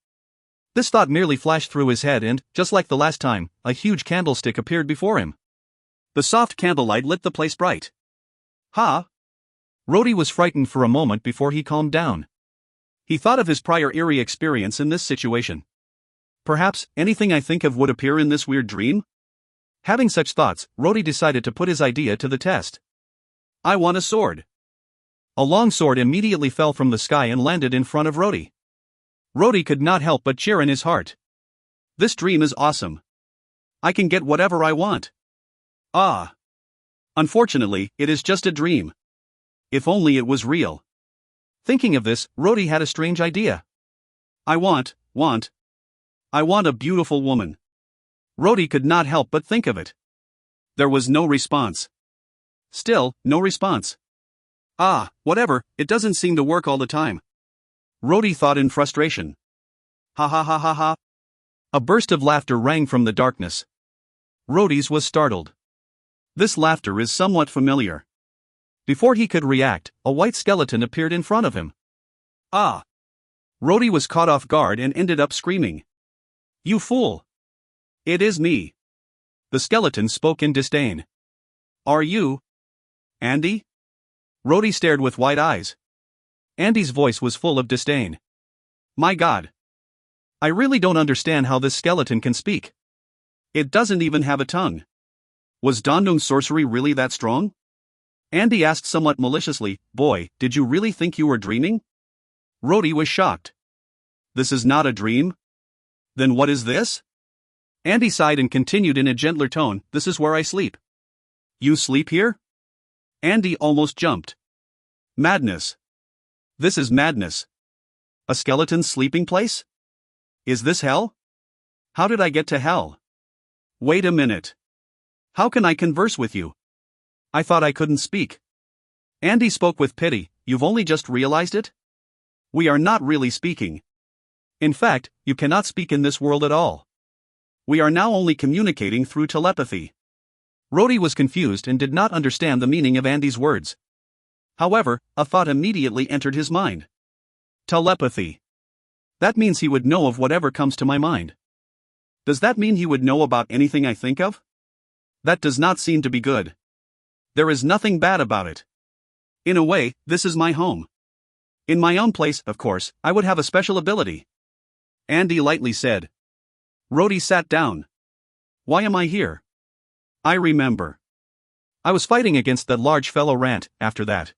This thought merely flashed through his head and, just like the last time, a huge candlestick appeared before him. The soft candlelight lit the place bright. Ha! Rhodey was frightened for a moment before he calmed down. He thought of his prior eerie experience in this situation. Perhaps, anything I think of would appear in this weird dream? Having such thoughts, Rhodey decided to put his idea to the test. I want a sword. A long sword immediately fell from the sky and landed in front of Rhodey. Rhodey could not help but cheer in his heart. This dream is awesome. I can get whatever I want. Ah. Unfortunately, it is just a dream. If only it was real. Thinking of this, Rhodey had a strange idea. I want a beautiful woman. Rhodey could not help but think of it. There was no response. Still, no response. Ah, whatever, it doesn't seem to work all the time. Rhodey thought in frustration. Ha ha ha ha ha. A burst of laughter rang from the darkness. Rhodey's was startled. This laughter is somewhat familiar. Before he could react, a white skeleton appeared in front of him. Ah! Rhodey was caught off guard and ended up screaming. You fool! It is me. The skeleton spoke in disdain. Are you Andy? Rhodey stared with wide eyes. Andy's voice was full of disdain. My god. I really don't understand how this skeleton can speak. It doesn't even have a tongue. Was Dondong's sorcery really that strong? Andy asked somewhat maliciously, Boy, did you really think you were dreaming? Rhodey was shocked. This is not a dream? Then what is this? Andy sighed and continued in a gentler tone, This is where I sleep. You sleep here? Andy almost jumped. Madness. This is madness. A skeleton's sleeping place? Is this hell? How did I get to hell? Wait a minute. How can I converse with you? I thought I couldn't speak. Andy spoke with pity, You've only just realized it? We are not really speaking. In fact, you cannot speak in this world at all. We are now only communicating through telepathy. Rhodey was confused and did not understand the meaning of Andy's words. However, a thought immediately entered his mind. Telepathy. That means he would know of whatever comes to my mind. Does that mean he would know about anything I think of? That does not seem to be good. There is nothing bad about it. In a way, this is my home. In my own place, of course, I would have a special ability. Andy lightly said. Rhodey sat down. Why am I here? I remember. I was fighting against that large fellow Rant, after that.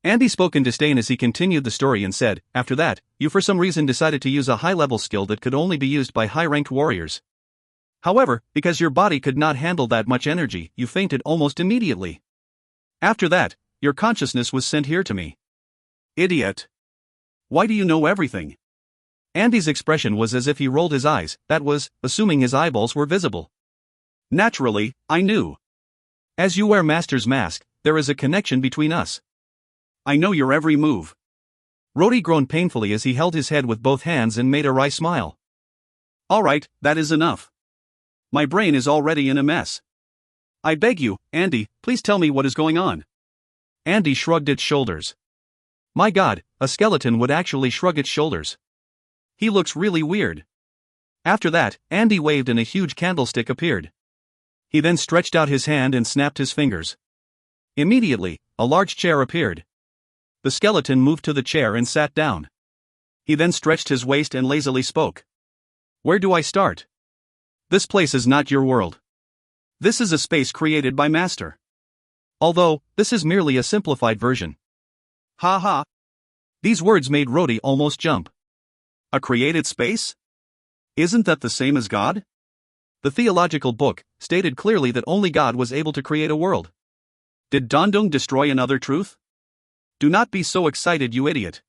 Andy spoke in disdain as he continued the story and said, after that, you for some reason decided to use a high-level skill that could only be used by high-ranked warriors. However, because your body could not handle that much energy, you fainted almost immediately. After that, your consciousness was sent here to me. Idiot. Why do you know everything? Andy's expression was as if he rolled his eyes, that was, assuming his eyeballs were visible. Naturally, I knew. As you wear Master's mask, there is a connection between us. I know your every move. Rhodey groaned painfully as he held his head with both hands and made a wry smile. All right, that is enough. My brain is already in a mess. I beg you, Andy, please tell me what is going on. Andy shrugged its shoulders. My God, a skeleton would actually shrug its shoulders. He looks really weird. After that, Andy waved and a huge candlestick appeared. He then stretched out his hand and snapped his fingers. Immediately, a large chair appeared. The skeleton moved to the chair and sat down. He then stretched his waist and lazily spoke. Where do I start? This place is not your world. This is a space created by Master. Although, this is merely a simplified version. Ha ha. These words made Rhodey almost jump. A created space? Isn't that the same as God? The theological book stated clearly that only God was able to create a world. Did Dandong destroy another truth? Do not be so excited, you idiot.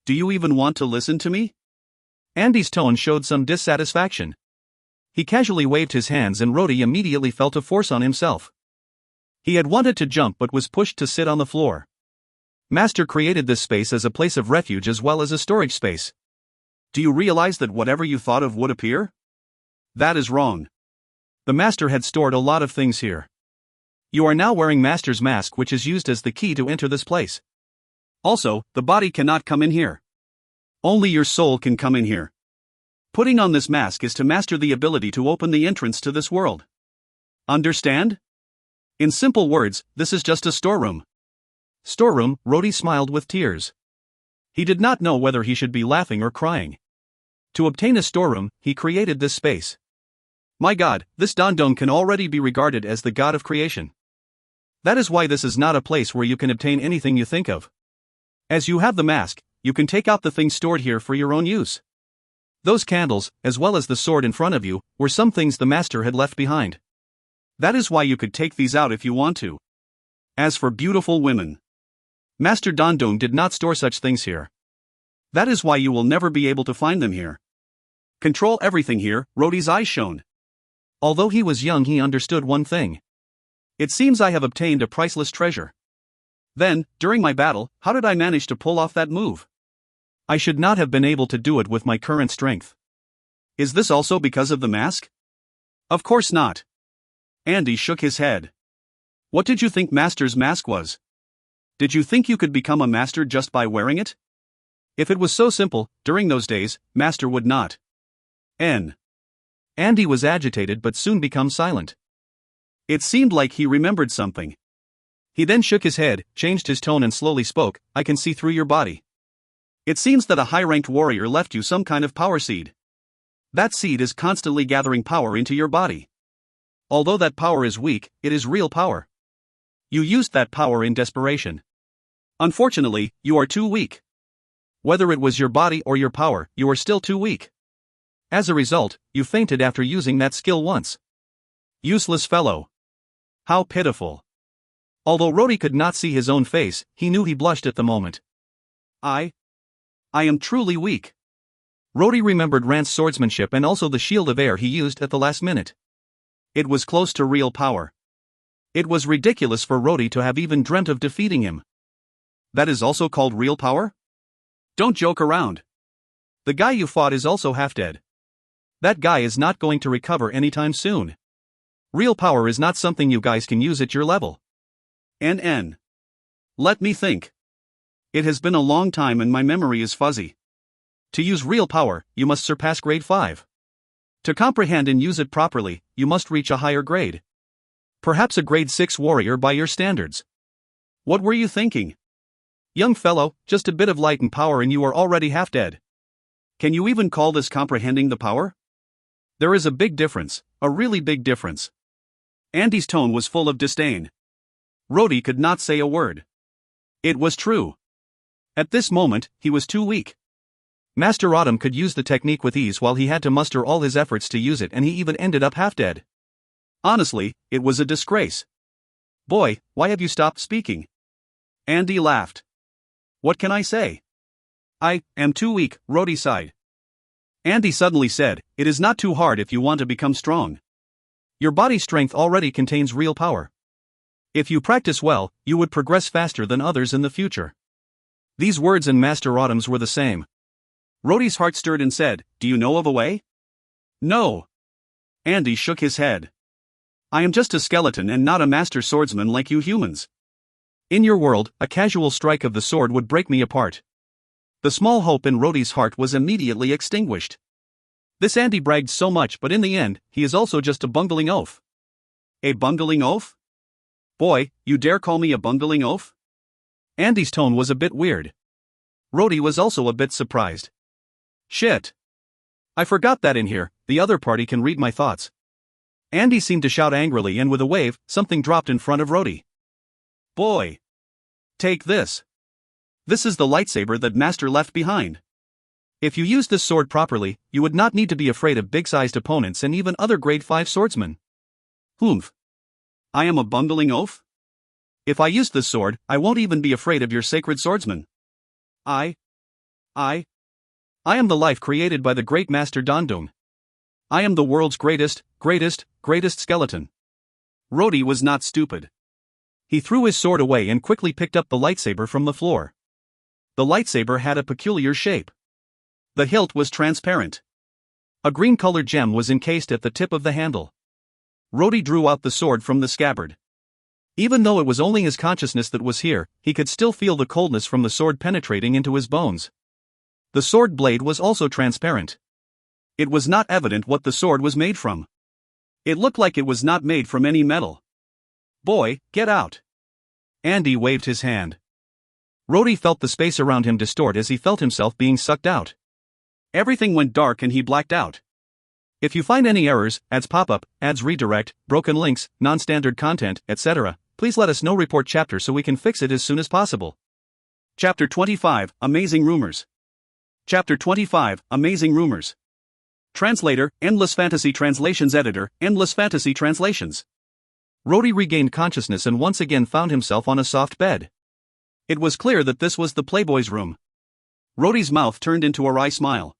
Do you even want to listen to me? Andy's tone showed some dissatisfaction. He casually waved his hands and Rhodey immediately felt a force on himself. He had wanted to jump but was pushed to sit on the floor. Master created this space as a place of refuge as well as a storage space. Do you realize that whatever you thought of would appear? That is wrong. The Master had stored a lot of things here. You are now wearing Master's mask, which is used as the key to enter this place. Also, the body cannot come in here. Only your soul can come in here. Putting on this mask is to master the ability to open the entrance to this world. Understand? In simple words, this is just a storeroom. Storeroom, Rhodey smiled with tears. He did not know whether he should be laughing or crying. To obtain a storeroom, he created this space. My God, this Dandong can already be regarded as the god of creation. That is why this is not a place where you can obtain anything you think of. As you have the mask, you can take out the things stored here for your own use. Those candles, as well as the sword in front of you, were some things the Master had left behind. That is why you could take these out if you want to. As for beautiful women, Master Dandong did not store such things here. That is why you will never be able to find them here. Control everything here, Rhodey's eyes shone. Although he was young, he understood one thing. It seems I have obtained a priceless treasure. Then, during my battle, how did I manage to pull off that move? I should not have been able to do it with my current strength. Is this also because of the mask? Of course not. Andy shook his head. What did you think Master's mask was? Did you think you could become a master just by wearing it? If it was so simple, during those days, Master would not. Andy was agitated but soon became silent. It seemed like he remembered something. He then shook his head, changed his tone and slowly spoke, I can see through your body. It seems that a high-ranked warrior left you some kind of power seed. That seed is constantly gathering power into your body. Although that power is weak, it is real power. You used that power in desperation. Unfortunately, you are too weak. Whether it was your body or your power, you are still too weak. As a result, you fainted after using that skill once. Useless fellow. How pitiful. Although Rhodey could not see his own face, he knew he blushed at the moment. I am truly weak. Rhodey remembered Rand's swordsmanship and also the shield of air he used at the last minute. It was close to real power. It was ridiculous for Rhodey to have even dreamt of defeating him. That is also called real power? Don't joke around. The guy you fought is also half dead. That guy is not going to recover anytime soon. Real power is not something you guys can use at your level. Let me think. It has been a long time and my memory is fuzzy. To use real power, you must surpass grade 5. To comprehend and use it properly, you must reach a higher grade. Perhaps a grade 6 warrior by your standards. What were you thinking? Young fellow, just a bit of light and power and you are already half dead. Can you even call this comprehending the power? There is a big difference, a really big difference. Andy's tone was full of disdain. Rhodey could not say a word. It was true. At this moment, he was too weak. Master Autumn could use the technique with ease while he had to muster all his efforts to use it, and he even ended up half dead. Honestly, it was a disgrace. Boy, why have you stopped speaking? Andy laughed. What can I say? I am too weak, Rhodey sighed. Andy suddenly said, it is not too hard if you want to become strong. Your body strength already contains real power. If you practice well, you would progress faster than others in the future. These words in Master Autumn's were the same. Rhodey's heart stirred and said, do you know of a way? No. Andy shook his head. I am just a skeleton and not a master swordsman like you humans. In your world, a casual strike of the sword would break me apart. The small hope in Rhodey's heart was immediately extinguished. This Andy bragged so much, but in the end, he is also just a bungling oaf. A bungling oaf? Boy, you dare call me a bungling oaf? Andy's tone was a bit weird. Rhodey was also a bit surprised. Shit. I forgot that in here, the other party can read my thoughts. Andy seemed to shout angrily, and with a wave, something dropped in front of Rhodey. Boy. Take this. This is the lightsaber that Master left behind. If you use this sword properly, you would not need to be afraid of big-sized opponents and even other grade 5 swordsmen. Humph. I am a bungling oaf? If I use this sword, I won't even be afraid of your sacred swordsman. I am the life created by the great Master Dandung. I am the world's greatest skeleton. Rhodey was not stupid. He threw his sword away and quickly picked up the lightsaber from the floor. The lightsaber had a peculiar shape. The hilt was transparent. A green-colored gem was encased at the tip of the handle. Rhodey drew out the sword from the scabbard. Even though it was only his consciousness that was here, he could still feel the coldness from the sword penetrating into his bones. The sword blade was also transparent. It was not evident what the sword was made from. It looked like it was not made from any metal. Boy, get out. Andy waved his hand. Rhodey felt the space around him distort as he felt himself being sucked out. Everything went dark and he blacked out. If you find any errors, ads pop up, ads redirect, broken links, non-standard content, etc., please let us know. Report chapter so we can fix it as soon as possible. Chapter 25, Amazing Rumors. Chapter 25, Amazing Rumors. Translator, Endless Fantasy Translations Editor, Endless Fantasy Translations. Rhodey regained consciousness and once again found himself on a soft bed. It was clear that this was the Playboy's room. Rhodey's mouth turned into a wry smile.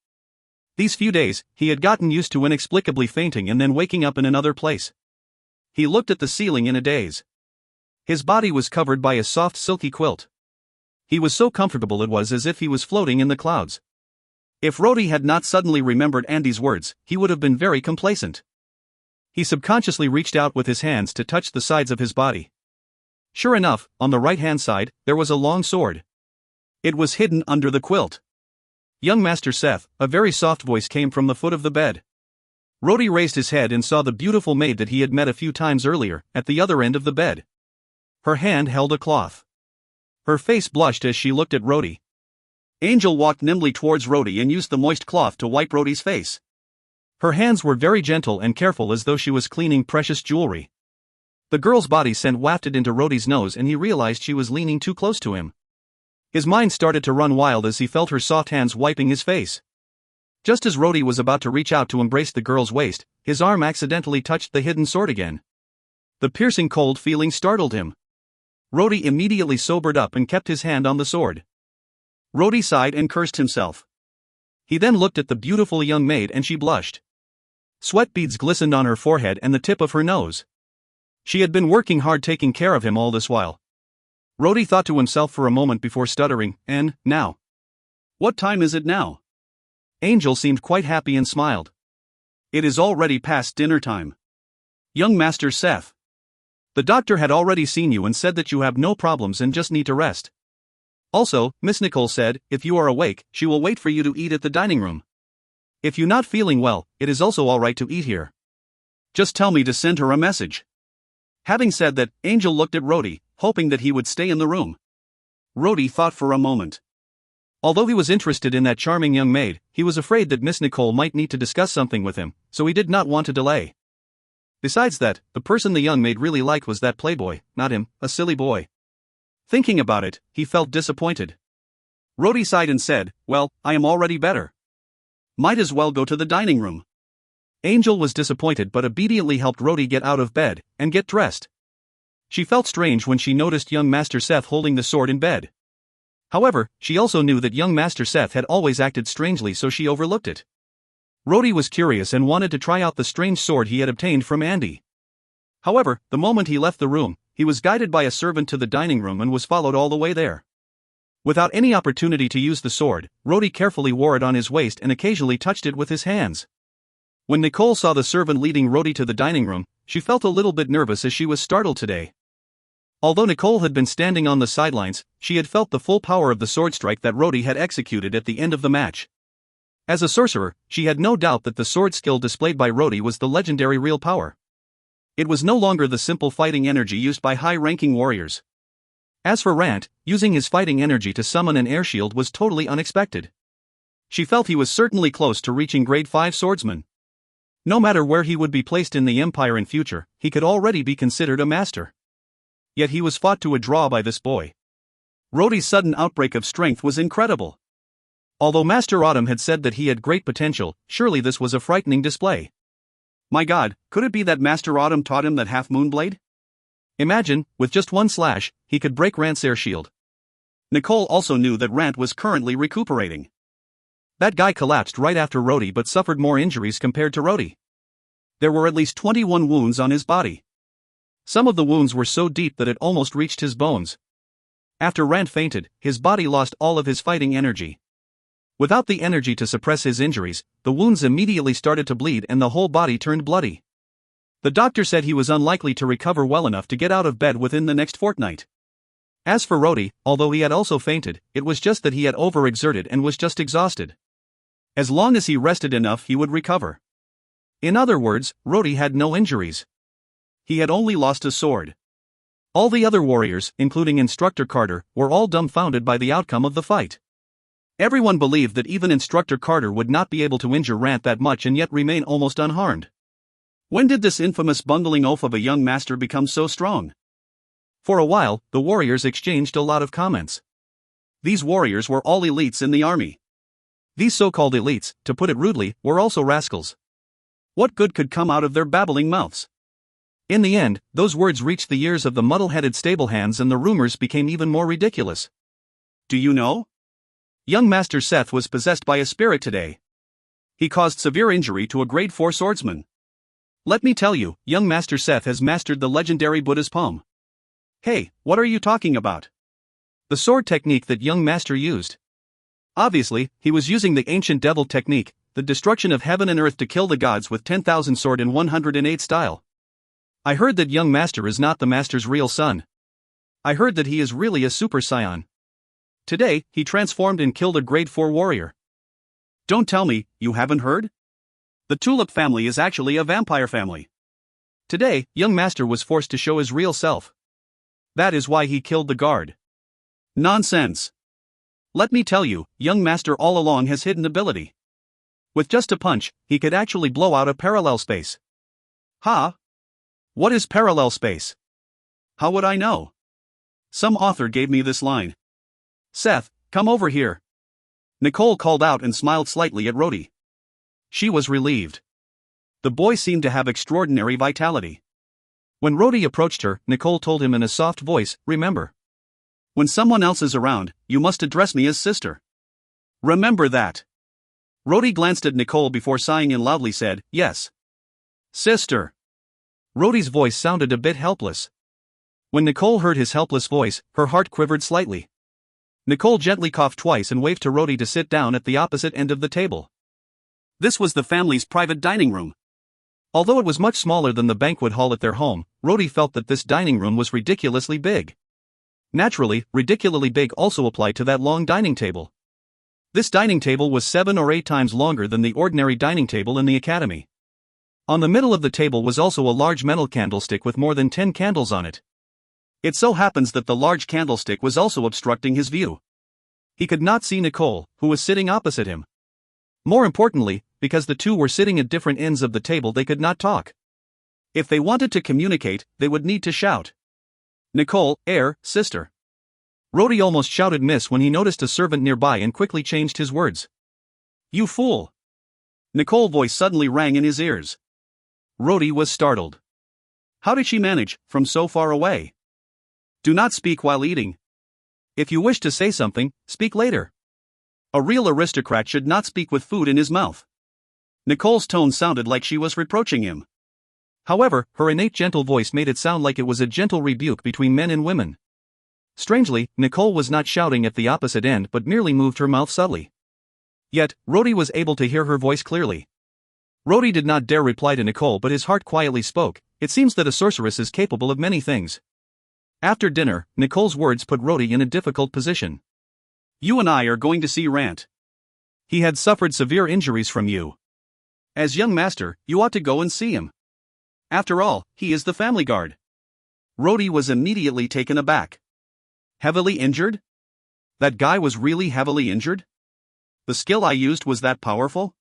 These few days, he had gotten used to inexplicably fainting and then waking up in another place. He looked at the ceiling in a daze. His body was covered by a soft silky quilt. He was so comfortable it was as if he was floating in the clouds. If Rhodey had not suddenly remembered Andy's words, he would have been very complacent. He subconsciously reached out with his hands to touch the sides of his body. Sure enough, on the right-hand side, there was a long sword. It was hidden under the quilt. Young Master Seth, a very soft voice came from the foot of the bed. Rhodey raised his head and saw the beautiful maid that he had met a few times earlier, at the other end of the bed. Her hand held a cloth. Her face blushed as she looked at Rhodey. Angel walked nimbly towards Rhodey and used the moist cloth to wipe Rhodey's face. Her hands were very gentle and careful as though she was cleaning precious jewelry. The girl's body scent wafted into Rhodey's nose and he realized she was leaning too close to him. His mind started to run wild as he felt her soft hands wiping his face. Just as Rhodey was about to reach out to embrace the girl's waist, his arm accidentally touched the hidden sword again. The piercing cold feeling startled him. Rhodey immediately sobered up and kept his hand on the sword. Rhodey sighed and cursed himself. He then looked at the beautiful young maid and she blushed. Sweat beads glistened on her forehead and the tip of her nose. She had been working hard taking care of him all this while. Rhodey thought to himself for a moment before stuttering, and now? What time is it now? Angel seemed quite happy and smiled. It is already past dinner time. Young Master Seth. The doctor had already seen you and said that you have no problems and just need to rest. Also, Miss Nicole said, if you are awake, she will wait for you to eat at the dining room. If you're not feeling well, it is also alright to eat here. Just tell me to send her a message. Having said that, Angel looked at Rhodey, hoping that he would stay in the room. Rhodey thought for a moment. Although he was interested in that charming young maid, he was afraid that Miss Nicole might need to discuss something with him, so he did not want to delay. Besides that, the person the young maid really liked was that playboy, not him, a silly boy. Thinking about it, he felt disappointed. Rhodey sighed and said, "Well, I am already better. Might as well go to the dining room." Angel was disappointed but obediently helped Rhodey get out of bed and get dressed. She felt strange when she noticed young Master Seth holding the sword in bed. However, she also knew that young Master Seth had always acted strangely, so she overlooked it. Rhodey was curious and wanted to try out the strange sword he had obtained from Andy. However, the moment he left the room, he was guided by a servant to the dining room and was followed all the way there. Without any opportunity to use the sword, Rhodey carefully wore it on his waist and occasionally touched it with his hands. When Nicole saw the servant leading Rhodey to the dining room, she felt a little bit nervous as she was startled today. Although Nicole had been standing on the sidelines, she had felt the full power of the sword strike that Rhodey had executed at the end of the match. As a sorcerer, she had no doubt that the sword skill displayed by Rhodey was the legendary real power. It was no longer the simple fighting energy used by high-ranking warriors. As for Rant, using his fighting energy to summon an air shield was totally unexpected. She felt he was certainly close to reaching grade 5 swordsman. No matter where he would be placed in the Empire in future, he could already be considered a master. Yet he was fought to a draw by this boy. Rhodey's sudden outbreak of strength was incredible. Although Master Autumn had said that he had great potential, surely this was a frightening display. My god, could it be that Master Autumn taught him that half-moon blade? Imagine, with just one slash, he could break Rant's air shield. Nicole also knew that Rant was currently recuperating. That guy collapsed right after Rhodey but suffered more injuries compared to Rhodey. There were at least 21 wounds on his body. Some of the wounds were so deep that it almost reached his bones. After Rant fainted, his body lost all of his fighting energy. Without the energy to suppress his injuries, the wounds immediately started to bleed and the whole body turned bloody. The doctor said he was unlikely to recover well enough to get out of bed within the next fortnight. As for Rhodey, although he had also fainted, it was just that he had overexerted and was just exhausted. As long as he rested enough, he would recover. In other words, Rhodey had no injuries. He had only lost a sword. All the other warriors, including Instructor Carter, were all dumbfounded by the outcome of the fight. Everyone believed that even Instructor Carter would not be able to injure Rant that much and yet remain almost unharmed. When did this infamous bungling oaf of a young master become so strong? For a while, the warriors exchanged a lot of comments. These warriors were all elites in the army. These so-called elites, to put it rudely, were also rascals. What good could come out of their babbling mouths? In the end, those words reached the ears of the muddle-headed stable hands and the rumors became even more ridiculous. Do you know? Young Master Seth was possessed by a spirit today. He caused severe injury to a grade 4 swordsman. Let me tell you, young Master Seth has mastered the legendary Buddha's palm. Hey, what are you talking about? The sword technique that young Master used. Obviously, he was using the ancient devil technique, the destruction of heaven and earth to kill the gods with 10,000 sword in 108 style. I heard that young Master is not the Master's real son. I heard that he is really a Super Saiyan. Today, he transformed and killed a grade 4 warrior. Don't tell me, you haven't heard? The Tulip family is actually a vampire family. Today, young Master was forced to show his real self. That is why he killed the guard. Nonsense. Let me tell you, young Master all along has hidden ability. With just a punch, he could actually blow out a parallel space. Huh? What is parallel space? How would I know? Some author gave me this line. Seth, come over here. Nicole called out and smiled slightly at Rhodey. She was relieved. The boy seemed to have extraordinary vitality. When Rhodey approached her, Nicole told him in a soft voice, "Remember. When someone else is around, you must address me as sister. Remember that." Rhodey glanced at Nicole before sighing and loudly said, "Yes. Sister." Rhodey's voice sounded a bit helpless. When Nicole heard his helpless voice, her heart quivered slightly. Nicole gently coughed twice and waved to Rhodey to sit down at the opposite end of the table. This was the family's private dining room. Although it was much smaller than the banquet hall at their home, Rhodey felt that this dining room was ridiculously big. Naturally, ridiculously big also applied to that long dining table. This dining table was 7 or 8 times longer than the ordinary dining table in the academy. On the middle of the table was also a large metal candlestick with more than 10 candles on it. It so happens that the large candlestick was also obstructing his view. He could not see Nicole, who was sitting opposite him. More importantly, because the two were sitting at different ends of the table, they could not talk. If they wanted to communicate, they would need to shout, "Nicole, sister." Rhodey almost shouted miss when he noticed a servant nearby and quickly changed his words. You fool! Nicole's voice suddenly rang in his ears. Rhodey was startled. How did she manage, from so far away? Do not speak while eating. If you wish to say something, speak later. A real aristocrat should not speak with food in his mouth. Nicole's tone sounded like she was reproaching him. However, her innate gentle voice made it sound like it was a gentle rebuke between men and women. Strangely, Nicole was not shouting at the opposite end but merely moved her mouth subtly. Yet, Rhodey was able to hear her voice clearly. Rhodey did not dare reply to Nicole, but his heart quietly spoke. It seems that a sorceress is capable of many things. After dinner, Nicole's words put Rhodey in a difficult position. You and I are going to see Rant. He had suffered severe injuries from you. As young master, you ought to go and see him. After all, he is the family guard. Rhodey was immediately taken aback. Heavily injured? That guy was really heavily injured? The skill I used was that powerful?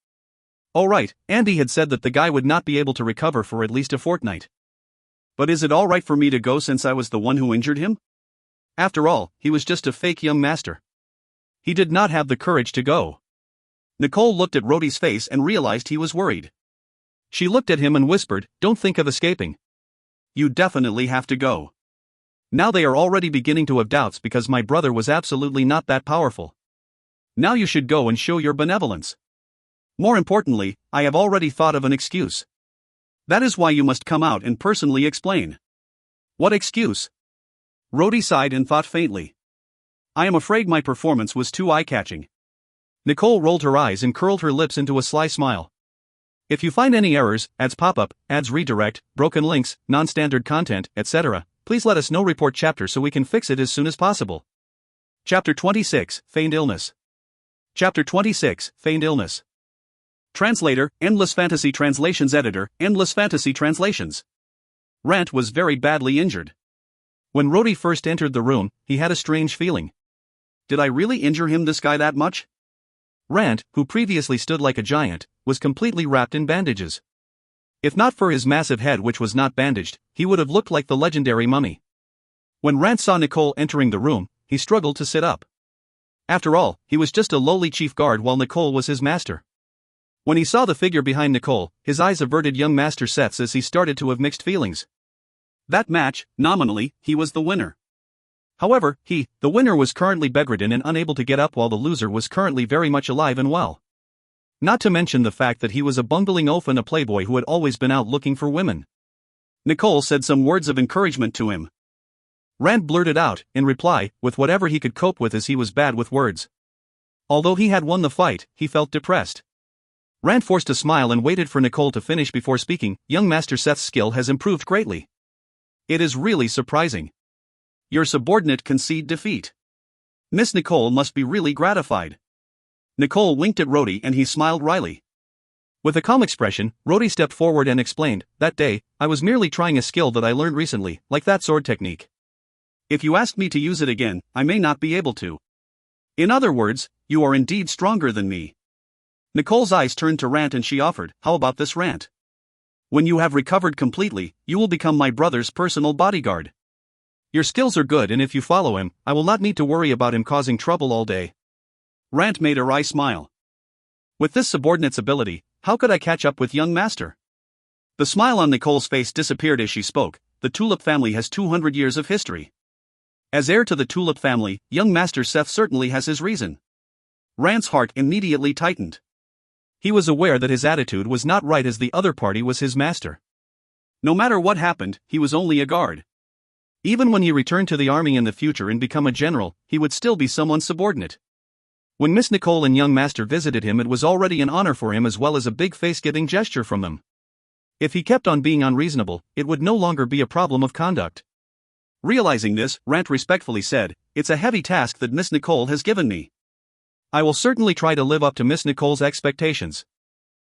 Oh right, Andy had said that the guy would not be able to recover for at least a fortnight. But is it alright for me to go since I was the one who injured him? After all, he was just a fake young master. He did not have the courage to go. Nicole looked at Rhodey's face and realized he was worried. She looked at him and whispered, "Don't think of escaping. You definitely have to go. Now they are already beginning to have doubts because my brother was absolutely not that powerful. Now you should go and show your benevolence. More importantly, I have already thought of an excuse. That is why you must come out and personally explain." What excuse? Rhodey sighed and thought faintly. I am afraid my performance was too eye-catching. Nicole rolled her eyes and curled her lips into a sly smile. If you find any errors, ads pop-up, ads redirect, broken links, non-standard content, etc., please let us know. Report chapter so we can fix it as soon as possible. Chapter 26, Feigned Illness. Chapter 26, Feigned Illness. Translator, Endless Fantasy Translations Editor, Endless Fantasy Translations. Rant was very badly injured. When Rhodey first entered the room, he had a strange feeling. Did I really injure him, this guy, that much? Rant, who previously stood like a giant, was completely wrapped in bandages. If not for his massive head, which was not bandaged, he would have looked like the legendary mummy. When Rant saw Nicole entering the room, he struggled to sit up. After all, he was just a lowly chief guard while Nicole was his master. When he saw the figure behind Nicole, his eyes averted young Master Seth's as he started to have mixed feelings. That match, nominally, he was the winner. However, the winner was currently bedridden and unable to get up while the loser was currently very much alive and well. Not to mention the fact that he was a bungling oaf and a playboy who had always been out looking for women. Nicole said some words of encouragement to him. Rand blurted out, in reply, with whatever he could cope with as he was bad with words. Although he had won the fight, he felt depressed. Rand forced a smile and waited for Nicole to finish before speaking. Young Master Seth's skill has improved greatly. It is really surprising. Your subordinate conceded defeat. Miss Nicole must be really gratified. Nicole winked at Rhodey and he smiled wryly. With a calm expression, Rhodey stepped forward and explained, "That day, I was merely trying a skill that I learned recently, like that sword technique. If you ask me to use it again, I may not be able to. In other words, you are indeed stronger than me." Nicole's eyes turned to Rant and she offered, "How about this, Rant? When you have recovered completely, you will become my brother's personal bodyguard. Your skills are good and if you follow him, I will not need to worry about him causing trouble all day." Rant made a wry smile. With this subordinate's ability, how could I catch up with young master? The smile on Nicole's face disappeared as she spoke. The Tulip family has 200 years of history. As heir to the Tulip family, young Master Seth certainly has his reason. Rant's heart immediately tightened. He was aware that his attitude was not right as the other party was his master. No matter what happened, he was only a guard. Even when he returned to the army in the future and become a general, he would still be someone's subordinate. When Miss Nicole and young master visited him, it was already an honor for him as well as a big face-giving gesture from them. If he kept on being unreasonable, it would no longer be a problem of conduct. Realizing this, Rant respectfully said, "It's a heavy task that Miss Nicole has given me. I will certainly try to live up to Miss Nicole's expectations."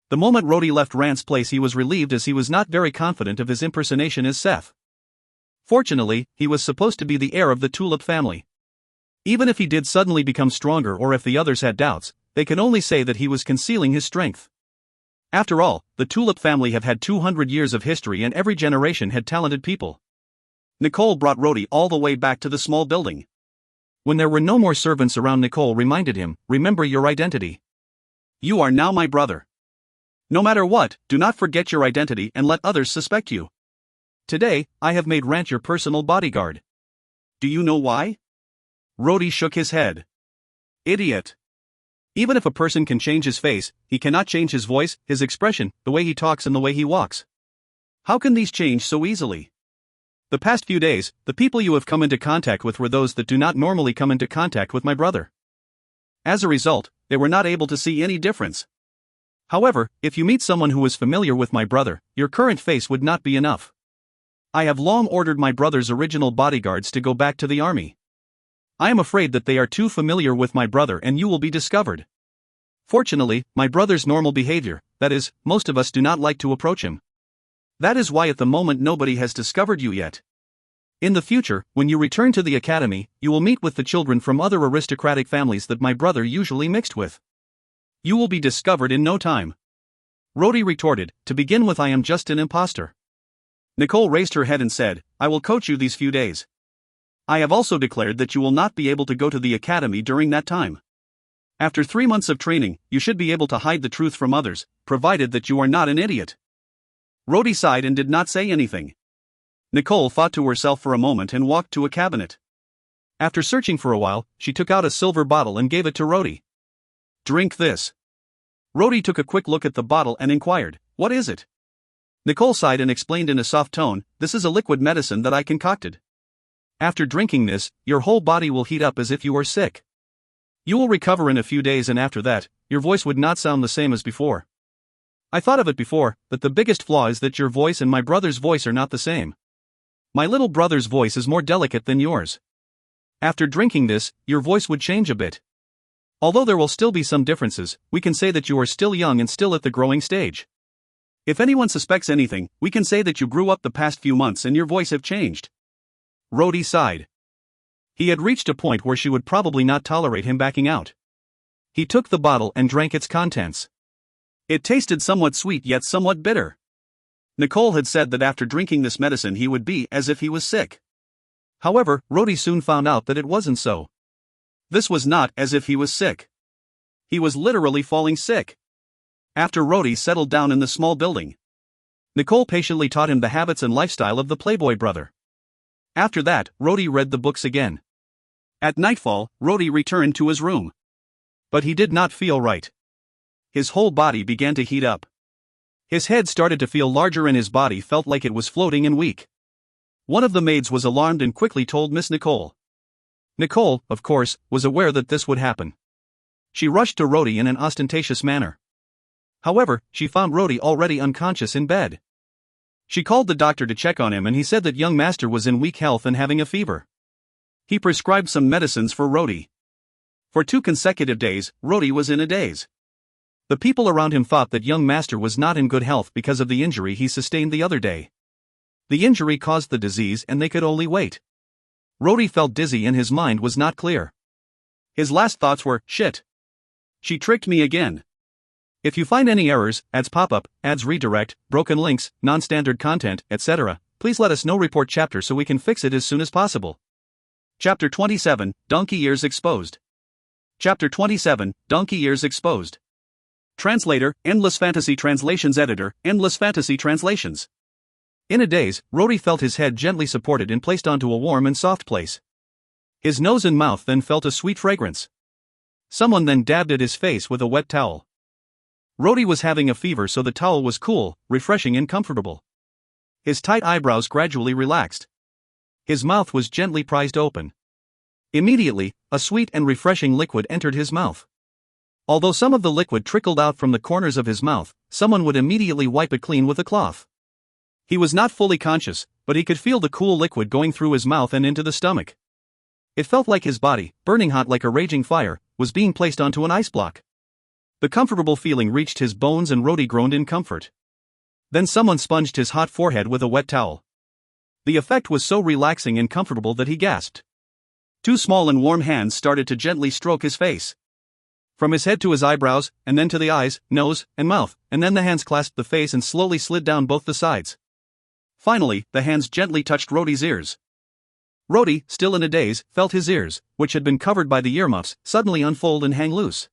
The moment Rhodey left Rant's place, he was relieved as he was not very confident of his impersonation as Seth. Fortunately, he was supposed to be the heir of the Tulip family. Even if he did suddenly become stronger or if the others had doubts, they can only say that he was concealing his strength. After all, the Tulip family have had 200 years of history and every generation had talented people. Nicole brought Rhodey all the way back to the small building. When there were no more servants around, Nicole reminded him, "Remember your identity. You are now my brother. No matter what, do not forget your identity and let others suspect you. Today, I have made Rant your personal bodyguard." Do you know why? Rhodey shook his head. Idiot. Even if a person can change his face, he cannot change his voice, his expression, the way he talks and the way he walks. How can these change so easily? The past few days, the people you have come into contact with were those that do not normally come into contact with my brother. As a result, they were not able to see any difference. However, if you meet someone who is familiar with my brother, your current face would not be enough. I have long ordered my brother's original bodyguards to go back to the army. I am afraid that they are too familiar with my brother and you will be discovered. Fortunately, my brother's normal behavior, that is, most of us do not like to approach him. That is why at the moment nobody has discovered you yet. In the future, when you return to the academy, you will meet with the children from other aristocratic families that my brother usually mixed with. You will be discovered in no time. Rhodey retorted, "To begin with, I am just an imposter." Nicole raised her head and said, "I will coach you these few days. I have also declared that you will not be able to go to the academy during that time. After 3 months of training, you should be able to hide the truth from others, provided that you are not an idiot." Rhodey sighed and did not say anything. Nicole thought to herself for a moment and walked to a cabinet. After searching for a while, she took out a silver bottle and gave it to Rhodey. "Drink this." Rhodey took a quick look at the bottle and inquired, "What is it?" Nicole sighed and explained in a soft tone, "This is a liquid medicine that I concocted. After drinking this, your whole body will heat up as if you were sick. You will recover in a few days, and after that, your voice would not sound the same as before. I thought of it before, but the biggest flaw is that your voice and my brother's voice are not the same. My little brother's voice is more delicate than yours. After drinking this, your voice would change a bit. Although there will still be some differences, we can say that you are still young and still at the growing stage. If anyone suspects anything, we can say that you grew up the past few months and your voice have changed." Rhodey sighed. He had reached a point where she would probably not tolerate him backing out. He took the bottle and drank its contents. It tasted somewhat sweet yet somewhat bitter. Nicole had said that after drinking this medicine he would be as if he was sick. However, Rhodey soon found out that it wasn't so. This was not as if he was sick. He was literally falling sick. After Rhodey settled down in the small building, Nicole patiently taught him the habits and lifestyle of the Playboy brother. After that, Rhodey read the books again. At nightfall, Rhodey returned to his room. But he did not feel right. His whole body began to heat up. His head started to feel larger and his body felt like it was floating and weak. One of the maids was alarmed and quickly told Miss Nicole. Nicole, of course, was aware that this would happen. She rushed to Rhodey in an ostentatious manner. However, she found Rhodey already unconscious in bed. She called the doctor to check on him and he said that young master was in weak health and having a fever. He prescribed some medicines for Rhodey. For 2 consecutive days, Rhodey was in a daze. The people around him thought that young master was not in good health because of the injury he sustained the other day. The injury caused the disease and they could only wait. Rhodey felt dizzy and his mind was not clear. His last thoughts were, "Shit. She tricked me again." If you find any errors, ads pop up, ads redirect, broken links, non-standard content, etc., please let us know. Report chapter so we can fix it as soon as possible. Chapter 27, Donkey Ears Exposed. Chapter 27, Donkey Ears Exposed. Translator, Endless Fantasy Translations Editor, Endless Fantasy Translations. In a daze, Rhodey felt his head gently supported and placed onto a warm and soft place. His nose and mouth then felt a sweet fragrance. Someone then dabbed at his face with a wet towel. Rhodey was having a fever, so the towel was cool, refreshing and comfortable. His tight eyebrows gradually relaxed. His mouth was gently prized open. Immediately, a sweet and refreshing liquid entered his mouth. Although some of the liquid trickled out from the corners of his mouth, someone would immediately wipe it clean with a cloth. He was not fully conscious, but he could feel the cool liquid going through his mouth and into the stomach. It felt like his body, burning hot like a raging fire, was being placed onto an ice block. The comfortable feeling reached his bones and Rhodey groaned in comfort. Then someone sponged his hot forehead with a wet towel. The effect was so relaxing and comfortable that he gasped. 2 small and warm hands started to gently stroke his face. From his head to his eyebrows, and then to the eyes, nose, and mouth, and then the hands clasped the face and slowly slid down both the sides. Finally, the hands gently touched Rhodey's ears. Rody, still in a daze, felt his ears, which had been covered by the earmuffs, suddenly unfold and hang loose.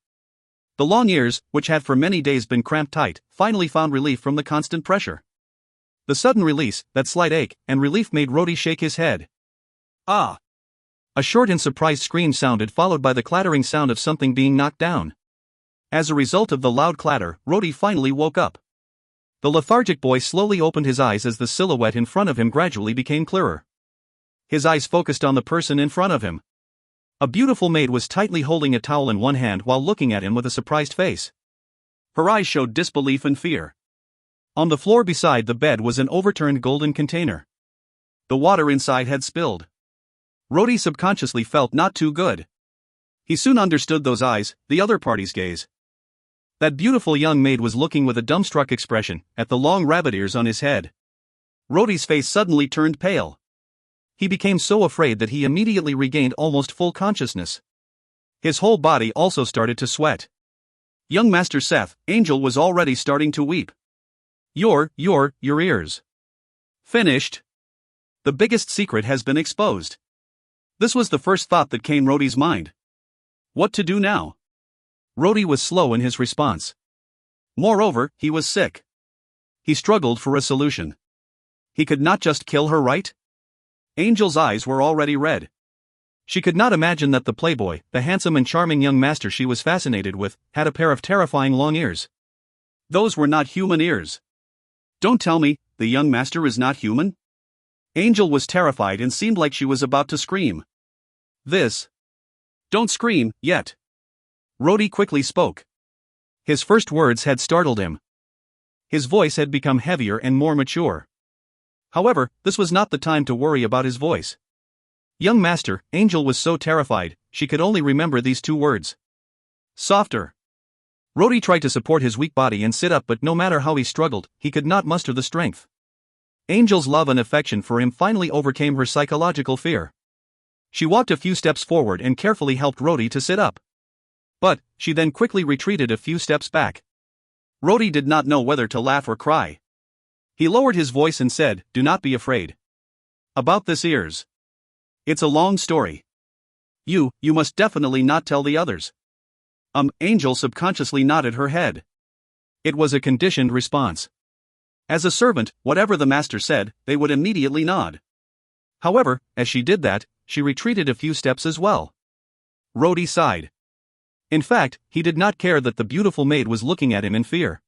The long ears, which had for many days been cramped tight, finally found relief from the constant pressure. The sudden release, that slight ache, and relief made Rody shake his head. Ah! A short and surprised scream sounded, followed by the clattering sound of something being knocked down. As a result of the loud clatter, Rody finally woke up. The lethargic boy slowly opened his eyes as the silhouette in front of him gradually became clearer. His eyes focused on the person in front of him. A beautiful maid was tightly holding a towel in one hand while looking at him with a surprised face. Her eyes showed disbelief and fear. On the floor beside the bed was an overturned golden container. The water inside had spilled. Rody subconsciously felt not too good. He soon understood those eyes, the other party's gaze. That beautiful young maid was looking with a dumbstruck expression at the long rabbit ears on his head. Rody's face suddenly turned pale. He became so afraid that he immediately regained almost full consciousness. His whole body also started to sweat. Young Master Seth, Angel was already starting to weep. Your ears. Finished. The biggest secret has been exposed. This was the first thought that came Rody's mind. What to do now? Rody was slow in his response. Moreover, he was sick. He struggled for a solution. He could not just kill her, right? Angel's eyes were already red. She could not imagine that the playboy, the handsome and charming young master she was fascinated with, had a pair of terrifying long ears. Those were not human ears. Don't tell me, the young master is not human? Angel was terrified and seemed like she was about to scream. Don't scream, yet. Rody quickly spoke. His first words had startled him. His voice had become heavier and more mature. However, this was not the time to worry about his voice. Young master, Angel was so terrified, she could only remember these two words. Softer. Rody tried to support his weak body and sit up, but no matter how he struggled, he could not muster the strength. Angel's love and affection for him finally overcame her psychological fear. She walked a few steps forward and carefully helped Rody to sit up. But, she then quickly retreated a few steps back. Rody did not know whether to laugh or cry. He lowered his voice and said, "Do not be afraid. About this ears. It's a long story. You must definitely not tell the others." Angel subconsciously nodded her head. It was a conditioned response. As a servant, whatever the master said, they would immediately nod. However, as she did that, she retreated a few steps as well. Rody sighed. In fact, he did not care that the beautiful maid was looking at him in fear.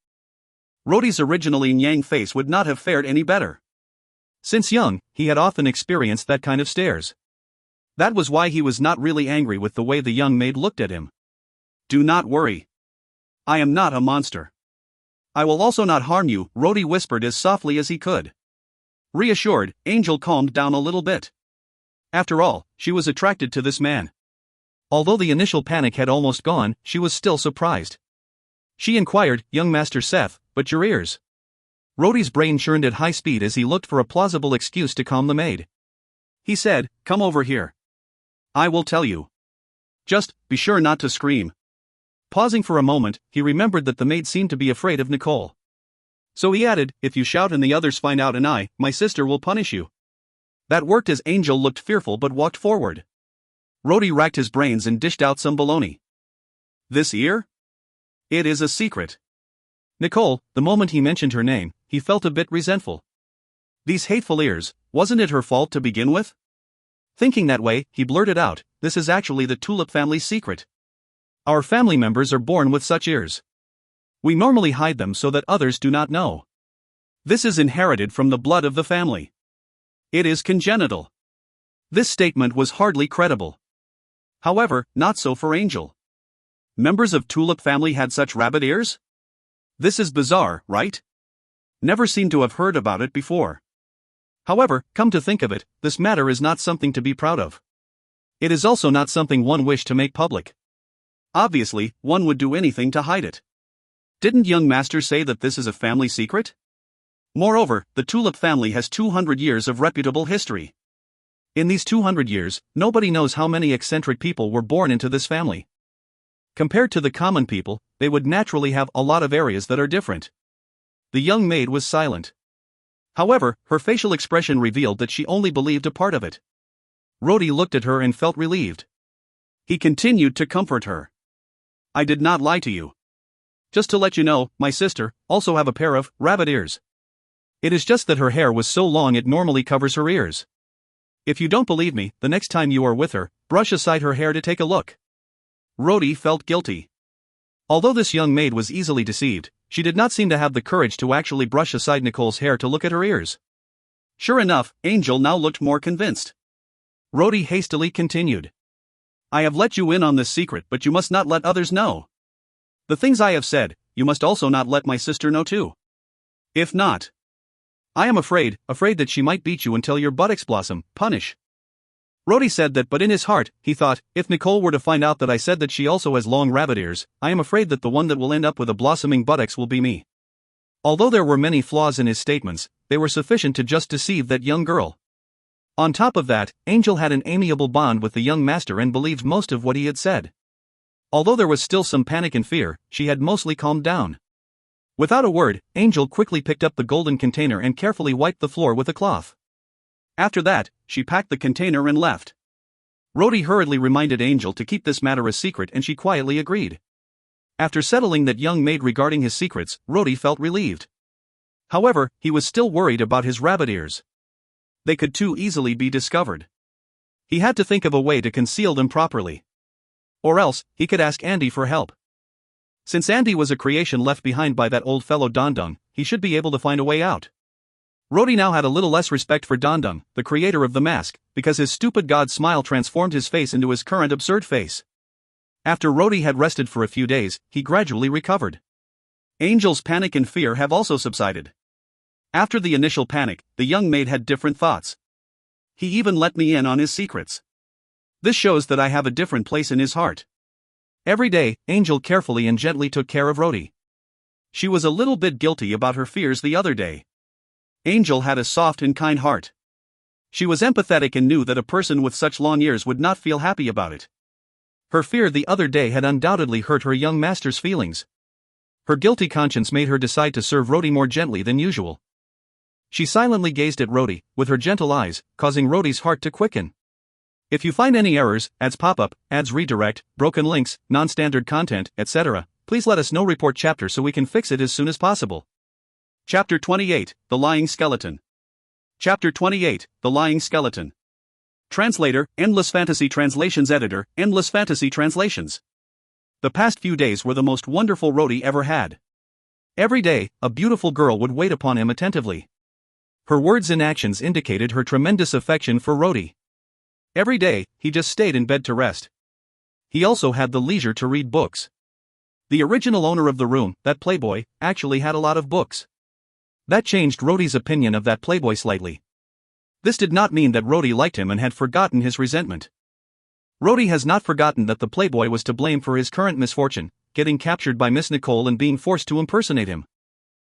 Rody's originally yang face would not have fared any better. Since young, he had often experienced that kind of stares. That was why he was not really angry with the way the young maid looked at him. Do not worry. I am not a monster. I will also not harm you, Rody whispered as softly as he could. Reassured, Angel calmed down a little bit. After all, she was attracted to this man. Although the initial panic had almost gone, she was still surprised. She inquired, "Young Master Seth, but your ears?" Rody's brain churned at high speed as he looked for a plausible excuse to calm the maid. He said, "Come over here. I will tell you. Just, be sure not to scream." Pausing for a moment, he remembered that the maid seemed to be afraid of Nicole. So he added, "If you shout and the others find out and my sister will punish you." That worked as Angel looked fearful but walked forward. Rody racked his brains and dished out some baloney. This ear? It is a secret. Nicole, the moment he mentioned her name, he felt a bit resentful. These hateful ears, wasn't it her fault to begin with? Thinking that way, he blurted out, "This is actually the Tulip family's secret. Our family members are born with such ears. We normally hide them so that others do not know. This is inherited from the blood of the family. It is congenital." This statement was hardly credible. However, not so for Angel. Members of Tulip family had such rabbit ears? This is bizarre, right? Never seemed to have heard about it before. However, come to think of it, this matter is not something to be proud of. It is also not something one wished to make public. Obviously, one would do anything to hide it. Didn't young master say that this is a family secret? Moreover, the Tulip family has 200 years of reputable history. In these 200 years, nobody knows how many eccentric people were born into this family. Compared to the common people, they would naturally have a lot of areas that are different. The young maid was silent. However, her facial expression revealed that she only believed a part of it. Rhodey looked at her and felt relieved. He continued to comfort her. I did not lie to you. Just to let you know, my sister also have a pair of rabbit ears. It is just that her hair was so long it normally covers her ears. If you don't believe me, the next time you are with her, brush aside her hair to take a look. Rhodey felt guilty. Although this young maid was easily deceived, she did not seem to have the courage to actually brush aside Nicole's hair to look at her ears. Sure enough, Angel now looked more convinced. Rhodey hastily continued. I have let you in on this secret, but you must not let others know. The things I have said, you must also not let my sister know too. If not, I am afraid that she might beat you until your buttocks blossom, punish. Rhodey said that, but in his heart, he thought, if Nicole were to find out that I said that she also has long rabbit ears, I am afraid that the one that will end up with a blossoming buttocks will be me. Although there were many flaws in his statements, they were sufficient to just deceive that young girl. On top of that, Angel had an amiable bond with the young master and believed most of what he had said. Although there was still some panic and fear, she had mostly calmed down. Without a word, Angel quickly picked up the golden container and carefully wiped the floor with a cloth. After that, she packed the container and left. Rhodey hurriedly reminded Angel to keep this matter a secret and she quietly agreed. After settling that young maid regarding his secrets, Rhodey felt relieved. However, he was still worried about his rabbit ears. They could too easily be discovered. He had to think of a way to conceal them properly. Or else, he could ask Andy for help. Since Andy was a creation left behind by that old fellow Dondung, he should be able to find a way out. Rhodey now had a little less respect for Dondung, the creator of the mask, because his stupid god smile transformed his face into his current absurd face. After Rhodey had rested for a few days, he gradually recovered. Angel's panic and fear have also subsided. After the initial panic, the young maid had different thoughts. He even let me in on his secrets. This shows that I have a different place in his heart. Every day, Angel carefully and gently took care of Rhodey. She was a little bit guilty about her fears the other day. Angel had a soft and kind heart. She was empathetic and knew that a person with such long ears would not feel happy about it. Her fear the other day had undoubtedly hurt her young master's feelings. Her guilty conscience made her decide to serve Rhodey more gently than usual. She silently gazed at Rhodey, with her gentle eyes, causing Rhodey's heart to quicken. If you find any errors, ads pop up, ads redirect, broken links, non-standard content, etc., please let us know. Report chapter so we can fix it as soon as possible. Chapter 28, The Lying Skeleton. Chapter 28, The Lying Skeleton. Translator, Endless Fantasy Translations Editor, Endless Fantasy Translations. The past few days were the most wonderful Rhodey ever had. Every day, a beautiful girl would wait upon him attentively. Her words and actions indicated her tremendous affection for Rhodey. Every day, he just stayed in bed to rest. He also had the leisure to read books. The original owner of the room, that playboy, actually had a lot of books. That changed Rhodey's opinion of that playboy slightly. This did not mean that Rhodey liked him and had forgotten his resentment. Rhodey has not forgotten that the playboy was to blame for his current misfortune, getting captured by Miss Nicole and being forced to impersonate him.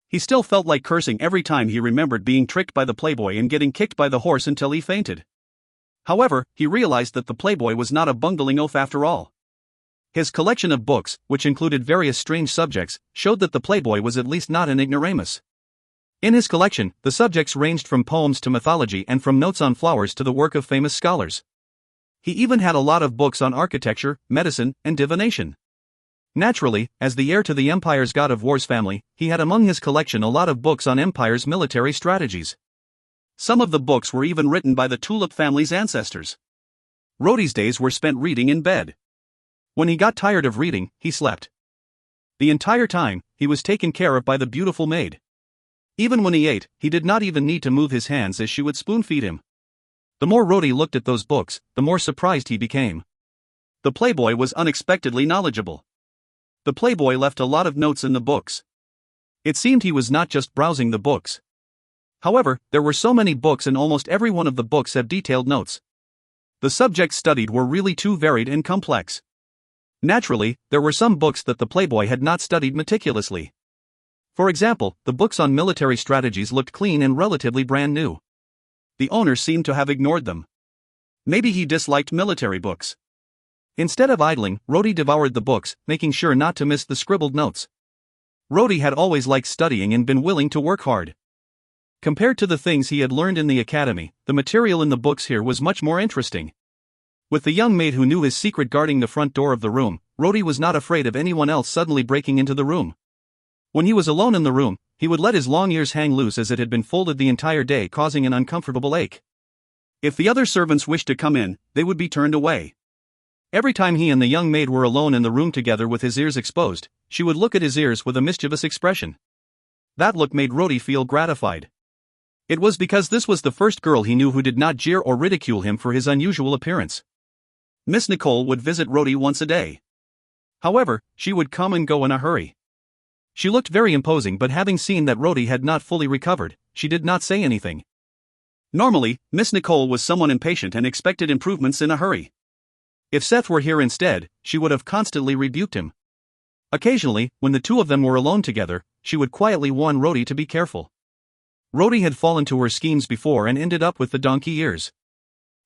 He still felt like cursing every time he remembered being tricked by the playboy and getting kicked by the horse until he fainted. However, he realized that the playboy was not a bungling oaf after all. His collection of books, which included various strange subjects, showed that the playboy was at least not an ignoramus. In his collection, the subjects ranged from poems to mythology and from notes on flowers to the work of famous scholars. He even had a lot of books on architecture, medicine, and divination. Naturally, as the heir to the Empire's God of War's family, he had among his collection a lot of books on Empire's military strategies. Some of the books were even written by the Tulip family's ancestors. Rhodey's days were spent reading in bed. When he got tired of reading, he slept. The entire time, he was taken care of by the beautiful maid. Even when he ate, he did not even need to move his hands as she would spoon-feed him. The more Rhodey looked at those books, the more surprised he became. The playboy was unexpectedly knowledgeable. The playboy left a lot of notes in the books. It seemed he was not just browsing the books. However, there were so many books and almost every one of the books had detailed notes. The subjects studied were really too varied and complex. Naturally, there were some books that the playboy had not studied meticulously. For example, the books on military strategies looked clean and relatively brand new. The owner seemed to have ignored them. Maybe he disliked military books. Instead of idling, Rhodey devoured the books, making sure not to miss the scribbled notes. Rhodey had always liked studying and been willing to work hard. Compared to the things he had learned in the academy, the material in the books here was much more interesting. With the young maid who knew his secret guarding the front door of the room, Rhodey was not afraid of anyone else suddenly breaking into the room. When he was alone in the room, he would let his long ears hang loose as it had been folded the entire day, causing an uncomfortable ache. If the other servants wished to come in, they would be turned away. Every time he and the young maid were alone in the room together with his ears exposed, she would look at his ears with a mischievous expression. That look made Rhodey feel gratified. It was because this was the first girl he knew who did not jeer or ridicule him for his unusual appearance. Miss Nicole would visit Rhodey once a day. However, she would come and go in a hurry. She looked very imposing, but having seen that Rhodey had not fully recovered, she did not say anything. Normally, Miss Nicole was someone impatient and expected improvements in a hurry. If Seth were here instead, she would have constantly rebuked him. Occasionally, when the two of them were alone together, she would quietly warn Rhodey to be careful. Rhodey had fallen to her schemes before and ended up with the donkey ears.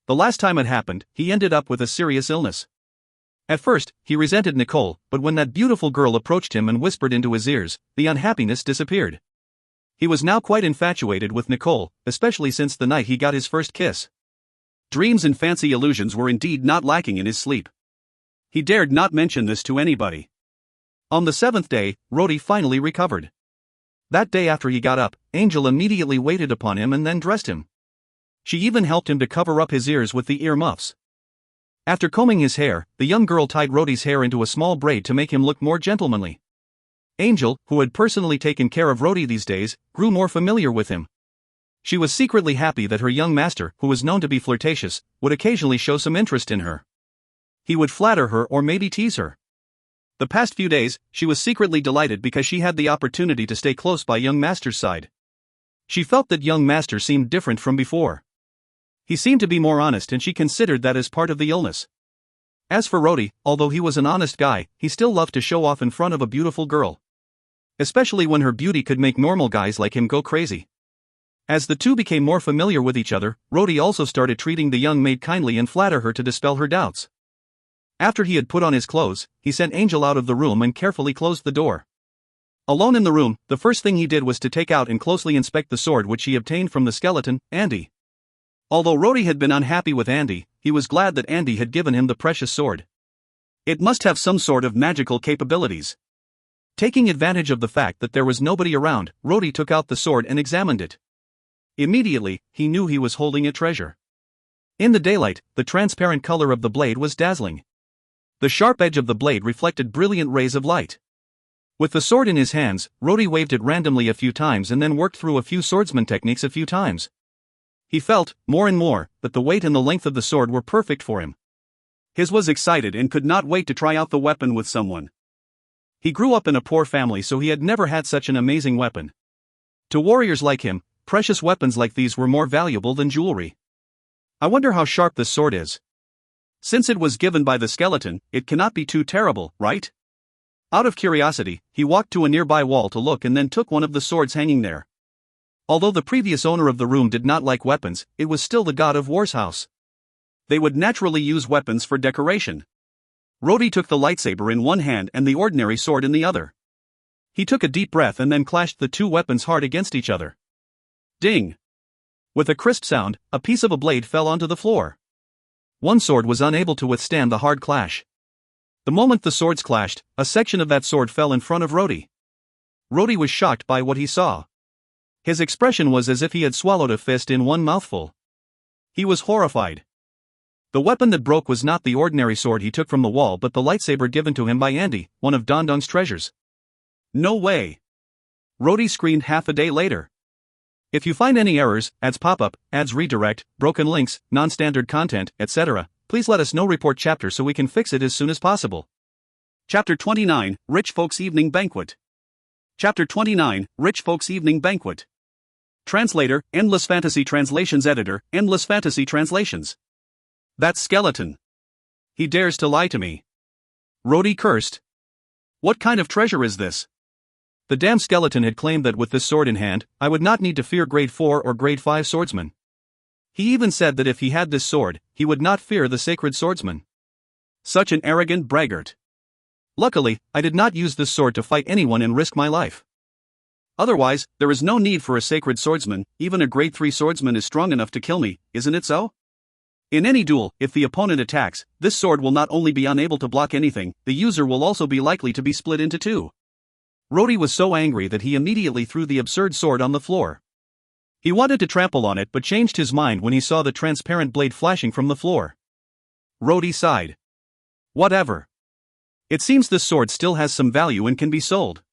The last time it happened, he ended up with a serious illness. At first, he resented Nicole, but when that beautiful girl approached him and whispered into his ears, the unhappiness disappeared. He was now quite infatuated with Nicole, especially since the night he got his first kiss. Dreams and fancy illusions were indeed not lacking in his sleep. He dared not mention this to anybody. On the 7th day, Rhodey finally recovered. That day after he got up, Angel immediately waited upon him and then dressed him. She even helped him to cover up his ears with the ear muffs. After combing his hair, the young girl tied Rhodey's hair into a small braid to make him look more gentlemanly. Angel, who had personally taken care of Rhodey these days, grew more familiar with him. She was secretly happy that her young master, who was known to be flirtatious, would occasionally show some interest in her. He would flatter her or maybe tease her. The past few days, she was secretly delighted because she had the opportunity to stay close by young master's side. She felt that young master seemed different from before. He seemed to be more honest, and she considered that as part of the illness. As for Rhodey, although he was an honest guy, he still loved to show off in front of a beautiful girl. Especially when her beauty could make normal guys like him go crazy. As the two became more familiar with each other, Rhodey also started treating the young maid kindly and flatter her to dispel her doubts. After he had put on his clothes, he sent Angel out of the room and carefully closed the door. Alone in the room, the first thing he did was to take out and closely inspect the sword which he obtained from the skeleton, Andy. Although Rhodey had been unhappy with Andy, he was glad that Andy had given him the precious sword. It must have some sort of magical capabilities. Taking advantage of the fact that there was nobody around, Rhodey took out the sword and examined it. Immediately, he knew he was holding a treasure. In the daylight, the transparent color of the blade was dazzling. The sharp edge of the blade reflected brilliant rays of light. With the sword in his hands, Rhodey waved it randomly a few times and then worked through a few swordsman techniques a few times. He felt, more and more, that the weight and the length of the sword were perfect for him. He was excited and could not wait to try out the weapon with someone. He grew up in a poor family, so he had never had such an amazing weapon. To warriors like him, precious weapons like these were more valuable than jewelry. I wonder how sharp this sword is. Since it was given by the skeleton, it cannot be too terrible, right? Out of curiosity, he walked to a nearby wall to look and then took one of the swords hanging there. Although the previous owner of the room did not like weapons, it was still the god of war's house. They would naturally use weapons for decoration. Rhodey took the lightsaber in one hand and the ordinary sword in the other. He took a deep breath and then clashed the two weapons hard against each other. Ding! With a crisp sound, a piece of a blade fell onto the floor. One sword was unable to withstand the hard clash. The moment the swords clashed, a section of that sword fell in front of Rhodey. Rhodey was shocked by what he saw. His expression was as if he had swallowed a fist in one mouthful. He was horrified. The weapon that broke was not the ordinary sword he took from the wall but the lightsaber given to him by Andy, one of Dondong's treasures. No way! Rhodey screamed half a day later. If you find any errors, ads pop-up, ads redirect, broken links, non-standard content, etc., please let us know. Report chapter so we can fix it as soon as possible. Chapter 29, Rich Folks Evening Banquet. Chapter 29, Rich Folks Evening Banquet. Translator, Endless Fantasy Translations Editor, Endless Fantasy Translations. That skeleton. He dares to lie to me. Rhodey cursed. What kind of treasure is this? The damn skeleton had claimed that with this sword in hand, I would not need to fear grade 4 or grade 5 swordsmen. He even said that if he had this sword, he would not fear the sacred swordsman. Such an arrogant braggart. Luckily, I did not use this sword to fight anyone and risk my life. Otherwise, there is no need for a sacred swordsman. Even a grade 3 swordsman is strong enough to kill me, isn't it so? In any duel, if the opponent attacks, this sword will not only be unable to block anything, the user will also be likely to be split into two. Rody was so angry that he immediately threw the absurd sword on the floor. He wanted to trample on it but changed his mind when he saw the transparent blade flashing from the floor. Rody sighed. Whatever. It seems this sword still has some value and can be sold.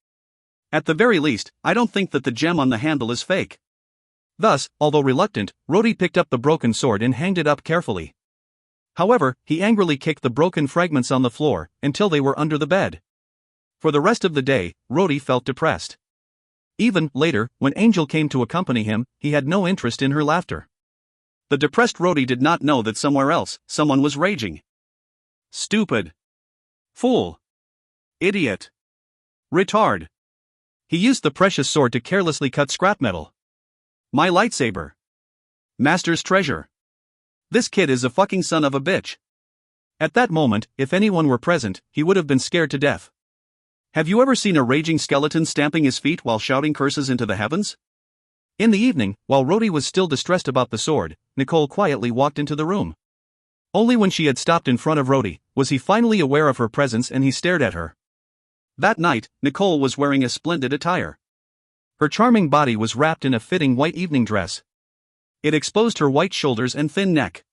At the very least, I don't think that the gem on the handle is fake. Thus, although reluctant, Rody picked up the broken sword and hanged it up carefully. However, he angrily kicked the broken fragments on the floor until they were under the bed. For the rest of the day, Rody felt depressed. Even later, when Angel came to accompany him, he had no interest in her laughter. The depressed Rody did not know that somewhere else, someone was raging. Stupid. Fool. Idiot. Retard. He used the precious sword to carelessly cut scrap metal. My lightsaber. Master's treasure. This kid is a fucking son of a bitch. At that moment, if anyone were present, he would have been scared to death. Have you ever seen a raging skeleton stamping his feet while shouting curses into the heavens? In the evening, while Rody was still distressed about the sword, Nicole quietly walked into the room. Only when she had stopped in front of Rody, was he finally aware of her presence and he stared at her. That night, Nicole was wearing a splendid attire. Her charming body was wrapped in a fitting white evening dress. It exposed her white shoulders and thin neck.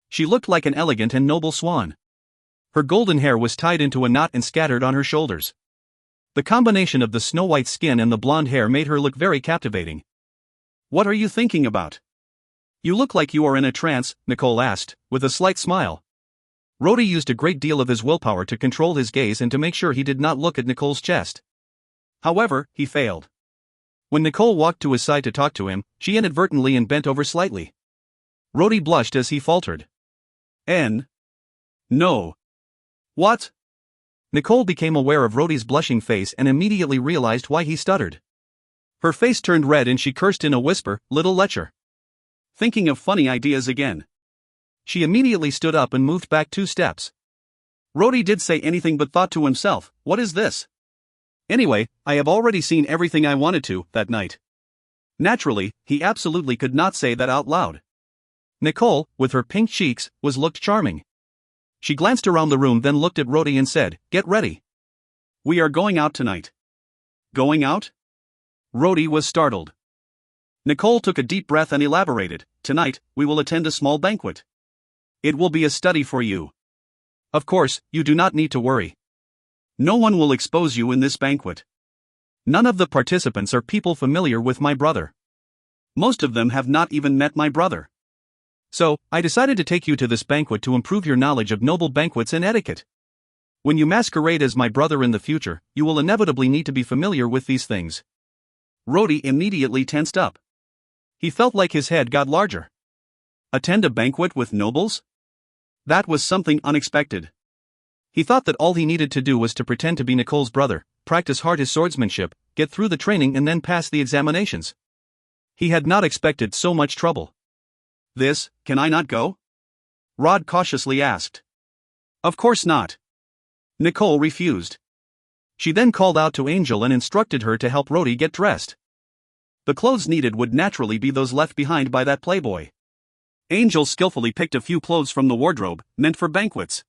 She looked like an elegant and noble swan. Her golden hair was tied into a knot and scattered on her shoulders. The combination of the snow-white skin and the blonde hair made her look very captivating. What are you thinking about? You look like you are in a trance, Nicole asked, with a slight smile. Rody used a great deal of his willpower to control his gaze and to make sure he did not look at Nicole's chest. However, he failed. When Nicole walked to his side to talk to him, she inadvertently and bent over slightly. Rody blushed as he faltered. No. What? Nicole became aware of Rody's blushing face and immediately realized why he stuttered. Her face turned red and she cursed in a whisper, "Little lecher." Thinking of funny ideas again. She immediately stood up and moved back 2 steps. Rody did say anything but thought to himself, what is this? Anyway, I have already seen everything I wanted to, that night. Naturally, he absolutely could not say that out loud. Nicole, with her pink cheeks, looked charming. She glanced around the room then looked at Rody and said, "Get ready. We are going out tonight." Going out? Rody was startled. Nicole took a deep breath and elaborated, "Tonight, we will attend a small banquet. It will be a study for you. Of course, you do not need to worry. No one will expose you in this banquet. None of the participants are people familiar with my brother. Most of them have not even met my brother. So, I decided to take you to this banquet to improve your knowledge of noble banquets and etiquette. When you masquerade as my brother in the future, you will inevitably need to be familiar with these things." Rody immediately tensed up. He felt like his head got larger. Attend a banquet with nobles? That was something unexpected. He thought that all he needed to do was to pretend to be Nicole's brother, practice hard his swordsmanship, get through the training and then pass the examinations. He had not expected so much trouble. Can I not go? Rod cautiously asked. Of course not. Nicole refused. She then called out to Angel and instructed her to help Rody get dressed. The clothes needed would naturally be those left behind by that playboy. Angel skillfully picked a few clothes from the wardrobe, meant for banquets.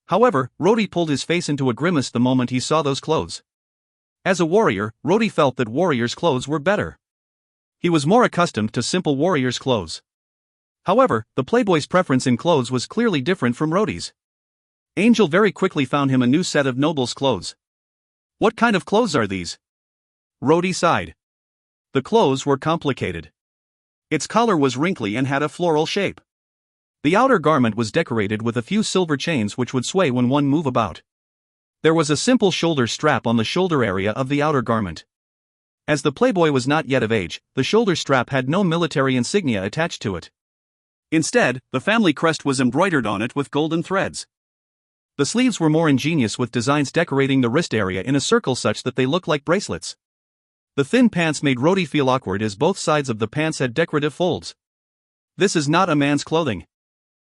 However, Rody pulled his face into a grimace the moment he saw those clothes. As a warrior, Rody felt that warriors' clothes were better. He was more accustomed to simple warriors' clothes. However, the playboy's preference in clothes was clearly different from Rody's. Angel very quickly found him a new set of noble's clothes. What kind of clothes are these? Rody sighed. The clothes were complicated. Its collar was wrinkly and had a floral shape. The outer garment was decorated with a few silver chains which would sway when one moved about. There was a simple shoulder strap on the shoulder area of the outer garment. As the playboy was not yet of age, the shoulder strap had no military insignia attached to it. Instead, the family crest was embroidered on it with golden threads. The sleeves were more ingenious with designs decorating the wrist area in a circle such that they looked like bracelets. The thin pants made Rody feel awkward as both sides of the pants had decorative folds. This is not a man's clothing.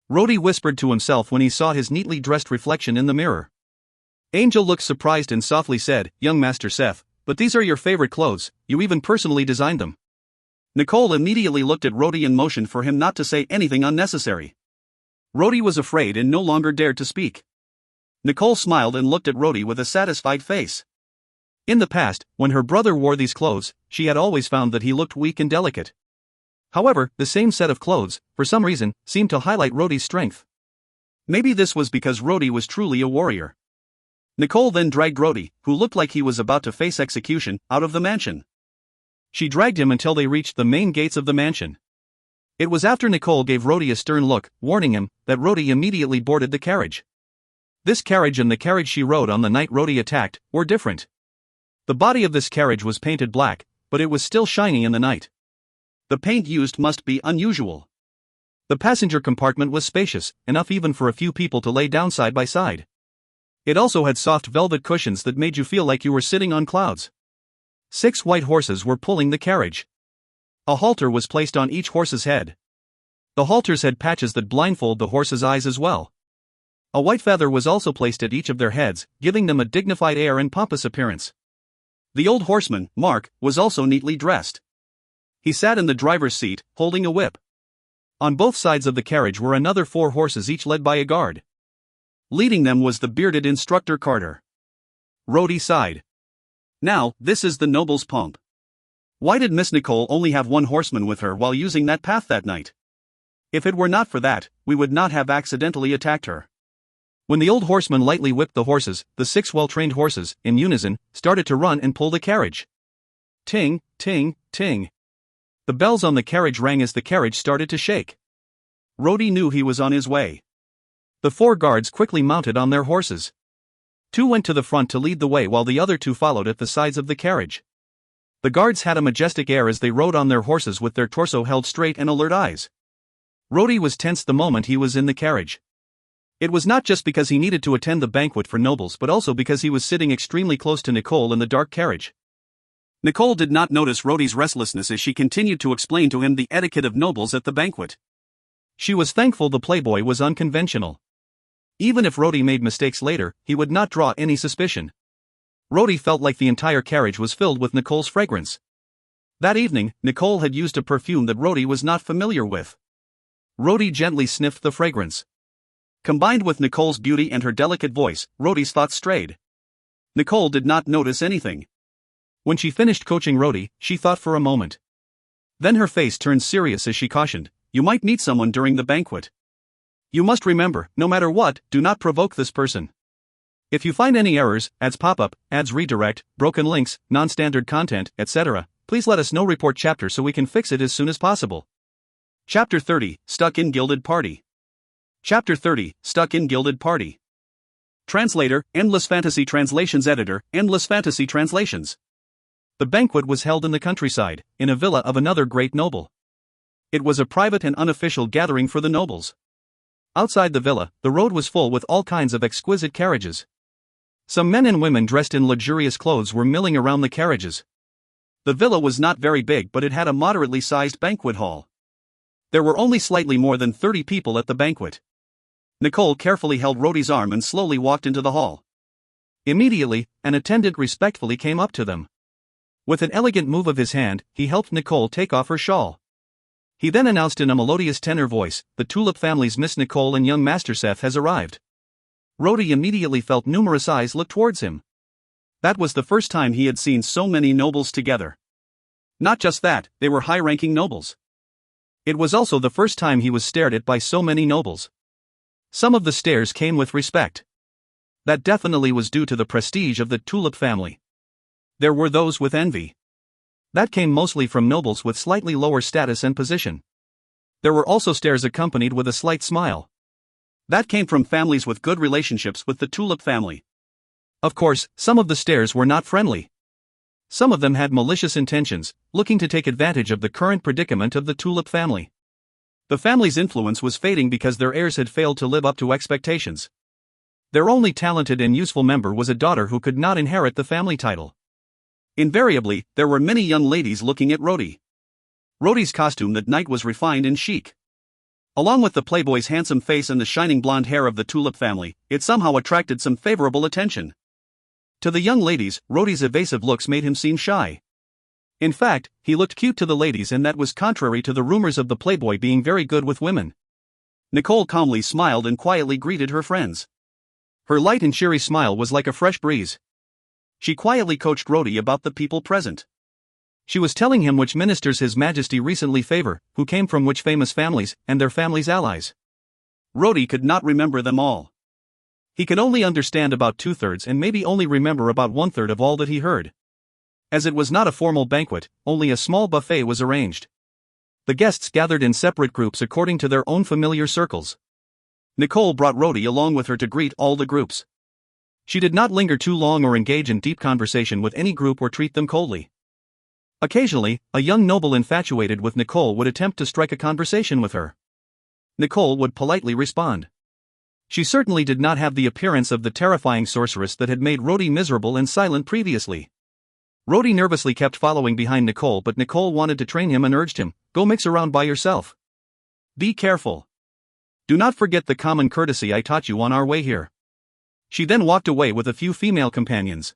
Rody whispered to himself when he saw his neatly dressed reflection in the mirror. Angel looked surprised and softly said, "Young Master Seth, But these are your favorite clothes, you even personally designed them. Nicole immediately looked at Rhodey and motioned for him not to say anything unnecessary. Rhodey was afraid and no longer dared to speak. Nicole smiled and looked at Rhodey with a satisfied face. In the past, when her brother wore these clothes, she had always found that he looked weak and delicate. However, the same set of clothes, for some reason, seemed to highlight Rhodey's strength. Maybe this was because Rhodey was truly a warrior. Nicole then dragged Rhodey, who looked like he was about to face execution, out of the mansion. She dragged him until they reached the main gates of the mansion. It was after Nicole gave Rhodey a stern look, warning him, that Rhodey immediately boarded the carriage. This carriage and the carriage she rode on the night Rhodey attacked were different. The body of this carriage was painted black, but it was still shiny in the night. The paint used must be unusual. The passenger compartment was spacious, enough even for a few people to lay down side by side. It also had soft velvet cushions that made you feel like you were sitting on clouds. 6 white horses were pulling the carriage. A halter was placed on each horse's head. The halters had patches that blindfold the horse's eyes as well. A white feather was also placed at each of their heads, giving them a dignified air and pompous appearance. The old horseman, Mark, was also neatly dressed. He sat in the driver's seat, holding a whip. On both sides of the carriage were another 4 horses, each led by a guard. Leading them was the bearded instructor Carter. Rhodey sighed. Now, this is the noble's pomp. Why did Miss Nicole only have 1 horseman with her while using that path that night? If it were not for that, we would not have accidentally attacked her. When the old horseman lightly whipped the horses, the 6 well-trained horses, in unison, started to run and pull the carriage. Ting, ting, ting. The bells on the carriage rang as the carriage started to shake. Rhodey knew he was on his way. The 4 guards quickly mounted on their horses. 2 went to the front to lead the way while the other 2 followed at the sides of the carriage. The guards had a majestic air as they rode on their horses with their torso held straight and alert eyes. Rhodey was tense the moment he was in the carriage. It was not just because he needed to attend the banquet for nobles but also because he was sitting extremely close to Nicole in the dark carriage. Nicole did not notice Rhodey's restlessness as she continued to explain to him the etiquette of nobles at the banquet. She was thankful the playboy was unconventional. Even if Rhodey made mistakes later, he would not draw any suspicion. Rhodey felt like the entire carriage was filled with Nicole's fragrance. That evening, Nicole had used a perfume that Rhodey was not familiar with. Rhodey gently sniffed the fragrance. Combined with Nicole's beauty and her delicate voice, Rhodey's thoughts strayed. Nicole did not notice anything. When she finished coaching Rhodey, she thought for a moment. Then her face turned serious as she cautioned, "You might meet someone during the banquet. You must remember, no matter what, do not provoke this person. If you find any errors, ads pop up, ads redirect, broken links, non-standard content, etc., please let us know. Report chapter so we can fix it as soon as possible." Chapter 30, Stuck in Gilded Party. Chapter 30, Stuck in Gilded Party. Translator, Endless Fantasy Translations Editor, Endless Fantasy Translations. The banquet was held in the countryside, in a villa of another great noble. It was a private and unofficial gathering for the nobles. Outside the villa, the road was full with all kinds of exquisite carriages. Some men and women dressed in luxurious clothes were milling around the carriages. The villa was not very big, but it had a moderately sized banquet hall. There were only slightly more than 30 people at the banquet. Nicole carefully held Rhodey's arm and slowly walked into the hall. Immediately, an attendant respectfully came up to them. With an elegant move of his hand, he helped Nicole take off her shawl. He then announced in a melodious tenor voice, "The Tulip family's Miss Nicole and young Master Seth has arrived." Rhodey immediately felt numerous eyes look towards him. That was the first time he had seen so many nobles together. Not just that, they were high-ranking nobles. It was also the first time he was stared at by so many nobles. Some of the stares came with respect. That definitely was due to the prestige of the Tulip family. There were those with envy. That came mostly from nobles with slightly lower status and position. There were also stares accompanied with a slight smile. That came from families with good relationships with the Tulip family. Of course, some of the stares were not friendly. Some of them had malicious intentions, looking to take advantage of the current predicament of the Tulip family. The family's influence was fading because their heirs had failed to live up to expectations. Their only talented and useful member was a daughter who could not inherit the family title. Invariably, there were many young ladies looking at Rhodey. Rhodey's costume that night was refined and chic. Along with the playboy's handsome face and the shining blonde hair of the Tulip family, it somehow attracted some favorable attention. To the young ladies, Rodi's evasive looks made him seem shy. In fact, he looked cute to the ladies, and that was contrary to the rumors of the playboy being very good with women. Nicole calmly smiled and quietly greeted her friends. Her light and cheery smile was like a fresh breeze. She quietly coached Rodi about the people present. She was telling him which ministers His Majesty recently favor, who came from which famous families, and their families' allies. Rodi could not remember them all. He could only understand about 2/3 and maybe only remember about 1/3 of all that he heard. As it was not a formal banquet, only a small buffet was arranged. The guests gathered in separate groups according to their own familiar circles. Nicole brought Rodi along with her to greet all the groups. She did not linger too long or engage in deep conversation with any group or treat them coldly. Occasionally, a young noble infatuated with Nicole would attempt to strike a conversation with her. Nicole would politely respond. She certainly did not have the appearance of the terrifying sorceress that had made Rodi miserable and silent previously. Rodi nervously kept following behind Nicole, but Nicole wanted to train him and urged him, "Go mix around by yourself. Be careful. Do not forget the common courtesy I taught you on our way here." She then walked away with a few female companions.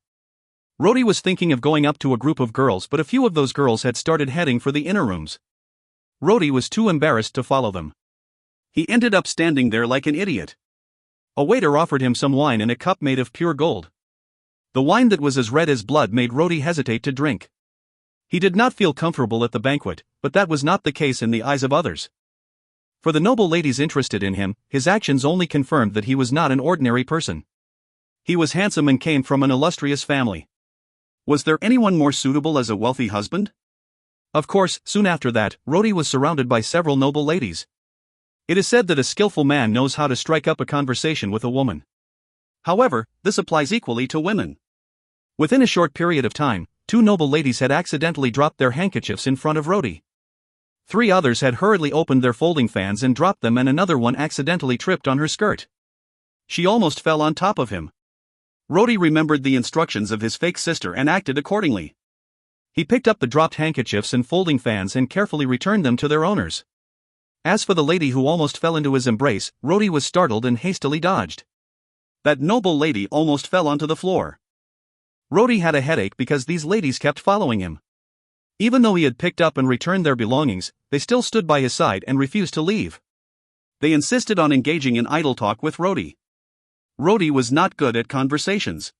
Rodi was thinking of going up to a group of girls, but a few of those girls had started heading for the inner rooms. Rodi was too embarrassed to follow them. He ended up standing there like an idiot. A waiter offered him some wine in a cup made of pure gold. The wine that was as red as blood made Rodi hesitate to drink. He did not feel comfortable at the banquet, but that was not the case in the eyes of others. For the noble ladies interested in him, his actions only confirmed that he was not an ordinary person. He was handsome and came from an illustrious family. Was there anyone more suitable as a wealthy husband? Of course, soon after that, Rodi was surrounded by several noble ladies. It is said that a skillful man knows how to strike up a conversation with a woman. However, this applies equally to women. Within a short period of time, 2 noble ladies had accidentally dropped their handkerchiefs in front of Rodi. 3 others had hurriedly opened their folding fans and dropped them, and another one accidentally tripped on her skirt. She almost fell on top of him. Rodi remembered the instructions of his fake sister and acted accordingly. He picked up the dropped handkerchiefs and folding fans and carefully returned them to their owners. As for the lady who almost fell into his embrace, Rodi was startled and hastily dodged. That noble lady almost fell onto the floor. Rodi had a headache because these ladies kept following him. Even though he had picked up and returned their belongings, they still stood by his side and refused to leave. They insisted on engaging in idle talk with Rodi. Rodi was not good at conversations.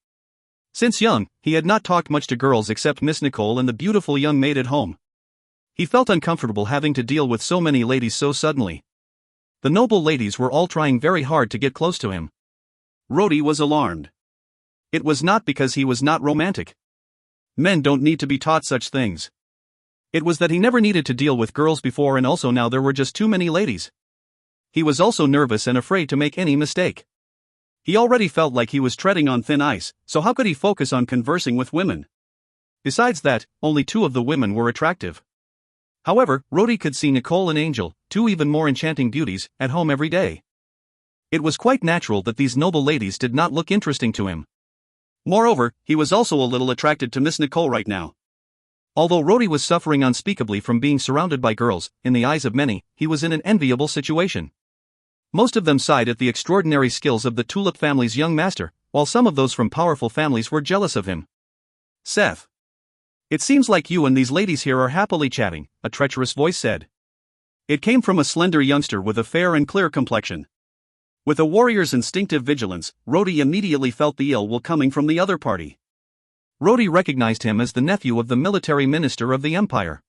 Since young, he had not talked much to girls except Miss Nicole and the beautiful young maid at home. He felt uncomfortable having to deal with so many ladies so suddenly. The noble ladies were all trying very hard to get close to him. Rodi was alarmed. It was not because he was not romantic. Men don't need to be taught such things. It was that he never needed to deal with girls before, and also now there were just too many ladies. He was also nervous and afraid to make any mistake. He already felt like he was treading on thin ice, so how could he focus on conversing with women? Besides that, only 2 of the women were attractive. However, Rodi could see Nicole and Angel, 2 even more enchanting beauties, at home every day. It was quite natural that these noble ladies did not look interesting to him. Moreover, he was also a little attracted to Miss Nicole right now. Although Rodi was suffering unspeakably from being surrounded by girls, in the eyes of many, he was in an enviable situation. Most of them sighed at the extraordinary skills of the Tulip family's young master, while some of those from powerful families were jealous of him. "Seth, it seems like you and these ladies here are happily chatting," a treacherous voice said. It came from a slender youngster with a fair and clear complexion. With a warrior's instinctive vigilance, Rodi immediately felt the ill will coming from the other party. Rodi recognized him as the nephew of the military minister of the empire.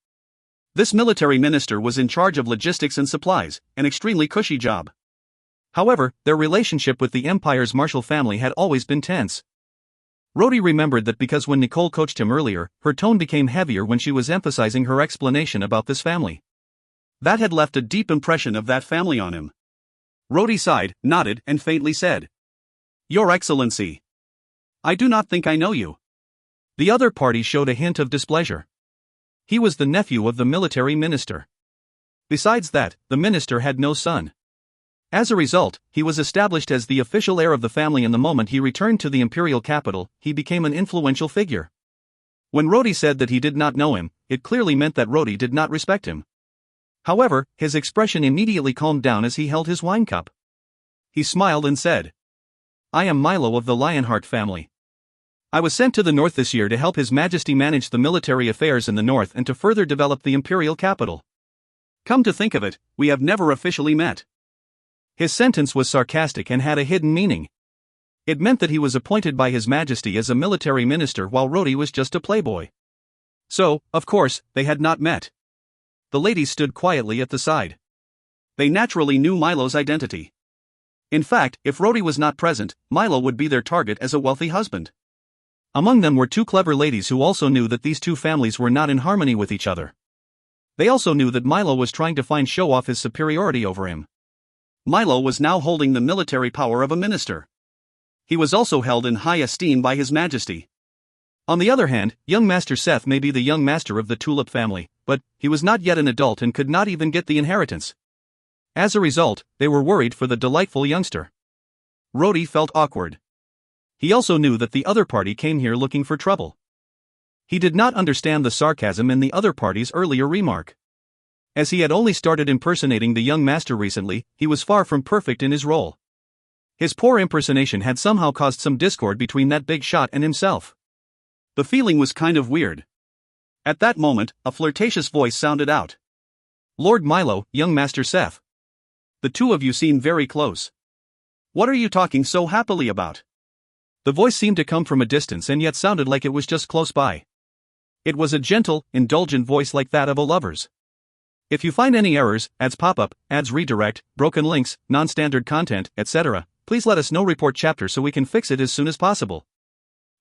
This military minister was in charge of logistics and supplies, an extremely cushy job. However, their relationship with the empire's martial family had always been tense. Rodi remembered that because when Nicole coached him earlier, her tone became heavier when she was emphasizing her explanation about this family. That had left a deep impression of that family on him. Rodi sighed, nodded, and faintly said, "Your Excellency, I do not think I know you." The other party showed a hint of displeasure. He was the nephew of the military minister. Besides that, the minister had no son. As a result, he was established as the official heir of the family, and the moment he returned to the imperial capital, he became an influential figure. When Rodi said that he did not know him, it clearly meant that Rodi did not respect him. However, his expression immediately calmed down as he held his wine cup. He smiled and said, "I am Milo of the Lionheart family. I was sent to the north this year to help His Majesty manage the military affairs in the north and to further develop the imperial capital. Come to think of it, we have never officially met. His sentence was sarcastic and had a hidden meaning. It meant that he was appointed by His Majesty as a military minister while Rhodey was just a playboy. So, of course, they had not met. The ladies stood quietly at the side. They naturally knew Milo's identity. In fact, if Rhodey was not present, Milo would be their target as a wealthy husband. Among them were two clever ladies who also knew that these two families were not in harmony with each other. They also knew that Milo was trying to show off his superiority over him. Milo was now holding the military power of a minister. He was also held in high esteem by His Majesty. On the other hand, young Master Seth may be the young master of the Tulip family, but he was not yet an adult and could not even get the inheritance. As a result, they were worried for the delightful youngster. Rhodey felt awkward. He also knew that the other party came here looking for trouble. He did not understand the sarcasm in the other party's earlier remark. As he had only started impersonating the young master recently, he was far from perfect in his role. His poor impersonation had somehow caused some discord between that big shot and himself. The feeling was kind of weird. At that moment, a flirtatious voice sounded out. Lord Milo, young Master Seth. The two of you seem very close. What are you talking so happily about? The voice seemed to come from a distance and yet sounded like it was just close by. It was a gentle, indulgent voice like that of a lover's. If you find any errors, ads pop-up, ads redirect, broken links, non-standard content, etc., please let us know. Report chapter so we can fix it as soon as possible.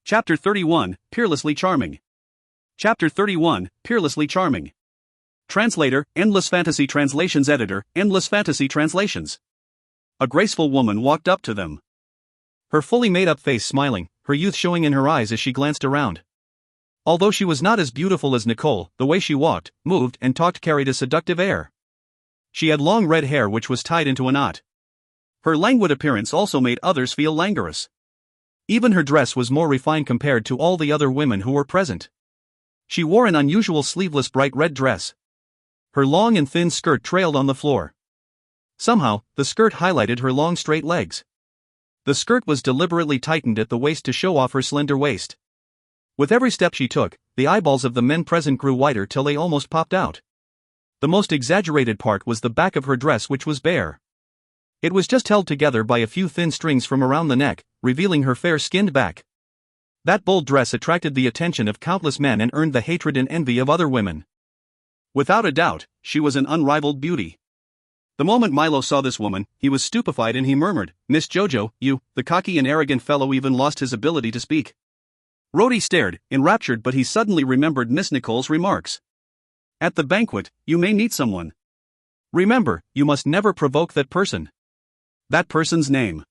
Chapter 31, Peerlessly Charming. Chapter 31, Peerlessly Charming. Translator, Endless Fantasy Translations Editor, Endless Fantasy Translations. A graceful woman walked up to them. Her fully made-up face smiling, her youth showing in her eyes as she glanced around. Although she was not as beautiful as Nicole, the way she walked, moved, and talked carried a seductive air. She had long red hair which was tied into a knot. Her languid appearance also made others feel languorous. Even her dress was more refined compared to all the other women who were present. She wore an unusual sleeveless bright red dress. Her long and thin skirt trailed on the floor. Somehow, the skirt highlighted her long straight legs. The skirt was deliberately tightened at the waist to show off her slender waist. With every step she took, the eyeballs of the men present grew wider till they almost popped out. The most exaggerated part was the back of her dress, which was bare. It was just held together by a few thin strings from around the neck, revealing her fair-skinned back. That bold dress attracted the attention of countless men and earned the hatred and envy of other women. Without a doubt, she was an unrivaled beauty. The moment Milo saw this woman, he was stupefied and he murmured, "Miss Jojo, you." The cocky and arrogant fellow even lost his ability to speak. Rhodey stared, enraptured, but he suddenly remembered Miss Nicole's remarks. At the banquet, you may meet someone. Remember, you must never provoke that person. That person's name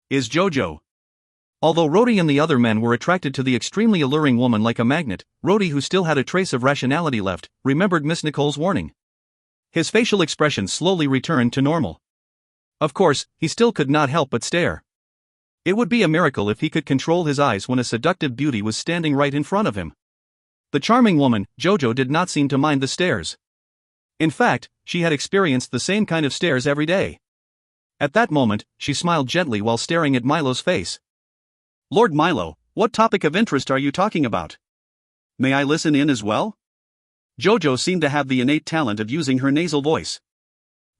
is Jojo. Although Rhodey and the other men were attracted to the extremely alluring woman like a magnet, Rhodey, who still had a trace of rationality left, remembered Miss Nicole's warning. His facial expression slowly returned to normal. Of course, he still could not help but stare. It would be a miracle if he could control his eyes when a seductive beauty was standing right in front of him. The charming woman, Jojo, did not seem to mind the stares. In fact, she had experienced the same kind of stares every day. At that moment, she smiled gently while staring at Milo's face. Lord Milo, what topic of interest are you talking about? May I listen in as well? Jojo seemed to have the innate talent of using her nasal voice.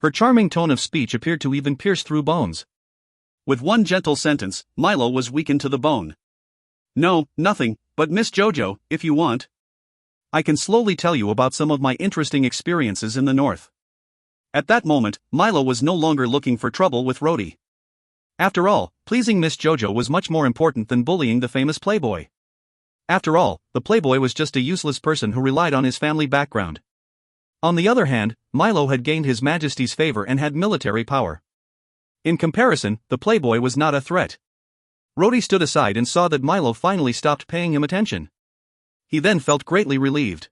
Her charming tone of speech appeared to even pierce through bones. With one gentle sentence, Milo was weakened to the bone. No, nothing, but Miss Jojo, if you want. I can slowly tell you about some of my interesting experiences in the north. At that moment, Milo was no longer looking for trouble with Rhodey. After all, pleasing Miss Jojo was much more important than bullying the famous playboy. After all, the playboy was just a useless person who relied on his family background. On the other hand, Milo had gained His Majesty's favor and had military power. In comparison, the playboy was not a threat. Rhodey stood aside and saw that Milo finally stopped paying him attention. He then felt greatly relieved.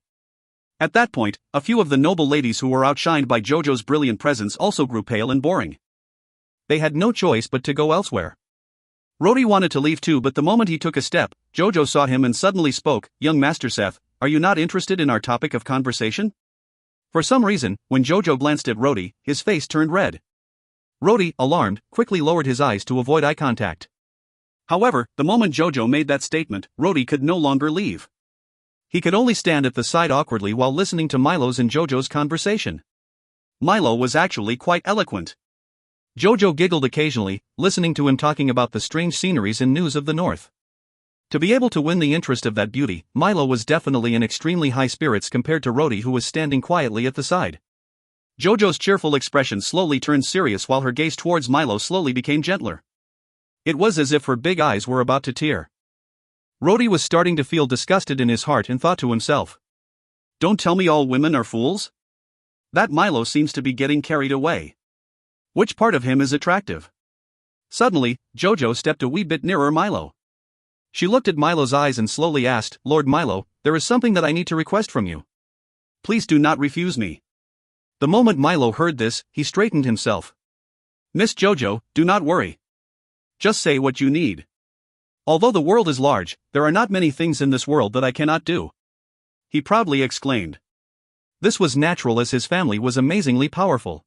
At that point, a few of the noble ladies who were outshined by Jojo's brilliant presence also grew pale and boring. They had no choice but to go elsewhere. Rhodey wanted to leave too, but the moment he took a step, Jojo saw him and suddenly spoke, "Young Master Seth, are you not interested in our topic of conversation?" For some reason, when Jojo glanced at Rhodey, his face turned red. Rhodey, alarmed, quickly lowered his eyes to avoid eye contact. However, the moment Jojo made that statement, Rhodey could no longer leave. He could only stand at the side awkwardly while listening to Milo's and Jojo's conversation. Milo was actually quite eloquent. Jojo giggled occasionally, listening to him talking about the strange sceneries and news of the north. To be able to win the interest of that beauty, Milo was definitely in extremely high spirits compared to Rhodey, who was standing quietly at the side. Jojo's cheerful expression slowly turned serious while her gaze towards Milo slowly became gentler. It was as if her big eyes were about to tear. Rhodey was starting to feel disgusted in his heart and thought to himself, "Don't tell me all women are fools? That Milo seems to be getting carried away. Which part of him is attractive?" Suddenly, Jojo stepped a wee bit nearer Milo. She looked at Milo's eyes and slowly asked, "Lord Milo, there is something that I need to request from you. Please do not refuse me." The moment Milo heard this, he straightened himself. "Miss Jojo, do not worry. Just say what you need. Although the world is large, there are not many things in this world that I cannot do," he proudly exclaimed. This was natural as his family was amazingly powerful.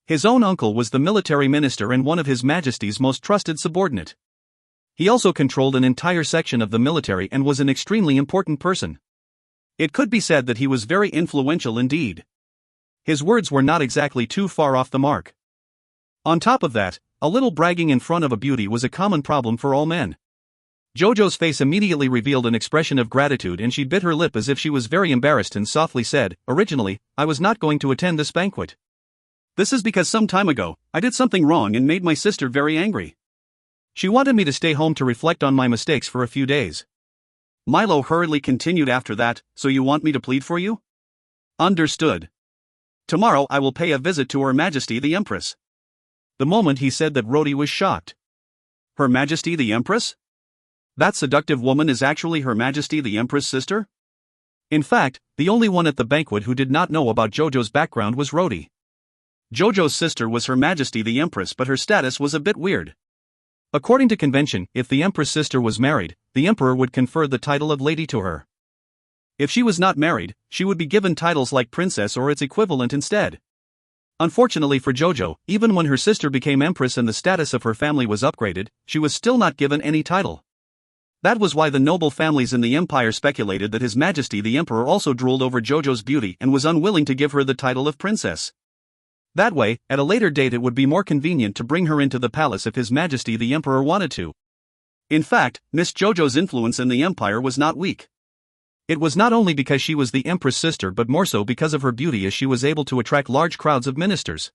His own uncle was the military minister and one of His Majesty's most trusted subordinate. He also controlled an entire section of the military and was an extremely important person. It could be said that he was very influential indeed. His words were not exactly too far off the mark. On top of that, a little bragging in front of a beauty was a common problem for all men. Jojo's face immediately revealed an expression of gratitude and she bit her lip as if she was very embarrassed and softly said, "Originally, I was not going to attend this banquet. This is because some time ago, I did something wrong and made my sister very angry. She wanted me to stay home to reflect on my mistakes for a few days." Milo hurriedly continued after that, "So you want me to plead for you? Understood. Tomorrow I will pay a visit to Her Majesty the Empress." The moment he said that, Rhodey was shocked. Her Majesty the Empress? That seductive woman is actually Her Majesty the Empress' sister? In fact, the only one at the banquet who did not know about Jojo's background was Rhodey. Jojo's sister was Her Majesty the Empress, but her status was a bit weird. According to convention, if the Empress' sister was married, the Emperor would confer the title of lady to her. If she was not married, she would be given titles like princess or its equivalent instead. Unfortunately for Jojo, even when her sister became Empress and the status of her family was upgraded, she was still not given any title. That was why the noble families in the Empire speculated that His Majesty the Emperor also drooled over Jojo's beauty and was unwilling to give her the title of princess. That way, at a later date it would be more convenient to bring her into the palace if His Majesty the Emperor wanted to. In fact, Miss Jojo's influence in the Empire was not weak. It was not only because she was the Empress' sister but more so because of her beauty, as she was able to attract large crowds of ministers.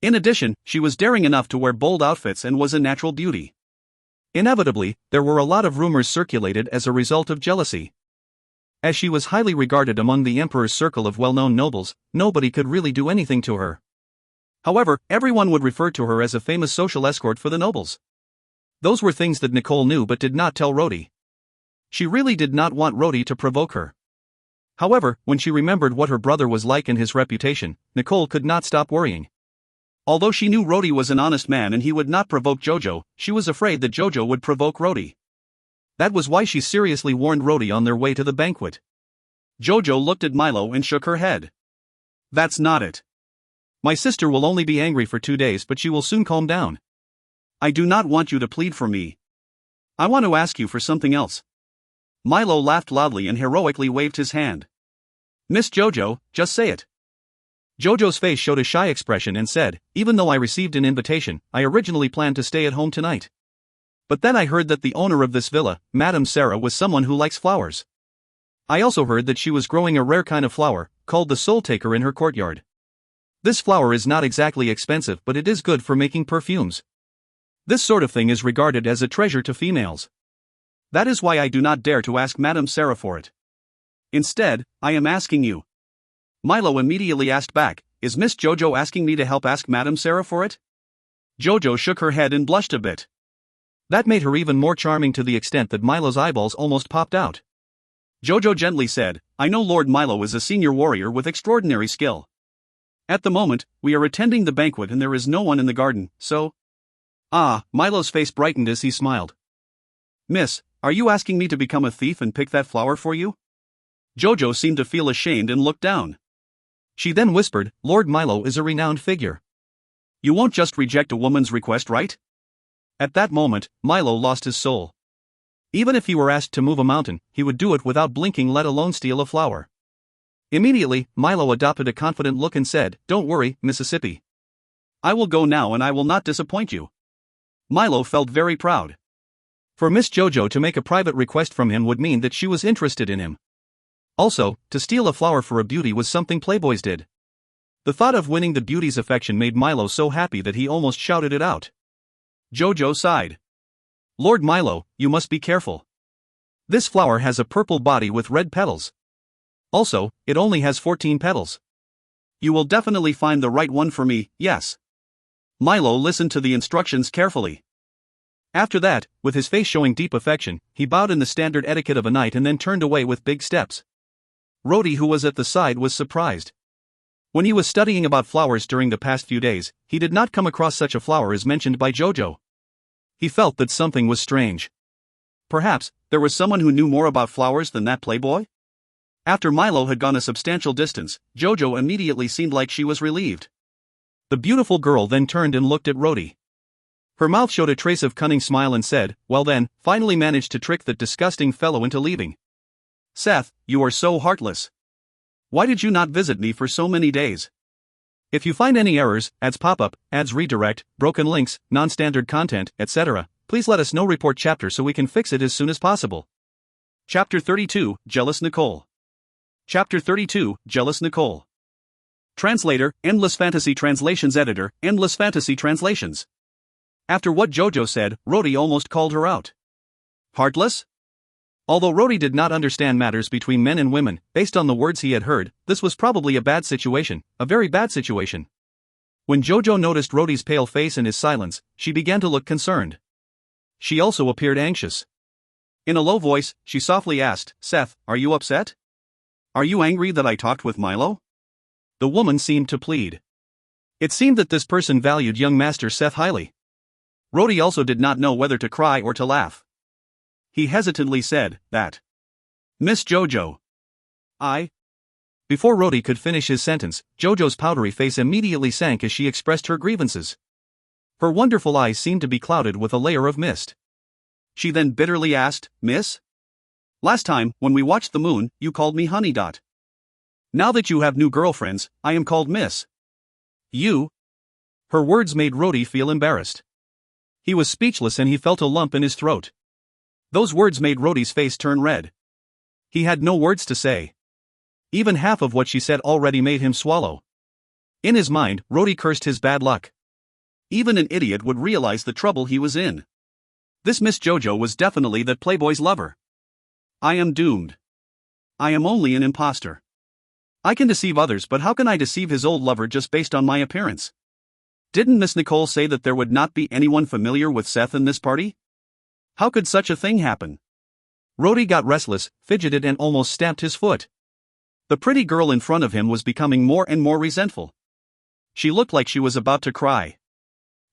In addition, she was daring enough to wear bold outfits and was a natural beauty. Inevitably, there were a lot of rumors circulated as a result of jealousy. As she was highly regarded among the Emperor's circle of well-known nobles, nobody could really do anything to her. However, everyone would refer to her as a famous social escort for the nobles. Those were things that Nicole knew but did not tell Rhodey. She really did not want Rhodey to provoke her. However, when she remembered what her brother was like and his reputation, Nicole could not stop worrying. Although she knew Rhodey was an honest man and he would not provoke Jojo, she was afraid that Jojo would provoke Rhodey. That was why she seriously warned Rhodey on their way to the banquet. Jojo looked at Milo and shook her head. "That's not it. My sister will only be angry for 2 days, but she will soon calm down. I do not want you to plead for me. I want to ask you for something else." Milo laughed loudly and heroically waved his hand. "Miss Jojo, just say it." Jojo's face showed a shy expression and said, "Even though I received an invitation, I originally planned to stay at home tonight. But then I heard that the owner of this villa, Madame Sarah, was someone who likes flowers. I also heard that she was growing a rare kind of flower, called the soul taker, in her courtyard. This flower is not exactly expensive, but it is good for making perfumes. This sort of thing is regarded as a treasure to females. That is why I do not dare to ask Madame Sarah for it. Instead, I am asking you." Milo immediately asked back, "Is Miss Jojo asking me to help ask Madame Sarah for it?" Jojo shook her head and blushed a bit. That made her even more charming, to the extent that Milo's eyeballs almost popped out. Jojo gently said, "I know Lord Milo is a senior warrior with extraordinary skill. At the moment, we are attending the banquet and there is no one in the garden, so—" "Ah," Milo's face brightened as he smiled. "Miss, are you asking me to become a thief and pick that flower for you?" Jojo seemed to feel ashamed and looked down. She then whispered, "Lord Milo is a renowned figure. You won't just reject a woman's request, right?" At that moment, Milo lost his soul. Even if he were asked to move a mountain, he would do it without blinking, let alone steal a flower. Immediately, Milo adopted a confident look and said, "Don't worry, Mississippi. I will go now and I will not disappoint you." Milo felt very proud. For Miss Jojo to make a private request from him would mean that she was interested in him. Also, to steal a flower for a beauty was something playboys did. The thought of winning the beauty's affection made Milo so happy that he almost shouted it out. Jojo sighed. "Lord Milo, you must be careful. This flower has a purple body with red petals. Also, it only has 14 petals. You will definitely find the right one for me, yes." Milo listened to the instructions carefully. After that, with his face showing deep affection, he bowed in the standard etiquette of a knight and then turned away with big steps. Rhodey, who was at the side, was surprised. When he was studying about flowers during the past few days, he did not come across such a flower as mentioned by Jojo. He felt that something was strange. Perhaps there was someone who knew more about flowers than that playboy? After Milo had gone a substantial distance, Jojo immediately seemed like she was relieved. The beautiful girl then turned and looked at Rhodey. Her mouth showed a trace of cunning smile and said, "Well then, finally managed to trick that disgusting fellow into leaving. Seth, you are so heartless. Why did you not visit me for so many days?" If you find any errors, ads pop-up, ads redirect, broken links, non-standard content, etc., please let us know. Report chapter so we can fix it as soon as possible. Chapter 32, Jealous Nicole. Chapter 32, Jealous Nicole. Translator, Endless Fantasy Translations Editor, Endless Fantasy Translations. After what Jojo said, Rhodey almost called her out. Heartless? Although Rhodey did not understand matters between men and women, based on the words he had heard, this was probably a bad situation, a very bad situation. When Jojo noticed Rhodey's pale face and his silence, she began to look concerned. She also appeared anxious. In a low voice, she softly asked, "Seth, are you upset? Are you angry that I talked with Milo?" The woman seemed to plead. It seemed that this person valued young Master Seth highly. Rhodey also did not know whether to cry or to laugh. He hesitantly said, "That. Miss Jojo. I." Before Rhodey could finish his sentence, Jojo's powdery face immediately sank as she expressed her grievances. Her wonderful eyes seemed to be clouded with a layer of mist. She then bitterly asked, "Miss? Last time, when we watched the moon, you called me Honey Dot. Now that you have new girlfriends, I am called Miss. You?" Her words made Rhodey feel embarrassed. He was speechless and he felt a lump in his throat. Those words made Rhodey's face turn red. He had no words to say. Even half of what she said already made him swallow. In his mind, Rhodey cursed his bad luck. Even an idiot would realize the trouble he was in. This Miss Jojo was definitely that playboy's lover. I am doomed. I am only an imposter. I can deceive others, but how can I deceive his old lover just based on my appearance? Didn't Miss Nicole say that there would not be anyone familiar with Seth in this party? How could such a thing happen? Rhodey got restless, fidgeted and almost stamped his foot. The pretty girl in front of him was becoming more and more resentful. She looked like she was about to cry.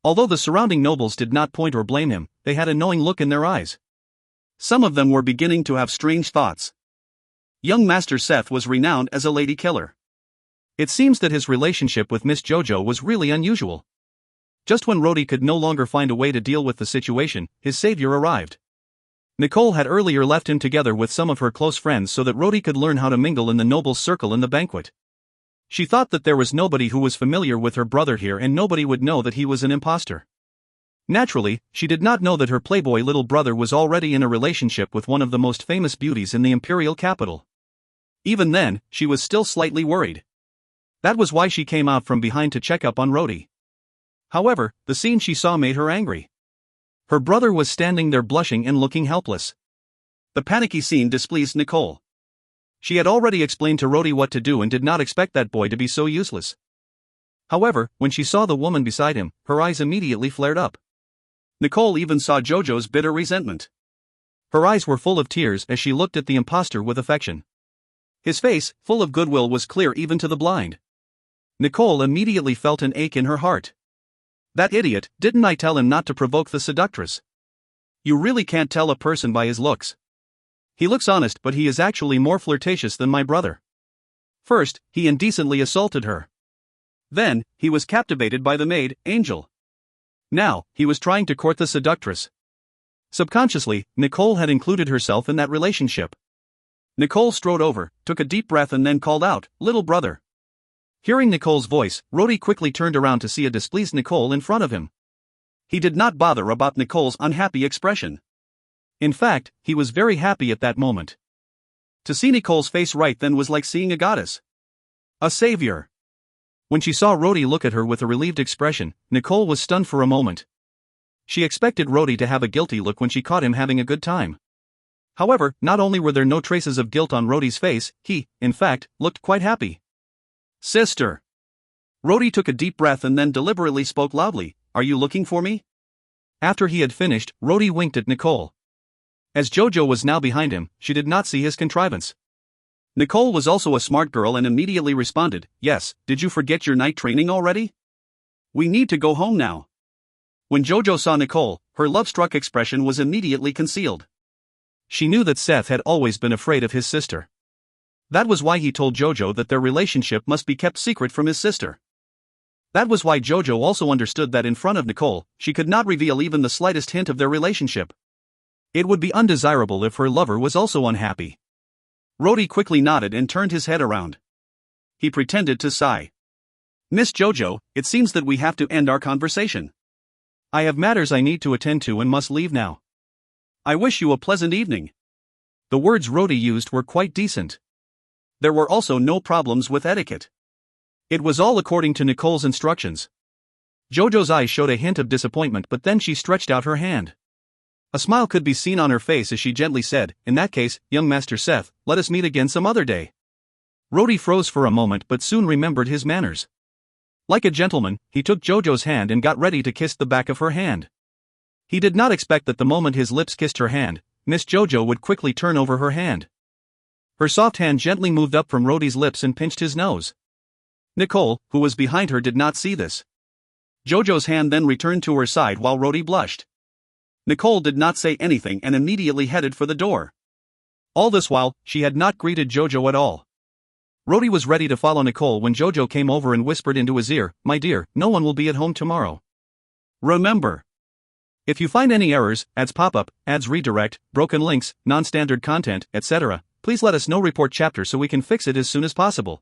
Although the surrounding nobles did not point or blame him, they had a knowing look in their eyes. Some of them were beginning to have strange thoughts. Young Master Seth was renowned as a lady killer. It seems that his relationship with Miss Jojo was really unusual. Just when Rhodey could no longer find a way to deal with the situation, his savior arrived. Nicole had earlier left him together with some of her close friends so that Rhodey could learn how to mingle in the nobles' circle in the banquet. She thought that there was nobody who was familiar with her brother here and nobody would know that he was an imposter. Naturally, she did not know that her playboy little brother was already in a relationship with one of the most famous beauties in the imperial capital. Even then, she was still slightly worried. That was why she came out from behind to check up on Rhodey. However, the scene she saw made her angry. Her brother was standing there blushing and looking helpless. The panicky scene displeased Nicole. She had already explained to Rhodey what to do and did not expect that boy to be so useless. However, when she saw the woman beside him, her eyes immediately flared up. Nicole even saw Jojo's bitter resentment. Her eyes were full of tears as she looked at the imposter with affection. His face, full of goodwill, was clear even to the blind. Nicole immediately felt an ache in her heart. That idiot, didn't I tell him not to provoke the seductress? You really can't tell a person by his looks. He looks honest, but he is actually more flirtatious than my brother. First, he indecently assaulted her. Then, he was captivated by the maid, Angel. Now, he was trying to court the seductress. Subconsciously, Nicole had included herself in that relationship. Nicole strode over, took a deep breath and then called out, "Little brother." Hearing Nicole's voice, Rhodey quickly turned around to see a displeased Nicole in front of him. He did not bother about Nicole's unhappy expression. In fact, he was very happy at that moment. To see Nicole's face right then was like seeing a goddess. A savior. When she saw Rhodey look at her with a relieved expression, Nicole was stunned for a moment. She expected Rhodey to have a guilty look when she caught him having a good time. However, not only were there no traces of guilt on Rhodey's face, he, in fact, looked quite happy. "Sister." Rhodey took a deep breath and then deliberately spoke loudly, "Are you looking for me?" After he had finished, Rhodey winked at Nicole. As Jojo was now behind him, she did not see his contrivance. Nicole was also a smart girl and immediately responded, "Yes, did you forget your night training already? We need to go home now." When Jojo saw Nicole, her love-struck expression was immediately concealed. She knew that Seth had always been afraid of his sister. That was why he told Jojo that their relationship must be kept secret from his sister. That was why Jojo also understood that in front of Nicole, she could not reveal even the slightest hint of their relationship. It would be undesirable if her lover was also unhappy. Rhodey quickly nodded and turned his head around. He pretended to sigh. "Miss Jojo, it seems that we have to end our conversation. I have matters I need to attend to and must leave now. I wish you a pleasant evening." The words Rhodey used were quite decent. There were also no problems with etiquette. It was all according to Nicole's instructions. Jojo's eyes showed a hint of disappointment, but then she stretched out her hand. A smile could be seen on her face as she gently said, "In that case, young Master Seth, let us meet again some other day." Rhodey froze for a moment but soon remembered his manners. Like a gentleman, he took Jojo's hand and got ready to kiss the back of her hand. He did not expect that the moment his lips kissed her hand, Miss Jojo would quickly turn over her hand. Her soft hand gently moved up from Rhodey's lips and pinched his nose. Nicole, who was behind her, did not see this. Jojo's hand then returned to her side while Rhodey blushed. Nicole did not say anything and immediately headed for the door. All this while, she had not greeted Jojo at all. Rhodey was ready to follow Nicole when Jojo came over and whispered into his ear, "My dear, no one will be at home tomorrow. Remember, if you find any errors, ads pop-up, ads redirect, broken links, non-standard content, etc., please let us know. Report chapter so we can fix it as soon as possible."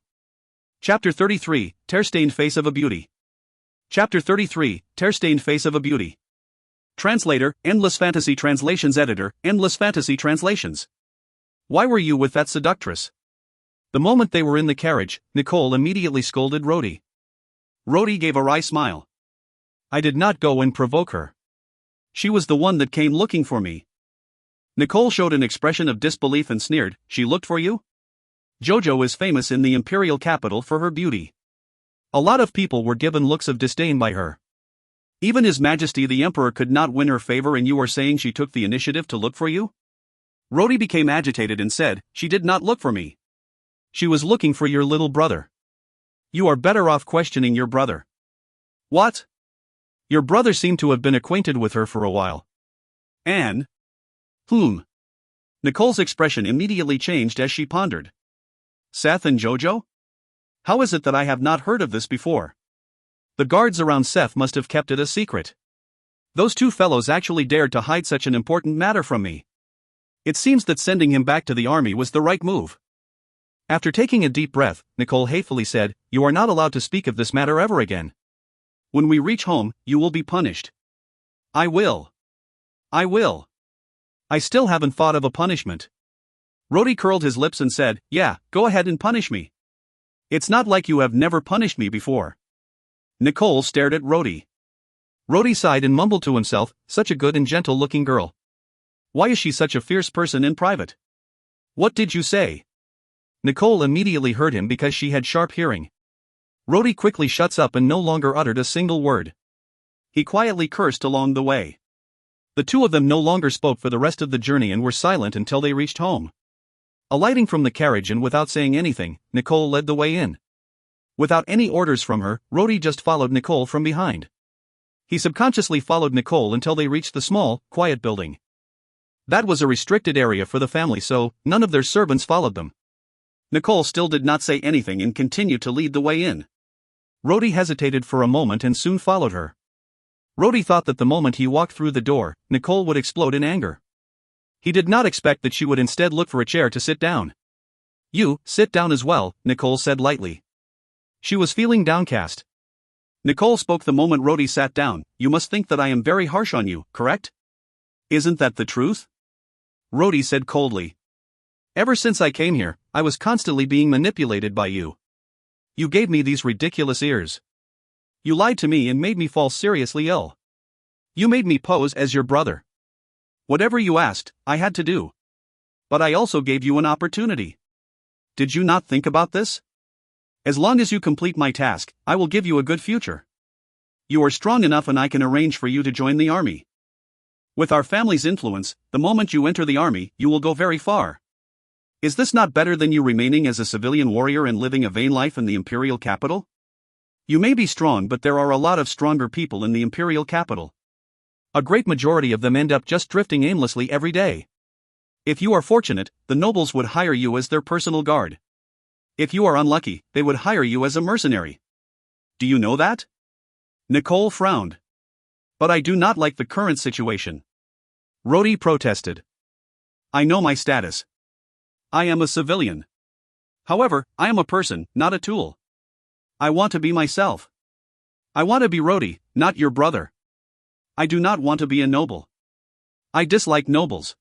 Chapter 33, Tear-Stained Face of a Beauty. Chapter 33, Tear-Stained Face of a Beauty. Translator, Endless Fantasy Translations Editor, Endless Fantasy Translations. Why were you with that seductress? The moment they were in the carriage, Nicole immediately scolded Rhodey. Rhodey gave a wry smile. "I did not go and provoke her. She was the one that came looking for me." Nicole showed an expression of disbelief and sneered, "She looked for you? Jojo is famous in the imperial capital for her beauty. A lot of people were given looks of disdain by her. Even His Majesty the Emperor could not win her favor, and you are saying she took the initiative to look for you?" Rhodey became agitated and said, "She did not look for me. She was looking for your little brother." "You are better off questioning your brother." "What?" "Your brother seemed to have been acquainted with her for a while." "And?" Nicole's expression immediately changed as she pondered. "Seth and Jojo? How is it that I have not heard of this before?" The guards around Seth must have kept it a secret. Those two fellows actually dared to hide such an important matter from me. It seems that sending him back to the army was the right move. After taking a deep breath, Nicole hatefully said, "You are not allowed to speak of this matter ever again. When we reach home, you will be punished." I will. I still haven't thought of a punishment." Rhodey curled his lips and said, "Yeah, go ahead and punish me. It's not like you have never punished me before." Nicole stared at Rhodey. Rhodey sighed and mumbled to himself, "Such a good and gentle-looking girl. Why is she such a fierce person in private? What did you say?" Nicole immediately heard him because she had sharp hearing. Rhodey quickly shuts up and no longer uttered a single word. He quietly cursed along the way. The two of them no longer spoke for the rest of the journey and were silent until they reached home. Alighting from the carriage and without saying anything, Nicole led the way in. Without any orders from her, Rhodey just followed Nicole from behind. He subconsciously followed Nicole until they reached the small, quiet building. That was a restricted area for the family, so none of their servants followed them. Nicole still did not say anything and continued to lead the way in. Rhodey hesitated for a moment and soon followed her. Rhodey thought that the moment he walked through the door, Nicole would explode in anger. He did not expect that she would instead look for a chair to sit down. "You, sit down as well," Nicole said lightly. She was feeling downcast. Nicole spoke the moment Rhodey sat down. "You must think that I am very harsh on you, correct? Isn't that the truth?" Rhodey said coldly. "Ever since I came here, I was constantly being manipulated by you. You gave me these ridiculous ears. You lied to me and made me fall seriously ill. You made me pose as your brother. Whatever you asked, I had to do. But I also gave you an opportunity. Did you not think about this? As long as you complete my task, I will give you a good future. You are strong enough and I can arrange for you to join the army. With our family's influence, the moment you enter the army, you will go very far. Is this not better than you remaining as a civilian warrior and living a vain life in the imperial capital? You may be strong, but there are a lot of stronger people in the imperial capital. A great majority of them end up just drifting aimlessly every day. If you are fortunate, the nobles would hire you as their personal guard. If you are unlucky, they would hire you as a mercenary. Do you know that?" Nicole frowned. "But I do not like the current situation." Rhodey protested. "I know my status. I am a civilian. However, I am a person, not a tool. I want to be myself. I want to be Rhodey, not your brother. I do not want to be a noble. I dislike nobles."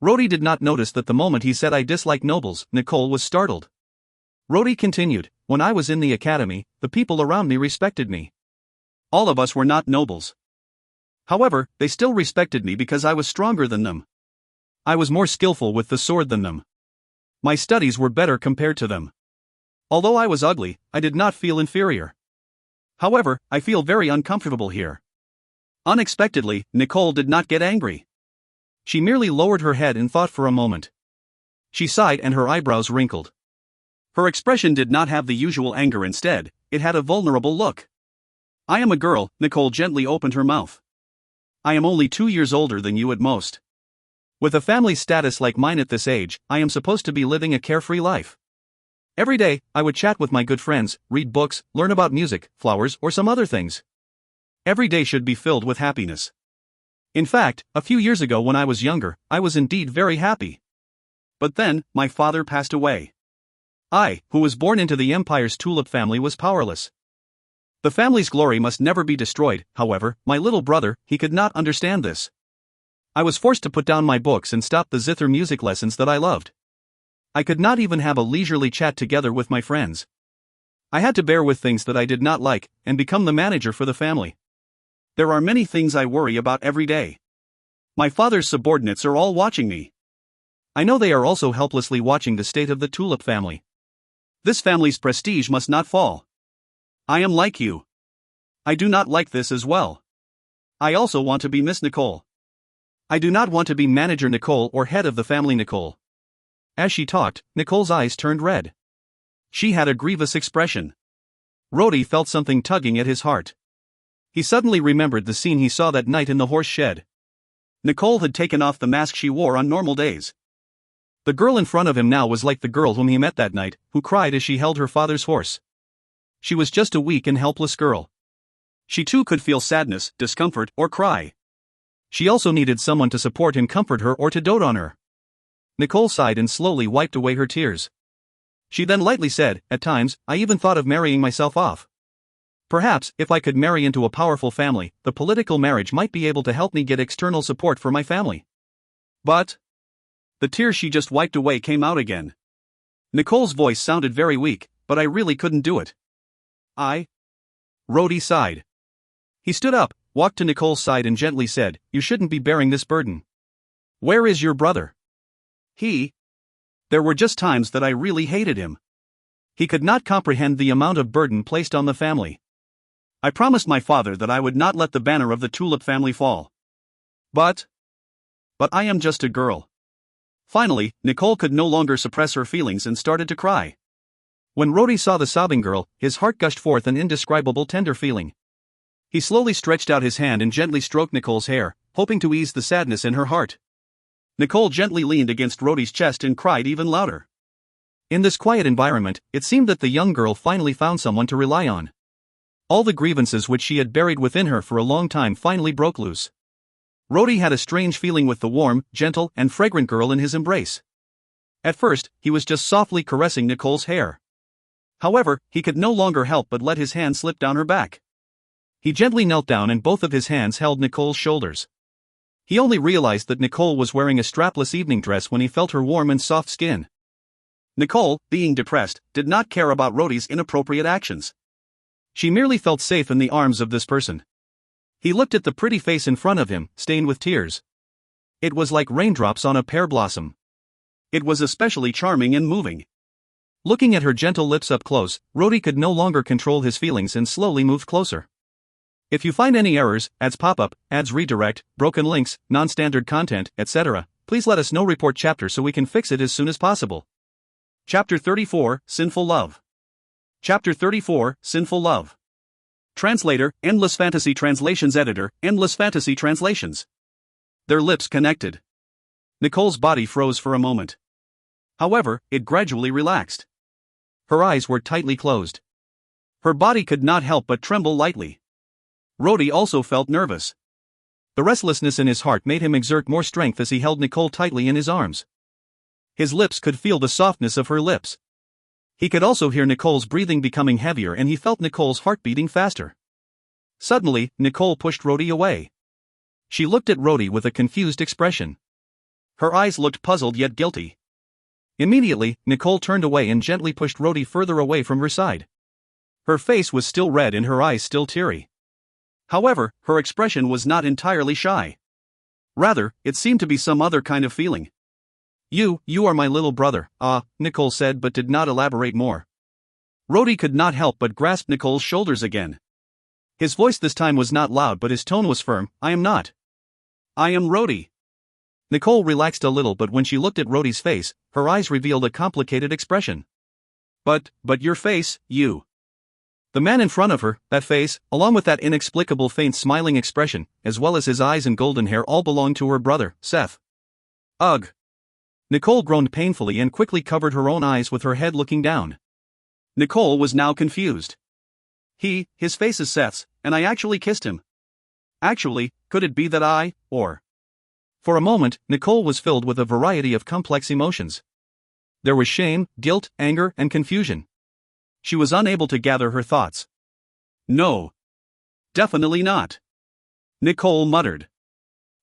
Rhodey did not notice that the moment he said "I dislike nobles," Nicole was startled. Rhodey continued, "When I was in the academy, the people around me respected me. All of us were not nobles. However, they still respected me because I was stronger than them. I was more skillful with the sword than them. My studies were better compared to them. Although I was ugly, I did not feel inferior. However, I feel very uncomfortable here." Unexpectedly, Nicole did not get angry. She merely lowered her head in thought for a moment. She sighed and her eyebrows wrinkled. Her expression did not have the usual anger, instead, it had a vulnerable look. "I am a girl," Nicole gently opened her mouth. "I am only 2 years older than you at most. With a family status like mine at this age, I am supposed to be living a carefree life. Every day, I would chat with my good friends, read books, learn about music, flowers, or some other things. Every day should be filled with happiness. In fact, a few years ago when I was younger, I was indeed very happy. But then, my father passed away. I, who was born into the Empire's tulip family, was powerless. The family's glory must never be destroyed. However, my little brother, he could not understand this. I was forced to put down my books and stop the zither music lessons that I loved. I could not even have a leisurely chat together with my friends. I had to bear with things that I did not like, and become the manager for the family. There are many things I worry about every day. My father's subordinates are all watching me. I know they are also helplessly watching the state of the tulip family. This family's prestige must not fall. I am like you. I do not like this as well. I also want to be Miss Nicole. I do not want to be Manager Nicole or head of the family Nicole." As she talked, Nicole's eyes turned red. She had a grievous expression. Rhodey felt something tugging at his heart. He suddenly remembered the scene he saw that night in the horse shed. Nicole had taken off the mask she wore on normal days. The girl in front of him now was like the girl whom he met that night, who cried as she held her father's horse. She was just a weak and helpless girl. She too could feel sadness, discomfort, or cry. She also needed someone to support and comfort her or to dote on her. Nicole sighed and slowly wiped away her tears. She then lightly said, "At times, I even thought of marrying myself off. Perhaps, if I could marry into a powerful family, the political marriage might be able to help me get external support for my family. But..." The tears she just wiped away came out again. Nicole's voice sounded very weak, "But I really couldn't do it. Rhodey sighed. He stood up, walked to Nicole's side and gently said, "You shouldn't be bearing this burden. Where is your brother?" There were just times that I really hated him. He could not comprehend the amount of burden placed on the family. I promised my father that I would not let the banner of the tulip family fall. But I am just a girl." Finally, Nicole could no longer suppress her feelings and started to cry. When Rhodey saw the sobbing girl, his heart gushed forth an indescribable tender feeling. He slowly stretched out his hand and gently stroked Nicole's hair, hoping to ease the sadness in her heart. Nicole gently leaned against Rhodey's chest and cried even louder. In this quiet environment, it seemed that the young girl finally found someone to rely on. All the grievances which she had buried within her for a long time finally broke loose. Rhodey had a strange feeling with the warm, gentle, and fragrant girl in his embrace. At first, he was just softly caressing Nicole's hair. However, he could no longer help but let his hand slip down her back. He gently knelt down and both of his hands held Nicole's shoulders. He only realized that Nicole was wearing a strapless evening dress when he felt her warm and soft skin. Nicole, being depressed, did not care about Rhodey's inappropriate actions. She merely felt safe in the arms of this person. He looked at the pretty face in front of him, stained with tears. It was like raindrops on a pear blossom. It was especially charming and moving. Looking at her gentle lips up close, Rhodey could no longer control his feelings and slowly moved closer. If you find any errors, ads pop-up, ads redirect, broken links, non-standard content, etc., please let us know. Report chapter so we can fix it as soon as possible. Chapter 34, Sinful Love. Chapter 34, Sinful Love. Translator, Endless Fantasy Translations Editor, Endless Fantasy Translations. Their lips connected. Nicole's body froze for a moment. However, it gradually relaxed. Her eyes were tightly closed. Her body could not help but tremble lightly. Rhodey also felt nervous. The restlessness in his heart made him exert more strength as he held Nicole tightly in his arms. His lips could feel the softness of her lips. He could also hear Nicole's breathing becoming heavier and he felt Nicole's heart beating faster. Suddenly, Nicole pushed Rhodey away. She looked at Rhodey with a confused expression. Her eyes looked puzzled yet guilty. Immediately, Nicole turned away and gently pushed Rhodey further away from her side. Her face was still red and her eyes still teary. However, her expression was not entirely shy. Rather, it seemed to be some other kind of feeling. You are my little brother, Nicole said but did not elaborate more. Rhodey could not help but grasp Nicole's shoulders again. His voice this time was not loud but his tone was firm. I am not. I am Rhodey. Nicole relaxed a little but when she looked at Rhodey's face, her eyes revealed a complicated expression. But your face, you. The man in front of her, that face, along with that inexplicable faint smiling expression, as well as his eyes and golden hair all belonged to her brother, Seth. Ugh. Nicole groaned painfully and quickly covered her own eyes with her head looking down. Nicole was now confused. His face is Seth's, and I actually kissed him. Actually, could it be that For a moment, Nicole was filled with a variety of complex emotions. There was shame, guilt, anger, and confusion. She was unable to gather her thoughts. No. Definitely not. Nicole muttered.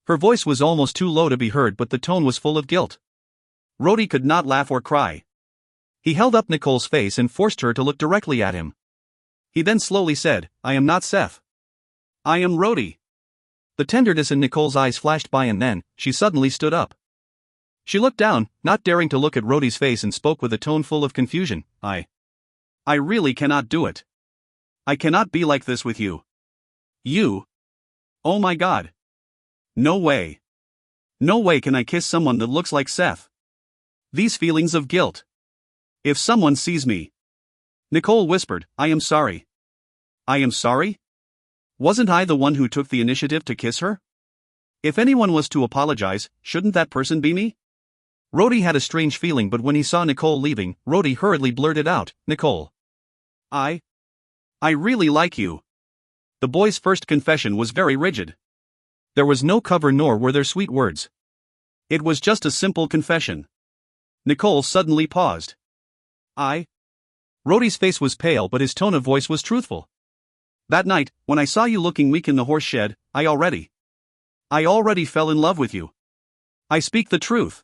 Her voice was almost too low to be heard but the tone was full of guilt. Rhodey could not laugh or cry. He held up Nicole's face and forced her to look directly at him. He then slowly said, I am not Seth. I am Rhodey. The tenderness in Nicole's eyes flashed by and then, she suddenly stood up. She looked down, not daring to look at Rhodey's face and spoke with a tone full of confusion. I really cannot do it. I cannot be like this with you. You? Oh my God. No way. No way can I kiss someone that looks like Seth. These feelings of guilt. If someone sees me. Nicole whispered, I am sorry. I am sorry? Wasn't I the one who took the initiative to kiss her? If anyone was to apologize, shouldn't that person be me? Rhodey had a strange feeling but when he saw Nicole leaving, Rhodey hurriedly blurted out, Nicole. I really like you. The boy's first confession was very rigid. There was no cover nor were there sweet words. It was just a simple confession. Nicole suddenly paused. Rhodey's face was pale but his tone of voice was truthful. That night, when I saw you looking weak in the horse shed, I already fell in love with you. I speak the truth.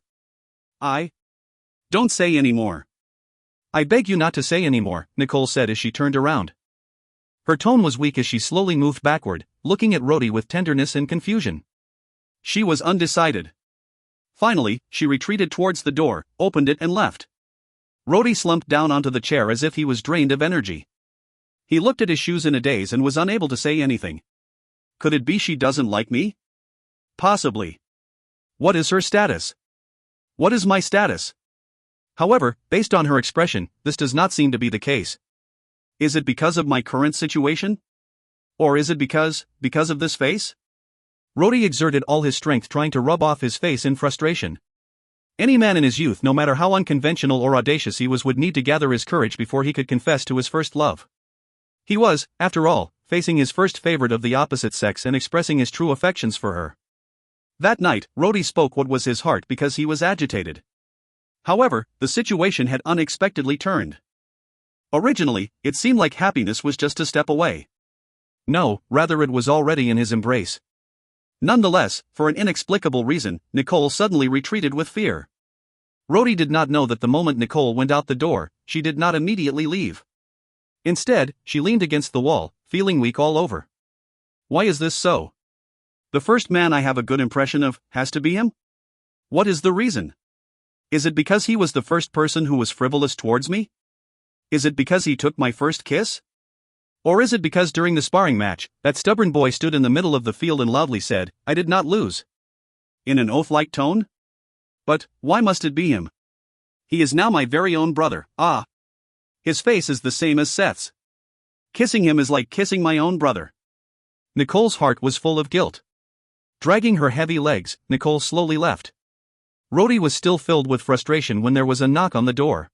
Don't say any more. I beg you not to say any more, Nicole said as she turned around. Her tone was weak as she slowly moved backward, looking at Rhodey with tenderness and confusion. She was undecided. Finally, she retreated towards the door, opened it and left. Rhodey slumped down onto the chair as if he was drained of energy. He looked at his shoes in a daze and was unable to say anything. Could it be she doesn't like me? Possibly. What is her status? What is my status? However, based on her expression, this does not seem to be the case. Is it because of my current situation? Or is it because of this face? Rhodey exerted all his strength trying to rub off his face in frustration. Any man in his youth, no matter how unconventional or audacious he was, would need to gather his courage before he could confess to his first love. He was, after all, facing his first favorite of the opposite sex and expressing his true affections for her. That night, Rody spoke what was his heart because he was agitated. However, the situation had unexpectedly turned. Originally, it seemed like happiness was just a step away. No, rather it was already in his embrace. Nonetheless, for an inexplicable reason, Nicole suddenly retreated with fear. Rody did not know that the moment Nicole went out the door, she did not immediately leave. Instead, she leaned against the wall, feeling weak all over. Why is this so? The first man I have a good impression of has to be him? What is the reason? Is it because he was the first person who was frivolous towards me? Is it because he took my first kiss? Or is it because during the sparring match, that stubborn boy stood in the middle of the field and loudly said, "I did not lose"? In an oath-like tone? But, why must it be him? He is now my very own brother, ah! His face is the same as Seth's. Kissing him is like kissing my own brother. Nicole's heart was full of guilt. Dragging her heavy legs, Nicole slowly left. Rody was still filled with frustration when there was a knock on the door.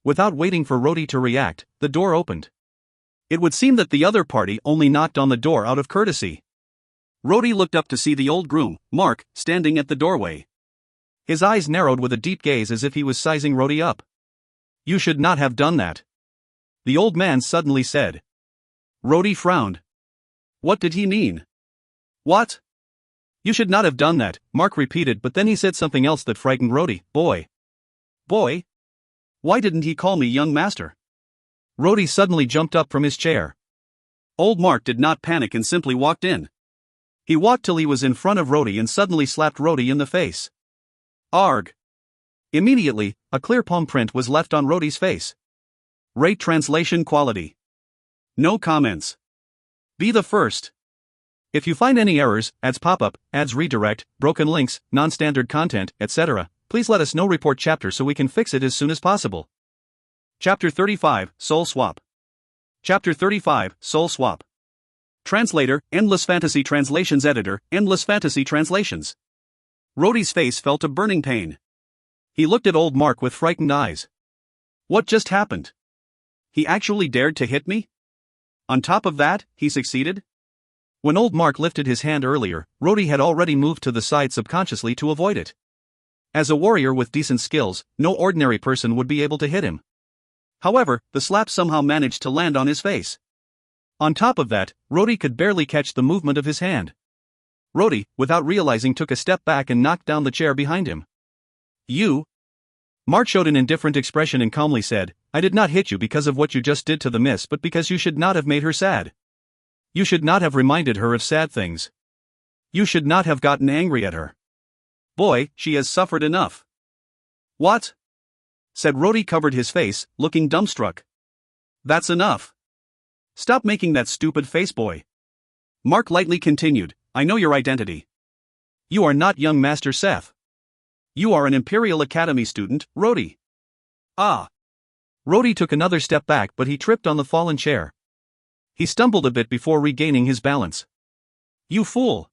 Without waiting for Rody to react, the door opened. It would seem that the other party only knocked on the door out of courtesy. Rody looked up to see the old groom, Mark, standing at the doorway. His eyes narrowed with a deep gaze as if he was sizing Rody up. "You should not have done that," the old man suddenly said. Rody frowned. What did he mean? What? "You should not have done that," Mark repeated, but then he said something else that frightened Rody. Boy. Boy? Why didn't he call me young master? Rody suddenly jumped up from his chair. Old Mark did not panic and simply walked in. He walked till he was in front of Rody and suddenly slapped Rody in the face. Arg! Immediately, a clear palm print was left on Rody's face. Rate translation quality. No comments. Be the first. If you find any errors, ads pop-up, ads redirect, broken links, non-standard content, etc., please let us know. Report chapter so we can fix it as soon as possible. Chapter 35, Soul Swap. Chapter 35, Soul Swap. Translator, Endless Fantasy Translations Editor, Endless Fantasy Translations. Rody's face felt a burning pain. He looked at old Mark with frightened eyes. What just happened? He actually dared to hit me? On top of that, he succeeded? When old Mark lifted his hand earlier, Rody had already moved to the side subconsciously to avoid it. As a warrior with decent skills, no ordinary person would be able to hit him. However, the slap somehow managed to land on his face. On top of that, Rody could barely catch the movement of his hand. Rody, without realizing, took a step back and knocked down the chair behind him. You? Mark showed an indifferent expression and calmly said, "I did not hit you because of what you just did to the miss, but because you should not have made her sad. You should not have reminded her of sad things. You should not have gotten angry at her. Boy, she has suffered enough." What? Said Rody, covered his face, looking dumbstruck. That's enough. Stop making that stupid face, boy. Mark lightly continued, I know your identity. You are not young Master Seth. You are an Imperial Academy student, Rody. Ah. Rody took another step back, but he tripped on the fallen chair. He stumbled a bit before regaining his balance. You fool.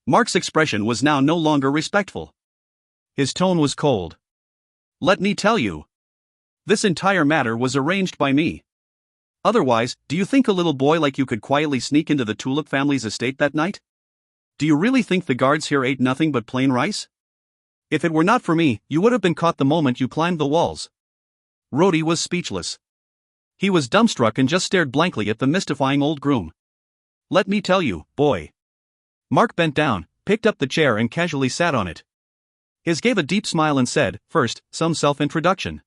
Mark's expression was now no longer respectful. His tone was cold. Let me tell you. This entire matter was arranged by me. Otherwise, do you think a little boy like you could quietly sneak into the Tulip family's estate that night? Do you really think the guards here ate nothing but plain rice? If it were not for me, you would have been caught the moment you climbed the walls. Rody was speechless. He was dumbstruck and just stared blankly at the mystifying old groom. Let me tell you, boy. Mark bent down, picked up the chair and casually sat on it. His gave a deep smile and said, first, some self-introduction.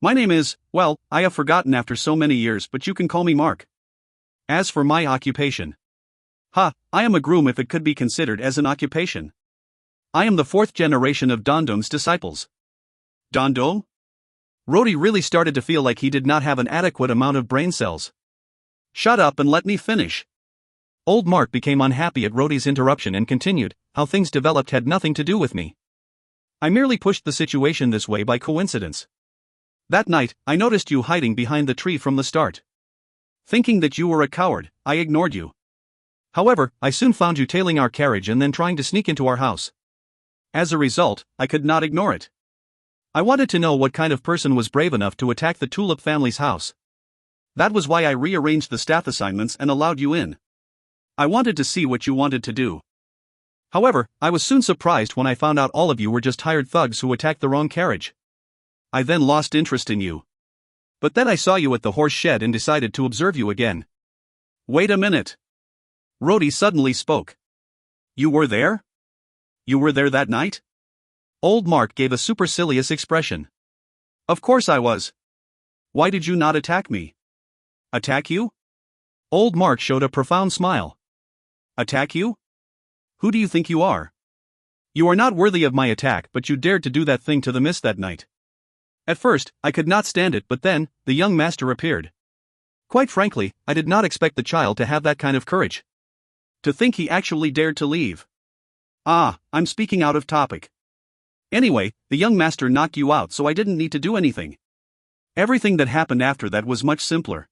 My name is, well, I have forgotten after so many years, but you can call me Mark. As for my occupation. I am a groom if it could be considered as an occupation. I am the fourth generation of Dondom's disciples. Dondom? Rody really started to feel like he did not have an adequate amount of brain cells. Shut up and let me finish. Old Mark became unhappy at Rody's interruption and continued, how things developed had nothing to do with me. I merely pushed the situation this way by coincidence. That night, I noticed you hiding behind the tree from the start. Thinking that you were a coward, I ignored you. However, I soon found you tailing our carriage and then trying to sneak into our house. As a result, I could not ignore it. I wanted to know what kind of person was brave enough to attack the Tulip family's house. That was why I rearranged the staff assignments and allowed you in. I wanted to see what you wanted to do. However, I was soon surprised when I found out all of you were just hired thugs who attacked the wrong carriage. I then lost interest in you. But then I saw you at the horse shed and decided to observe you again. Wait a minute. Rhodey suddenly spoke. You were there? You were there that night? Old Mark gave a supercilious expression. Of course I was. Why did you not attack me? Attack you? Old Mark showed a profound smile. Attack you? Who do you think you are? You are not worthy of my attack, but you dared to do that thing to the miss that night. At first, I could not stand it, but then, the young master appeared. Quite frankly, I did not expect the child to have that kind of courage. To think he actually dared to leave. Ah, I'm speaking out of topic. Anyway, the young master knocked you out, so I didn't need to do anything. Everything that happened after that was much simpler.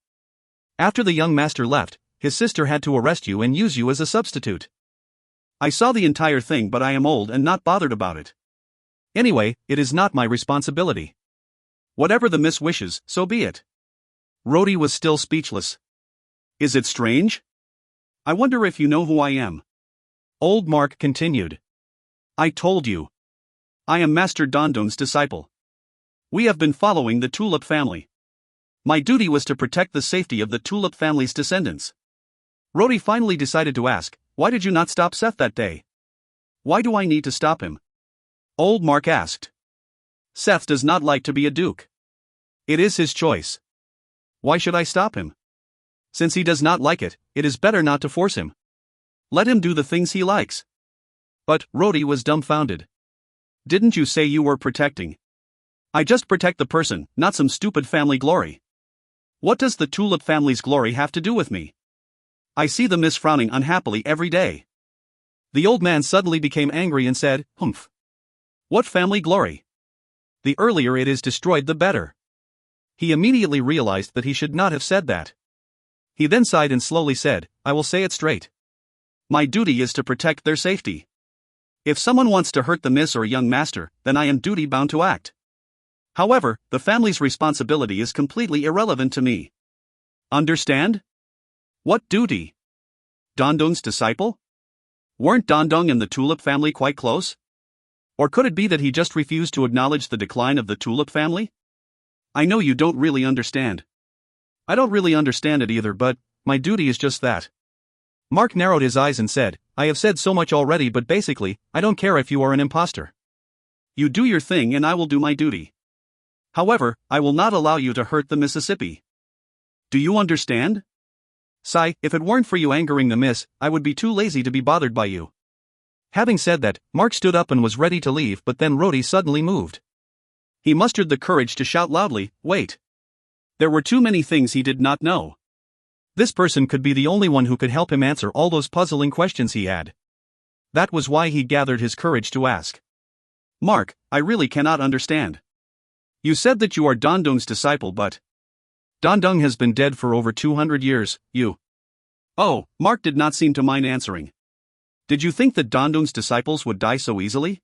After the young master left, his sister had to arrest you and use you as a substitute. I saw the entire thing, but I am old and not bothered about it. Anyway, it is not my responsibility. Whatever the miss wishes, so be it. Rhodey was still speechless. Is it strange? I wonder if you know who I am. Old Mark continued. I told you. I am Master Dondong's disciple. We have been following the Tulip family. My duty was to protect the safety of the Tulip family's descendants. Rhodey finally decided to ask, why did you not stop Seth that day? Why do I need to stop him? Old Mark asked. Seth does not like to be a duke. It is his choice. Why should I stop him? Since he does not like it, it is better not to force him. Let him do the things he likes. But Rhodey was dumbfounded. Didn't you say you were protecting? I just protect the person, not some stupid family glory. What does the Tulip family's glory have to do with me? I see the miss frowning unhappily every day. The old man suddenly became angry and said, "Humph. What family glory? The earlier it is destroyed, the better." He immediately realized that he should not have said that. He then sighed and slowly said, "I will say it straight. My duty is to protect their safety. If someone wants to hurt the miss or young master, then I am duty-bound to act. However, the family's responsibility is completely irrelevant to me. Understand? What duty? Dondong's disciple? Weren't Dondong and the Tulip family quite close? Or could it be that he just refused to acknowledge the decline of the Tulip family? I know you don't really understand. I don't really understand it either, but my duty is just that." Mark narrowed his eyes and said, "I have said so much already, but basically, I don't care if you are an imposter. You do your thing and I will do my duty. However, I will not allow you to hurt the Mississippi. Do you understand? Sai, if it weren't for you angering the miss, I would be too lazy to be bothered by you." Having said that, Mark stood up and was ready to leave, but then Rhodey suddenly moved. He mustered the courage to shout loudly, "Wait!" There were too many things he did not know. This person could be the only one who could help him answer all those puzzling questions he had. That was why he gathered his courage to ask. "Mark, I really cannot understand. You said that you are Dondong's disciple, but Dondong has been dead for over 200 years, you." Oh, Mark did not seem to mind answering. Did you think that Dondong's disciples would die so easily?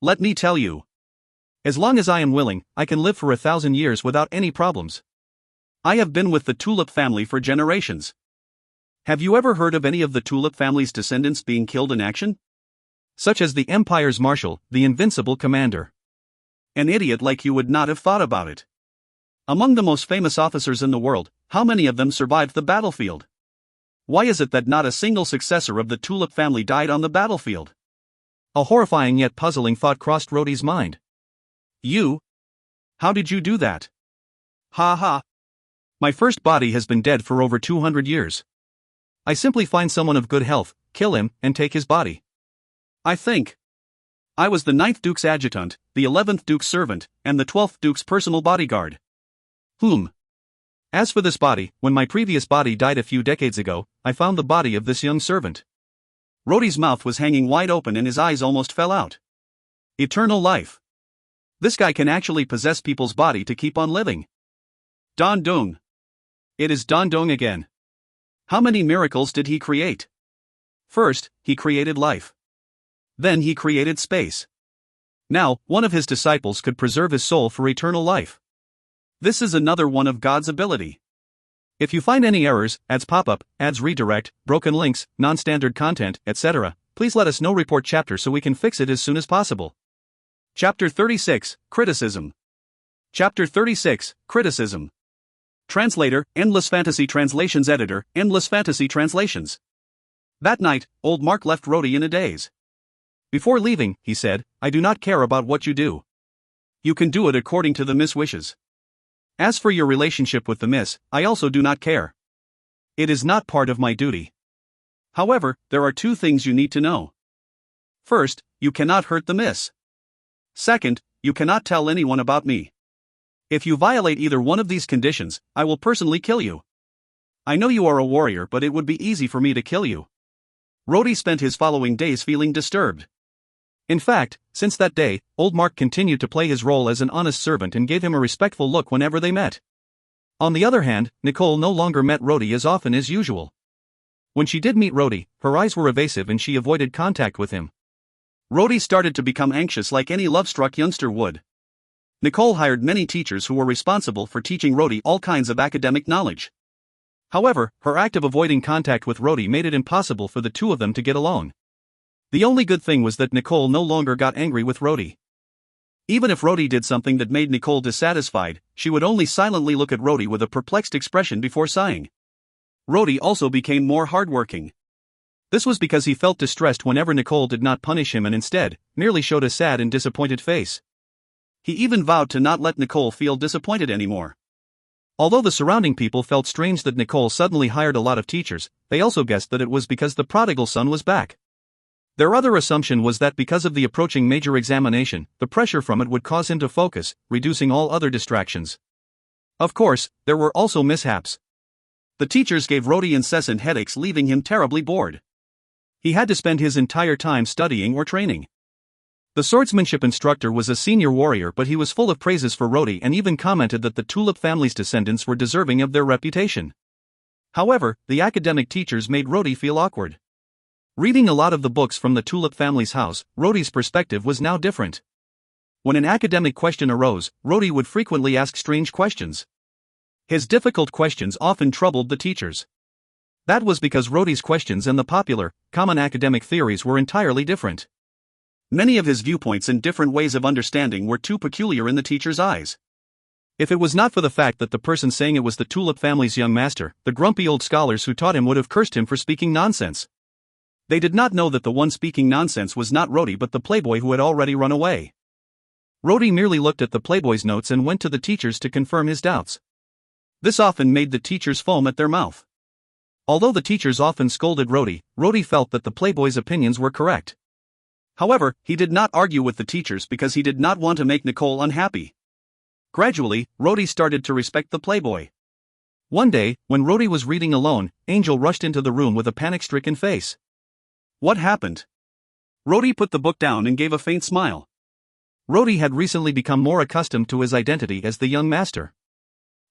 Let me tell you. As long as I am willing, I can live for 1,000 years without any problems. I have been with the Tulip family for generations. Have you ever heard of any of the Tulip family's descendants being killed in action? Such as the Empire's Marshal, the invincible commander. An idiot like you would not have thought about it. Among the most famous officers in the world, how many of them survived the battlefield? Why is it that not a single successor of the Tulip family died on the battlefield? A horrifying yet puzzling thought crossed Rhodey's mind. You? How did you do that? Ha ha. My first body has been dead for over 200 years. I simply find someone of good health, kill him, and take his body. I was the 9th Duke's adjutant, the 11th Duke's servant, and the 12th Duke's personal bodyguard. As for this body, when my previous body died a few decades ago, I found the body of this young servant. Rhodey's mouth was hanging wide open and his eyes almost fell out. Eternal life. This guy can actually possess people's body to keep on living. Dondong. It is Dondong again. How many miracles did he create? First, he created life. Then he created space. Now, one of his disciples could preserve his soul for eternal life. This is another one of God's ability. If you find any errors, ads pop-up, ads redirect, broken links, non-standard content, etc., please let us know. Report chapter so we can fix it as soon as possible. Chapter 36, Criticism. Chapter 36, Criticism. Translator, Endless Fantasy Translations Editor, Endless Fantasy Translations. That night, old Mark left Rhodey in a daze. Before leaving, he said, "I do not care about what you do. You can do it according to the Miss wishes. As for your relationship with the Miss, I also do not care. It is not part of my duty. However, there are two things you need to know. First, you cannot hurt the Miss. Second, you cannot tell anyone about me. If you violate either one of these conditions, I will personally kill you. I know you are a warrior, but it would be easy for me to kill you." Rhodey spent his following days feeling disturbed. In fact, since that day, old Mark continued to play his role as an honest servant and gave him a respectful look whenever they met. On the other hand, Nicole no longer met Rhodey as often as usual. When she did meet Rhodey, her eyes were evasive and she avoided contact with him. Rhodey started to become anxious like any love-struck youngster would. Nicole hired many teachers who were responsible for teaching Rhodey all kinds of academic knowledge. However, her act of avoiding contact with Rhodey made it impossible for the two of them to get along. The only good thing was that Nicole no longer got angry with Rhodey. Even if Rhodey did something that made Nicole dissatisfied, she would only silently look at Rhodey with a perplexed expression before sighing. Rhodey also became more hardworking. This was because he felt distressed whenever Nicole did not punish him and instead, merely showed a sad and disappointed face. He even vowed to not let Nicole feel disappointed anymore. Although the surrounding people felt strange that Nicole suddenly hired a lot of teachers, they also guessed that it was because the prodigal son was back. Their other assumption was that because of the approaching major examination, the pressure from it would cause him to focus, reducing all other distractions. Of course, there were also mishaps. The teachers gave Rhodey incessant headaches, leaving him terribly bored. He had to spend his entire time studying or training. The swordsmanship instructor was a senior warrior, but he was full of praises for Rhodey and even commented that the Tulip family's descendants were deserving of their reputation. However, the academic teachers made Rhodey feel awkward. Reading a lot of the books from the Tulip family's house, Rhodey's perspective was now different. When an academic question arose, Rhodey would frequently ask strange questions. His difficult questions often troubled the teachers. That was because Rhodey's questions and the popular, common academic theories were entirely different. Many of his viewpoints and different ways of understanding were too peculiar in the teacher's eyes. If it was not for the fact that the person saying it was the Tulip family's young master, the grumpy old scholars who taught him would have cursed him for speaking nonsense. They did not know that the one speaking nonsense was not Rhodey but the playboy who had already run away. Rhodey merely looked at the playboy's notes and went to the teachers to confirm his doubts. This often made the teachers foam at their mouth. Although the teachers often scolded Rhodey, Rhodey felt that the playboy's opinions were correct. However, he did not argue with the teachers because he did not want to make Nicole unhappy. Gradually, Rhodey started to respect the playboy. One day, when Rhodey was reading alone, Angel rushed into the room with a panic-stricken face. What happened? Rhodey put the book down and gave a faint smile. Rhodey had recently become more accustomed to his identity as the young master.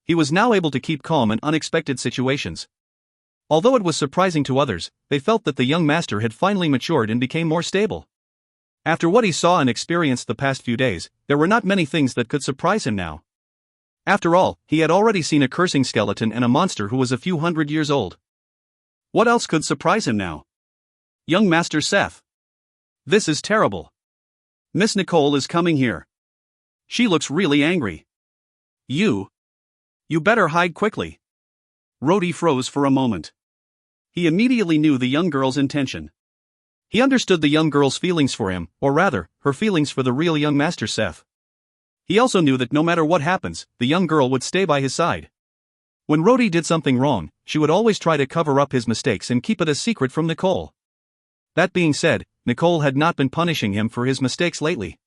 He was now able to keep calm in unexpected situations. Although it was surprising to others, they felt that the young master had finally matured and became more stable. After what he saw and experienced the past few days, there were not many things that could surprise him now. After all, he had already seen a cursing skeleton and a monster who was a few hundred years old. What else could surprise him now? Young Master Seth. This is terrible. Miss Nicole is coming here. She looks really angry. You better hide quickly. Rhodey froze for a moment. He immediately knew the young girl's intention. He understood the young girl's feelings for him, or rather, her feelings for the real young Master Seth. He also knew that no matter what happens, the young girl would stay by his side. When Rhodey did something wrong, she would always try to cover up his mistakes and keep it a secret from Nicole. That being said, Nicole had not been punishing him for his mistakes lately.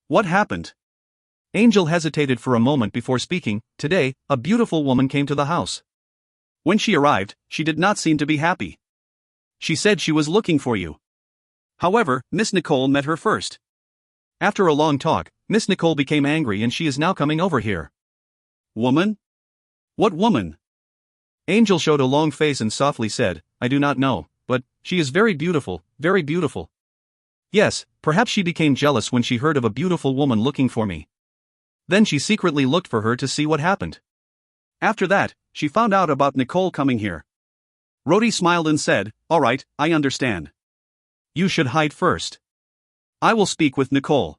What happened? Angel hesitated for a moment before speaking. Today, a beautiful woman came to the house. When she arrived, she did not seem to be happy. She said she was looking for you. However, Miss Nicole met her first. After a long talk, Miss Nicole became angry and she is now coming over here. Woman? What woman? Angel showed a long face and softly said, I do not know, but she is very beautiful, very beautiful. Yes, perhaps she became jealous when she heard of a beautiful woman looking for me. Then she secretly looked for her to see what happened. After that, she found out about Nicole coming here. Rhodey smiled and said, "Alright, I understand. You should hide first. I will speak with Nicole."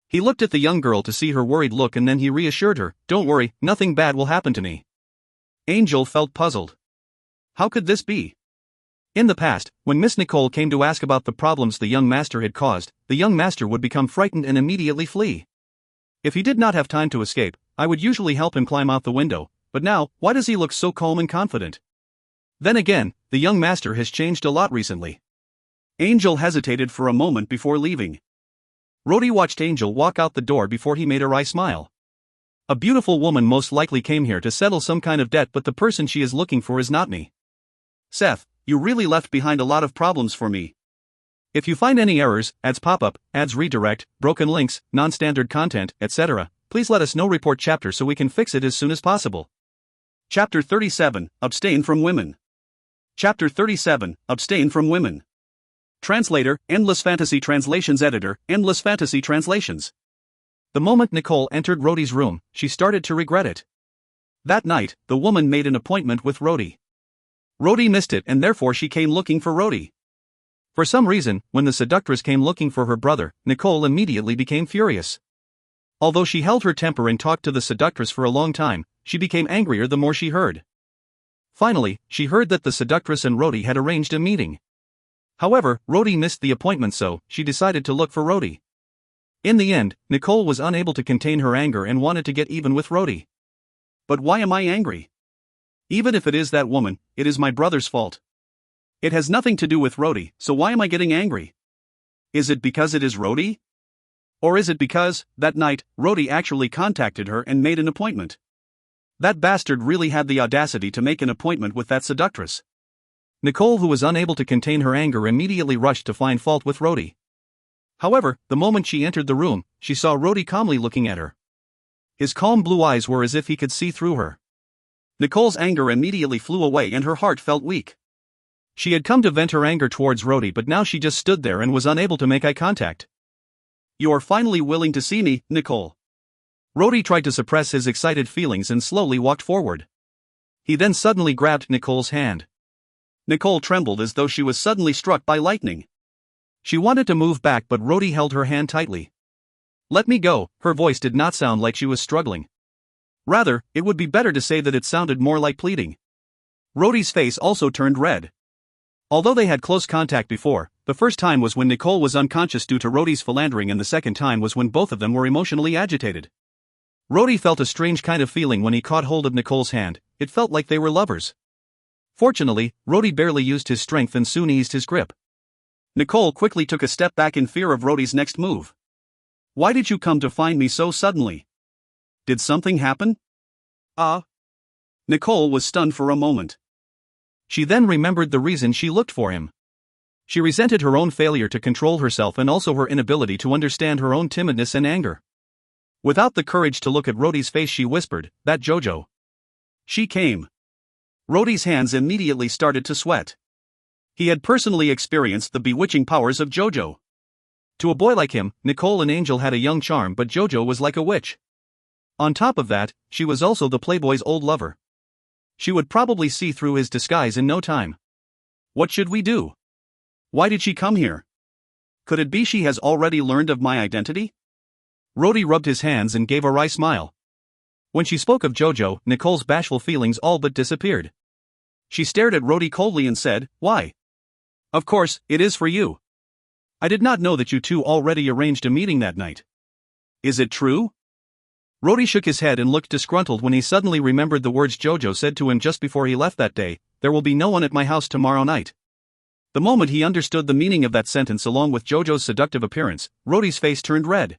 He looked at the young girl to see her worried look and then he reassured her, "Don't worry, nothing bad will happen to me." Angel felt puzzled. How could this be? In the past, when Miss Nicole came to ask about the problems the young master had caused, the young master would become frightened and immediately flee. If he did not have time to escape, I would usually help him climb out the window, but now, why does he look so calm and confident? Then again, the young master has changed a lot recently. Angel hesitated for a moment before leaving. Rhodey watched Angel walk out the door before he made a wry smile. A beautiful woman most likely came here to settle some kind of debt, but the person she is looking for is not me. Seth, you really left behind a lot of problems for me. If you find any errors, ads pop up, ads redirect, broken links, non-standard content, etc., please let us know. Report chapter so we can fix it as soon as possible. Chapter 37, Abstain from Women. Chapter 37, Abstain from Women. Translator, Endless Fantasy Translations Editor, Endless Fantasy Translations. The moment Nicole entered Rhodey's room, she started to regret it. That night, the woman made an appointment with Rhodey. Rhodey missed it and therefore she came looking for Rhodey. For some reason, when the seductress came looking for her brother, Nicole immediately became furious. Although she held her temper and talked to the seductress for a long time, she became angrier the more she heard. Finally, she heard that the seductress and Rhodey had arranged a meeting. However, Rhodey missed the appointment, so she decided to look for Rhodey. In the end, Nicole was unable to contain her anger and wanted to get even with Rhodey. But why am I angry? Even if it is that woman, it is my brother's fault. It has nothing to do with Rhodey, so why am I getting angry? Is it because it is Rhodey? Or is it because, that night, Rhodey actually contacted her and made an appointment? That bastard really had the audacity to make an appointment with that seductress. Nicole, who was unable to contain her anger, immediately rushed to find fault with Rhodey. However, the moment she entered the room, she saw Rhodey calmly looking at her. His calm blue eyes were as if he could see through her. Nicole's anger immediately flew away and her heart felt weak. She had come to vent her anger towards Rhodey, but now she just stood there and was unable to make eye contact. You are finally willing to see me, Nicole. Rhodey tried to suppress his excited feelings and slowly walked forward. He then suddenly grabbed Nicole's hand. Nicole trembled as though she was suddenly struck by lightning. She wanted to move back, but Rhodey held her hand tightly. "Let me go." Her voice did not sound like she was struggling. Rather, it would be better to say that it sounded more like pleading. Rhodey's face also turned red. Although they had close contact before, the first time was when Nicole was unconscious due to Rhodey's philandering, and the second time was when both of them were emotionally agitated. Rhodey felt a strange kind of feeling when he caught hold of Nicole's hand. It felt like they were lovers. Fortunately, Rhodey barely used his strength and soon eased his grip. Nicole quickly took a step back in fear of Rhodey's next move. Why did you come to find me so suddenly? Did something happen? Nicole was stunned for a moment. She then remembered the reason she looked for him. She resented her own failure to control herself and also her inability to understand her own timidness and anger. Without the courage to look at Rhodey's face, she whispered, "That Jojo." She came. Rhodey's hands immediately started to sweat. He had personally experienced the bewitching powers of Jojo. To a boy like him, Nicole and Angel had a young charm, but Jojo was like a witch. On top of that, she was also the playboy's old lover. She would probably see through his disguise in no time. What should we do? Why did she come here? Could it be she has already learned of my identity? Rhodey rubbed his hands and gave a wry smile. When she spoke of Jojo, Nicole's bashful feelings all but disappeared. She stared at Rhodey coldly and said, "Why? Of course, it is for you. I did not know that you two already arranged a meeting that night. Is it true?" Rhodey shook his head and looked disgruntled when he suddenly remembered the words Jojo said to him just before he left that day, "There will be no one at my house tomorrow night." The moment he understood the meaning of that sentence along with Jojo's seductive appearance, Rhodey's face turned red.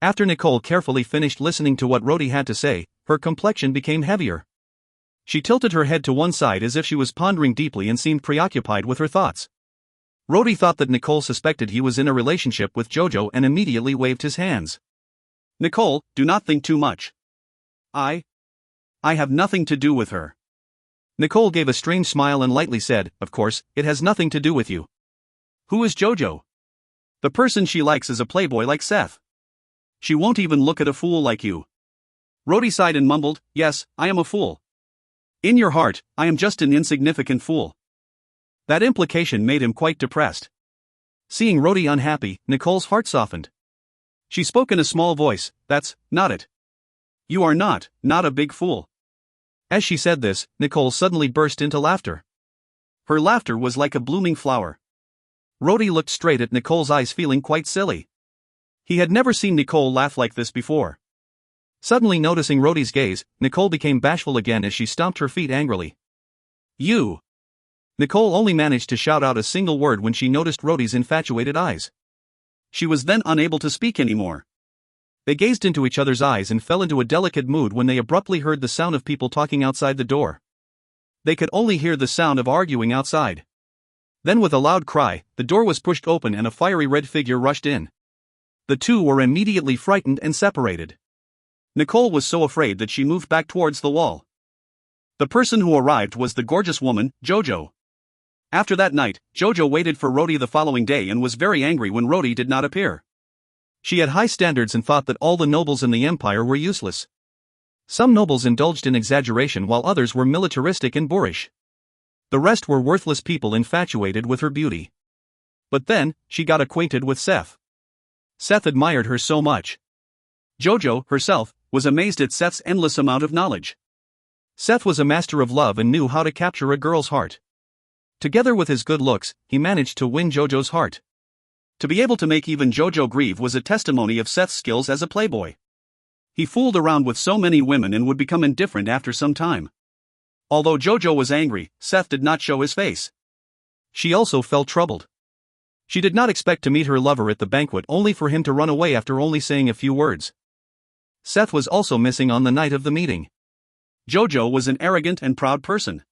After Nicole carefully finished listening to what Rhodey had to say, her complexion became heavier. She tilted her head to one side as if she was pondering deeply and seemed preoccupied with her thoughts. Rhodey thought that Nicole suspected he was in a relationship with Jojo and immediately waved his hands. "Nicole, do not think too much. I have nothing to do with her." Nicole gave a strange smile and lightly said, "Of course, it has nothing to do with you." "Who is Jojo?" "The person she likes is a playboy like Seth. She won't even look at a fool like you." Rody sighed and mumbled, yes, I am a fool. In your heart, I am just an insignificant fool. That implication made him quite depressed. Seeing Rody unhappy, Nicole's heart softened. She spoke in a small voice, that's not it. You are not a big fool. As she said this, Nicole suddenly burst into laughter. Her laughter was like a blooming flower. Rody looked straight at Nicole's eyes, feeling quite silly. He had never seen Nicole laugh like this before. Suddenly noticing Rody's gaze, Nicole became bashful again as she stomped her feet angrily. You! Nicole only managed to shout out a single word when she noticed Rody's infatuated eyes. She was then unable to speak anymore. They gazed into each other's eyes and fell into a delicate mood when they abruptly heard the sound of people talking outside the door. They could only hear the sound of arguing outside. Then with a loud cry, the door was pushed open and a fiery red figure rushed in. The two were immediately frightened and separated. Nicole was so afraid that she moved back towards the wall. The person who arrived was the gorgeous woman, Jojo. After that night, Jojo waited for Rody the following day and was very angry when Rody did not appear. She had high standards and thought that all the nobles in the empire were useless. Some nobles indulged in exaggeration while others were militaristic and boorish. The rest were worthless people infatuated with her beauty. But then, she got acquainted with Seth. Seth admired her so much. Jojo, herself, was amazed at Seth's endless amount of knowledge. Seth was a master of love and knew how to capture a girl's heart. Together with his good looks, he managed to win Jojo's heart. To be able to make even Jojo grieve was a testimony of Seth's skills as a playboy. He fooled around with so many women and would become indifferent after some time. Although Jojo was angry, Seth did not show his face. She also felt troubled. She did not expect to meet her lover at the banquet only for him to run away after only saying a few words. Seth was also missing on the night of the meeting. Jojo was an arrogant and proud person.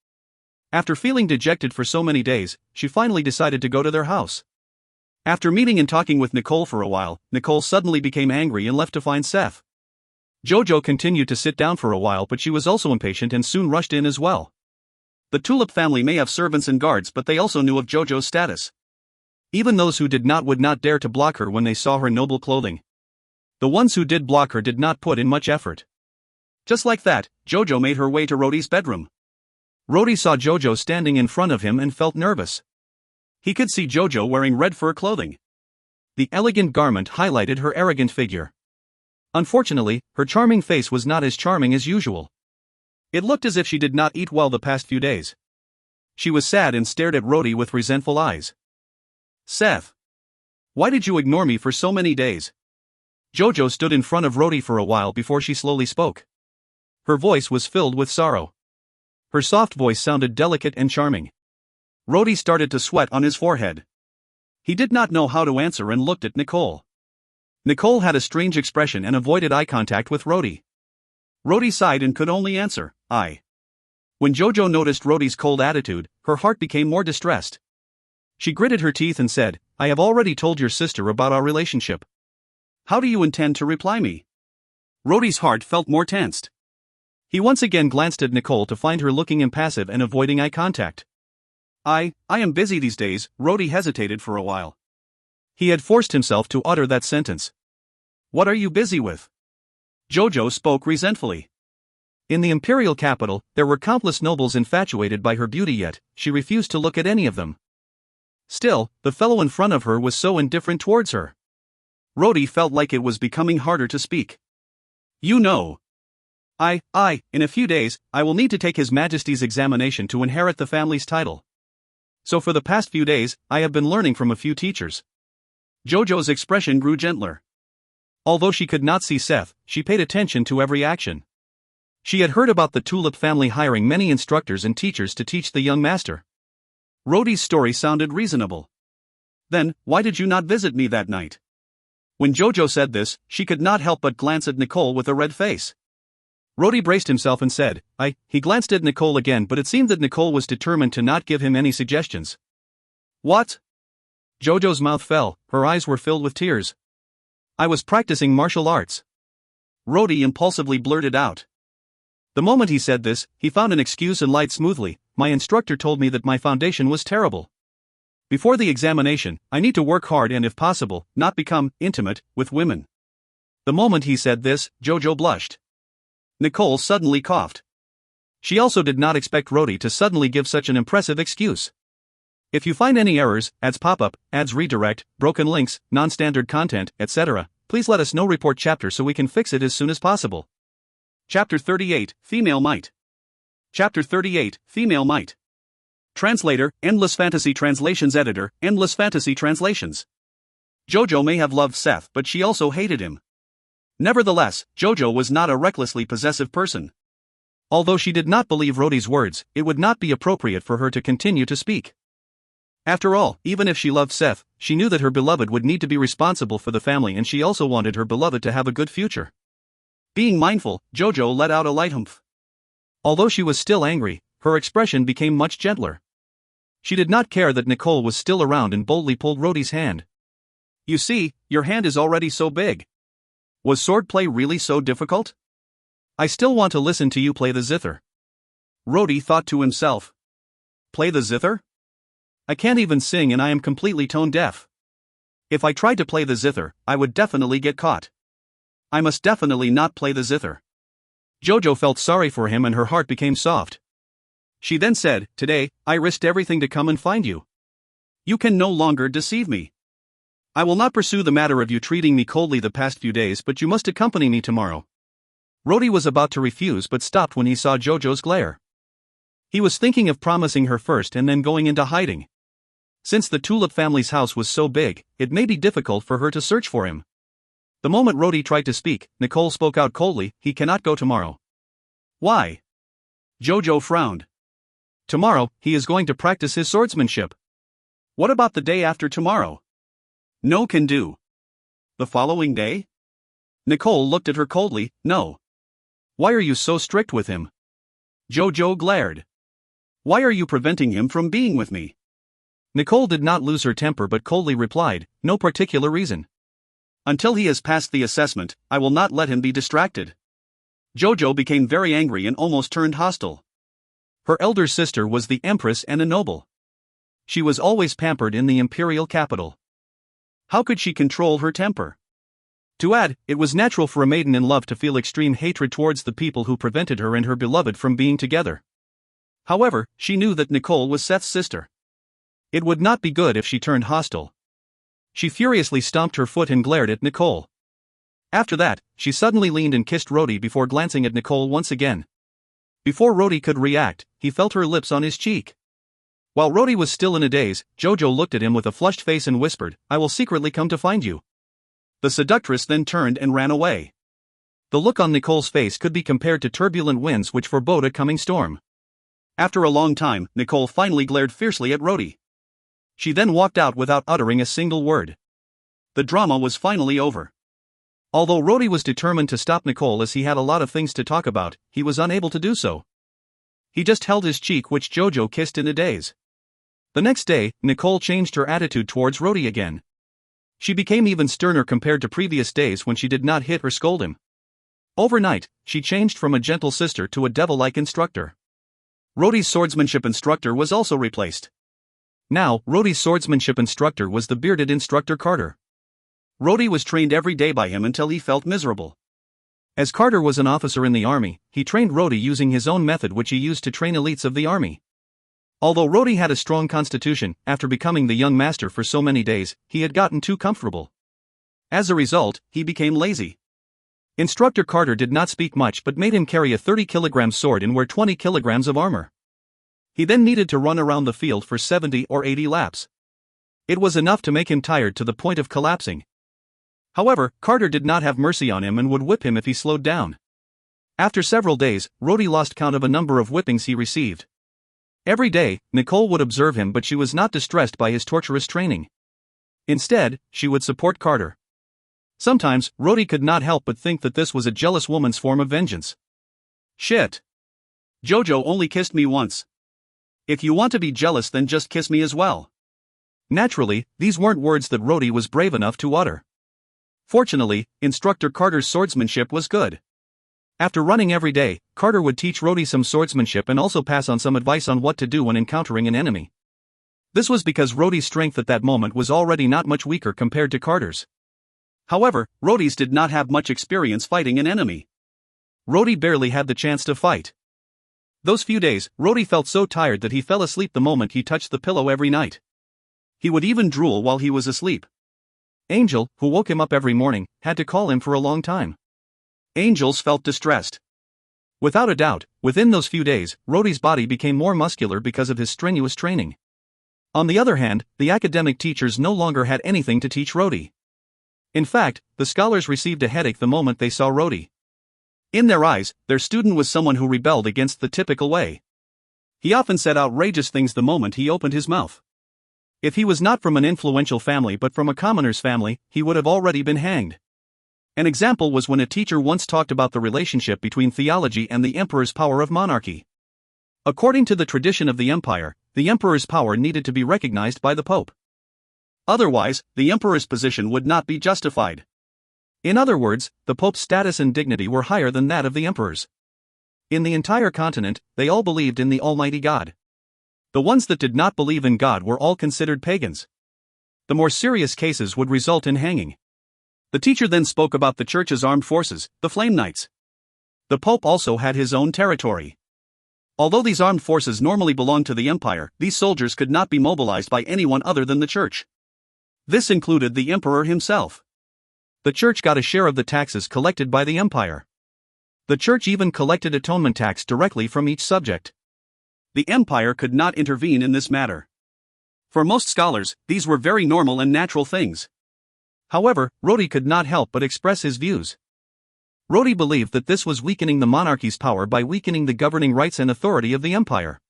After feeling dejected for so many days, she finally decided to go to their house. After meeting and talking with Nicole for a while, Nicole suddenly became angry and left to find Seth. Jojo continued to sit down for a while, but she was also impatient and soon rushed in as well. The Tulip family may have servants and guards, but they also knew of Jojo's status. Even those who did not would not dare to block her when they saw her noble clothing. The ones who did block her did not put in much effort. Just like that, Jojo made her way to Rody's bedroom. Rody saw Jojo standing in front of him and felt nervous. He could see Jojo wearing red fur clothing. The elegant garment highlighted her arrogant figure. Unfortunately, her charming face was not as charming as usual. It looked as if she did not eat well the past few days. She was sad and stared at Rody with resentful eyes. Seth! Why did you ignore me for so many days? Jojo stood in front of Rody for a while before she slowly spoke. Her voice was filled with sorrow. Her soft voice sounded delicate and charming. Rody started to sweat on his forehead. He did not know how to answer and looked at Nicole. Nicole had a strange expression and avoided eye contact with Rody. Rody sighed and could only answer, "I." When Jojo noticed Rody's cold attitude, her heart became more distressed. She gritted her teeth and said, "I have already told your sister about our relationship. How do you intend to reply me?" Rody's heart felt more tensed. He once again glanced at Nicole to find her looking impassive and avoiding eye contact. I am busy these days." Rody hesitated for a while. He had forced himself to utter that sentence. "What are you busy with?" Jojo spoke resentfully. In the imperial capital, there were countless nobles infatuated by her beauty, yet she refused to look at any of them. Still, the fellow in front of her was so indifferent towards her. Rody felt like it was becoming harder to speak. "You know. In a few days, I will need to take His Majesty's examination to inherit the family's title. So for the past few days, I have been learning from a few teachers." Jojo's expression grew gentler. Although she could not see Seth, she paid attention to every action. She had heard about the Tulip family hiring many instructors and teachers to teach the young master. Rody's story sounded reasonable. "Then, why did you not visit me that night?" When Jojo said this, she could not help but glance at Nicole with a red face. Rody braced himself and said, He glanced at Nicole again, but it seemed that Nicole was determined to not give him any suggestions. "What?" Jojo's mouth fell, her eyes were filled with tears. "I was practicing martial arts." Rody impulsively blurted out. The moment he said this, he found an excuse and lied smoothly, "My instructor told me that my foundation was terrible. Before the examination, I need to work hard and, if possible, not become intimate with women." The moment he said this, Jojo blushed. Nicole suddenly coughed. She also did not expect Rhodey to suddenly give such an impressive excuse. If you find any errors, ads pop up, ads redirect, broken links, non-standard content, etc., please let us know. Report chapter so we can fix it as soon as possible. Chapter 38, Female Might. Chapter 38, Female Might. Translator, Endless Fantasy Translations Editor, Endless Fantasy Translations. JoJo may have loved Seth, but she also hated him. Nevertheless, JoJo was not a recklessly possessive person. Although she did not believe Rhodey's words, it would not be appropriate for her to continue to speak. After all, even if she loved Seth, she knew that her beloved would need to be responsible for the family, and she also wanted her beloved to have a good future. Being mindful, JoJo let out a light humph. Although she was still angry, her expression became much gentler. She did not care that Nicole was still around and boldly pulled Rhodey's hand. You see, your hand is already so big. Was swordplay really so difficult? I still want to listen to you play the zither. Rhodey thought to himself. Play the zither? I can't even sing and I am completely tone deaf. If I tried to play the zither, I would definitely get caught. I must definitely not play the zither. JoJo felt sorry for him and her heart became soft. She then said, Today, I risked everything to come and find you. You can no longer deceive me. I will not pursue the matter of you treating me coldly the past few days, but you must accompany me tomorrow. Rhodey was about to refuse but stopped when he saw JoJo's glare. He was thinking of promising her first and then going into hiding. Since the Tulip family's house was so big, it may be difficult for her to search for him. The moment Rhodey tried to speak, Nicole spoke out coldly, He cannot go tomorrow. Why? JoJo frowned. Tomorrow, he is going to practice his swordsmanship. What about the day after tomorrow? No can do. The following day? Nicole looked at her coldly, No. Why are you so strict with him? JoJo glared. Why are you preventing him from being with me? Nicole did not lose her temper but coldly replied, No particular reason. Until he has passed the assessment, I will not let him be distracted. JoJo became very angry and almost turned hostile. Her elder sister was the empress and a noble. She was always pampered in the imperial capital. How could she control her temper? To add, it was natural for a maiden in love to feel extreme hatred towards the people who prevented her and her beloved from being together. However, she knew that Nicole was Seth's sister. It would not be good if she turned hostile. She furiously stomped her foot and glared at Nicole. After that, she suddenly leaned and kissed Rhodey before glancing at Nicole once again. Before Rhodey could react, he felt her lips on his cheek. While Rhodey was still in a daze, JoJo looked at him with a flushed face and whispered, I will secretly come to find you. The seductress then turned and ran away. The look on Nicole's face could be compared to turbulent winds which forebode a coming storm. After a long time, Nicole finally glared fiercely at Rhodey. She then walked out without uttering a single word. The drama was finally over. Although Rhodey was determined to stop Nicole as he had a lot of things to talk about, he was unable to do so. He just held his cheek which JoJo kissed in a daze. The next day, Nicole changed her attitude towards Rhodey again. She became even sterner compared to previous days when she did not hit or scold him. Overnight, she changed from a gentle sister to a devil-like instructor. Rhodey's swordsmanship instructor was also replaced. Now, Rhodey's swordsmanship instructor was the bearded instructor Carter. Rhodey was trained every day by him until he felt miserable. As Carter was an officer in the army, he trained Rhodey using his own method which he used to train elites of the army. Although Rhodey had a strong constitution, after becoming the young master for so many days, he had gotten too comfortable. As a result, he became lazy. Instructor Carter did not speak much but made him carry a 30-kilogram sword and wear 20 kilograms of armor. He then needed to run around the field for 70 or 80 laps. It was enough to make him tired to the point of collapsing. However, Carter did not have mercy on him and would whip him if he slowed down. After several days, Rhodey lost count of a number of whippings he received. Every day, Nicole would observe him but she was not distressed by his torturous training. Instead, she would support Carter. Sometimes, Rhodey could not help but think that this was a jealous woman's form of vengeance. Shit. JoJo only kissed me once. If you want to be jealous then just kiss me as well. Naturally, these weren't words that Rhodey was brave enough to utter. Fortunately, Instructor Carter's swordsmanship was good. After running every day, Carter would teach Rhodey some swordsmanship and also pass on some advice on what to do when encountering an enemy. This was because Rhodey's strength at that moment was already not much weaker compared to Carter's. However, Rhodey's did not have much experience fighting an enemy. Rody barely had the chance to fight. Those few days, Rody felt so tired that he fell asleep the moment he touched the pillow every night. He would even drool while he was asleep. Angel, who woke him up every morning, had to call him for a long time. Angels felt distressed. Without a doubt, within those few days, Rody's body became more muscular because of his strenuous training. On the other hand, the academic teachers no longer had anything to teach Rody. In fact, the scholars received a headache the moment they saw Rody. In their eyes, their student was someone who rebelled against the typical way. He often said outrageous things the moment he opened his mouth. If he was not from an influential family but from a commoner's family, he would have already been hanged. An example was when a teacher once talked about the relationship between theology and the emperor's power of monarchy. According to the tradition of the empire, the emperor's power needed to be recognized by the pope. Otherwise, the emperor's position would not be justified. In other words, the pope's status and dignity were higher than that of the emperor's. In the entire continent, they all believed in the Almighty God. The ones that did not believe in God were all considered pagans. The more serious cases would result in hanging. The teacher then spoke about the church's armed forces, the Flame Knights. The pope also had his own territory. Although these armed forces normally belonged to the empire, these soldiers could not be mobilized by anyone other than the church. This included the emperor himself. The church got a share of the taxes collected by the empire. The church even collected atonement tax directly from each subject. The empire could not intervene in this matter. For most scholars, these were very normal and natural things. However, Rody could not help but express his views. Rody believed that this was weakening the monarchy's power by weakening the governing rights and authority of the empire.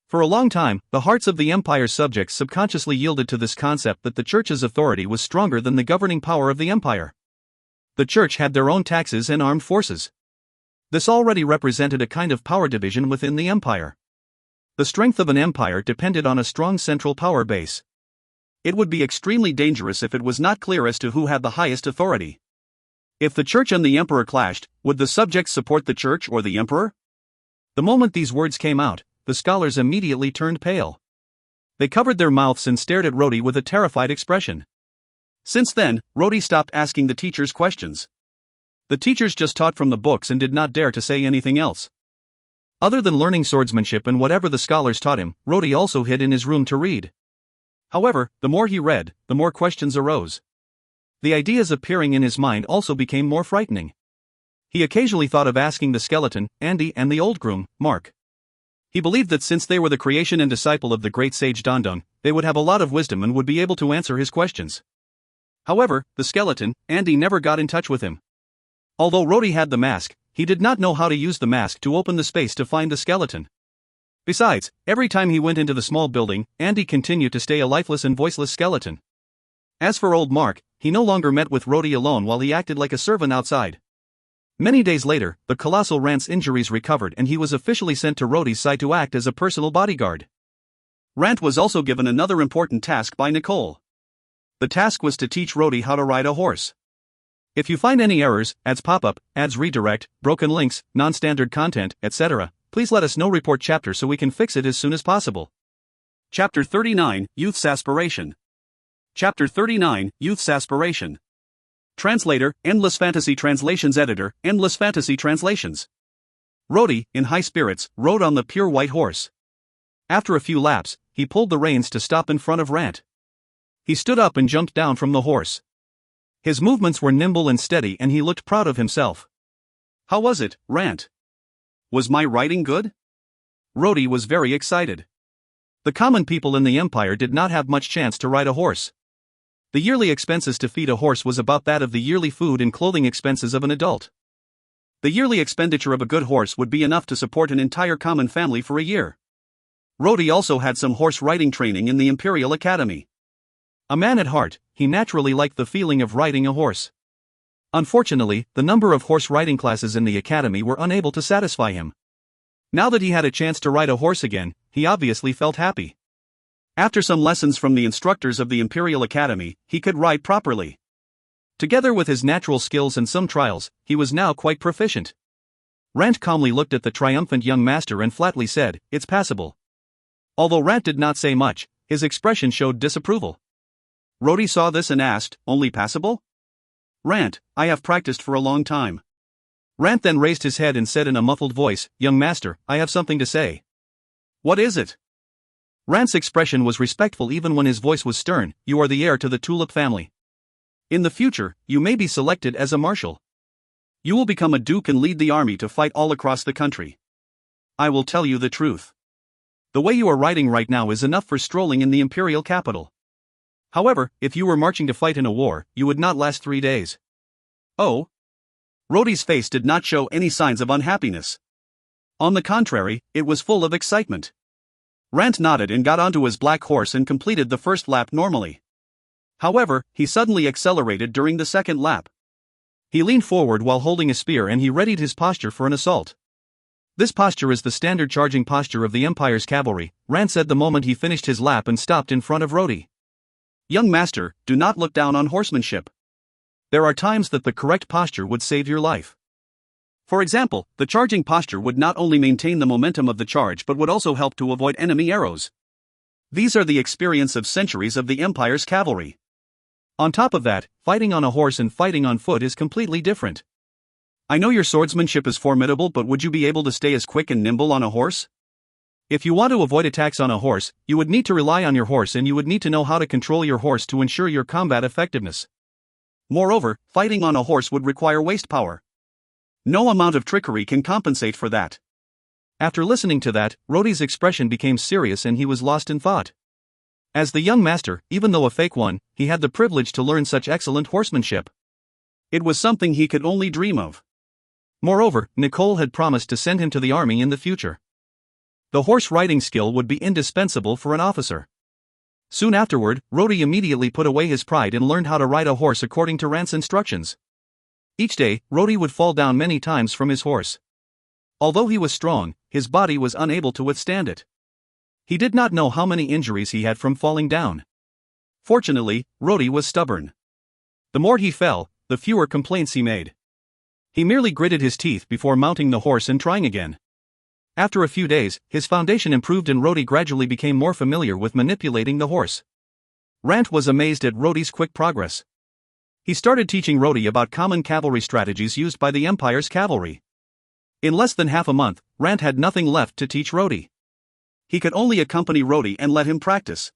For a long time, the hearts of the empire's subjects subconsciously yielded to this concept that the church's authority was stronger than the governing power of the empire. The church had their own taxes and armed forces. This already represented a kind of power division within the empire. The strength of an empire depended on a strong central power base. It would be extremely dangerous if it was not clear as to who had the highest authority. If the church and the emperor clashed, would the subjects support the church or the emperor? The moment these words came out, the scholars immediately turned pale. They covered their mouths and stared at Rody with a terrified expression. Since then, Rody stopped asking the teachers questions. The teachers just taught from the books and did not dare to say anything else. Other than learning swordsmanship and whatever the scholars taught him, Rody also hid in his room to read. However, the more he read, the more questions arose. The ideas appearing in his mind also became more frightening. He occasionally thought of asking the skeleton, Andy, and the old groom, Mark. He believed that since they were the creation and disciple of the great sage Dondon, they would have a lot of wisdom and would be able to answer his questions. However, the skeleton, Andy, never got in touch with him. Although Rody had the mask, he did not know how to use the mask to open the space to find the skeleton. Besides, every time he went into the small building, Andy continued to stay a lifeless and voiceless skeleton. As for old Mark, he no longer met with Rody alone while he acted like a servant outside. Many days later, the colossal Rant's injuries recovered and he was officially sent to Rody's side to act as a personal bodyguard. Rant was also given another important task by Nicole. The task was to teach Rody how to ride a horse. If you find any errors, ads pop up, ads redirect, broken links, non-standard content, etc., please let us know. Report chapter so we can fix it as soon as possible. Chapter 39, Youth's Aspiration. Chapter 39, Youth's Aspiration. Translator, Endless Fantasy Translations Editor, Endless Fantasy Translations. Rody, in high spirits, rode on the pure white horse. After a few laps, he pulled the reins to stop in front of Rant. He stood up and jumped down from the horse. His movements were nimble and steady and he looked proud of himself. How was it, Rant? Was my riding good? Rody was very excited. The common people in the empire did not have much chance to ride a horse. The yearly expenses to feed a horse was about that of the yearly food and clothing expenses of an adult. The yearly expenditure of a good horse would be enough to support an entire common family for a year. Rody also had some horse riding training in the Imperial Academy. A man at heart, he naturally liked the feeling of riding a horse. Unfortunately, the number of horse riding classes in the academy were unable to satisfy him. Now that he had a chance to ride a horse again, he obviously felt happy. After some lessons from the instructors of the Imperial Academy, he could ride properly. Together with his natural skills and some trials, he was now quite proficient. Rant calmly looked at the triumphant young master and flatly said, "It's passable." Although Rant did not say much, his expression showed disapproval. Rody saw this and asked, "Only passable?" "Rant, I have practiced for a long time." Rant then raised his head and said in a muffled voice, "Young master, I have something to say." "What is it?" Rant's expression was respectful even when his voice was stern. "You are the heir to the Tulip family. In the future, you may be selected as a marshal. You will become a duke and lead the army to fight all across the country. I will tell you the truth. The way you are riding right now is enough for strolling in the imperial capital. However, if you were marching to fight in a war, you would not last 3 days. Oh? Rodi's face did not show any signs of unhappiness. On the contrary, it was full of excitement. Rant nodded and got onto his black horse and completed the first lap normally. However, he suddenly accelerated during the second lap. He leaned forward while holding a spear and he readied his posture for an assault. This posture is the standard charging posture of the Empire's cavalry, Rant said the moment he finished his lap and stopped in front of Rodi. "Young master, do not look down on horsemanship. There are times that the correct posture would save your life. For example, the charging posture would not only maintain the momentum of the charge but would also help to avoid enemy arrows. These are the experience of centuries of the Empire's cavalry. On top of that, fighting on a horse and fighting on foot is completely different. I know your swordsmanship is formidable, but would you be able to stay as quick and nimble on a horse? If you want to avoid attacks on a horse, you would need to rely on your horse and you would need to know how to control your horse to ensure your combat effectiveness. Moreover, fighting on a horse would require waste power. No amount of trickery can compensate for that." After listening to that, Rodi's expression became serious and he was lost in thought. As the young master, even though a fake one, he had the privilege to learn such excellent horsemanship. It was something he could only dream of. Moreover, Nicole had promised to send him to the army in the future. The horse riding skill would be indispensable for an officer. Soon afterward, Rodi immediately put away his pride and learned how to ride a horse according to Rant's instructions. Each day, Rodi would fall down many times from his horse. Although he was strong, his body was unable to withstand it. He did not know how many injuries he had from falling down. Fortunately, Rodi was stubborn. The more he fell, the fewer complaints he made. He merely gritted his teeth before mounting the horse and trying again. After a few days, his foundation improved and Rodi gradually became more familiar with manipulating the horse. Rant was amazed at Rodi's quick progress. He started teaching Rodi about common cavalry strategies used by the Empire's cavalry. In less than half a month, Rant had nothing left to teach Rodi. He could only accompany Rodi and let him practice.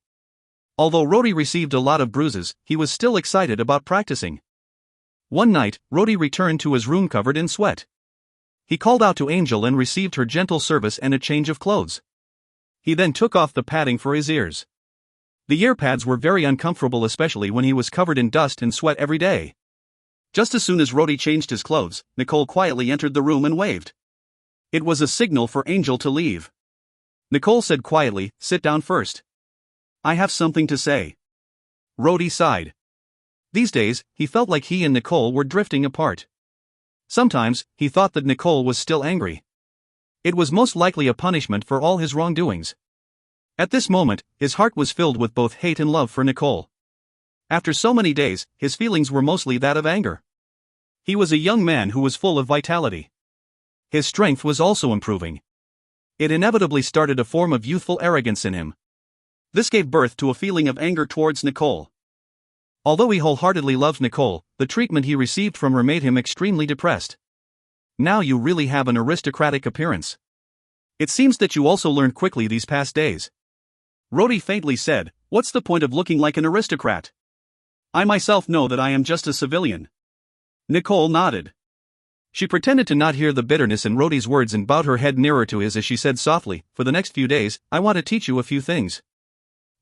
Although Rodi received a lot of bruises, he was still excited about practicing. One night, Rodi returned to his room covered in sweat. He called out to Angel and received her gentle service and a change of clothes. He then took off the padding for his ears. The ear pads were very uncomfortable, especially when he was covered in dust and sweat every day. Just as soon as Rodi changed his clothes, Nicole quietly entered the room and waved. It was a signal for Angel to leave. Nicole said quietly, "Sit down first. I have something to say." Rodi sighed. These days, he felt like he and Nicole were drifting apart. Sometimes, he thought that Nicole was still angry. It was most likely a punishment for all his wrongdoings. At this moment, his heart was filled with both hate and love for Nicole. After so many days, his feelings were mostly that of anger. He was a young man who was full of vitality. His strength was also improving. It inevitably started a form of youthful arrogance in him. This gave birth to a feeling of anger towards Nicole. Although he wholeheartedly loved Nicole, the treatment he received from her made him extremely depressed. "Now you really have an aristocratic appearance. It seems that you also learned quickly these past days." Rodi faintly said, "What's the point of looking like an aristocrat? I myself know that I am just a civilian." Nicole nodded. She pretended to not hear the bitterness in Rodi's words and bowed her head nearer to his as she said softly, "For the next few days, I want to teach you a few things.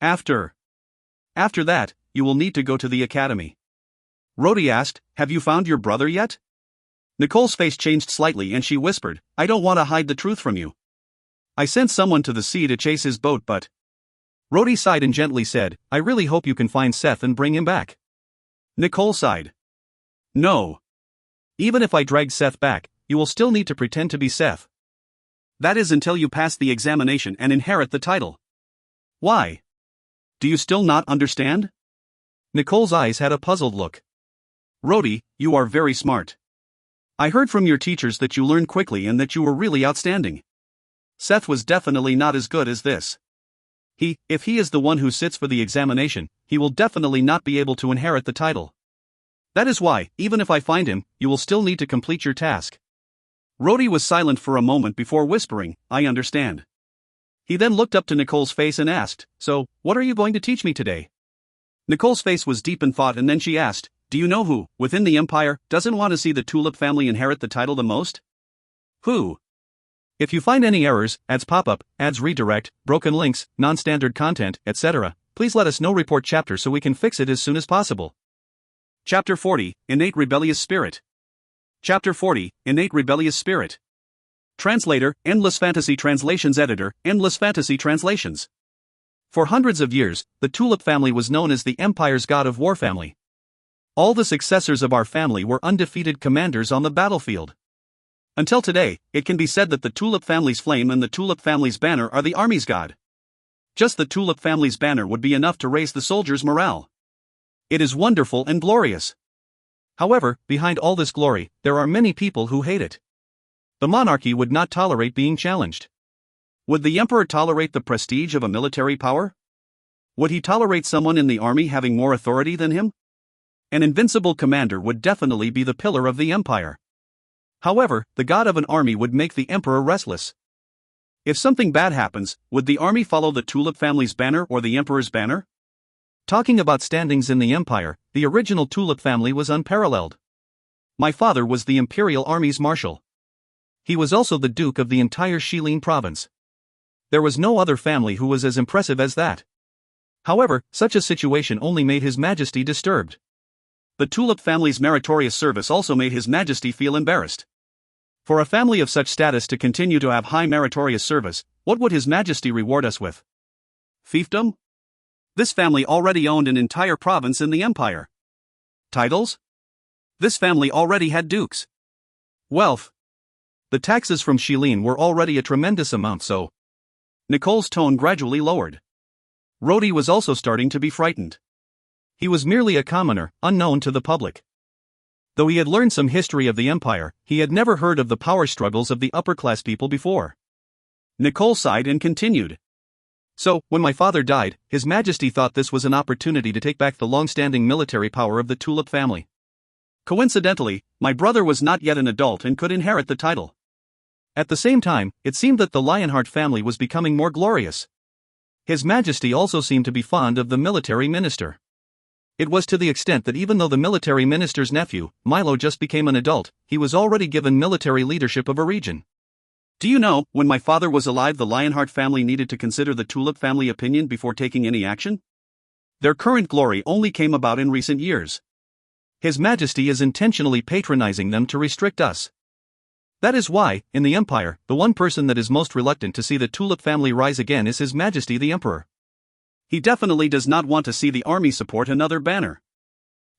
After that, you will need to go to the academy." Rodi asked, "Have you found your brother yet?" Nicole's face changed slightly and she whispered, "I don't want to hide the truth from you. I sent someone to the sea to chase his boat, but..." Rodi sighed and gently said, "I really hope you can find Seth and bring him back." Nicole sighed. "No. Even if I drag Seth back, you will still need to pretend to be Seth. That is until you pass the examination and inherit the title." "Why? Do you still not understand?" Nicole's eyes had a puzzled look. "Rodi, you are very smart. I heard from your teachers that you learned quickly and that you were really outstanding. Seth was definitely not as good as this. If he is the one who sits for the examination, he will definitely not be able to inherit the title. That is why, even if I find him, you will still need to complete your task. Rhodey was silent for a moment before whispering, "I understand." He then looked up to Nicole's face and asked, "So, what are you going to teach me today?" Nicole's face was deep in thought and then she asked, "Do you know who, within the Empire, doesn't want to see the Tulip family inherit the title the most?" "Who?" If you find any errors, ads pop-up, ads redirect, broken links, non-standard content, etc., please let us know. Report chapter so we can fix it as soon as possible. Chapter 40, Innate Rebellious Spirit. Chapter 40, Innate Rebellious Spirit. Translator, Endless Fantasy Translations Editor, Endless Fantasy Translations. For hundreds of years, the Tulip family was known as the Empire's God of War family. All the successors of our family were undefeated commanders on the battlefield. Until today, it can be said that the Tulip family's flame and the Tulip family's banner are the army's god. Just the Tulip family's banner would be enough to raise the soldiers' morale. It is wonderful and glorious. However, behind all this glory, there are many people who hate it. The monarchy would not tolerate being challenged. Would the emperor tolerate the prestige of a military power? Would he tolerate someone in the army having more authority than him? An invincible commander would definitely be the pillar of the empire. However, the god of an army would make the emperor restless. If something bad happens, would the army follow the Tulip family's banner or the emperor's banner? Talking about standings in the empire, the original Tulip family was unparalleled. My father was the imperial army's marshal. He was also the duke of the entire Qianlin province. There was no other family who was as impressive as that. However, such a situation only made His Majesty disturbed. The Tulip family's meritorious service also made His Majesty feel embarrassed. For a family of such status to continue to have high meritorious service, what would His Majesty reward us with? Fiefdom? This family already owned an entire province in the empire. Titles? This family already had dukes. Wealth. The taxes from Qianlin were already a tremendous amount, so Nicole's tone gradually lowered. Rhodey was also starting to be frightened. He was merely a commoner, unknown to the public. Though he had learned some history of the empire, he had never heard of the power struggles of the upper-class people before. Nicole sighed and continued. So, when my father died, His Majesty thought this was an opportunity to take back the long-standing military power of the Tulip family. Coincidentally, my brother was not yet an adult and could inherit the title. At the same time, it seemed that the Lionheart family was becoming more glorious. His Majesty also seemed to be fond of the military minister. It was to the extent that even though the military minister's nephew, Milo, just became an adult, he was already given military leadership of a region. Do you know, when my father was alive, the Lionheart family needed to consider the Tulip family opinion before taking any action? Their current glory only came about in recent years. His Majesty is intentionally patronizing them to restrict us. That is why, in the Empire, the one person that is most reluctant to see the Tulip family rise again is His Majesty the Emperor. He definitely does not want to see the army support another banner.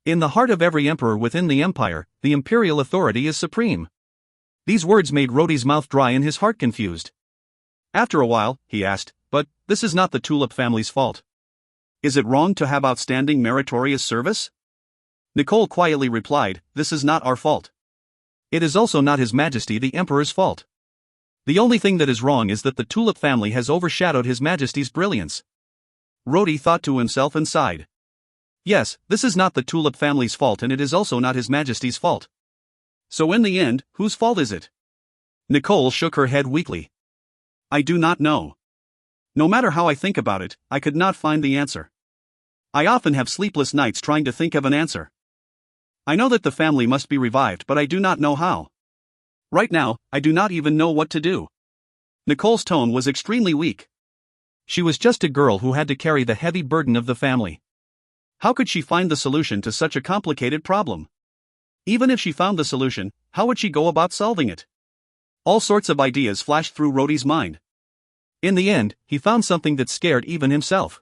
In the heart of every emperor within the Empire, the imperial authority is supreme. These words made Rhodey's mouth dry and his heart confused. After a while, he asked, "But this is not the Tulip family's fault. Is it wrong to have outstanding meritorious service?" Nicole quietly replied, "This is not our fault. It is also not His Majesty the Emperor's fault. The only thing that is wrong is that the Tulip family has overshadowed His Majesty's brilliance." Rhodey thought to himself and sighed. Yes, this is not the Tulip family's fault and it is also not His Majesty's fault. So in the end, whose fault is it? Nicole shook her head weakly. I do not know. No matter how I think about it, I could not find the answer. I often have sleepless nights trying to think of an answer. I know that the family must be revived, but I do not know how. Right now, I do not even know what to do. Nicole's tone was extremely weak. She was just a girl who had to carry the heavy burden of the family. How could she find the solution to such a complicated problem? Even if she found the solution, how would she go about solving it? All sorts of ideas flashed through Rhodey's mind. In the end, he found something that scared even himself.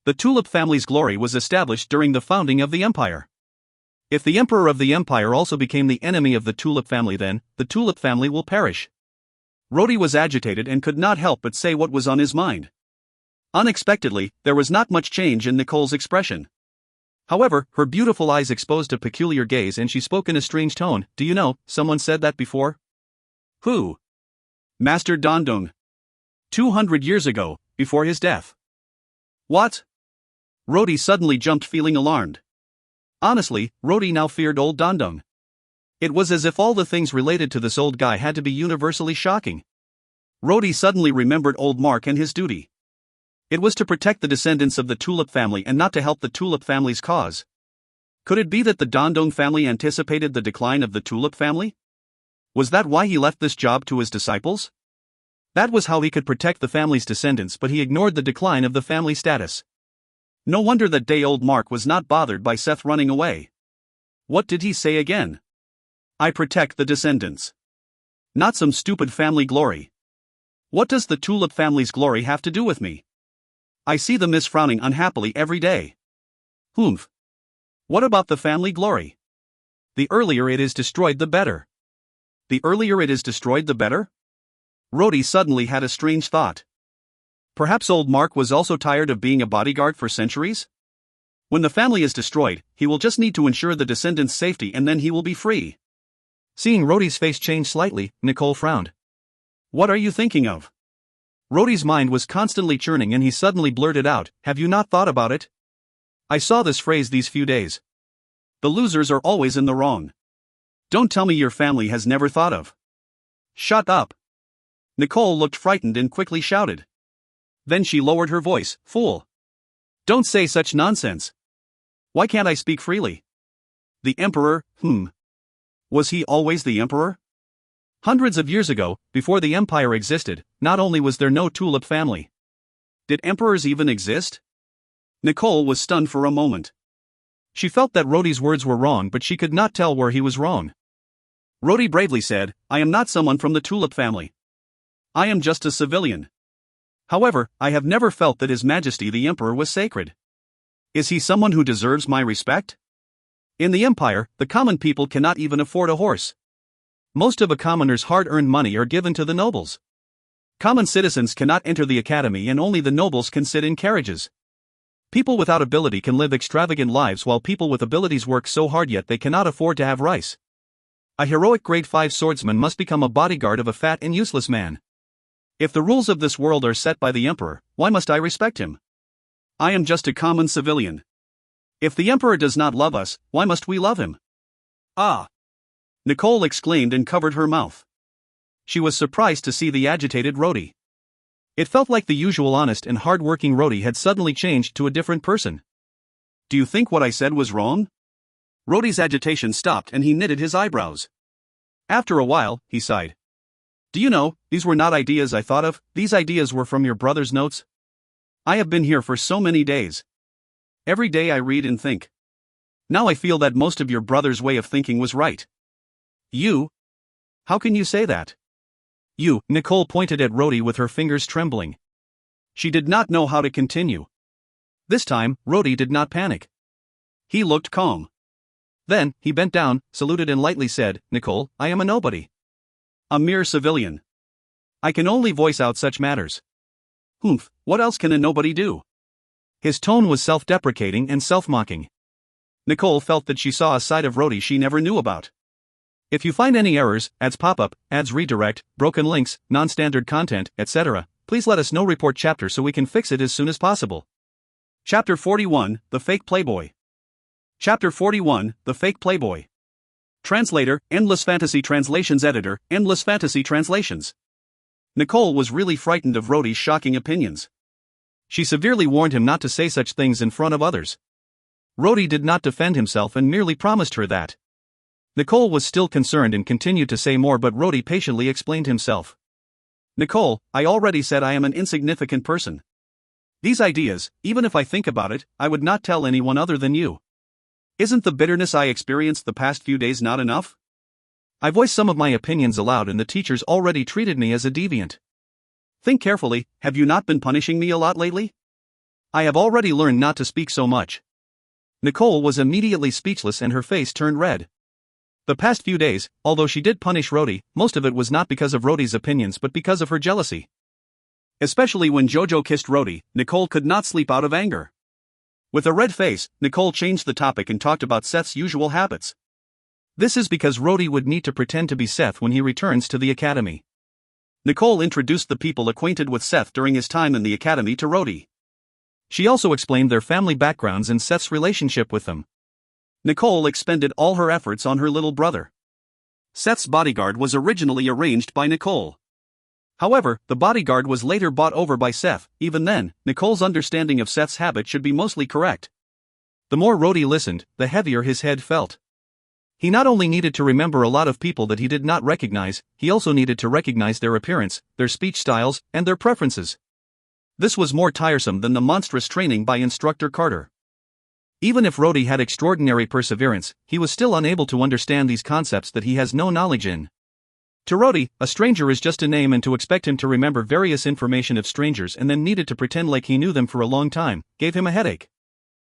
The Tulip family's glory was established during the founding of the empire. If the emperor of the empire also became the enemy of the Tulip family, then the Tulip family will perish. Rhodey was agitated and could not help but say what was on his mind. Unexpectedly, there was not much change in Nicole's expression. However, her beautiful eyes exposed a peculiar gaze and she spoke in a strange tone. Do you know, someone said that before? Who? Master Dondong. 200 years ago, before his death. What? Rhodey suddenly jumped, feeling alarmed. Honestly, Rhodey now feared old Dondong. It was as if all the things related to this old guy had to be universally shocking. Rhodey suddenly remembered old Mark and his duty. It was to protect the descendants of the Tulip family and not to help the Tulip family's cause. Could it be that the Dandong family anticipated the decline of the Tulip family? Was that why he left this job to his disciples? That was how he could protect the family's descendants, but he ignored the decline of the family status. No wonder that day old Mark was not bothered by Seth running away. What did he say again? I protect the descendants. Not some stupid family glory. What does the Tulip family's glory have to do with me? I see the miss frowning unhappily every day. Humph. What about the family glory? The earlier it is destroyed, the better. The earlier it is destroyed, the better? Rhodey suddenly had a strange thought. Perhaps old Mark was also tired of being a bodyguard for centuries? When the family is destroyed, he will just need to ensure the descendants' safety and then he will be free. Seeing Rhodey's face change slightly, Nicole frowned. What are you thinking of? Rhodey's mind was constantly churning and he suddenly blurted out, have you not thought about it? I saw this phrase these few days. The losers are always in the wrong. Don't tell me your family has never thought of. Shut up. Nicole looked frightened and quickly shouted. Then she lowered her voice, fool. Don't say such nonsense. Why can't I speak freely? The Emperor, Was he always the Emperor? Hundreds of years ago, before the Empire existed, not only was there no Tulip family. Did emperors even exist? Nicole was stunned for a moment. She felt that Rhodey's words were wrong, but she could not tell where he was wrong. Rhodey bravely said, I am not someone from the Tulip family. I am just a civilian. However, I have never felt that His Majesty the Emperor was sacred. Is he someone who deserves my respect? In the Empire, the common people cannot even afford a horse. Most of a commoner's hard-earned money are given to the nobles. Common citizens cannot enter the academy and only the nobles can sit in carriages. People without ability can live extravagant lives while people with abilities work so hard yet they cannot afford to have rice. A heroic grade 5 swordsman must become a bodyguard of a fat and useless man. If the rules of this world are set by the Emperor, why must I respect him? I am just a common civilian. If the Emperor does not love us, why must we love him? Ah! Nicole exclaimed and covered her mouth. She was surprised to see the agitated Rhodey. It felt like the usual honest and hard-working Rhodey had suddenly changed to a different person. Do you think what I said was wrong? Rhodey's agitation stopped and he knitted his eyebrows. After a while, he sighed. Do you know, these were not ideas I thought of, these ideas were from your brother's notes. I have been here for so many days. Every day I read and think. Now I feel that most of your brother's way of thinking was right. You? How can you say that? You, Nicole pointed at Rhodey with her fingers trembling. She did not know how to continue. This time, Rhodey did not panic. He looked calm. Then, he bent down, saluted and lightly said, Nicole, I am a nobody. A mere civilian. I can only voice out such matters. Humph, what else can a nobody do? His tone was self-deprecating and self-mocking. Nicole felt that she saw a side of Rhodey she never knew about. If you find any errors, ads pop up, ads redirect, broken links, non-standard content, etc., please let us know. Report chapter so we can fix it as soon as possible. Chapter 41, The Fake Playboy. Chapter 41, The Fake Playboy. Translator, Endless Fantasy Translations Editor, Endless Fantasy Translations. Nicole was really frightened of Rhodey's shocking opinions. She severely warned him not to say such things in front of others. Rhodey did not defend himself and merely promised her that. Nicole was still concerned and continued to say more, but Rhodey patiently explained himself. Nicole, I already said I am an insignificant person. These ideas, even if I think about it, I would not tell anyone other than you. Isn't the bitterness I experienced the past few days not enough? I voiced some of my opinions aloud and the teachers already treated me as a deviant. Think carefully, have you not been punishing me a lot lately? I have already learned not to speak so much. Nicole was immediately speechless and her face turned red. The past few days, although she did punish Rhodey, most of it was not because of Rhodey's opinions but because of her jealousy. Especially when Jojo kissed Rhodey, Nicole could not sleep out of anger. With a red face, Nicole changed the topic and talked about Seth's usual habits. This is because Rhodey would need to pretend to be Seth when he returns to the academy. Nicole introduced the people acquainted with Seth during his time in the academy to Rhodey. She also explained their family backgrounds and Seth's relationship with them. Nicole expended all her efforts on her little brother. Seth's bodyguard was originally arranged by Nicole. However, the bodyguard was later bought over by Seth. Even then, Nicole's understanding of Seth's habit should be mostly correct. The more Rhodey listened, the heavier his head felt. He not only needed to remember a lot of people that he did not recognize, he also needed to recognize their appearance, their speech styles, and their preferences. This was more tiresome than the monstrous training by Instructor Carter. Even if Rhodey had extraordinary perseverance, he was still unable to understand these concepts that he has no knowledge in. To Rhodey, a stranger is just a name, and to expect him to remember various information of strangers and then needed to pretend like he knew them for a long time, gave him a headache.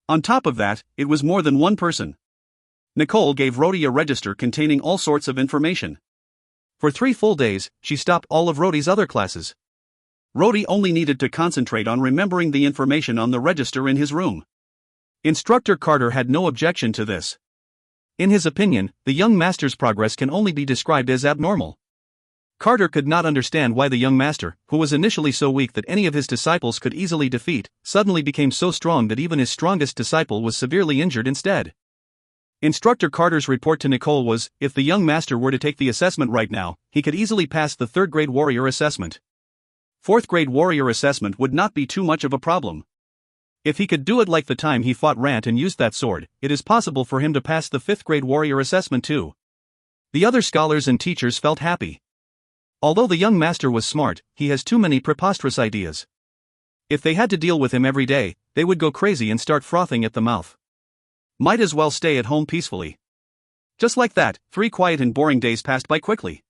On top of that, it was more than one person. Nicole gave Rhodey a register containing all sorts of information. For 3 full days, she stopped all of Rhodey's other classes. Rhodey only needed to concentrate on remembering the information on the register in his room. Instructor Carter had no objection to this. In his opinion, the young master's progress can only be described as abnormal. Carter could not understand why the young master, who was initially so weak that any of his disciples could easily defeat, suddenly became so strong that even his strongest disciple was severely injured instead. Instructor Carter's report to Nicole was, if the young master were to take the assessment right now, he could easily pass the 3rd grade warrior assessment. 4th grade warrior assessment would not be too much of a problem. If he could do it like the time he fought Rant and used that sword, it is possible for him to pass the 5th grade warrior assessment too. The other scholars and teachers felt happy. Although the young master was smart, he has too many preposterous ideas. If they had to deal with him every day, they would go crazy and start frothing at the mouth. Might as well stay at home peacefully. Just like that, 3 quiet and boring days passed by quickly.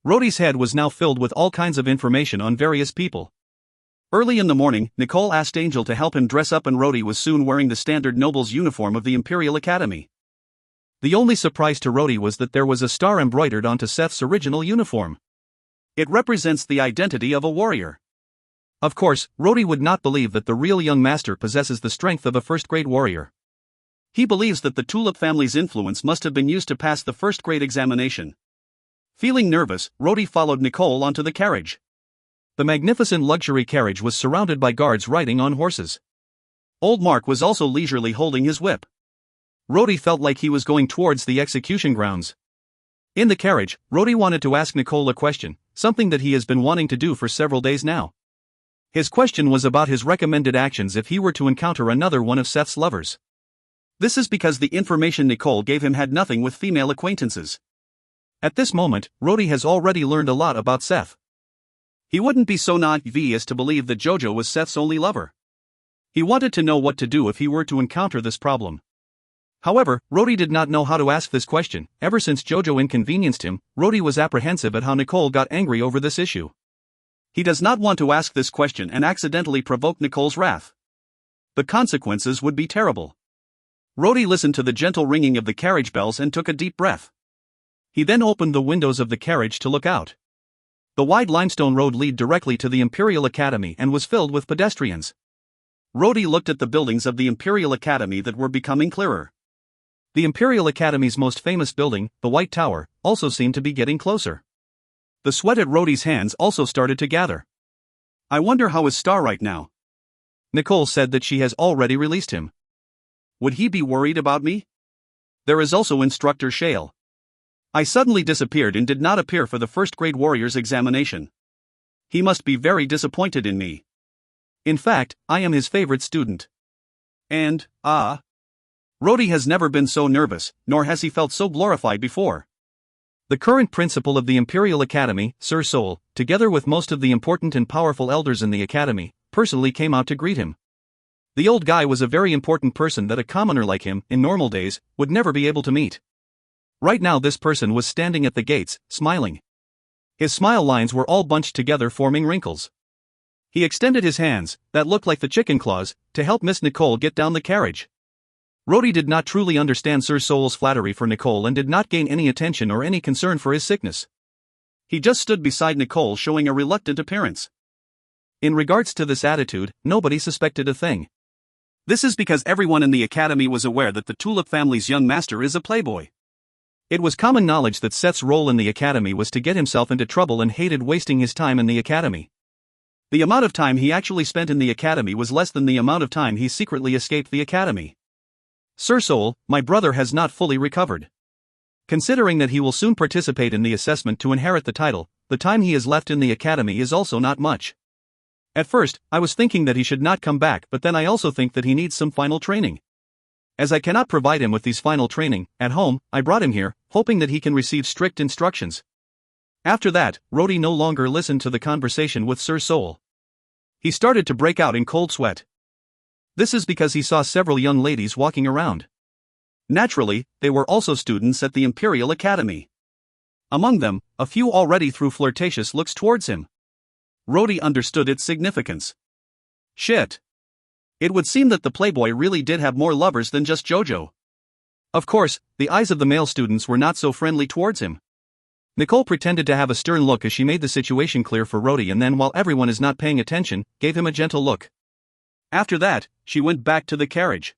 Rhodey's head was now filled with all kinds of information on various people. Early in the morning, Nicole asked Angel to help him dress up, and Rhodey was soon wearing the standard noble's uniform of the Imperial Academy. The only surprise to Rhodey was that there was a star embroidered onto Seth's original uniform. It represents the identity of a warrior. Of course, Rhodey would not believe that the real young master possesses the strength of a 1st grade warrior. He believes that the Tulip family's influence must have been used to pass the 1st grade examination. Feeling nervous, Rhodey followed Nicole onto the carriage. The magnificent luxury carriage was surrounded by guards riding on horses. Old Mark was also leisurely holding his whip. Rhodey felt like he was going towards the execution grounds. In the carriage, Rhodey wanted to ask Nicole a question, something that he has been wanting to do for several days now. His question was about his recommended actions if he were to encounter another one of Seth's lovers. This is because the information Nicole gave him had nothing with female acquaintances. At this moment, Rhodey has already learned a lot about Seth. He wouldn't be so naive as to believe that Jojo was Seth's only lover. He wanted to know what to do if he were to encounter this problem. However, Rhodey did not know how to ask this question. Ever since Jojo inconvenienced him, Rhodey was apprehensive at how Nicole got angry over this issue. He does not want to ask this question and accidentally provoke Nicole's wrath. The consequences would be terrible. Rhodey listened to the gentle ringing of the carriage bells and took a deep breath. He then opened the windows of the carriage to look out. The wide limestone road led directly to the Imperial Academy and was filled with pedestrians. Rhodey looked at the buildings of the Imperial Academy that were becoming clearer. The Imperial Academy's most famous building, the White Tower, also seemed to be getting closer. The sweat at Rhodey's hands also started to gather. I wonder how is Star right now? Nicole said that she has already released him. Would he be worried about me? There is also Instructor Shale. I suddenly disappeared and did not appear for the 1st grade warrior's examination. He must be very disappointed in me. In fact, I am his favorite student. And, Rhodey has never been so nervous, nor has he felt so glorified before. The current principal of the Imperial Academy, Sir Sol, together with most of the important and powerful elders in the academy, personally came out to greet him. The old guy was a very important person that a commoner like him, in normal days, would never be able to meet. Right now this person was standing at the gates, smiling. His smile lines were all bunched together, forming wrinkles. He extended his hands, that looked like the chicken claws, to help Miss Nicole get down the carriage. Rhodey did not truly understand Sir Sol's flattery for Nicole and did not gain any attention or any concern for his sickness. He just stood beside Nicole, showing a reluctant appearance. In regards to this attitude, nobody suspected a thing. This is because everyone in the academy was aware that the Tulip family's young master is a playboy. It was common knowledge that Seth's role in the academy was to get himself into trouble and hated wasting his time in the academy. The amount of time he actually spent in the academy was less than the amount of time he secretly escaped the academy. Sir Sol, my brother has not fully recovered. Considering that he will soon participate in the assessment to inherit the title, the time he has left in the academy is also not much. At first, I was thinking that he should not come back, but then I also think that he needs some final training. As I cannot provide him with these final training at home, I brought him here, hoping that he can receive strict instructions. After that, Rody no longer listened to the conversation with Sir Soul. He started to break out in cold sweat. This is because he saw several young ladies walking around. Naturally, they were also students at the Imperial Academy. Among them, a few already threw flirtatious looks towards him. Rody understood its significance. Shit. It would seem that the playboy really did have more lovers than just Jojo. Of course, the eyes of the male students were not so friendly towards him. Nicole pretended to have a stern look as she made the situation clear for Rody, and then, while everyone is not paying attention, gave him a gentle look. After that, she went back to the carriage.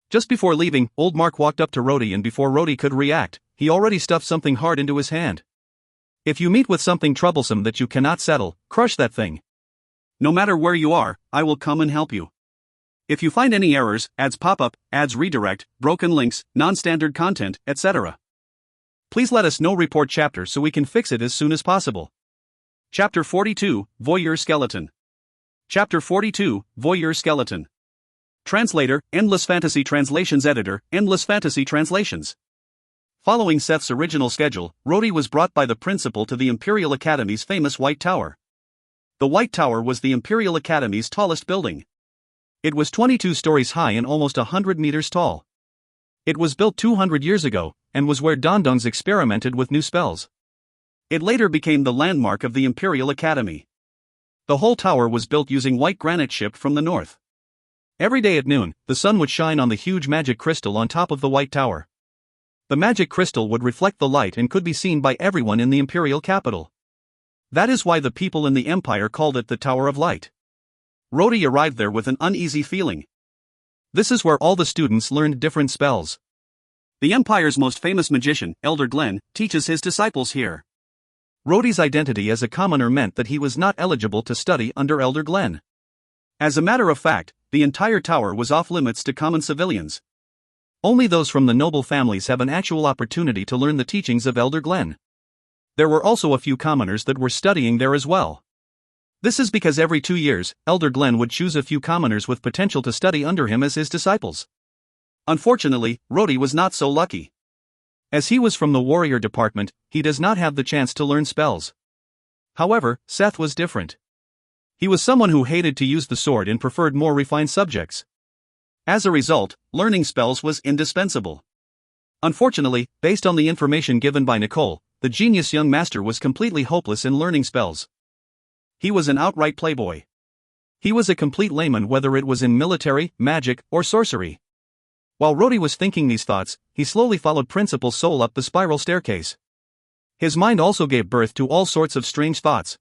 Just before leaving, old Mark walked up to Rody, and before Rody could react, he already stuffed something hard into his hand. If you meet with something troublesome that you cannot settle, crush that thing. No matter where you are, I will come and help you. If you find any errors, ads pop up, ads redirect, broken links, non-standard content, etc., please let us know. Report chapter so we can fix it as soon as possible. Chapter 42, Voyeur Skeleton. Chapter 42, Voyeur Skeleton. Translator, Endless Fantasy Translations Editor, Endless Fantasy Translations. Following Seth's original schedule, Rody was brought by the principal to the Imperial Academy's famous White Tower. The White Tower was the Imperial Academy's tallest building. It was 22 stories high and almost 100 meters tall. It was built 200 years ago, and was where Dondons experimented with new spells. It later became the landmark of the Imperial Academy. The whole tower was built using white granite shipped from the north. Every day at noon, the sun would shine on the huge magic crystal on top of the White Tower. The magic crystal would reflect the light and could be seen by everyone in the Imperial capital. That is why the people in the Empire called it the Tower of Light. Rody arrived there with an uneasy feeling. This is where all the students learned different spells. The Empire's most famous magician, Elder Glenn, teaches his disciples here. Rody's identity as a commoner meant that he was not eligible to study under Elder Glenn. As a matter of fact, the entire tower was off limits to common civilians. Only those from the noble families have an actual opportunity to learn the teachings of Elder Glenn. There were also a few commoners that were studying there as well. This is because every 2 years, Elder Glenn would choose a few commoners with potential to study under him as his disciples. Unfortunately, Rody was not so lucky. As he was from the warrior department, he does not have the chance to learn spells. However, Seth was different. He was someone who hated to use the sword and preferred more refined subjects. As a result, learning spells was indispensable. Unfortunately, based on the information given by Nicole, the genius young master was completely hopeless in learning spells. He was an outright playboy. He was a complete layman, whether it was in military, magic, or sorcery. While Rody was thinking these thoughts, he slowly followed Principal Soul up the spiral staircase. His mind also gave birth to all sorts of strange thoughts.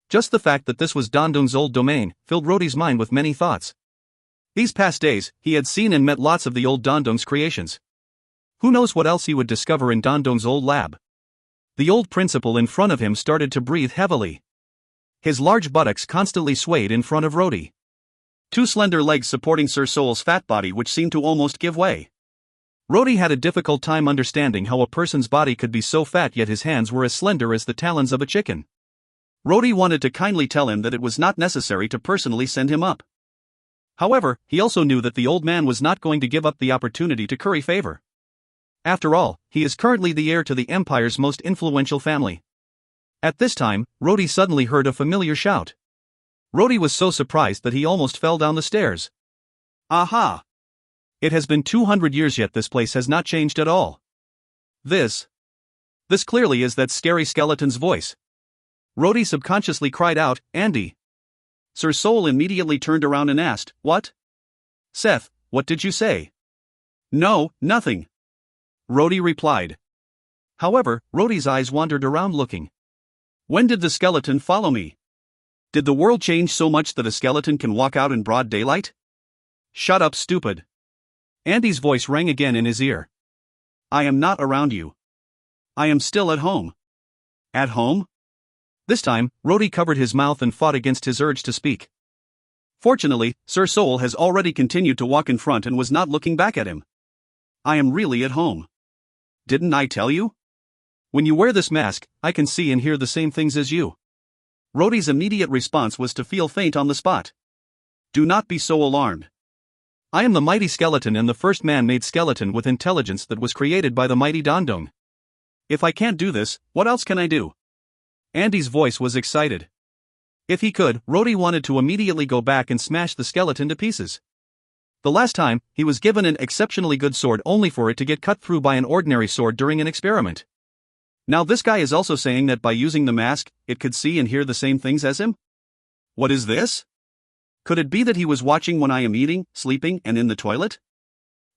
Just the fact that this was Dondon's old domain filled Rody's mind with many thoughts. These past days, he had seen and met lots of the old Dondon's creations. Who knows what else he would discover in Dondon's old lab? The old principal in front of him started to breathe heavily. His large buttocks constantly swayed in front of Rody. Two slender legs supporting Sir Soul's fat body, which seemed to almost give way. Rody had a difficult time understanding how a person's body could be so fat yet his hands were as slender as the talons of a chicken. Rody wanted to kindly tell him that it was not necessary to personally send him up. However, he also knew that the old man was not going to give up the opportunity to curry favor. After all, he is currently the heir to the Empire's most influential family. At this time, Rody suddenly heard a familiar shout. Rody was so surprised that he almost fell down the stairs. Aha! It has been 200 years yet this place has not changed at all. This clearly is that scary skeleton's voice. Rody subconsciously cried out, Andy. Sir Soul immediately turned around and asked, What? Seth, what did you say? No, nothing. Rody replied. However, Rody's eyes wandered around looking. When did the skeleton follow me? Did the world change so much that a skeleton can walk out in broad daylight? Shut up, stupid. Andy's voice rang again in his ear. I am not around you. I am still at home. At home? This time, Rody covered his mouth and fought against his urge to speak. Fortunately, Sir Soul has already continued to walk in front and was not looking back at him. I am really at home. Didn't I tell you? When you wear this mask, I can see and hear the same things as you. Rhodey's immediate response was to feel faint on the spot. Do not be so alarmed. I am the mighty skeleton and the first man-made skeleton with intelligence that was created by the mighty Dandong. If I can't do this, what else can I do? Andy's voice was excited. If he could, Rhodey wanted to immediately go back and smash the skeleton to pieces. The last time, he was given an exceptionally good sword only for it to get cut through by an ordinary sword during an experiment. Now this guy is also saying that by using the mask, it could see and hear the same things as him? What is this? Could it be that he was watching when I am eating, sleeping, and in the toilet?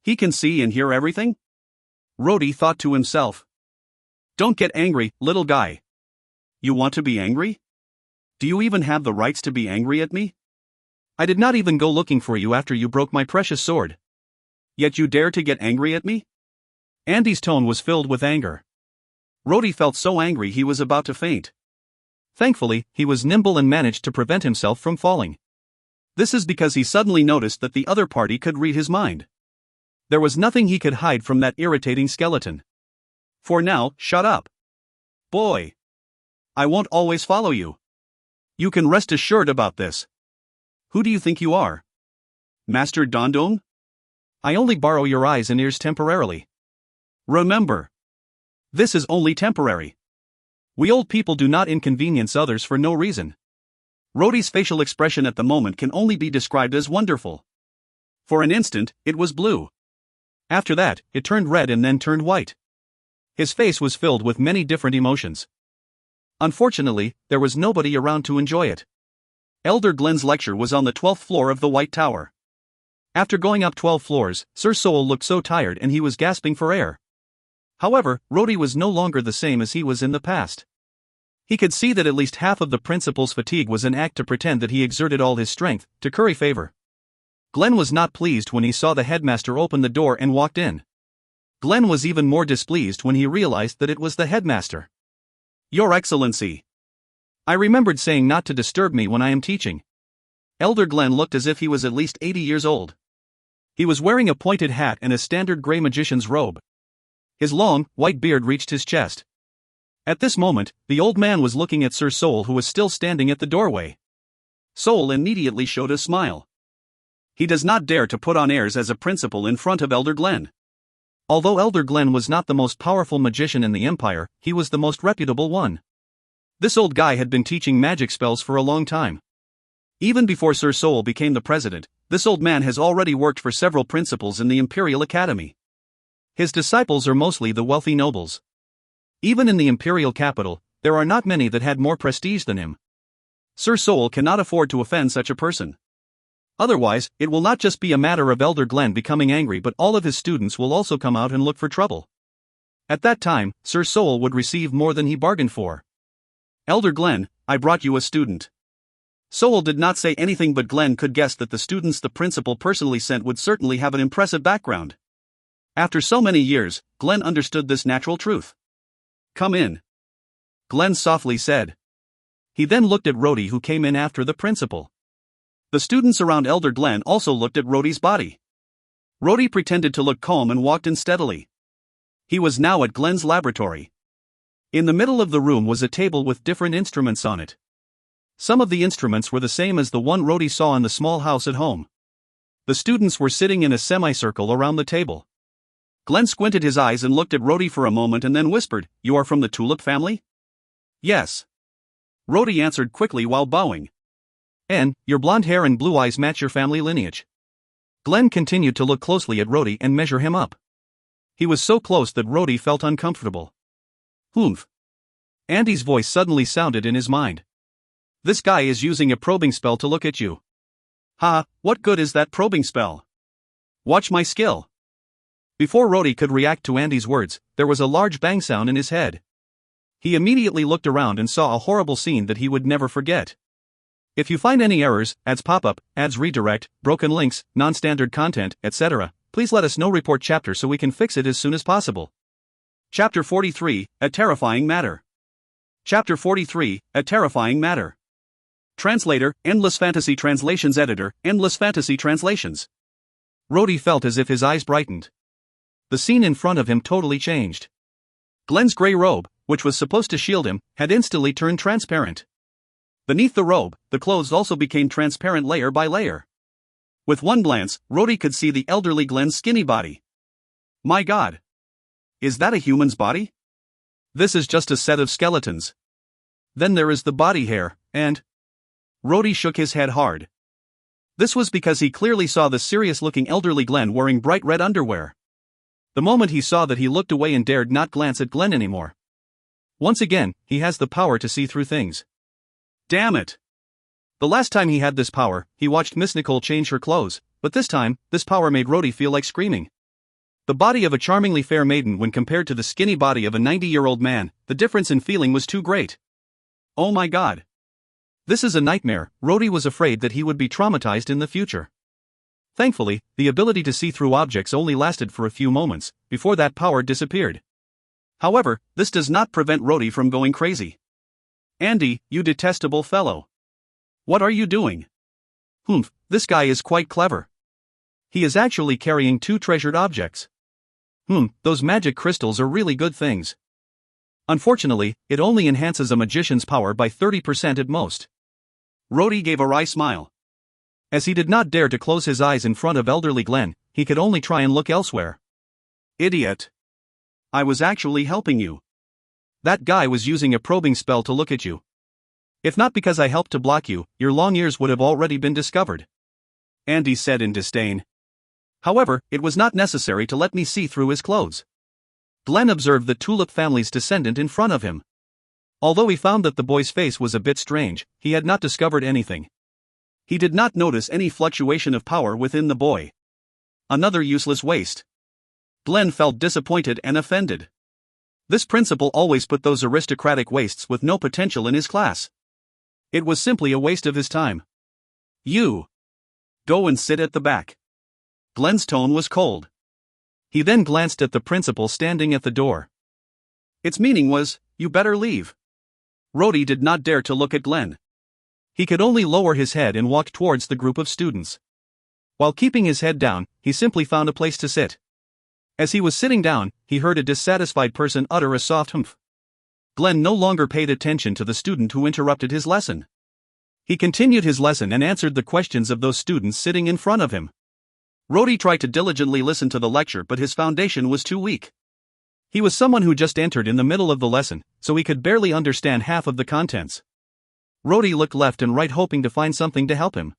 He can see and hear everything? Rhodey thought to himself. Don't get angry, little guy. You want to be angry? Do you even have the rights to be angry at me? I did not even go looking for you after you broke my precious sword. Yet you dare to get angry at me? Andy's tone was filled with anger. Rhodey felt so angry he was about to faint. Thankfully, he was nimble and managed to prevent himself from falling. This is because he suddenly noticed that the other party could read his mind. There was nothing he could hide from that irritating skeleton. For now, shut up. Boy. I won't always follow you. You can rest assured about this. Who do you think you are? Master Dandong? I only borrow your eyes and ears temporarily. Remember. This is only temporary. We old people do not inconvenience others for no reason. Rhodey's facial expression at the moment can only be described as wonderful. For an instant, it was blue. After that, it turned red and then turned white. His face was filled with many different emotions. Unfortunately, there was nobody around to enjoy it. Elder Glen's lecture was on the 12th floor of the White Tower. After going up 12 floors, Sir Soul looked so tired and he was gasping for air. However, Rhodey was no longer the same as he was in the past. He could see that at least half of the principal's fatigue was an act to pretend that he exerted all his strength, to curry favor. Glen was not pleased when he saw the headmaster open the door and walked in. Glen was even more displeased when he realized that it was the headmaster. Your Excellency. I remembered saying not to disturb me when I am teaching. Elder Glen looked as if he was at least 80 years old. He was wearing a pointed hat and a standard gray magician's robe. His long, white beard reached his chest. At this moment, the old man was looking at Sir Soul, who was still standing at the doorway. Soul immediately showed a smile. He does not dare to put on airs as a principal in front of Elder Glen. Although Elder Glen was not the most powerful magician in the Empire, he was the most reputable one. This old guy had been teaching magic spells for a long time. Even before Sir Soul became the president, this old man has already worked for several principals in the Imperial Academy. His disciples are mostly the wealthy nobles. Even in the Imperial capital, there are not many that had more prestige than him. Sir Soul cannot afford to offend such a person. Otherwise, it will not just be a matter of Elder Glen becoming angry, but all of his students will also come out and look for trouble. At that time, Sir Soul would receive more than he bargained for. Elder Glen, I brought you a student. Soul did not say anything, but Glen could guess that the students the principal personally sent would certainly have an impressive background. After so many years, Glen understood this natural truth. Come in. Glen softly said. He then looked at Rhodey, who came in after the principal. The students around Elder Glen also looked at Rhodey's body. Rhodey pretended to look calm and walked in steadily. He was now at Glen's laboratory. In the middle of the room was a table with different instruments on it. Some of the instruments were the same as the one Rhodey saw in the small house at home. The students were sitting in a semicircle around the table. Glen squinted his eyes and looked at Rhodey for a moment and then whispered, "You are from the Tulip family?" "Yes." Rhodey answered quickly while bowing. "And your blonde hair and blue eyes match your family lineage." Glen continued to look closely at Rhodey and measure him up. He was so close that Rhodey felt uncomfortable. "Humph." Andy's voice suddenly sounded in his mind. "This guy is using a probing spell to look at you." "Ha, what good is that probing spell? Watch my skill." Before Rhodey could react to Andy's words, there was a large bang sound in his head. He immediately looked around and saw a horrible scene that he would never forget. If you find any errors, ads pop-up, ads redirect, broken links, non-standard content, etc., please let us know. Report chapter so we can fix it as soon as possible. Chapter 43, A Terrifying Matter. Chapter 43, A Terrifying Matter. Translator, Endless Fantasy Translations Editor, Endless Fantasy Translations. Rhodey felt as if his eyes brightened. The scene in front of him totally changed. Glenn's gray robe, which was supposed to shield him, had instantly turned transparent. Beneath the robe, the clothes also became transparent layer by layer. With one glance, Rhodey could see the elderly Glenn's skinny body. My God! Is that a human's body? This is just a set of skeletons. Then there is the body hair, and... Rhodey shook his head hard. This was because he clearly saw the serious-looking elderly Glenn wearing bright red underwear. The moment he saw that, he looked away and dared not glance at Glenn anymore. Once again, he has the power to see through things. Damn it! The last time he had this power, he watched Miss Nicole change her clothes, but this time, this power made Rhodey feel like screaming. The body of a charmingly fair maiden when compared to the skinny body of a 90-year-old man, the difference in feeling was too great. Oh my God! This is a nightmare. Rhodey was afraid that he would be traumatized in the future. Thankfully, the ability to see through objects only lasted for a few moments, before that power disappeared. However, this does not prevent Rhodey from going crazy. Andy, you detestable fellow. What are you doing? Humph, this guy is quite clever. He is actually carrying two treasured objects. Those magic crystals are really good things. Unfortunately, it only enhances a magician's power by 30% at most. Rhodey gave a wry smile. As he did not dare to close his eyes in front of elderly Glenn, he could only try and look elsewhere. Idiot. I was actually helping you. That guy was using a probing spell to look at you. If not because I helped to block you, your long ears would have already been discovered. Andy said in disdain. However, it was not necessary to let me see through his clothes. Glenn observed the Tulip family's descendant in front of him. Although he found that the boy's face was a bit strange, he had not discovered anything. He did not notice any fluctuation of power within the boy. Another useless waste. Glenn felt disappointed and offended. This principal always put those aristocratic wastes with no potential in his class. It was simply a waste of his time. You. Go and sit at the back. Glenn's tone was cold. He then glanced at the principal standing at the door. Its meaning was, you better leave. Rhodey did not dare to look at Glenn. He could only lower his head and walk towards the group of students. While keeping his head down, he simply found a place to sit. As he was sitting down, he heard a dissatisfied person utter a soft humph. Glenn no longer paid attention to the student who interrupted his lesson. He continued his lesson and answered the questions of those students sitting in front of him. Rhodey tried to diligently listen to the lecture, but his foundation was too weak. He was someone who just entered in the middle of the lesson, so he could barely understand half of the contents. Rhodey looked left and right hoping to find something to help him.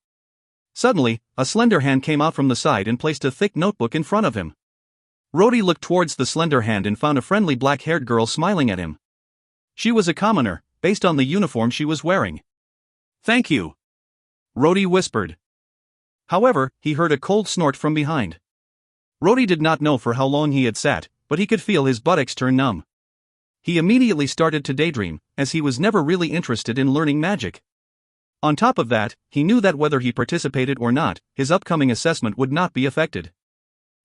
Suddenly, a slender hand came out from the side and placed a thick notebook in front of him. Rhodey looked towards the slender hand and found a friendly black-haired girl smiling at him. She was a commoner, based on the uniform she was wearing. Thank you. Rhodey whispered. However, he heard a cold snort from behind. Rhodey did not know for how long he had sat, but he could feel his buttocks turn numb. He immediately started to daydream, as he was never really interested in learning magic. On top of that, he knew that whether he participated or not, his upcoming assessment would not be affected.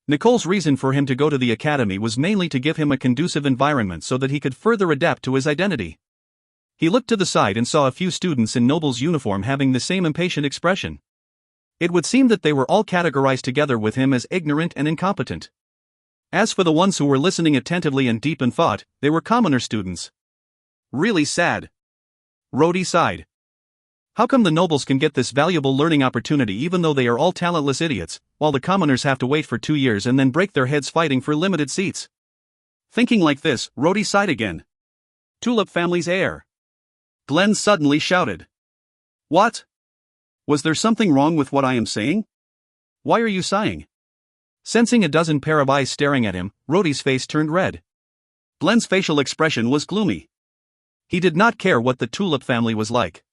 Nicole's reason for him to go to the academy was mainly to give him a conducive environment so that he could further adapt to his identity. He looked to the side and saw a few students in Noble's uniform having the same impatient expression. It would seem that they were all categorized together with him as ignorant and incompetent. As for the ones who were listening attentively and deep in thought, they were commoner students. Really sad. Rhodey sighed. How come the nobles can get this valuable learning opportunity even though they are all talentless idiots, while the commoners have to wait for 2 years and then break their heads fighting for limited seats? Thinking like this, Rhodey sighed again. Tulip family's heir. Glenn suddenly shouted. What? Was there something wrong with what I am saying? Why are you sighing? Sensing a dozen pair of eyes staring at him, Rhodey's face turned red. Glenn's facial expression was gloomy. He did not care what the Tulip family was like.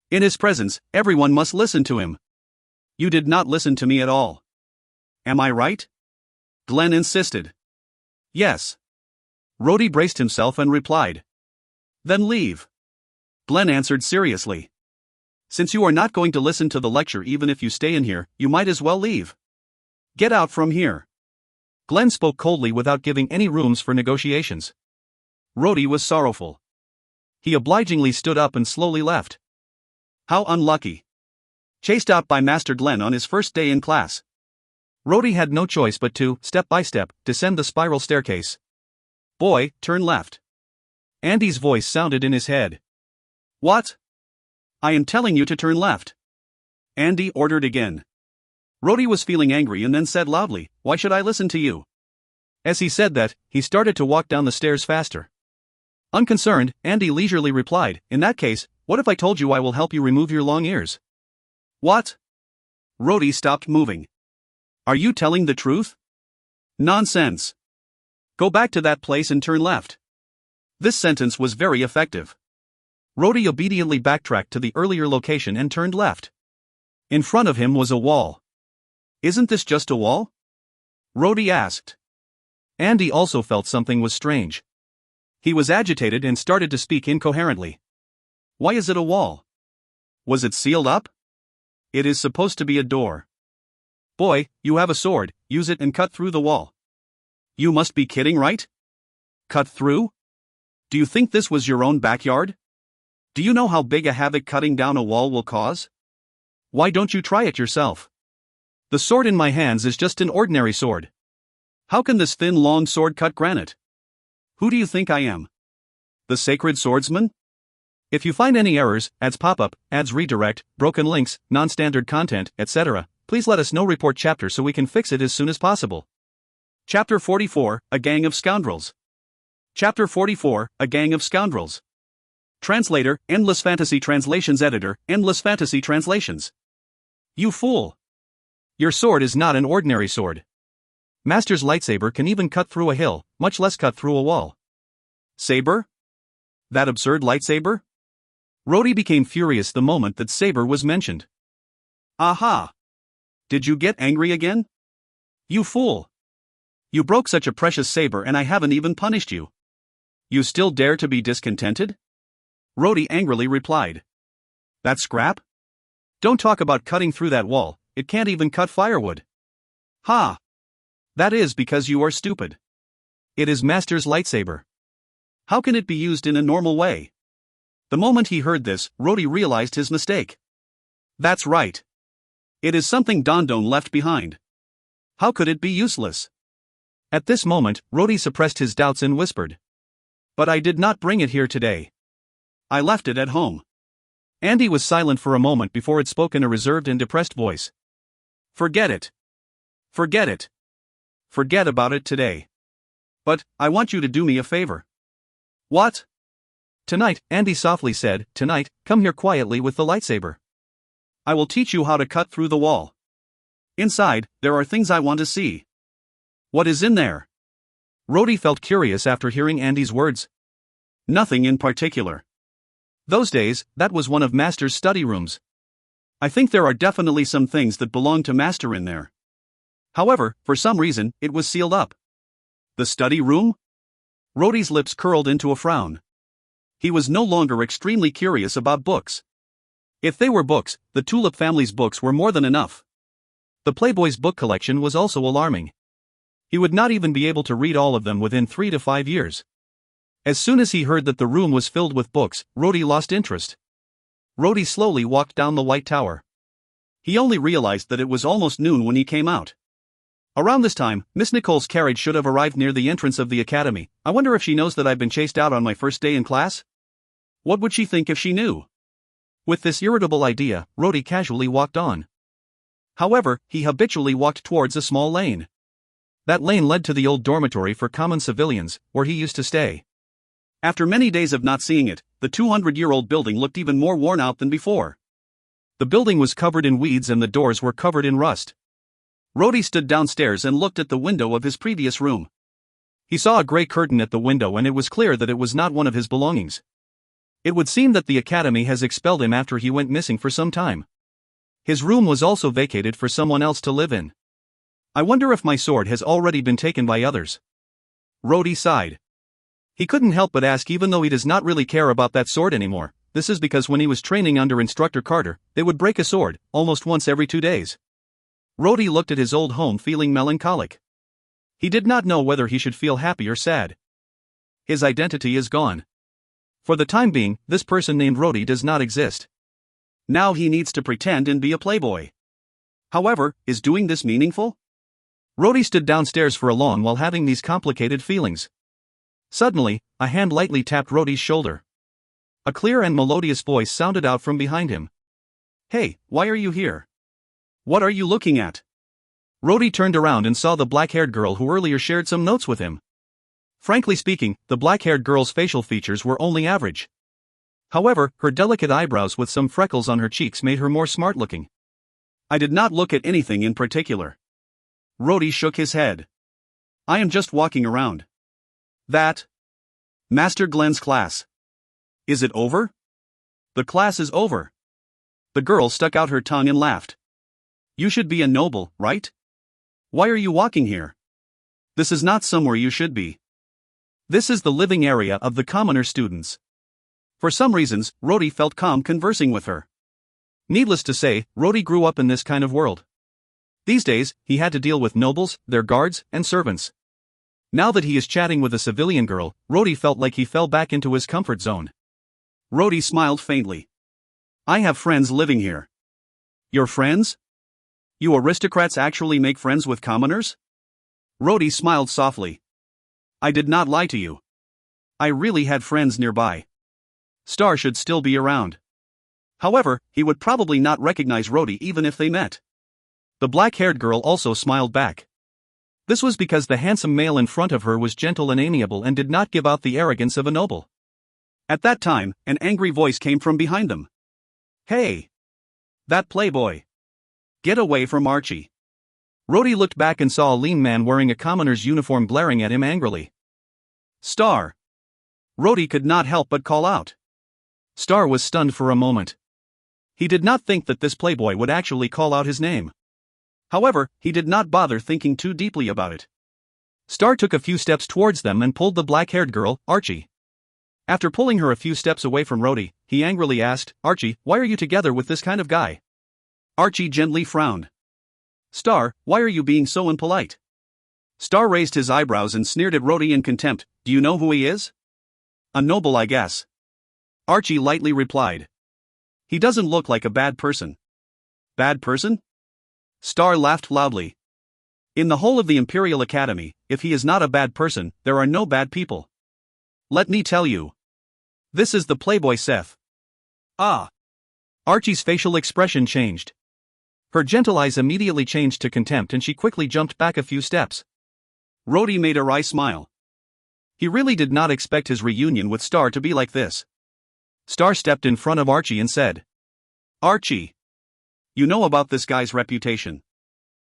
In his presence, everyone must listen to him. You did not listen to me at all. Am I right? Glenn insisted. Yes. Rhodey braced himself and replied. Then leave. Glenn answered seriously. Since you are not going to listen to the lecture even if you stay in here, you might as well leave. Get out from here. Glenn spoke coldly without giving any rooms for negotiations. Rhodey was sorrowful. He obligingly stood up and slowly left. How unlucky. Chased out by Master Glenn on his first day in class. Rhodey had no choice but to, step by step, descend the spiral staircase. Boy, turn left. Andy's voice sounded in his head. What? I am telling you to turn left. Andy ordered again. Rhodey was feeling angry and then said loudly, "Why should I listen to you?" As he said that, he started to walk down the stairs faster. Unconcerned, Andy leisurely replied, "In that case, what if I told you I will help you remove your long ears?" What? Rhodey stopped moving. Are you telling the truth? Nonsense. Go back to that place and turn left. This sentence was very effective. Rhodey obediently backtracked to the earlier location and turned left. In front of him was a wall. Isn't this just a wall? Rhodey asked. Andy also felt something was strange. He was agitated and started to speak incoherently. Why is it a wall? Was it sealed up? It is supposed to be a door. Boy, you have a sword, use it and cut through the wall. You must be kidding, right? Cut through? Do you think this was your own backyard? Do you know how big a havoc cutting down a wall will cause? Why don't you try it yourself? The sword in my hands is just an ordinary sword. How can this thin long sword cut granite? Who do you think I am? The sacred swordsman? If you find any errors, ads pop-up, ads redirect, broken links, non-standard content, etc., please let us know. Report chapter so we can fix it as soon as possible. Chapter 44, A Gang of Scoundrels. Chapter 44, A Gang of Scoundrels. Translator, Endless Fantasy Translations Editor, Endless Fantasy Translations. You fool! Your sword is not an ordinary sword. Master's lightsaber can even cut through a hill, much less cut through a wall. Saber? That absurd lightsaber? Rhodey became furious the moment that saber was mentioned. Aha! Did you get angry again? You fool! You broke such a precious saber and I haven't even punished you. You still dare to be discontented? Rhodey angrily replied. That scrap? Don't talk about cutting through that wall, it can't even cut firewood. Ha! That is because you are stupid. It is Master's lightsaber. How can it be used in a normal way? The moment he heard this, Rhodey realized his mistake. That's right. It is something Dondon left behind. How could it be useless? At this moment, Rhodey suppressed his doubts and whispered. But I did not bring it here today. I left it at home. Andy was silent for a moment before it spoke in a reserved and depressed voice. Forget it. Forget it. Forget about it today. But, I want you to do me a favor. What? Tonight, Andy softly said, tonight, come here quietly with the lightsaber. I will teach you how to cut through the wall. Inside, there are things I want to see. What is in there? Rhodey felt curious after hearing Andy's words. Nothing in particular. Those days, that was one of Master's study rooms. I think there are definitely some things that belong to Master in there. However, for some reason, it was sealed up. The study room? Rhodey's lips curled into a frown. He was no longer extremely curious about books. If they were books, the Tulip family's books were more than enough. The Playboy's book collection was also alarming. He would not even be able to read all of them within 3 to 5 years. As soon as he heard that the room was filled with books, Rhodey lost interest. Rhodey slowly walked down the White Tower. He only realized that it was almost noon when he came out. Around this time, Miss Nicole's carriage should have arrived near the entrance of the academy. I wonder if she knows that I've been chased out on my first day in class? What would she think if she knew? With this irritable idea, Rhodey casually walked on. However, he habitually walked towards a small lane. That lane led to the old dormitory for common civilians, where he used to stay. After many days of not seeing it, the 200-year-old building looked even more worn out than before. The building was covered in weeds and the doors were covered in rust. Rhodey stood downstairs and looked at the window of his previous room. He saw a gray curtain at the window and it was clear that it was not one of his belongings. It would seem that the academy has expelled him after he went missing for some time. His room was also vacated for someone else to live in. I wonder if my sword has already been taken by others. Rhodey sighed. He couldn't help but ask, even though he does not really care about that sword anymore. This is because when he was training under Instructor Carter, they would break a sword, almost once every 2 days. Rhodey looked at his old home feeling melancholic. He did not know whether he should feel happy or sad. His identity is gone. For the time being, this person named Rhodey does not exist. Now he needs to pretend and be a playboy. However, is doing this meaningful? Rhodey stood downstairs for a long while having these complicated feelings. Suddenly, a hand lightly tapped Rodi's shoulder. A clear and melodious voice sounded out from behind him. Hey, why are you here? What are you looking at? Rodi turned around and saw the black-haired girl who earlier shared some notes with him. Frankly speaking, the black-haired girl's facial features were only average. However, her delicate eyebrows with some freckles on her cheeks made her more smart-looking. I did not look at anything in particular. Rodi shook his head. I am just walking around. That? Master Glenn's class. Is it over? The class is over. The girl stuck out her tongue and laughed. You should be a noble, right? Why are you walking here? This is not somewhere you should be. This is the living area of the commoner students. For some reasons, Rodi felt calm conversing with her. Needless to say, Rodi grew up in this kind of world. These days, he had to deal with nobles, their guards, and servants. Now that he is chatting with a civilian girl, Rodi felt like he fell back into his comfort zone. Rodi smiled faintly. I have friends living here. Your friends? You aristocrats actually make friends with commoners? Rodi smiled softly. I did not lie to you. I really had friends nearby. Star should still be around. However, he would probably not recognize Rodi even if they met. The black-haired girl also smiled back. This was because the handsome male in front of her was gentle and amiable and did not give out the arrogance of a noble. At that time, an angry voice came from behind them. Hey! That playboy! Get away from Archie! Rodi looked back and saw a lean man wearing a commoner's uniform glaring at him angrily. Star! Rodi could not help but call out. Star was stunned for a moment. He did not think that this playboy would actually call out his name. However, he did not bother thinking too deeply about it. Star took a few steps towards them and pulled the black-haired girl, Archie. After pulling her a few steps away from Rodi, he angrily asked, Archie, why are you together with this kind of guy? Archie gently frowned. Star, why are you being so impolite? Star raised his eyebrows and sneered at Rodi in contempt. Do you know who he is? A noble, I guess. Archie lightly replied. He doesn't look like a bad person. Bad person? Star laughed loudly. In the whole of the Imperial Academy, if he is not a bad person, there are no bad people. Let me tell you. This is the playboy Seth. Ah! Archie's facial expression changed. Her gentle eyes immediately changed to contempt and she quickly jumped back a few steps. Rodi made a wry smile. He really did not expect his reunion with Star to be like this. Star stepped in front of Archie and said, Archie! You know about this guy's reputation.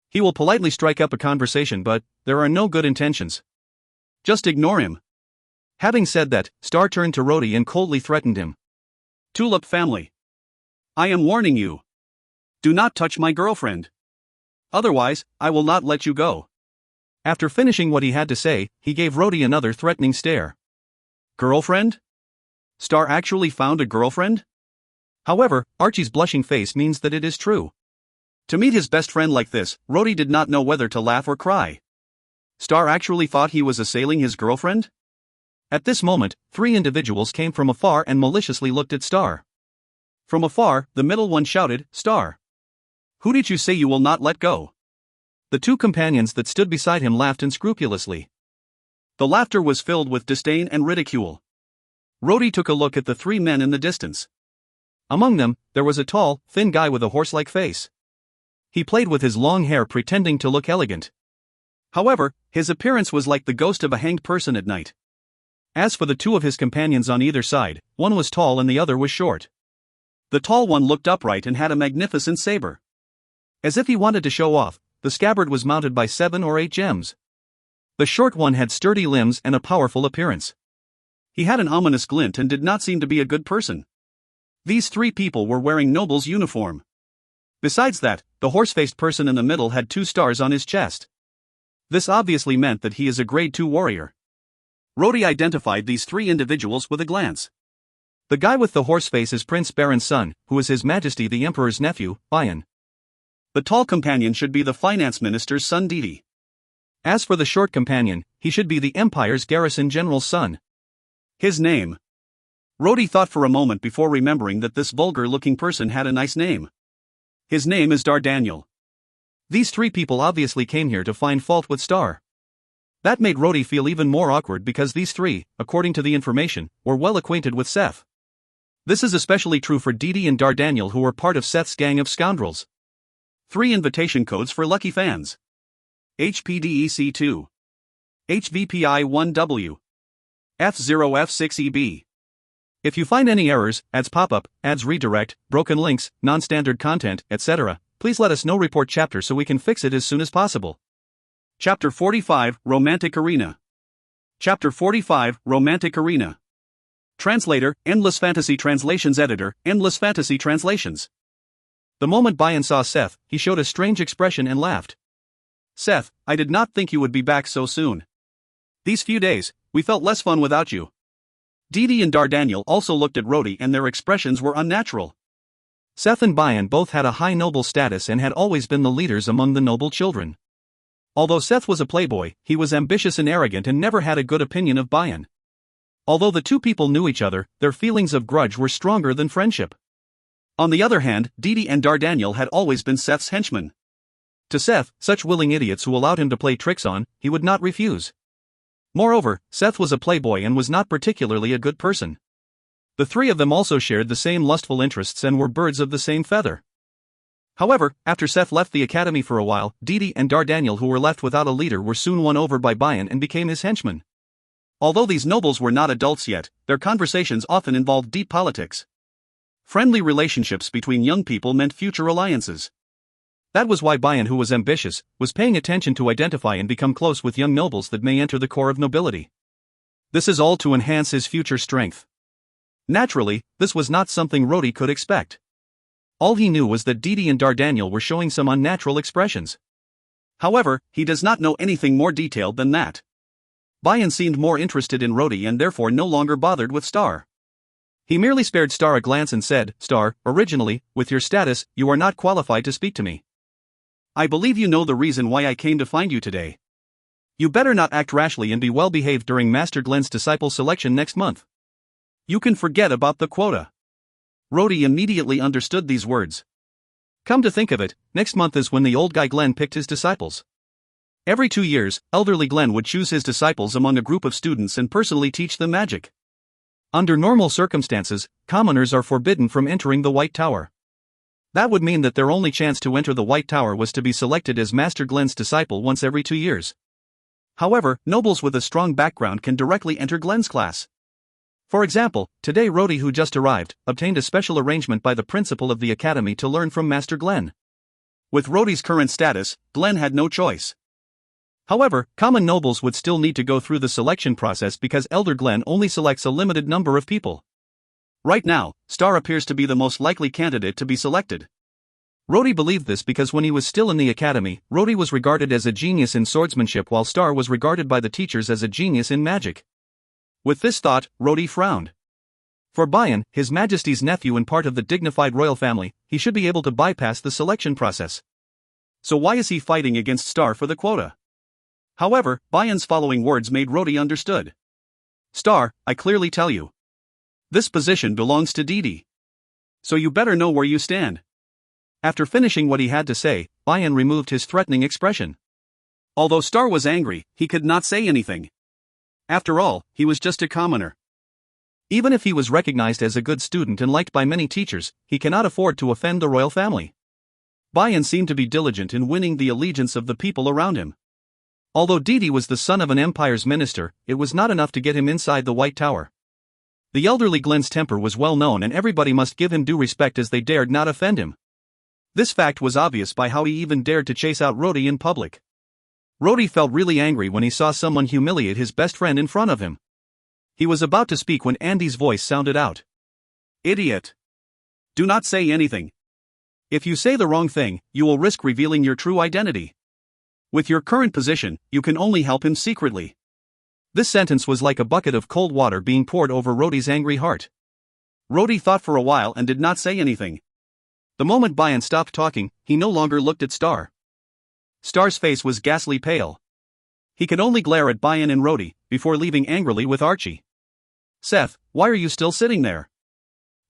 He will politely strike up a conversation, but there are no good intentions. Just ignore him. Having said that, Star turned to Rodi and coldly threatened him. Tulip family. I am warning you. Do not touch my girlfriend. Otherwise, I will not let you go. After finishing what he had to say, he gave Rodi another threatening stare. Girlfriend? Star actually found a girlfriend? However, Archie's blushing face means that it is true. To meet his best friend like this, Rodi did not know whether to laugh or cry. Star actually thought he was assailing his girlfriend? At this moment, 3 individuals came from afar and maliciously looked at Star. From afar, the middle one shouted, Star! Who did you say you will not let go? The 2 companions that stood beside him laughed unscrupulously. The laughter was filled with disdain and ridicule. Rodi took a look at the 3 men in the distance. Among them, there was a tall, thin guy with a horse-like face. He played with his long hair pretending to look elegant. However, his appearance was like the ghost of a hanged person at night. As for the 2 of his companions on either side, one was tall and the other was short. The tall one looked upright and had a magnificent saber. As if he wanted to show off, the scabbard was mounted by 7 or 8 gems. The short one had sturdy limbs and a powerful appearance. He had an ominous glint and did not seem to be a good person. These 3 people were wearing noble's uniform. Besides that, the horse-faced person in the middle had 2 stars on his chest. This obviously meant that he is a grade 2 warrior. Rodi identified these 3 individuals with a glance. The guy with the horse face is Prince Baron's son, who is His Majesty the Emperor's nephew, Bayan. The tall companion should be the finance minister's son Didi. As for the short companion, he should be the Empire's garrison general's son. His name. Rodi thought for a moment before remembering that this vulgar-looking person had a nice name. His name is Dardaniel. These 3 people obviously came here to find fault with Star. That made Rhodey feel even more awkward because these three, according to the information, were well acquainted with Seth. This is especially true for Didi and Dardaniel, who were part of Seth's gang of scoundrels. 3 invitation codes for lucky fans. HPDEC2. HVPI1W. F0F6EB. If you find any errors, ads pop-up, ads redirect, broken links, non-standard content, etc., please let us know. Report chapter so we can fix it as soon as possible. Chapter 45, Romantic Arena. Chapter 45, Romantic Arena. Translator, Endless Fantasy Translations Editor, Endless Fantasy Translations. The moment Bayan saw Seth, he showed a strange expression and laughed. Seth, I did not think you would be back so soon. These few days, we felt less fun without you. Didi and Dardaniel also looked at Rhodey and their expressions were unnatural. Seth and Bayan both had a high noble status and had always been the leaders among the noble children. Although Seth was a playboy, he was ambitious and arrogant and never had a good opinion of Bayan. Although the two people knew each other, their feelings of grudge were stronger than friendship. On the other hand, Didi and Dardaniel had always been Seth's henchmen. To Seth, such willing idiots who allowed him to play tricks on, he would not refuse. Moreover, Seth was a playboy and was not particularly a good person. The three of them also shared the same lustful interests and were birds of the same feather. However, after Seth left the academy for a while, Didi and Dardaniel, who were left without a leader, were soon won over by Bayan and became his henchmen. Although these nobles were not adults yet, their conversations often involved deep politics. Friendly relationships between young people meant future alliances. That was why Bayan, who was ambitious, was paying attention to identify and become close with young nobles that may enter the core of nobility. This is all to enhance his future strength. Naturally, this was not something Rhodey could expect. All he knew was that Didi and Dardaniel were showing some unnatural expressions. However, he does not know anything more detailed than that. Bayan seemed more interested in Rhodey and therefore no longer bothered with Star. He merely spared Star a glance and said, "Star, originally, with your status, you are not qualified to speak to me. I believe you know the reason why I came to find you today. You better not act rashly and be well behaved during Master Glen's disciple selection next month. You can forget about the quota." Rhodey immediately understood these words. Come to think of it, next month is when the old guy Glen picked his disciples. Every 2 years, elderly Glen would choose his disciples among a group of students and personally teach them magic. Under normal circumstances, commoners are forbidden from entering the White Tower. That would mean that their only chance to enter the White Tower was to be selected as Master Glen's disciple once every 2 years. However, nobles with a strong background can directly enter Glen's class. For example, today Rhodey, who just arrived, obtained a special arrangement by the principal of the academy to learn from Master Glen. With Rhodey's current status, Glen had no choice. However, common nobles would still need to go through the selection process because Elder Glen only selects a limited number of people. Right now, Star appears to be the most likely candidate to be selected. Rhodey believed this because when he was still in the academy, Rhodey was regarded as a genius in swordsmanship while Star was regarded by the teachers as a genius in magic. With this thought, Rhodey frowned. For Bayan, His Majesty's nephew and part of the dignified royal family, he should be able to bypass the selection process. So why is he fighting against Star for the quota? However, Bayan's following words made Rhodey understood. Star, I clearly tell you. This position belongs to Didi. So you better know where you stand. After finishing what he had to say, Bayan removed his threatening expression. Although Star was angry, he could not say anything. After all, he was just a commoner. Even if he was recognized as a good student and liked by many teachers, he cannot afford to offend the royal family. Bayan seemed to be diligent in winning the allegiance of the people around him. Although Didi was the son of an empire's minister, it was not enough to get him inside the White Tower. The elderly Glen's temper was well known and everybody must give him due respect as they dared not offend him. This fact was obvious by how he even dared to chase out Rhodey in public. Rhodey felt really angry when he saw someone humiliate his best friend in front of him. He was about to speak when Andy's voice sounded out. Idiot! Do not say anything. If you say the wrong thing, you will risk revealing your true identity. With your current position, you can only help him secretly. This sentence was like a bucket of cold water being poured over Rhodey's angry heart. Rhodey thought for a while and did not say anything. The moment Bayan stopped talking, he no longer looked at Star. Star's face was ghastly pale. He could only glare at Bayan and Rhodey, before leaving angrily with Archie. Seth, why are you still sitting there?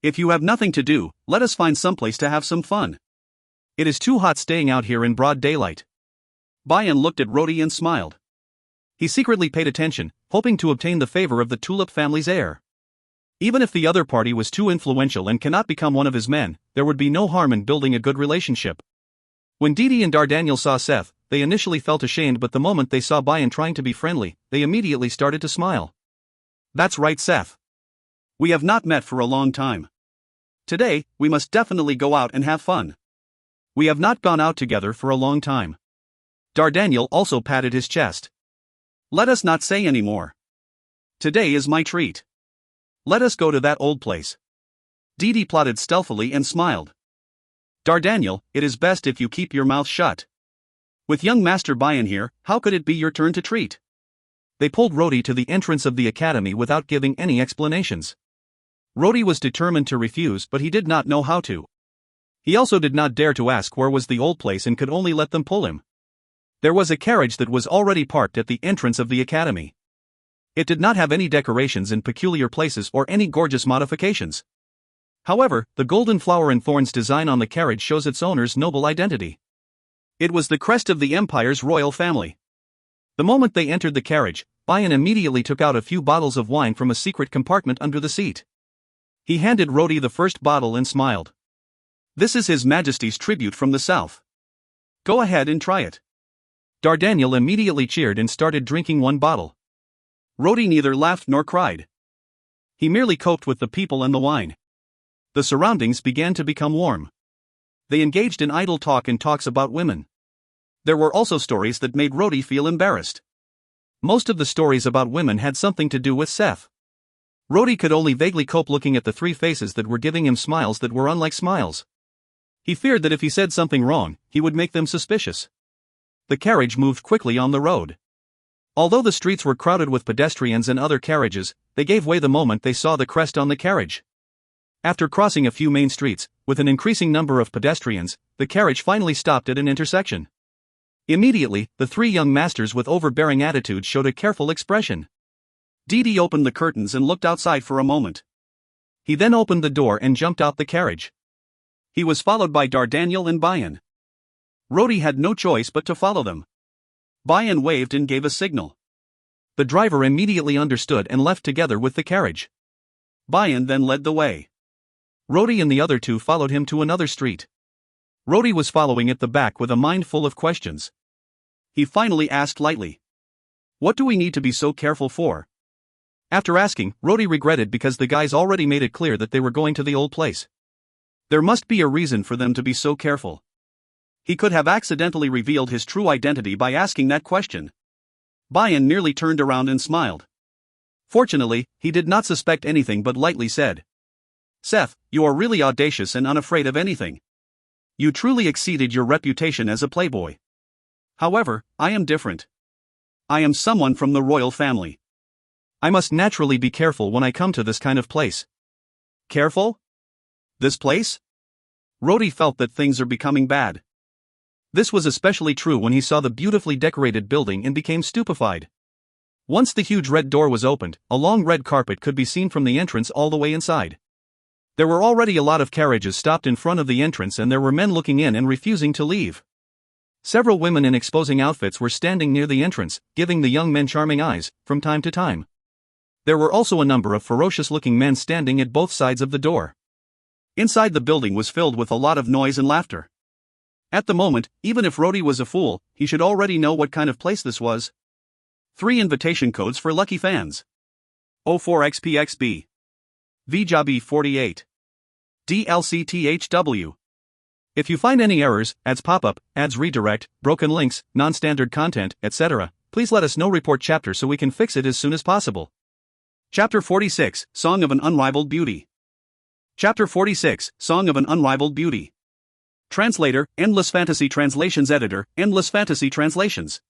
If you have nothing to do, let us find someplace to have some fun. It is too hot staying out here in broad daylight. Bayan looked at Rhodey and smiled. He secretly paid attention, hoping to obtain the favor of the Tulip family's heir. Even if the other party was too influential and cannot become one of his men, there would be no harm in building a good relationship. When Didi and Dardaniel saw Seth, they initially felt ashamed, but the moment they saw Bayan trying to be friendly, they immediately started to smile. That's right, Seth. We have not met for a long time. Today, we must definitely go out and have fun. We have not gone out together for a long time. Dardaniel also patted his chest. Let us not say any more. Today is my treat. Let us go to that old place. Didi plotted stealthily and smiled. Dardaniel, it is best if you keep your mouth shut. With young Master Bayan here, how could it be your turn to treat? They pulled Rodi to the entrance of the academy without giving any explanations. Rodi was determined to refuse, but he did not know how to. He also did not dare to ask where was the old place and could only let them pull him. There was a carriage that was already parked at the entrance of the academy. It did not have any decorations in peculiar places or any gorgeous modifications. However, the golden flower and thorns design on the carriage shows its owner's noble identity. It was the crest of the Empire's royal family. The moment they entered the carriage, Bayan immediately took out a few bottles of wine from a secret compartment under the seat. He handed Rodi the first bottle and smiled. This is His Majesty's tribute from the south. Go ahead and try it. Dardaniel immediately cheered and started drinking one bottle. Rodi neither laughed nor cried. He merely coped with the people and the wine. The surroundings began to become warm. They engaged in idle talk and talks about women. There were also stories that made Rodi feel embarrassed. Most of the stories about women had something to do with Seth. Rodi could only vaguely cope looking at the three faces that were giving him smiles that were unlike smiles. He feared that if he said something wrong, he would make them suspicious. The carriage moved quickly on the road. Although the streets were crowded with pedestrians and other carriages, they gave way the moment they saw the crest on the carriage. After crossing a few main streets, with an increasing number of pedestrians, the carriage finally stopped at an intersection. Immediately, the three young masters with overbearing attitudes showed a careful expression. Didi opened the curtains and looked outside for a moment. He then opened the door and jumped out the carriage. He was followed by Dardaniel and Bayan. Rodi had no choice but to follow them. Bayan waved and gave a signal. The driver immediately understood and left together with the carriage. Bayan then led the way. Rodi and the other two followed him to another street. Rodi was following at the back with a mind full of questions. He finally asked lightly, "What do we need to be so careful for?" After asking, Rodi regretted because the guys already made it clear that they were going to the old place. There must be a reason for them to be so careful. He could have accidentally revealed his true identity by asking that question. Bayan nearly turned around and smiled. Fortunately, he did not suspect anything but lightly said, "Seth, you are really audacious and unafraid of anything. You truly exceeded your reputation as a playboy. However, I am different. I am someone from the royal family. I must naturally be careful when I come to this kind of place." Careful? This place? Rodi felt that things are becoming bad. This was especially true when he saw the beautifully decorated building and became stupefied. Once the huge red door was opened, a long red carpet could be seen from the entrance all the way inside. There were already a lot of carriages stopped in front of the entrance and there were men looking in and refusing to leave. Several women in exposing outfits were standing near the entrance, giving the young men charming eyes, from time to time. There were also a number of ferocious-looking men standing at both sides of the door. Inside the building was filled with a lot of noise and laughter. At the moment, even if Rodi was a fool, he should already know what kind of place this was. 3 invitation codes for lucky fans. 04XPXB. VJAB 48. DLCTHW. If you find any errors, ads pop up, ads redirect, broken links, non-standard content, etc., please let us know. Report chapter so we can fix it as soon as possible. Chapter 46, Song of an Unrivaled Beauty. Chapter 46, Song of an Unrivaled Beauty. Translator, Endless Fantasy Translations Editor, Endless Fantasy Translations.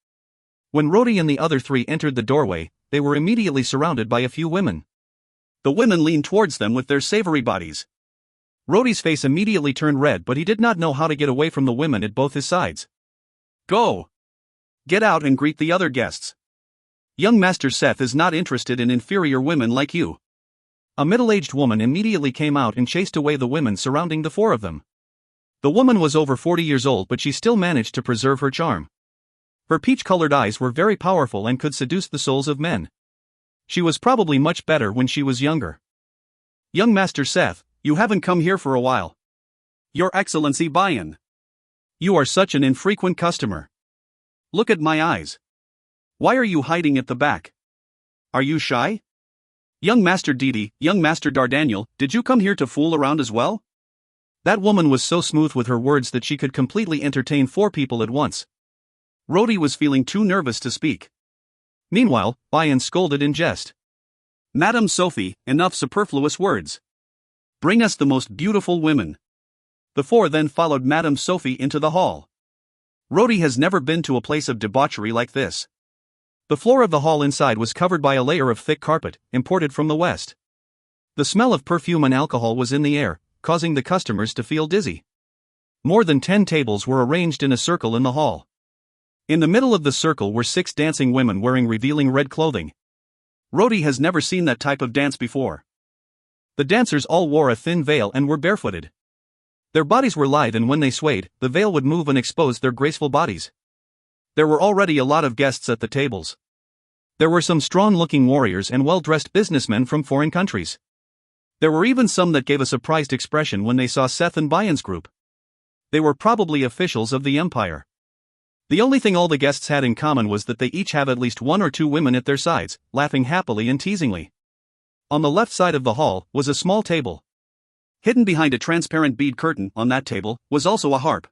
When Rodi and the other 3 entered the doorway, they were immediately surrounded by a few women. The women leaned towards them with their savory bodies. Rodi's face immediately turned red, but he did not know how to get away from the women at both his sides. Go! Get out and greet the other guests. Young Master Seth is not interested in inferior women like you. A middle-aged woman immediately came out and chased away the women surrounding the 4 of them. The woman was over 40 years old, but she still managed to preserve her charm. Her peach-colored eyes were very powerful and could seduce the souls of men. She was probably much better when she was younger. Young Master Seth, you haven't come here for a while. Your Excellency Bayan. You are such an infrequent customer. Look at my eyes. Why are you hiding at the back? Are you shy? Young Master Didi, young Master Dardaniel, did you come here to fool around as well? That woman was so smooth with her words that she could completely entertain 4 people at once. Rhodey was feeling too nervous to speak. Meanwhile, Bayan scolded in jest. Madam Sophie, enough superfluous words. Bring us the most beautiful women. The 4 then followed Madam Sophie into the hall. Rhodey has never been to a place of debauchery like this. The floor of the hall inside was covered by a layer of thick carpet, imported from the west. The smell of perfume and alcohol was in the air, causing the customers to feel dizzy. More than 10 tables were arranged in a circle in the hall. In the middle of the circle were 6 dancing women wearing revealing red clothing. Rhodey has never seen that type of dance before. The dancers all wore a thin veil and were barefooted. Their bodies were lithe, and when they swayed, the veil would move and expose their graceful bodies. There were already a lot of guests at the tables. There were some strong-looking warriors and well-dressed businessmen from foreign countries. There were even some that gave a surprised expression when they saw Seth and Bayan's group. They were probably officials of the empire. The only thing all the guests had in common was that they each have at least 1 or 2 women at their sides, laughing happily and teasingly. On the left side of the hall was a small table. Hidden behind a transparent bead curtain on that table was also a harp.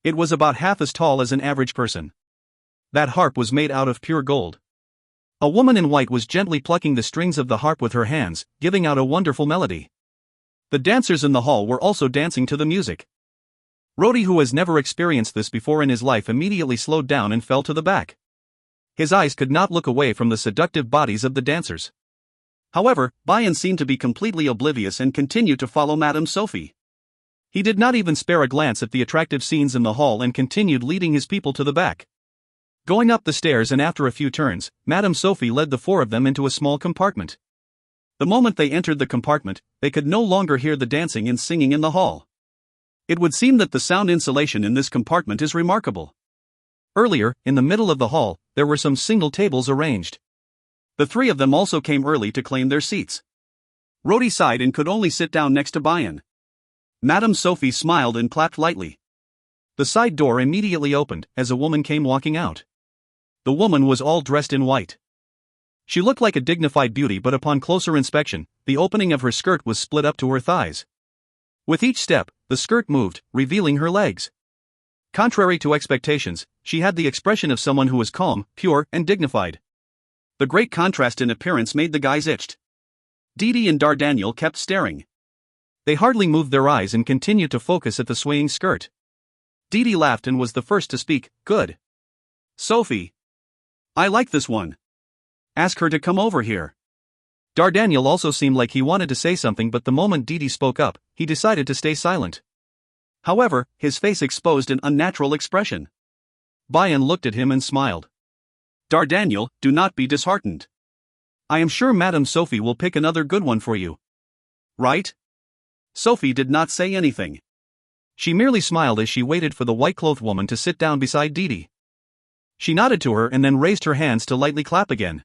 It was about half as tall as an average person. That harp was made out of pure gold. A woman in white was gently plucking the strings of the harp with her hands, giving out a wonderful melody. The dancers in the hall were also dancing to the music. Rhodey, who has never experienced this before in his life, immediately slowed down and fell to the back. His eyes could not look away from the seductive bodies of the dancers. However, Bayan seemed to be completely oblivious and continued to follow Madame Sophie. He did not even spare a glance at the attractive scenes in the hall and continued leading his people to the back. Going up the stairs, and after a few turns, Madame Sophie led the 4 of them into a small compartment. The moment they entered the compartment, they could no longer hear the dancing and singing in the hall. It would seem that the sound insulation in this compartment is remarkable. Earlier, in the middle of the hall, there were some single tables arranged. The 3 of them also came early to claim their seats. Rhodey sighed and could only sit down next to Bayan. Madame Sophie smiled and clapped lightly. The side door immediately opened as a woman came walking out. The woman was all dressed in white. She looked like a dignified beauty, but upon closer inspection, the opening of her skirt was split up to her thighs. With each step, the skirt moved, revealing her legs. Contrary to expectations, she had the expression of someone who was calm, pure, and dignified. The great contrast in appearance made the guys itched. Didi and Dardaniel kept staring. They hardly moved their eyes and continued to focus at the swaying skirt. Didi laughed and was the first to speak. Good. Sophie. I like this one. Ask her to come over here. Dardaniel also seemed like he wanted to say something, but the moment Didi spoke up, he decided to stay silent. However, his face exposed an unnatural expression. Bayan looked at him and smiled. Dardaniel, do not be disheartened. I am sure Madame Sophie will pick another good one for you. Right? Sophie did not say anything. She merely smiled as she waited for the white-clothed woman to sit down beside Didi. She nodded to her and then raised her hands to lightly clap again.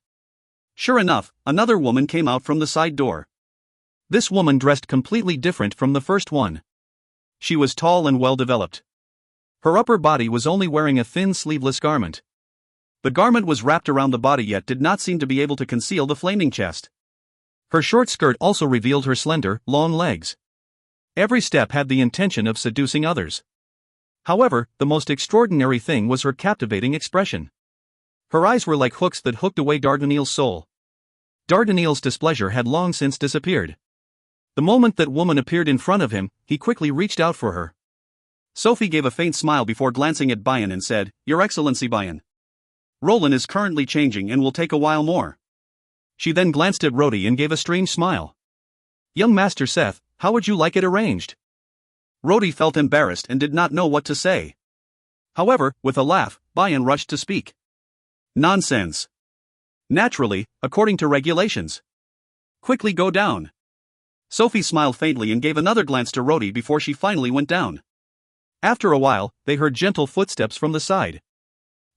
Sure enough, another woman came out from the side door. This woman dressed completely different from the first one. She was tall and well-developed. Her upper body was only wearing a thin sleeveless garment. The garment was wrapped around the body yet did not seem to be able to conceal the flaming chest. Her short skirt also revealed her slender, long legs. Every step had the intention of seducing others. However, the most extraordinary thing was her captivating expression. Her eyes were like hooks that hooked away Dardaniel's soul. Dardaniel's displeasure had long since disappeared. The moment that woman appeared in front of him, he quickly reached out for her. Sophie gave a faint smile before glancing at Bayan and said, Your Excellency Bayan. Roland is currently changing and will take a while more. She then glanced at Rhodey and gave a strange smile. Young Master Seth, how would you like it arranged? Rhodey felt embarrassed and did not know what to say. However, with a laugh, Bayan rushed to speak. Nonsense. Naturally, according to regulations. Quickly go down. Sophie smiled faintly and gave another glance to Rhodey before she finally went down. After a while, they heard gentle footsteps from the side.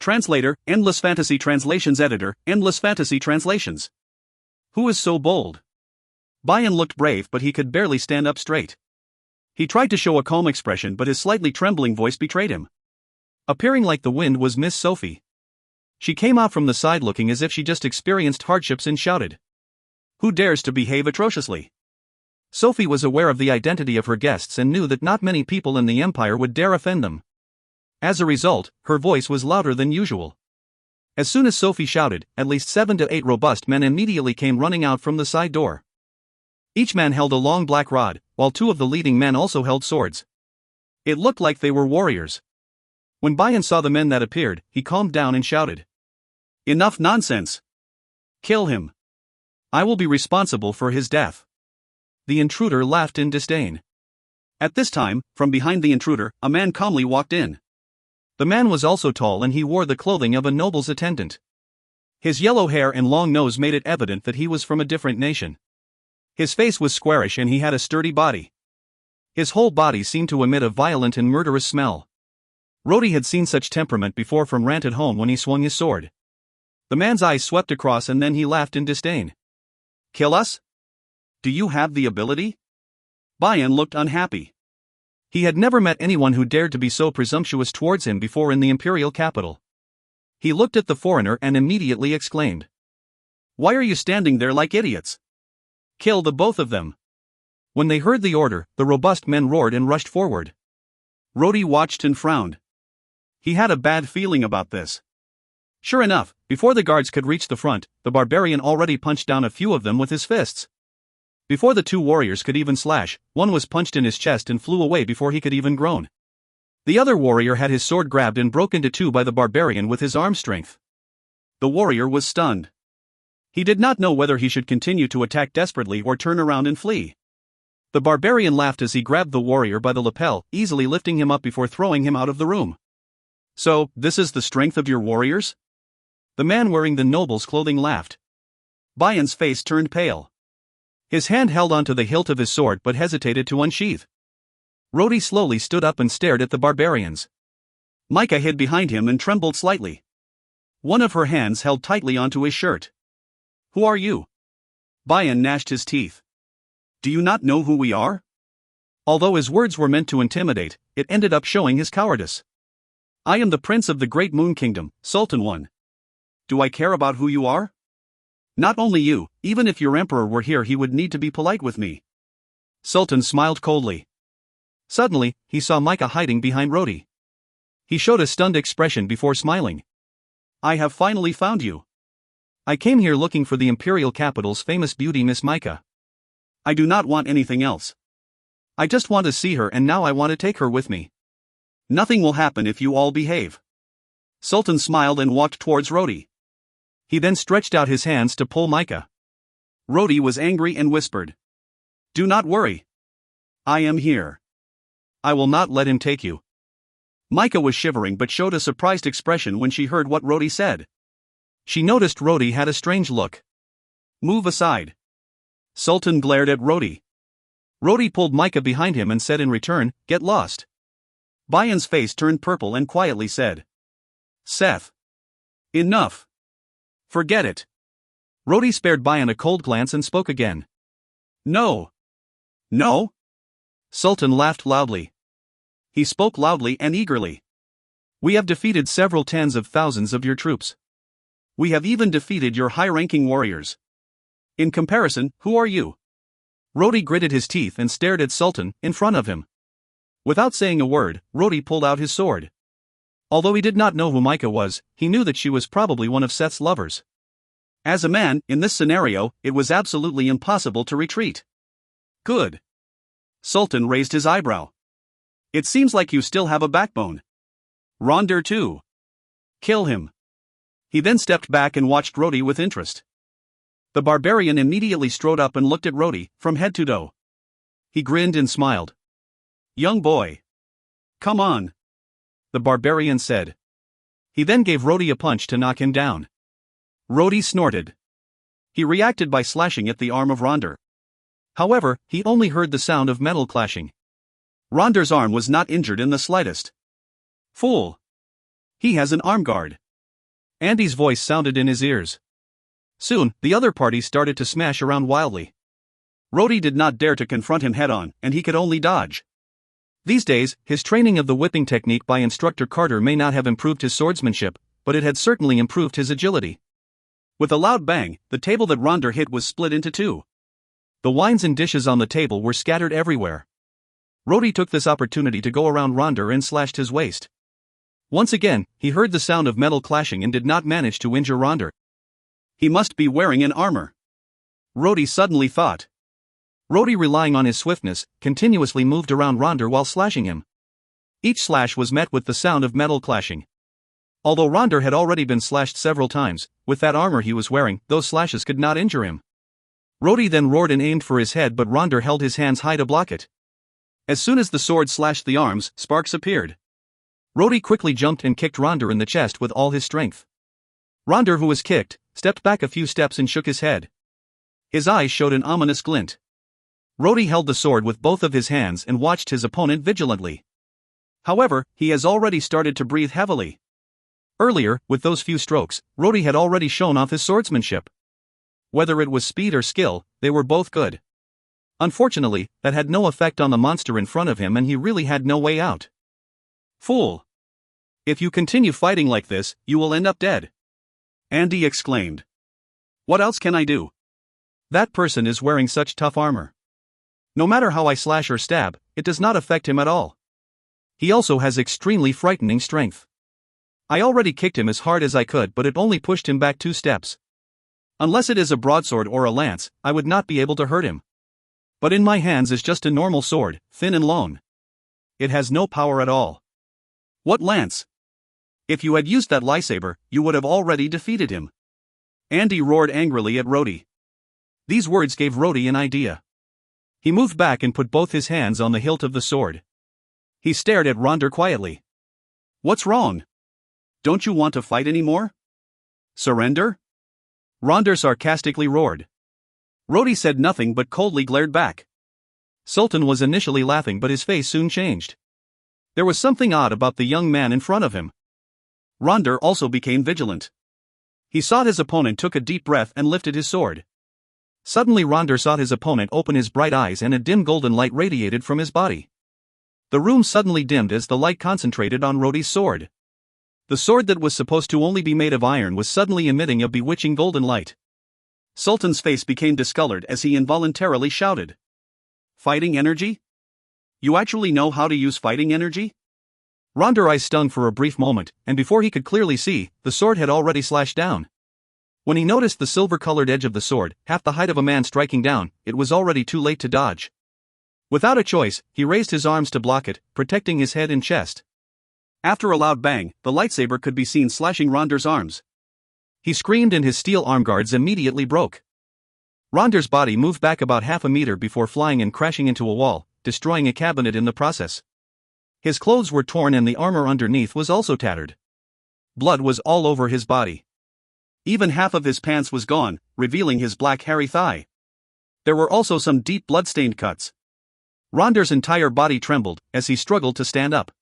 Translator, Endless Fantasy Translations Editor, Endless Fantasy Translations. Who is so bold? Bayan looked brave, but he could barely stand up straight. He tried to show a calm expression, but his slightly trembling voice betrayed him. Appearing like the wind was Miss Sophie. She came out from the side looking as if she just experienced hardships and shouted. Who dares to behave atrociously? Sophie was aware of the identity of her guests and knew that not many people in the Empire would dare offend them. As a result, her voice was louder than usual. As soon as Sophie shouted, at least 7 to 8 robust men immediately came running out from the side door. Each man held a long black rod, while 2 of the leading men also held swords. It looked like they were warriors. When Bayan saw the men that appeared, he calmed down and shouted. Enough nonsense! Kill him! I will be responsible for his death. The intruder laughed in disdain. At this time, from behind the intruder, a man calmly walked in. The man was also tall and he wore the clothing of a noble's attendant. His yellow hair and long nose made it evident that he was from a different nation. His face was squarish and he had a sturdy body. His whole body seemed to emit a violent and murderous smell. Rhodey had seen such temperament before from Rant at home when he swung his sword. The man's eyes swept across and then he laughed in disdain. Kill us? Do you have the ability? Bayan looked unhappy. He had never met anyone who dared to be so presumptuous towards him before in the imperial capital. He looked at the foreigner and immediately exclaimed. Why are you standing there like idiots? Kill the both of them. When they heard the order, the robust men roared and rushed forward. Rhodey watched and frowned. He had a bad feeling about this. Sure enough, before the guards could reach the front, the barbarian already punched down a few of them with his fists. Before the 2 warriors could even slash, one was punched in his chest and flew away before he could even groan. The other warrior had his sword grabbed and broke into 2 by the barbarian with his arm strength. The warrior was stunned. He did not know whether he should continue to attack desperately or turn around and flee. The barbarian laughed as he grabbed the warrior by the lapel, easily lifting him up before throwing him out of the room. So, this is the strength of your warriors? The man wearing the noble's clothing laughed. Bayan's face turned pale. His hand held onto the hilt of his sword but hesitated to unsheath. Rhodey slowly stood up and stared at the barbarians. Micah hid behind him and trembled slightly. One of her hands held tightly onto his shirt. Who are you? Bayan gnashed his teeth. Do you not know who we are? Although his words were meant to intimidate, it ended up showing his cowardice. I am the prince of the Great Moon Kingdom, Sultan One. Do I care about who you are? Not only you, even if your emperor were here he would need to be polite with me. Sultan smiled coldly. Suddenly, he saw Micah hiding behind Rhodey. He showed a stunned expression before smiling. I have finally found you. I came here looking for the imperial capital's famous beauty Miss Micah. I do not want anything else. I just want to see her and now I want to take her with me. Nothing will happen if you all behave. Sultan smiled and walked towards Rhodey. He then stretched out his hands to pull Micah. Rhodey was angry and whispered. Do not worry. I am here. I will not let him take you. Micah was shivering but showed a surprised expression when she heard what Rhodey said. She noticed Rhodey had a strange look. Move aside. Sultan glared at Rhodey. Rhodey pulled Micah behind him and said in return, Get lost. Bayan's face turned purple and quietly said. Seth. Enough. Forget it. Rhodey spared Bayan a cold glance and spoke again. No. No? Sultan laughed loudly. He spoke loudly and eagerly. We have defeated several tens of thousands of your troops. We have even defeated your high-ranking warriors. In comparison, who are you? Rhodey gritted his teeth and stared at Sultan in front of him. Without saying a word, Rhodey pulled out his sword. Although he did not know who Micah was, he knew that she was probably one of Seth's lovers. As a man, in this scenario, it was absolutely impossible to retreat. Good. Sultan raised his eyebrow. It seems like you still have a backbone. Ronder too. Kill him. He then stepped back and watched Rhodey with interest. The barbarian immediately strode up and looked at Rhodey, from head to toe. He grinned and smiled. Young boy. Come on. The barbarian said. He then gave Rhodey a punch to knock him down. Rhodey snorted. He reacted by slashing at the arm of Ronder. However, he only heard the sound of metal clashing. Ronder's arm was not injured in the slightest. Fool. He has an arm guard. Andy's voice sounded in his ears. Soon, the other party started to smash around wildly. Rhodey did not dare to confront him head-on, and he could only dodge. These days, his training of the whipping technique by Instructor Carter may not have improved his swordsmanship, but it had certainly improved his agility. With a loud bang, the table that Ronder hit was split into two. The wines and dishes on the table were scattered everywhere. Rhodey took this opportunity to go around Ronder and slashed his waist. Once again, he heard the sound of metal clashing and did not manage to injure Ronder. He must be wearing an armor, Rhodey suddenly thought. Rhodey, relying on his swiftness, continuously moved around Ronder while slashing him. Each slash was met with the sound of metal clashing. Although Ronder had already been slashed several times, with that armor he was wearing, those slashes could not injure him. Rhodey then roared and aimed for his head, but Ronder held his hands high to block it. As soon as the sword slashed the arms, sparks appeared. Rhodey quickly jumped and kicked Ronder in the chest with all his strength. Ronder, who was kicked, stepped back a few steps and shook his head. His eyes showed an ominous glint. Rhodey held the sword with both of his hands and watched his opponent vigilantly. However, he has already started to breathe heavily. Earlier, with those few strokes, Rhodey had already shown off his swordsmanship. Whether it was speed or skill, they were both good. Unfortunately, that had no effect on the monster in front of him, and he really had no way out. Fool! If you continue fighting like this, you will end up dead, Andy exclaimed. What else can I do? That person is wearing such tough armor. No matter how I slash or stab, it does not affect him at all. He also has extremely frightening strength. I already kicked him as hard as I could, but it only pushed him back 2 steps. Unless it is a broadsword or a lance, I would not be able to hurt him. But in my hands is just a normal sword, thin and lone. It has no power at all. What lance? If you had used that lightsaber, you would have already defeated him, Andy roared angrily at Rhodey. These words gave Rhodey an idea. He moved back and put both his hands on the hilt of the sword. He stared at Ronder quietly. What's wrong? Don't you want to fight anymore? Surrender? Ronder sarcastically roared. Rhodey said nothing but coldly glared back. Sultan was initially laughing, but his face soon changed. There was something odd about the young man in front of him. Ronder also became vigilant. He saw his opponent took a deep breath and lifted his sword. Suddenly Ronder saw his opponent open his bright eyes and a dim golden light radiated from his body. The room suddenly dimmed as the light concentrated on Rhodey's sword. The sword that was supposed to only be made of iron was suddenly emitting a bewitching golden light. Sultan's face became discolored as he involuntarily shouted. Fighting energy? You actually know how to use fighting energy? Ronder's eyes stung for a brief moment, and before he could clearly see, the sword had already slashed down. When he noticed the silver-colored edge of the sword, half the height of a man striking down, it was already too late to dodge. Without a choice, he raised his arms to block it, protecting his head and chest. After a loud bang, the lightsaber could be seen slashing Ronder's arms. He screamed and his steel arm guards immediately broke. Ronder's body moved back about half a meter before flying and crashing into a wall, destroying a cabinet in the process. His clothes were torn and the armor underneath was also tattered. Blood was all over his body. Even half of his pants was gone, revealing his black hairy thigh. There were also some deep blood-stained cuts. Ronder's entire body trembled as he struggled to stand up.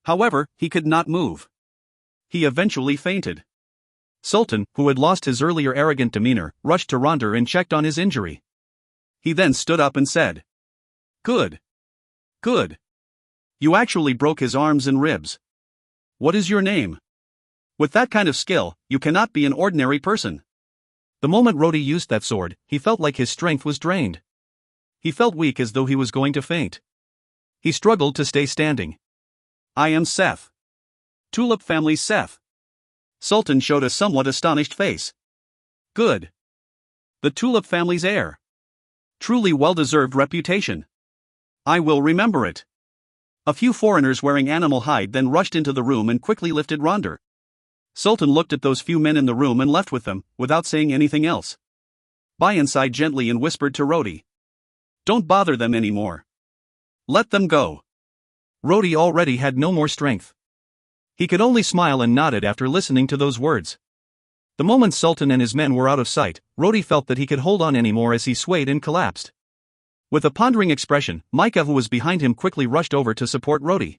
However, he could not move. He eventually fainted. Sultan, who had lost his earlier arrogant demeanor, rushed to Ronder and checked on his injury. He then stood up and said, Good. Good. You actually broke his arms and ribs. What is your name? With that kind of skill, you cannot be an ordinary person. The moment Rhodey used that sword, he felt like his strength was drained. He felt weak as though he was going to faint. He struggled to stay standing. I am Seth. Tulip family Seth. Sultan showed a somewhat astonished face. Good. The Tulip family's heir. Truly well-deserved reputation. I will remember it. A few foreigners wearing animal hide then rushed into the room and quickly lifted Ronder. Sultan looked at those few men in the room and left with them, without saying anything else. Bayan sighed gently and whispered to Rhodey. Don't bother them anymore. Let them go. Rhodey already had no more strength. He could only smile and nodded after listening to those words. The moment Sultan and his men were out of sight, Rhodey felt that he could hold on anymore as he swayed and collapsed. With a pondering expression, Micah, who was behind him, quickly rushed over to support Rhodey.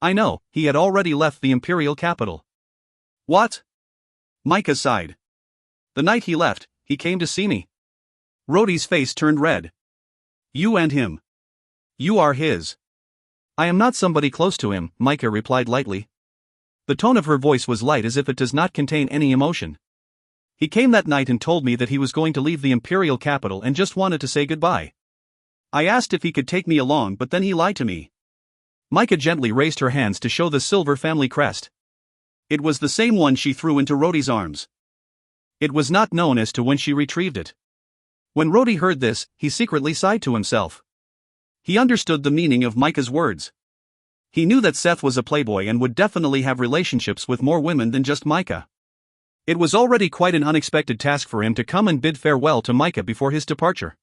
I know, he had already left the imperial capital. What? Micah sighed. The night he left, he came to see me. Rhodey's face turned red. You and him. You are his. I am not somebody close to him, Micah replied lightly. The tone of her voice was light as if it does not contain any emotion. He came that night and told me that he was going to leave the imperial capital and just wanted to say goodbye. I asked if he could take me along, but then he lied to me. Micah gently raised her hands to show the silver family crest. It was the same one she threw into Rhodey's arms. It was not known as to when she retrieved it. When Rhodey heard this, he secretly sighed to himself. He understood the meaning of Micah's words. He knew that Seth was a playboy and would definitely have relationships with more women than just Micah. It was already quite an unexpected task for him to come and bid farewell to Micah before his departure.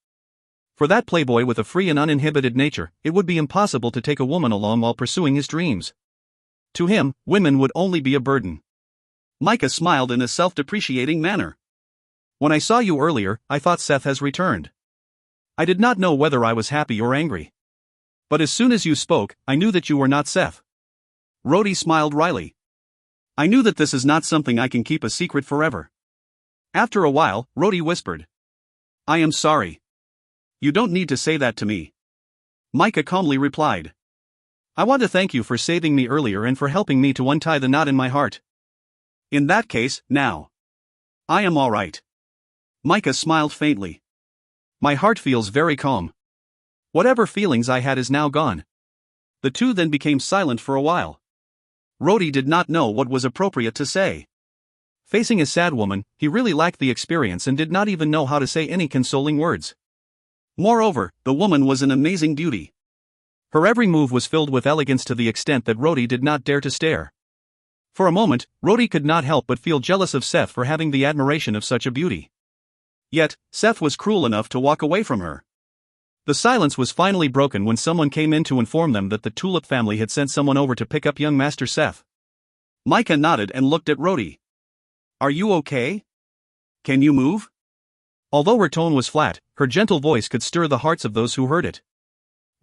For that playboy with a free and uninhibited nature, it would be impossible to take a woman along while pursuing his dreams. To him, women would only be a burden. Micah smiled in a self-depreciating manner. When I saw you earlier, I thought Seth has returned. I did not know whether I was happy or angry. But as soon as you spoke, I knew that you were not Seth. Rhodey smiled wryly. I knew that this is not something I can keep a secret forever. After a while, Rhodey whispered. I am sorry. You don't need to say that to me. Micah calmly replied. I want to thank you for saving me earlier and for helping me to untie the knot in my heart. In that case, now. I am all right. Micah smiled faintly. My heart feels very calm. Whatever feelings I had is now gone. The two then became silent for a while. Rhodey did not know what was appropriate to say. Facing a sad woman, he really lacked the experience and did not even know how to say any consoling words. Moreover, the woman was an amazing beauty. Her every move was filled with elegance to the extent that Rhodey did not dare to stare. For a moment, Rhodey could not help but feel jealous of Seth for having the admiration of such a beauty. Yet, Seth was cruel enough to walk away from her. The silence was finally broken when someone came in to inform them that the Tulip family had sent someone over to pick up young Master Seth. Micah nodded and looked at Rhodey. Are you okay? Can you move? Although her tone was flat, her gentle voice could stir the hearts of those who heard it.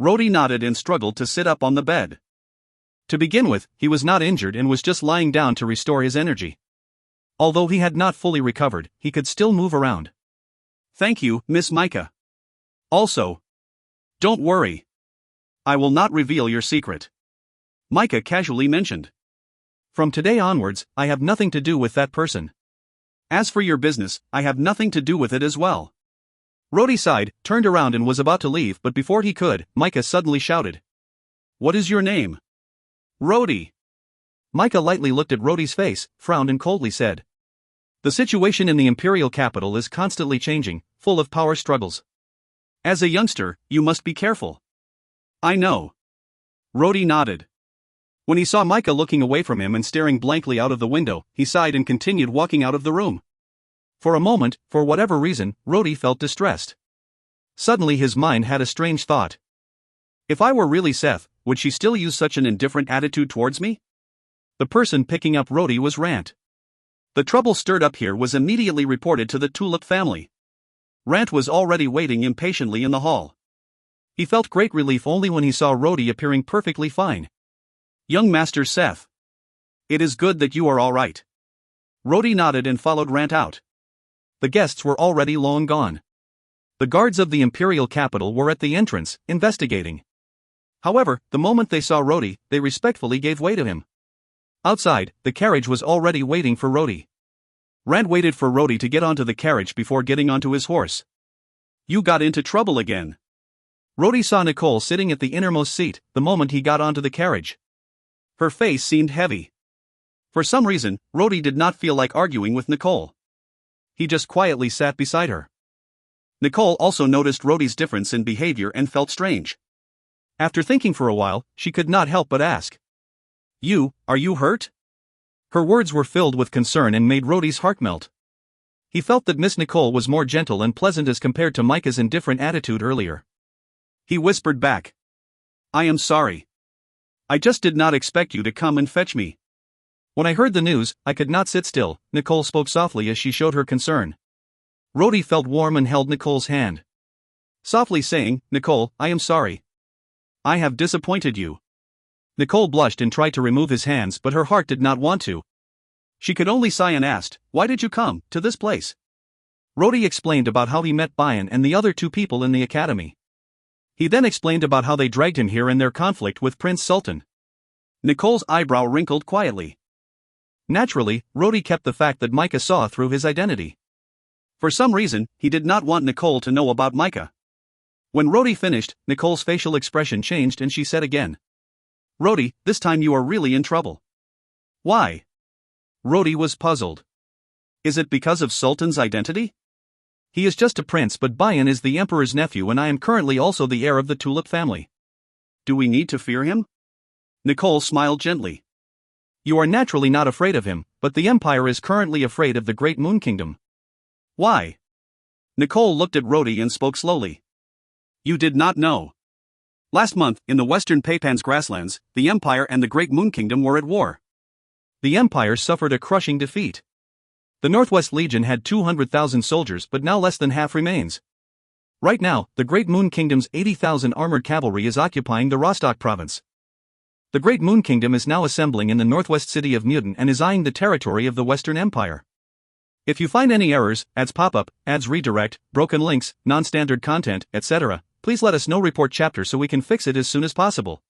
Rhodey nodded and struggled to sit up on the bed. To begin with, he was not injured and was just lying down to restore his energy. Although he had not fully recovered, he could still move around. Thank you, Miss Micah. Also, don't worry. I will not reveal your secret. Micah casually mentioned. From today onwards, I have nothing to do with that person. As for your business, I have nothing to do with it as well. Rhodey sighed, turned around and was about to leave, but before he could, Micah suddenly shouted. What is your name? Rhodey. Micah lightly looked at Rhodey's face, frowned and coldly said. The situation in the imperial capital is constantly changing, full of power struggles. As a youngster, you must be careful. I know. Rhodey nodded. When he saw Micah looking away from him and staring blankly out of the window, he sighed and continued walking out of the room. For a moment, for whatever reason, Rhodey felt distressed. Suddenly his mind had a strange thought. If I were really Seth, would she still use such an indifferent attitude towards me? The person picking up Rhodey was Rant. The trouble stirred up here was immediately reported to the Tulip family. Rant was already waiting impatiently in the hall. He felt great relief only when he saw Rhodey appearing perfectly fine. Young Master Seth. It is good that you are all right. Rhodey nodded and followed Rant out. The guests were already long gone. The guards of the imperial capital were at the entrance, investigating. However, the moment they saw Rhodey, they respectfully gave way to him. Outside, the carriage was already waiting for Rhodey. Rant waited for Rhodey to get onto the carriage before getting onto his horse. You got into trouble again. Rhodey saw Nicole sitting at the innermost seat the moment he got onto the carriage. Her face seemed heavy. For some reason, Rhodey did not feel like arguing with Nicole. He just quietly sat beside her. Nicole also noticed Rhodey's difference in behavior and felt strange. After thinking for a while, she could not help but ask. Are you hurt? Her words were filled with concern and made Rhodey's heart melt. He felt that Miss Nicole was more gentle and pleasant as compared to Micah's indifferent attitude earlier. He whispered back. I am sorry. I just did not expect you to come and fetch me. When I heard the news, I could not sit still, Nicole spoke softly as she showed her concern. Rhodey felt warm and held Nicole's hand. Softly saying, Nicole, I am sorry. I have disappointed you. Nicole blushed and tried to remove his hands, but her heart did not want to. She could only sigh and asked, "Why did you come to this place?" Rhodey explained about how he met Bayan and the other 2 people in the academy. He then explained about how they dragged him here in their conflict with Prince Sultan. Nicole's eyebrow wrinkled quietly. Naturally, Rhodey kept the fact that Micah saw through his identity. For some reason, he did not want Nicole to know about Micah. When Rhodey finished, Nicole's facial expression changed and she said again, "Rhodey, this time you are really in trouble." "Why?" Rhodey was puzzled. "Is it because of Sultan's identity?" "He is just a prince, but Bayan is the emperor's nephew and I am currently also the heir of the Tulip family." "Do we need to fear him?" Nicole smiled gently. "You are naturally not afraid of him, but the Empire is currently afraid of the Great Moon Kingdom." "Why?" Nicole looked at Rhodey and spoke slowly. "You did not know. Last month, in the western Peipan's grasslands, the Empire and the Great Moon Kingdom were at war. The Empire suffered a crushing defeat. The Northwest Legion had 200,000 soldiers, but now less than half remains. Right now, the Great Moon Kingdom's 80,000 armored cavalry is occupying the Rostock province. The Great Moon Kingdom is now assembling in the northwest city of Mutin and is eyeing the territory of the Western Empire. If you find any errors, ads pop up, ads redirect, broken links, non-standard content, etc., please let us know. Report chapter so we can fix it as soon as possible.